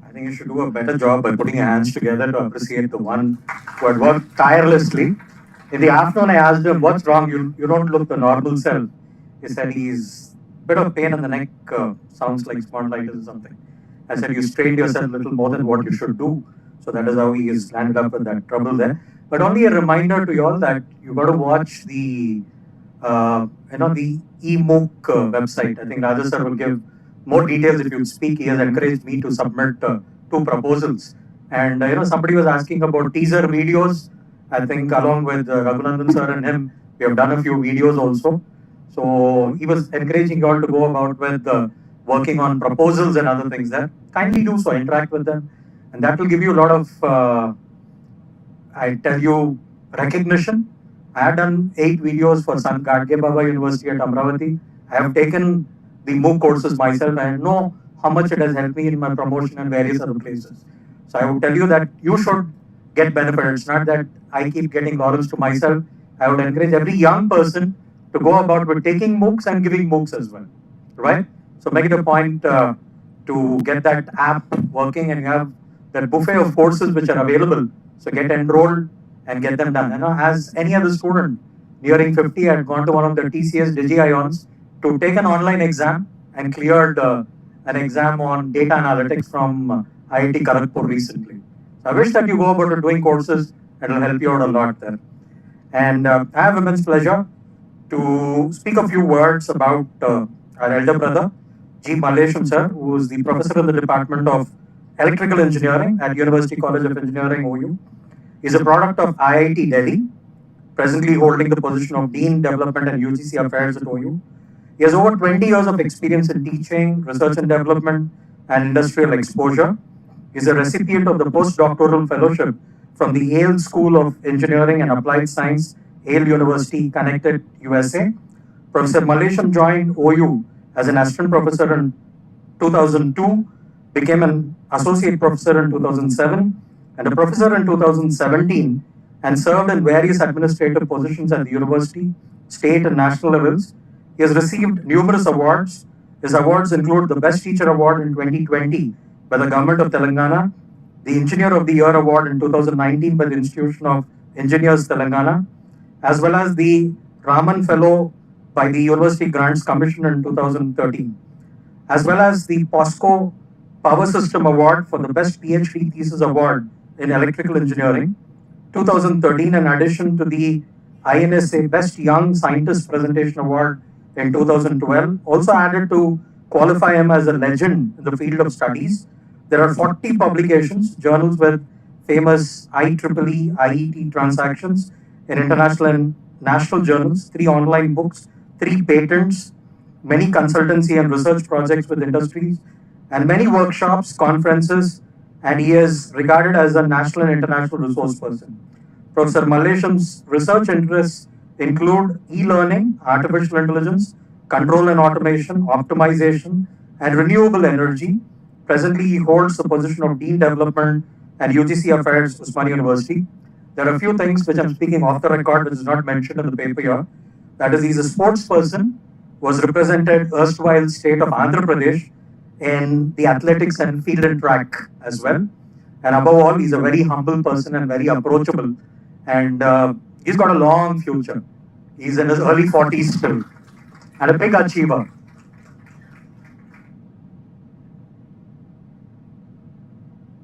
I think you should do a better job by putting your hands together to appreciate the one who had worked tirelessly. In the afternoon, I asked him, "What's wrong? You don't look the normal self." He said he's a bit of pain in the neck, sounds like spondylitis or something. I said, "You strained yourself a little more than what you should do." So that is how he has landed up with that trouble there. But only a reminder to you all that you got to watch the the MOOC website. I think Rajesh sir will give more details if you speak. He has encouraged me to submit 2 proposals. And somebody was asking about teaser videos. I think along with Raghunandan sir and him, we have done a few videos also. So he was encouraging you all to go about with working on proposals and other things there. Kindly do so, interact with them. And that will give you a lot of, I tell you, recognition. I have done 8 videos for Sant Gadge Baba University at Amravati. I have taken the MOOC courses myself. I know how much it has helped me in my promotion and various other places. So I would tell you that you should get benefit. It's not that I keep getting laurels to myself. I would encourage every young person to go about with taking MOOCs and giving MOOCs as well, right? So make it a point to get that app working, and you have that buffet of courses which are available. So get enrolled and get them done. As any other student nearing 50, I had gone to one of the TCS DigiIons to take an online exam and cleared an exam on data analytics from IIT Kharagpur recently. So I wish that you go about doing courses. It will help you out a lot there. And I have immense pleasure to speak a few words about our elder brother, G. Mallesham sir, who is the professor in the Department of Electrical Engineering at University College of Engineering, OU. He is a product of IIT Delhi, presently holding the position of Dean Development and UGC Affairs at OU. He has over 20 years of experience in teaching, research and development, and industrial exposure. He is a recipient of the postdoctoral fellowship from the Yale School of Engineering and Applied Science, Yale University, Connecticut, USA. Professor Mallesham joined OU as an assistant professor in 2002, became an associate professor in 2007, and a professor in 2017, and served in various administrative positions at the university, state and national levels. He has received numerous awards. His awards include the Best Teacher Award in 2020 by the Government of Telangana, the Engineer of the Year Award in 2019 by the Institution of Engineers Telangana, as well as the Raman Fellow by the University Grants Commission in 2013, as well as the POSCO Power System Award for the Best PhD Thesis Award in Electrical Engineering, 2013, in addition to the INSA Best Young Scientist Presentation Award in 2012, also added to qualify him as a legend in the field of studies. There are 40 publications, journals with famous IEEE, IET transactions in international and national journals, 3 online books, 3 patents, many consultancy and research projects with industries, and many workshops, conferences, and he is regarded as a national and international resource person. Professor Mallesham's research interests include e-learning, artificial intelligence, control and automation, optimization, and renewable energy. Presently, he holds the position of Dean Development and UGC Affairs, Usmania University. There are a few things which I'm speaking off the record, which is not mentioned in the paper here. That is, he's a sports person, was represented erstwhile state of Andhra Pradesh in the athletics and field and track as well. And above all, he's a very humble person and very approachable. And he's got a long future. He's in his early 40s still, and a big achiever.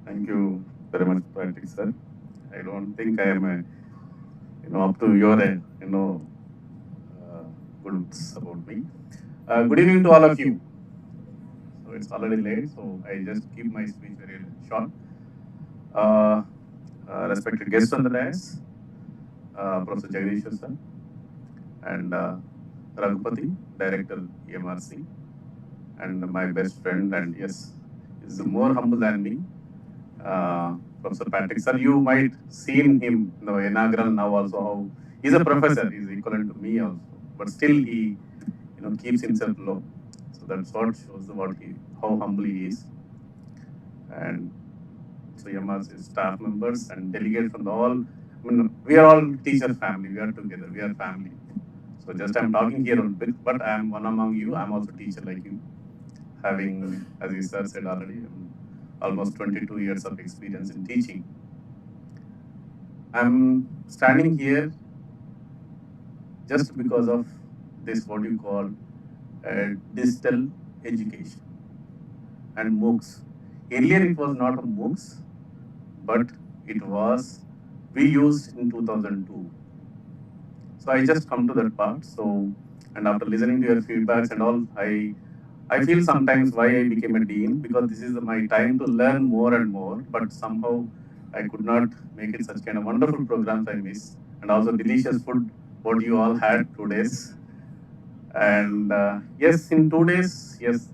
Thank you very much, Patrick, sir. I don't think I am, up to your, goods about me. Good evening to all of you. So it's already late, so I just keep my speech very short. Respected guests on the dais, Professor Jagdishwar sir, and Raghupati, Director EMRC, and my best friend, and yes, is more humble than me, Professor Patrick sir. You might seen him in the inaugural now also. How he's a professor, he's equivalent to me also, but still he, keeps himself low. So that's what shows how humble he is. And so EMRC staff members and delegates from we are all teacher family. We are together. We are family. So just I'm talking here a bit, but I am one among you. I'm also teacher like you, having, as you sir said already, almost 22 years of experience in teaching. I'm standing here just because of this, what you call digital education and MOOCs. Earlier it was not a MOOCs, but it was, we used in 2002. So I just come to that part. So, and after listening to your feedbacks and all, I feel sometimes why I became a dean, because this is my time to learn more and more, but somehow I could not make it such kind of wonderful programs I miss. And also delicious food, what you all had 2 days. And yes, in 2 days, yes,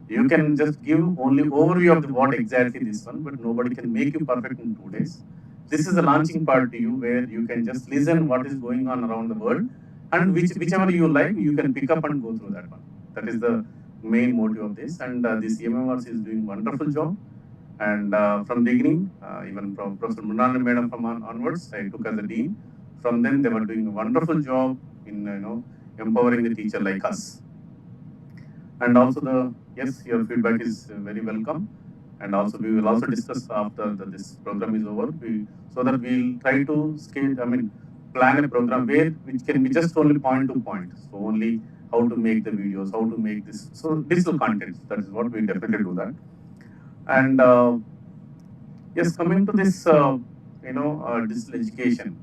you can just give only overview of what exactly this one, but nobody can make you perfect in 2 days. This is a launching part to you where you can just listen what is going on around the world, and whichever you like, you can pick up and go through that one. That is the main motive of this. And this EMMRC is doing wonderful job. And from beginning, even from Professor Munana Madam from onwards, I took as a dean. From then, they were doing a wonderful job in empowering the teacher like us. And also yes, your feedback is very welcome. And also we will also discuss after this program is over, so that we'll try to plan a program which can be just only point to point. So only how to make the videos, how to make this. So digital content, that is what we definitely do that. And yes, coming to this, digital education.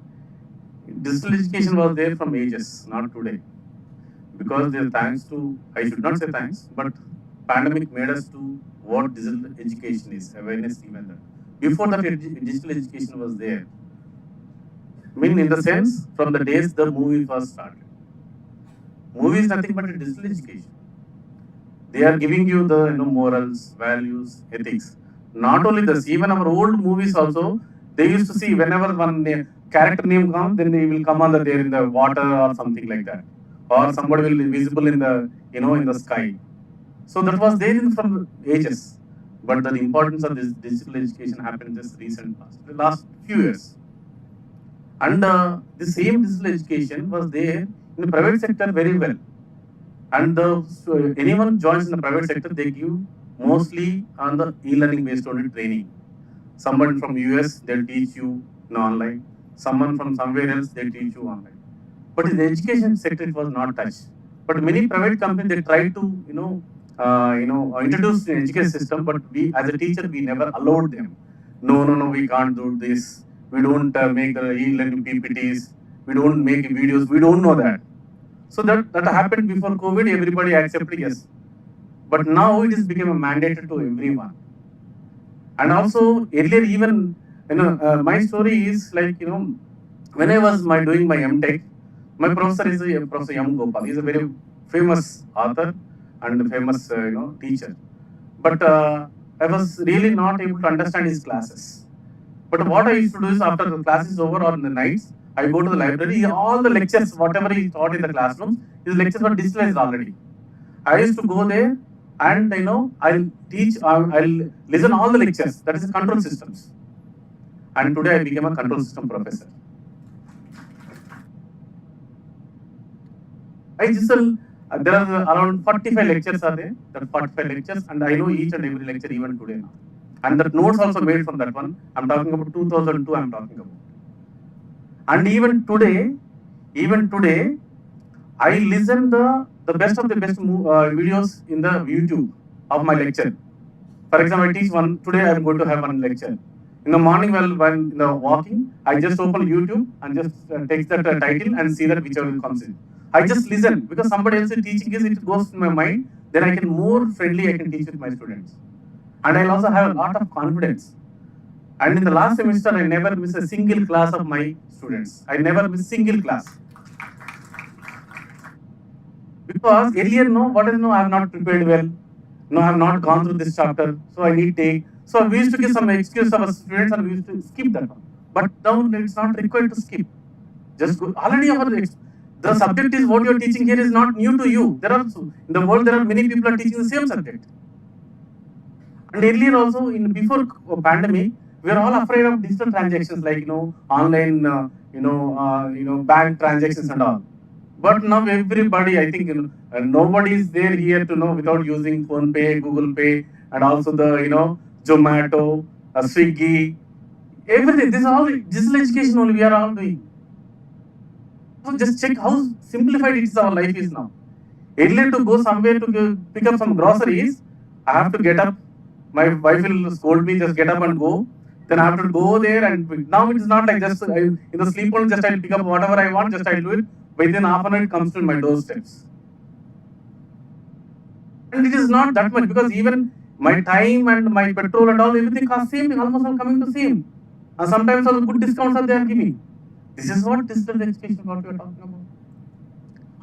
Digital education was there from ages, not today. Because thanks to, I should not say thanks, but pandemic made us to what digital education is, awareness even that. Before that, digital education was there. In the sense, from the days the movie was started. Movie is nothing but a digital education. They are giving you the morals, values, ethics. Not only this, even our old movies also, they used to see whenever one character name comes, then they will come on there in the water or something like that. Or somebody will be visible in the, in the sky. So that was there from ages. But the importance of this digital education happened just recent past, the last few years. And the same digital education was there in the private sector very well. And anyone joins in the private sector, they give mostly on the e-learning based only training. Someone from US, they'll teach you online. Someone from somewhere else, they'll teach you online. But in the education sector, it was not touched. But many private companies, they tried to, introduce the education system, but we, as a teacher, we never allowed them. No, we can't do this. We don't make the e-learning PPTs. We don't make videos. We don't know that. So that happened before COVID. Everybody accepted yes. But now it has become a mandate to everyone. And also earlier, even my story is like when I was doing my MTech, my professor is Professor M. Gopal. He's a very famous author and famous teacher. But I was really not able to understand his classes. But what I used to do is after the class is over or in the nights, I go to the library. All the lectures, whatever he taught in the classroom, his lectures were digitalized already. I used to go there and I'll teach, I'll listen all the lectures. That is control systems. and today I became a control system professor. There are around 45 lectures are there, that 45 lectures, and I know each and every lecture even today now. And the notes also made from that one. I'm talking about 2002, I'm talking about. And even today, I listen the best of the best videos in the YouTube of my lecture. For example, I teach one, today I'm going to have one lecture. In the morning when walking, I just open YouTube and just take that title and see that whichever comes in. I just listen because somebody else is teaching is, it goes in my mind, then I can more friendly I can teach with my students. And I'll also have a lot of confidence. And in the last semester, I never miss a single class of my students. I never miss single class. Because earlier, I have not prepared well. No, I have not gone through this chapter, so I need take. So we used to give some excuse of our students and we used to skip that one. But now it's not required to skip. Just go. Already the subject is what you are teaching here is not new to you. There are in the world there are many people are teaching the same subject. And earlier also before pandemic, we are all afraid of digital transactions like online bank transactions and all. But now everybody, I think nobody is there here to know without using Phone Pay, Google Pay, and also the Zomato, Swiggy, everything. This is all digital education only we are all doing. So just check how simplified our life is now. Earlier to go somewhere to pick up some groceries, I have to get up. My wife will scold me, just get up and go. Then I have to go there and now it is not like just in the sleep only, just I'll pick up whatever I want, just I'll do it. Within half an hour it comes to my doorsteps. And it is not that much because even my time and my petrol and all, everything costs same, almost all coming to same. And sometimes all good discounts are they are giving. This is what digital education, what we are talking about.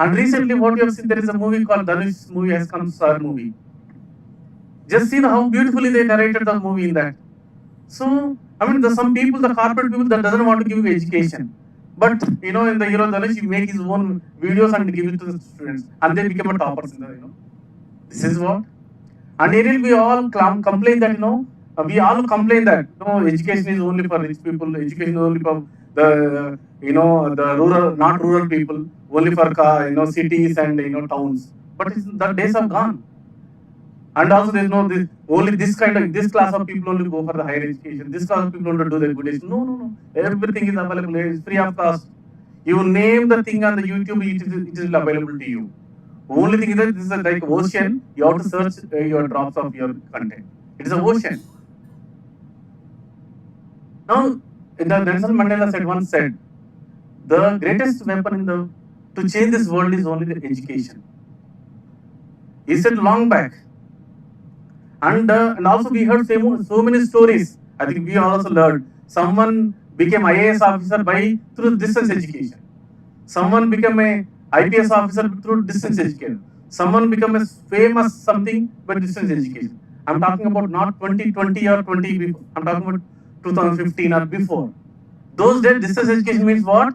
And recently what you have seen, there is a movie called Dhanush movie has come, Star movie. Just see how beautifully they narrated the movie in that. So, I mean, some people, the corporate people that doesn't want to give you education. But, in the hero Dhanush, he make his own videos and give it to the students. And they become a toppers in the, This is what. And here we all complain that, we all complain that, education is only for rich people, education is only for the, the rural, not rural people, only for, cities and, towns. But the days are gone. And also there is only this class of people only go for the higher education. This class of people only do the good education. No. Everything is available. It's free of cost. You name the thing on the YouTube, it is available to you. Only thing is that this is like ocean. You have to search your drops of your content. It is an ocean. Now, Nelson Mandela once said, the greatest weapon to change this world is only the education. He said long back. And also we heard so many stories. I think we also learned. Someone became IAS officer through distance education. Someone became a IPS officer through distance education. Someone became a famous something by distance education. I'm talking about not 2020 or 20 before. I'm talking about 2015 or before. Those days distance education means what?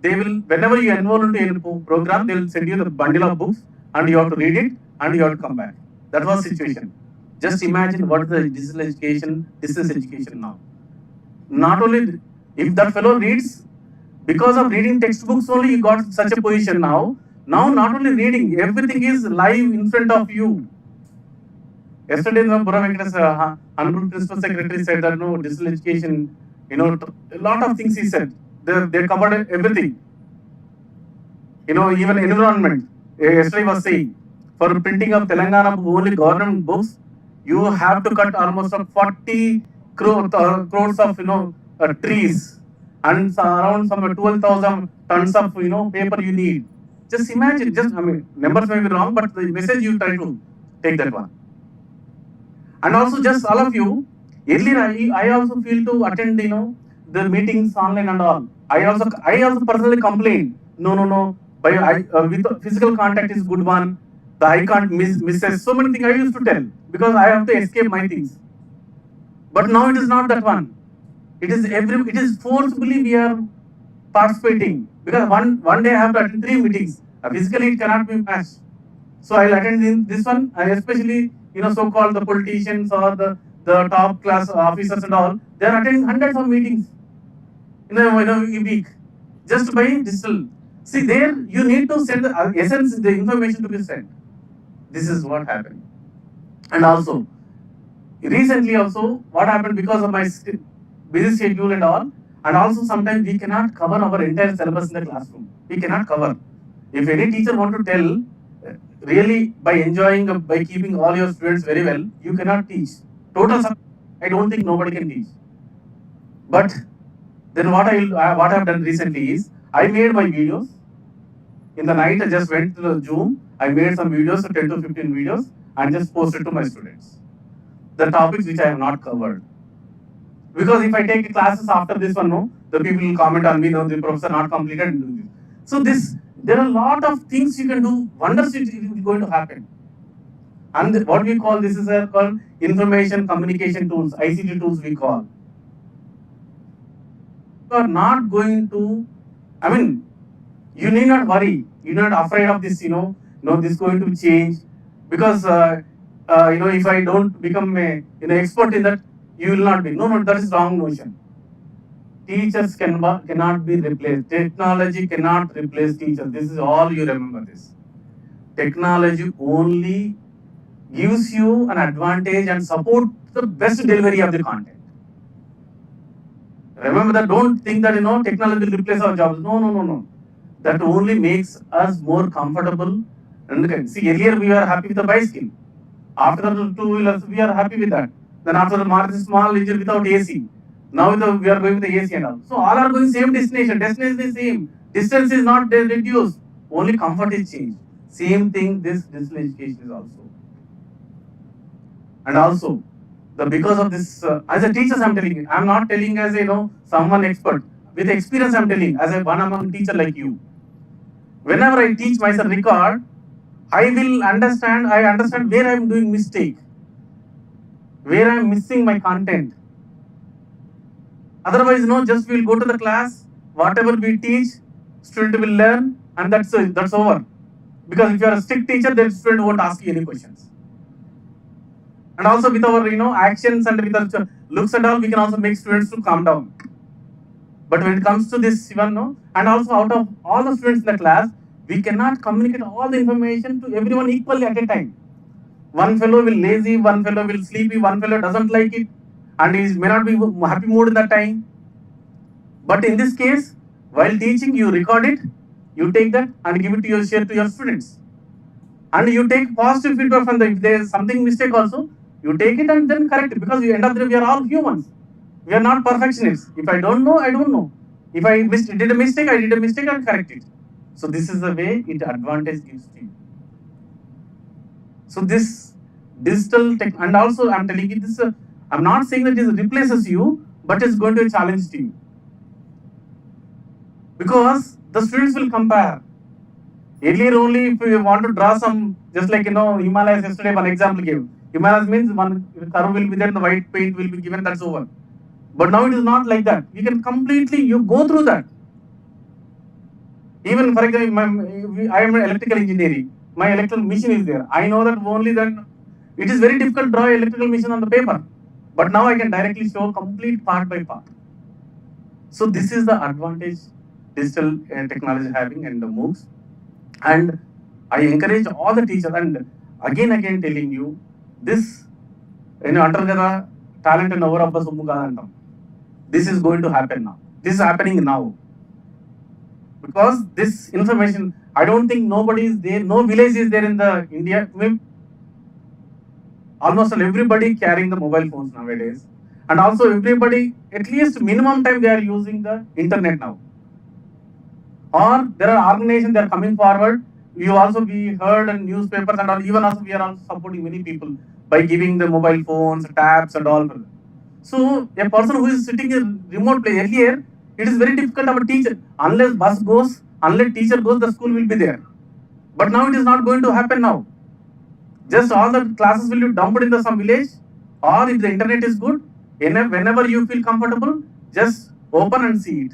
They will, whenever you enroll into any program, they will send you the bundle of books and you have to read it and you have to come back. That was the situation. Just imagine what is the digital education, distance education now. Not only if that fellow reads, because of reading textbooks only you got such a position now. Now not only reading, everything is live in front of you. Yesterday, Pura Venkatesh, Honorable Principal Secretary said that digital education, a lot of things he said. They covered everything. Even environment. Yesterday was saying, for printing of Telangana only government books, you have to cut almost 40 crores of trees and around some 12,000 tons of paper you need. Just imagine, numbers may be wrong, but the message you try to take that one. And also just all of you, earlier I also feel to attend the meetings online and all. I also personally complain. No. With physical contact is good one. I can't miss so many things I used to tell because I have to escape my things. But now it is not that one. It is forcibly we are participating because one day I have to attend 3 meetings. Physically it cannot be matched. So I'll attend in this one. I especially so-called the politicians or the top class officers and all. They are attending hundreds of meetings. a week, just by digital. See, there you need to send the essence, the information to be sent. This is what happened. And also, recently also, what happened because of my busy schedule and also sometimes we cannot cover our entire syllabus in the classroom. We cannot cover. If any teacher want to tell, really by enjoying, by keeping all your students very well, you cannot teach. Total, I don't think nobody can teach. But then what I have done recently is I made my videos. In the night, I just went to the Zoom. I made some videos, 10 to 15 videos, and just posted to my students. The topics which I have not covered. Because if I take classes after this one, no, the people will comment on me, no, the professor not completed. So there are a lot of things you can do. Wonders is going to happen. And what we call this is called information communication tools, ICT tools we call. You are not going to, you need not worry. You're not afraid of this, this is going to change. Because, if I don't become expert in that, you will not be. No, that is wrong notion. Teachers cannot be replaced. Technology cannot replace teachers. This is all you remember this. Technology only gives you an advantage and support the best delivery of the content. Remember that, don't think that, technology will replace our jobs. No. That only makes us more comfortable. And see, earlier we were happy with the bicycle. After the two-wheelers, we are happy with that. Then after the Maruti small engine without AC. Now we are going with the AC and all. So all are going same destination. Destination is same. Distance is not reduced. Only comfort is changed. Same thing this digital education is also. And also, because of this, as a teacher, I'm telling you, I'm not telling as someone expert. With experience, I'm telling as a one among teacher like you. Whenever I teach myself record, I understand where I'm doing mistake, where I'm missing my content. Otherwise, just we'll go to the class, whatever we teach, student will learn, and that's over. Because if you are a strict teacher, then student won't ask you any questions. And also with our actions and with our looks and all, we can also make students to calm down. But when it comes to this even and also out of all the students in the class, we cannot communicate all the information to everyone equally at a time. One fellow will lazy, one fellow will sleepy, one fellow doesn't like it, and he may not be happy mood in that time. But in this case, while teaching, you record it, you take that and give it to share to your students. And you take positive feedback from them. If there is something mistake also, you take it and then correct it. Because you end up there, we are all humans. We are not perfectionists. If I don't know, I don't know. If I did a mistake, I did a mistake and correct it. So this is the way it advantage gives to you. So this digital tech, and also I'm telling you this, I'm not saying that it replaces you, but it's going to be a challenge to you. Because the students will compare. Earlier only if you want to draw some, just like Himalayas yesterday, one example gave. Himalayas means one curve will be there, the white paint will be given, that's over. But now it is not like that. You can completely, you go through that. Even for example, I am an electrical engineering. My electrical machine is there. I know that only then it is very difficult to draw electrical machine on the paper. But now I can directly show complete part by part. So this is the advantage digital technology having and the MOOCs. And I encourage all the teachers, and again telling you, this, under talent and over this is going to happen now. This is happening now. Because this information, I don't think nobody is there, no village is there in the India. Almost everybody carrying the mobile phones nowadays. And also everybody, at least minimum time they are using the internet now. Or there are organizations that are coming forward. We also heard in newspapers and all, even also we are also supporting many people by giving the mobile phones, tabs and all. So a person who is sitting in remote place, earlier, it is very difficult of a teacher. Unless bus goes, unless teacher goes, the school will be there. But now it is not going to happen now. Just all the classes will be dumped in some village, or if the internet is good, whenever you feel comfortable, just open and see it.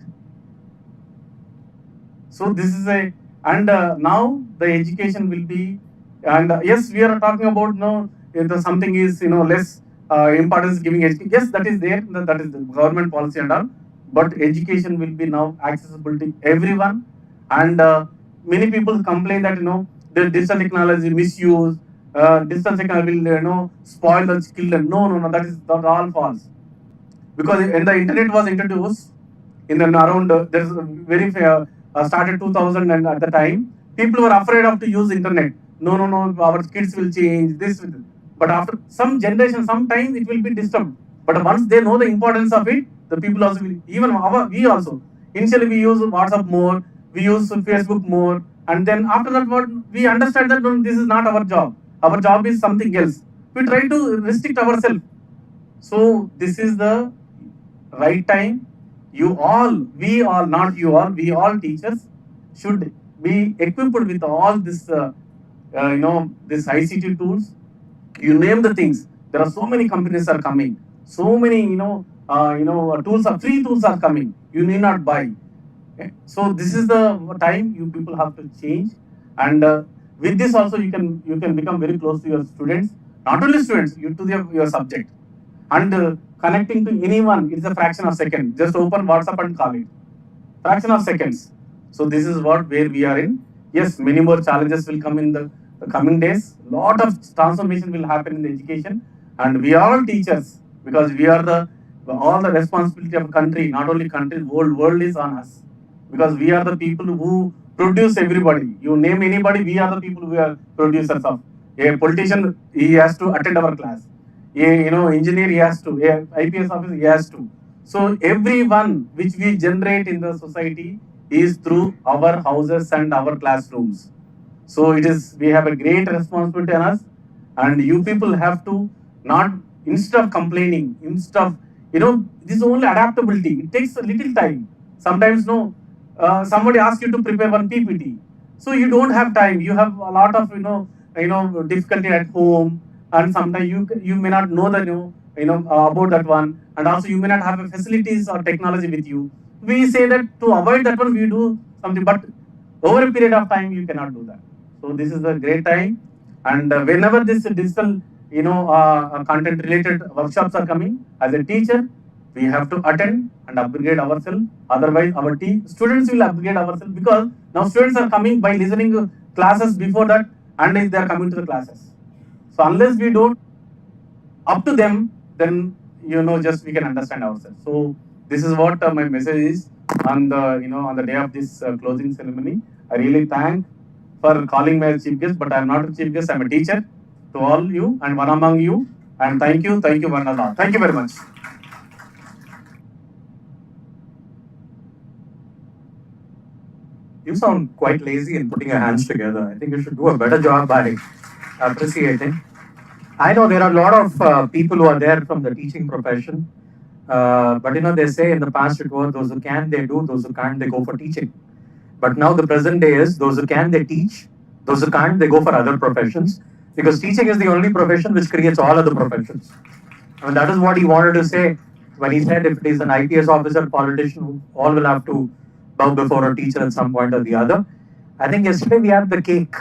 So this is now the education will be, and yes, we are talking about if something is less importance giving education. Yes, that is there, that is the government policy and all. but education will be now accessible to everyone. And many people complain that the digital technology misuse, digital technology will spoil the children. No, no, no, that is not all false. Because when the internet was introduced in the around there's a very started 2000, and at the time people were afraid of to use internet. No, no, no, our kids will change this. But after some generation, some time it will be disturbed. But once they know the importance of it, the people also will, even we also. Initially we use WhatsApp more, we use Facebook more, and then after that what we understand that no, this is not our job. Our job is something else. We try to restrict ourselves. So this is the right time. You all, we all, not you all, we all teachers should be equipped with all this, this ICT tools. You name the things. There are so many companies are coming. So many, tools are free tools are coming. You need not buy. Okay? So this is the time you people have to change, and with this also you can become very close to your students. Not only students, you to your subject, and connecting to anyone is a fraction of second. Just open WhatsApp and call it. Fraction of seconds. So this is what where we are in. Yes, many more challenges will come in the coming days. Lot of transformation will happen in the education, and we are all teachers because we are the all the responsibility of country. Not only country, world is on us because we are the people who produce everybody. You name anybody, we are the people who are producers of. A politician, he has to attend our class. Engineer, he has to. A IPS officer, he has to. So everyone which we generate in the society is through our houses and our classrooms. So it is, we have a great responsibility on us, and you people have to not, instead of complaining, instead of, this is only adaptability. It takes a little time. Sometimes no, somebody asks you to prepare one PPT, so you don't have time. You have a lot of difficulty at home, and sometimes you may not know that about that one, and also you may not have facilities or technology with you. We say that to avoid that one, we do something, but over a period of time, you cannot do that. So this is a great time, and whenever this digital, content-related workshops are coming, as a teacher, we have to attend and upgrade ourselves. Otherwise, our students will upgrade ourselves because now students are coming by listening to classes before that, and they are coming to the classes. So unless we don't up to them, then just we can understand ourselves. So this is what my message is on the on the day of this closing ceremony. I really thank for calling me as chief guest, but I am not a chief guest. I am a teacher to all you and one among you. And thank you one and all. Thank you very much. You sound quite lazy in putting your hands together. I think you should do a better job by appreciating. I know there are a lot of people who are there from the teaching profession, but they say in the past it was those who can, they do, those who can't, they go for teaching. But now the present day is those who can, they teach, those who can't, they go for other professions, because teaching is the only profession which creates all other professions. I mean, that is what he wanted to say when he said if it is an IPS officer, politician, all will have to bow before a teacher at some point or the other. I think yesterday we had the cake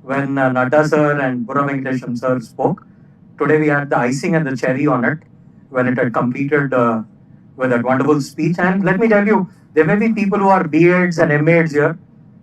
when Nadda sir and Pura Venkatesham sir spoke. Today we had the icing and the cherry on it when it had completed with that wonderful speech. And let me tell you, there may be people who are B.Eds and M.Eds here,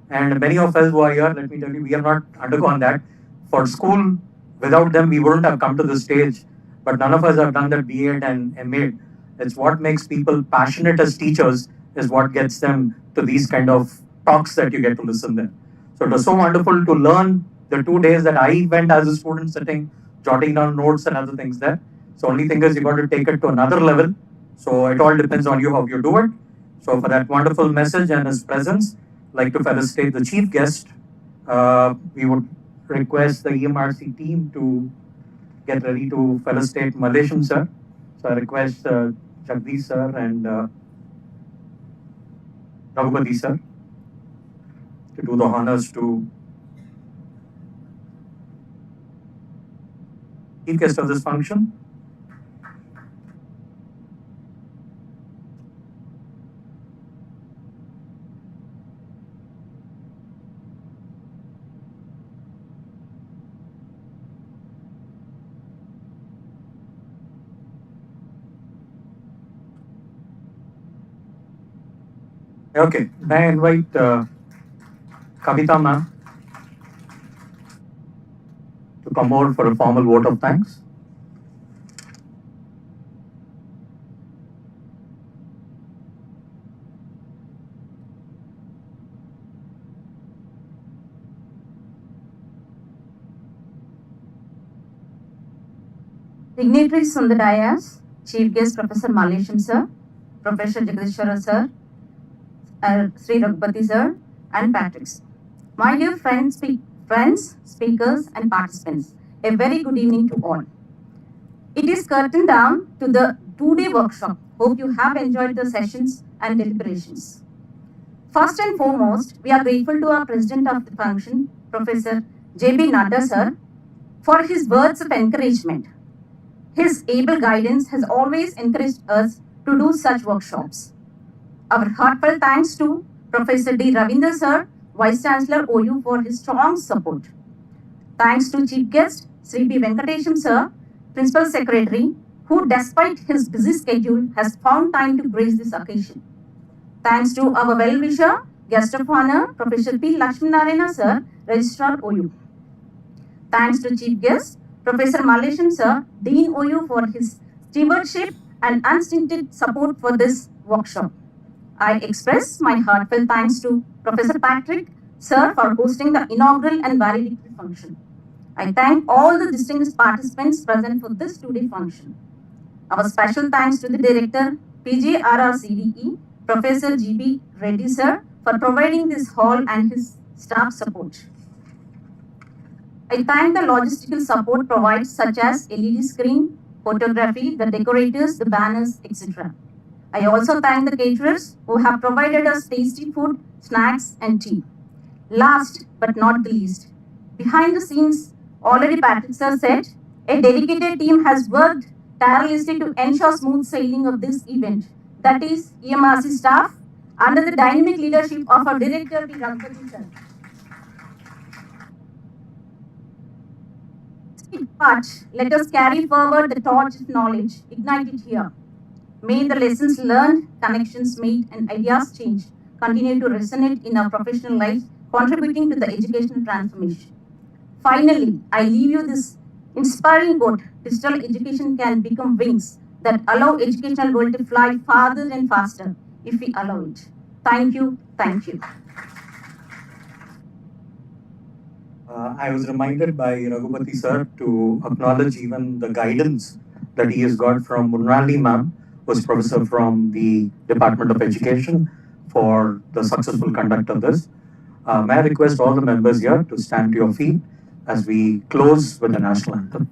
and many of us who are here, let me tell you, we have not undergone that. For school, without them, we wouldn't have come to the stage. But none of us have done that B.Ed and M.Ed. It's what makes people passionate as teachers, is what gets them to these kind of talks that you get to listen there. So it was so wonderful to learn the 2 days that I went as a student sitting, jotting down notes and other things there. So only thing is you got to take it to another level. So it all depends on you how you do it. So for that wonderful message and his presence, I'd like to felicitate the chief guest. We would request the EMRC team to get ready to felicitate Malaysian sir. So I request Jagdish sir and Raghupati sir to do the honors to chief guest of this function. Okay, may I invite Kavita ma'am to come over for a formal vote of thanks. Dignitaries on the dais, Chief Guest Professor Malesham Sir, Professor Jagadishwara Sir, Sri Raghupati Sir, and Patricks. My dear friends, speakers, and participants, a very good evening to all. It is curtained down to the two-day workshop. Hope you have enjoyed the sessions and deliberations. First and foremost, we are grateful to our President of the function, Professor J.B. Nadda Sir, for his words of encouragement. His able guidance has always encouraged us to do such workshops. Our heartfelt thanks to Professor D. Ravinder Sir, Vice Chancellor OU, for his strong support. Thanks to Chief Guest Sri B. Venkatesham Sir, Principal Secretary, who despite his busy schedule has found time to grace this occasion. Thanks to our well-wisher, Guest of Honor, Professor P. Lakshminarayana Sir, Registrar OU. Thanks to Chief Guest Professor Malesham Sir, Dean OU, for his stewardship and unstinted support for this workshop. I express my heartfelt thanks to Professor Patrick Sir for hosting the inaugural and valedictory function. I thank all the distinguished participants present for this two-day function. Our special thanks to the Director, PJRRCDE, Professor G.B. Reddy Sir, for providing this hall and his staff support. I thank the logistical support provided, such as LED screen, photography, the decorators, the banners, etc. I also thank the caterers who have provided us tasty food, snacks, and tea. Last but not the least, behind the scenes, already Patrick Sir said, a dedicated team has worked tirelessly to ensure smooth sailing of this event. That is EMRC staff under the dynamic leadership of our Director, P. Raghupati Sir. But let us carry forward the torch of knowledge ignited here. May the lessons learned, connections made, and ideas changed continue to resonate in our professional life, contributing to the educational transformation. Finally, I leave you this inspiring quote: digital education can become wings that allow educational world to fly farther and faster if we allow it. Thank you. Thank you. I was reminded by Raghupati Sir to acknowledge even the guidance that he has got from Munrali ma'am, who is professor from the Department of Education, for the successful conduct of this. May I request all the members here to stand to your feet as we close with the national anthem.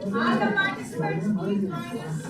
All the participants, please join us.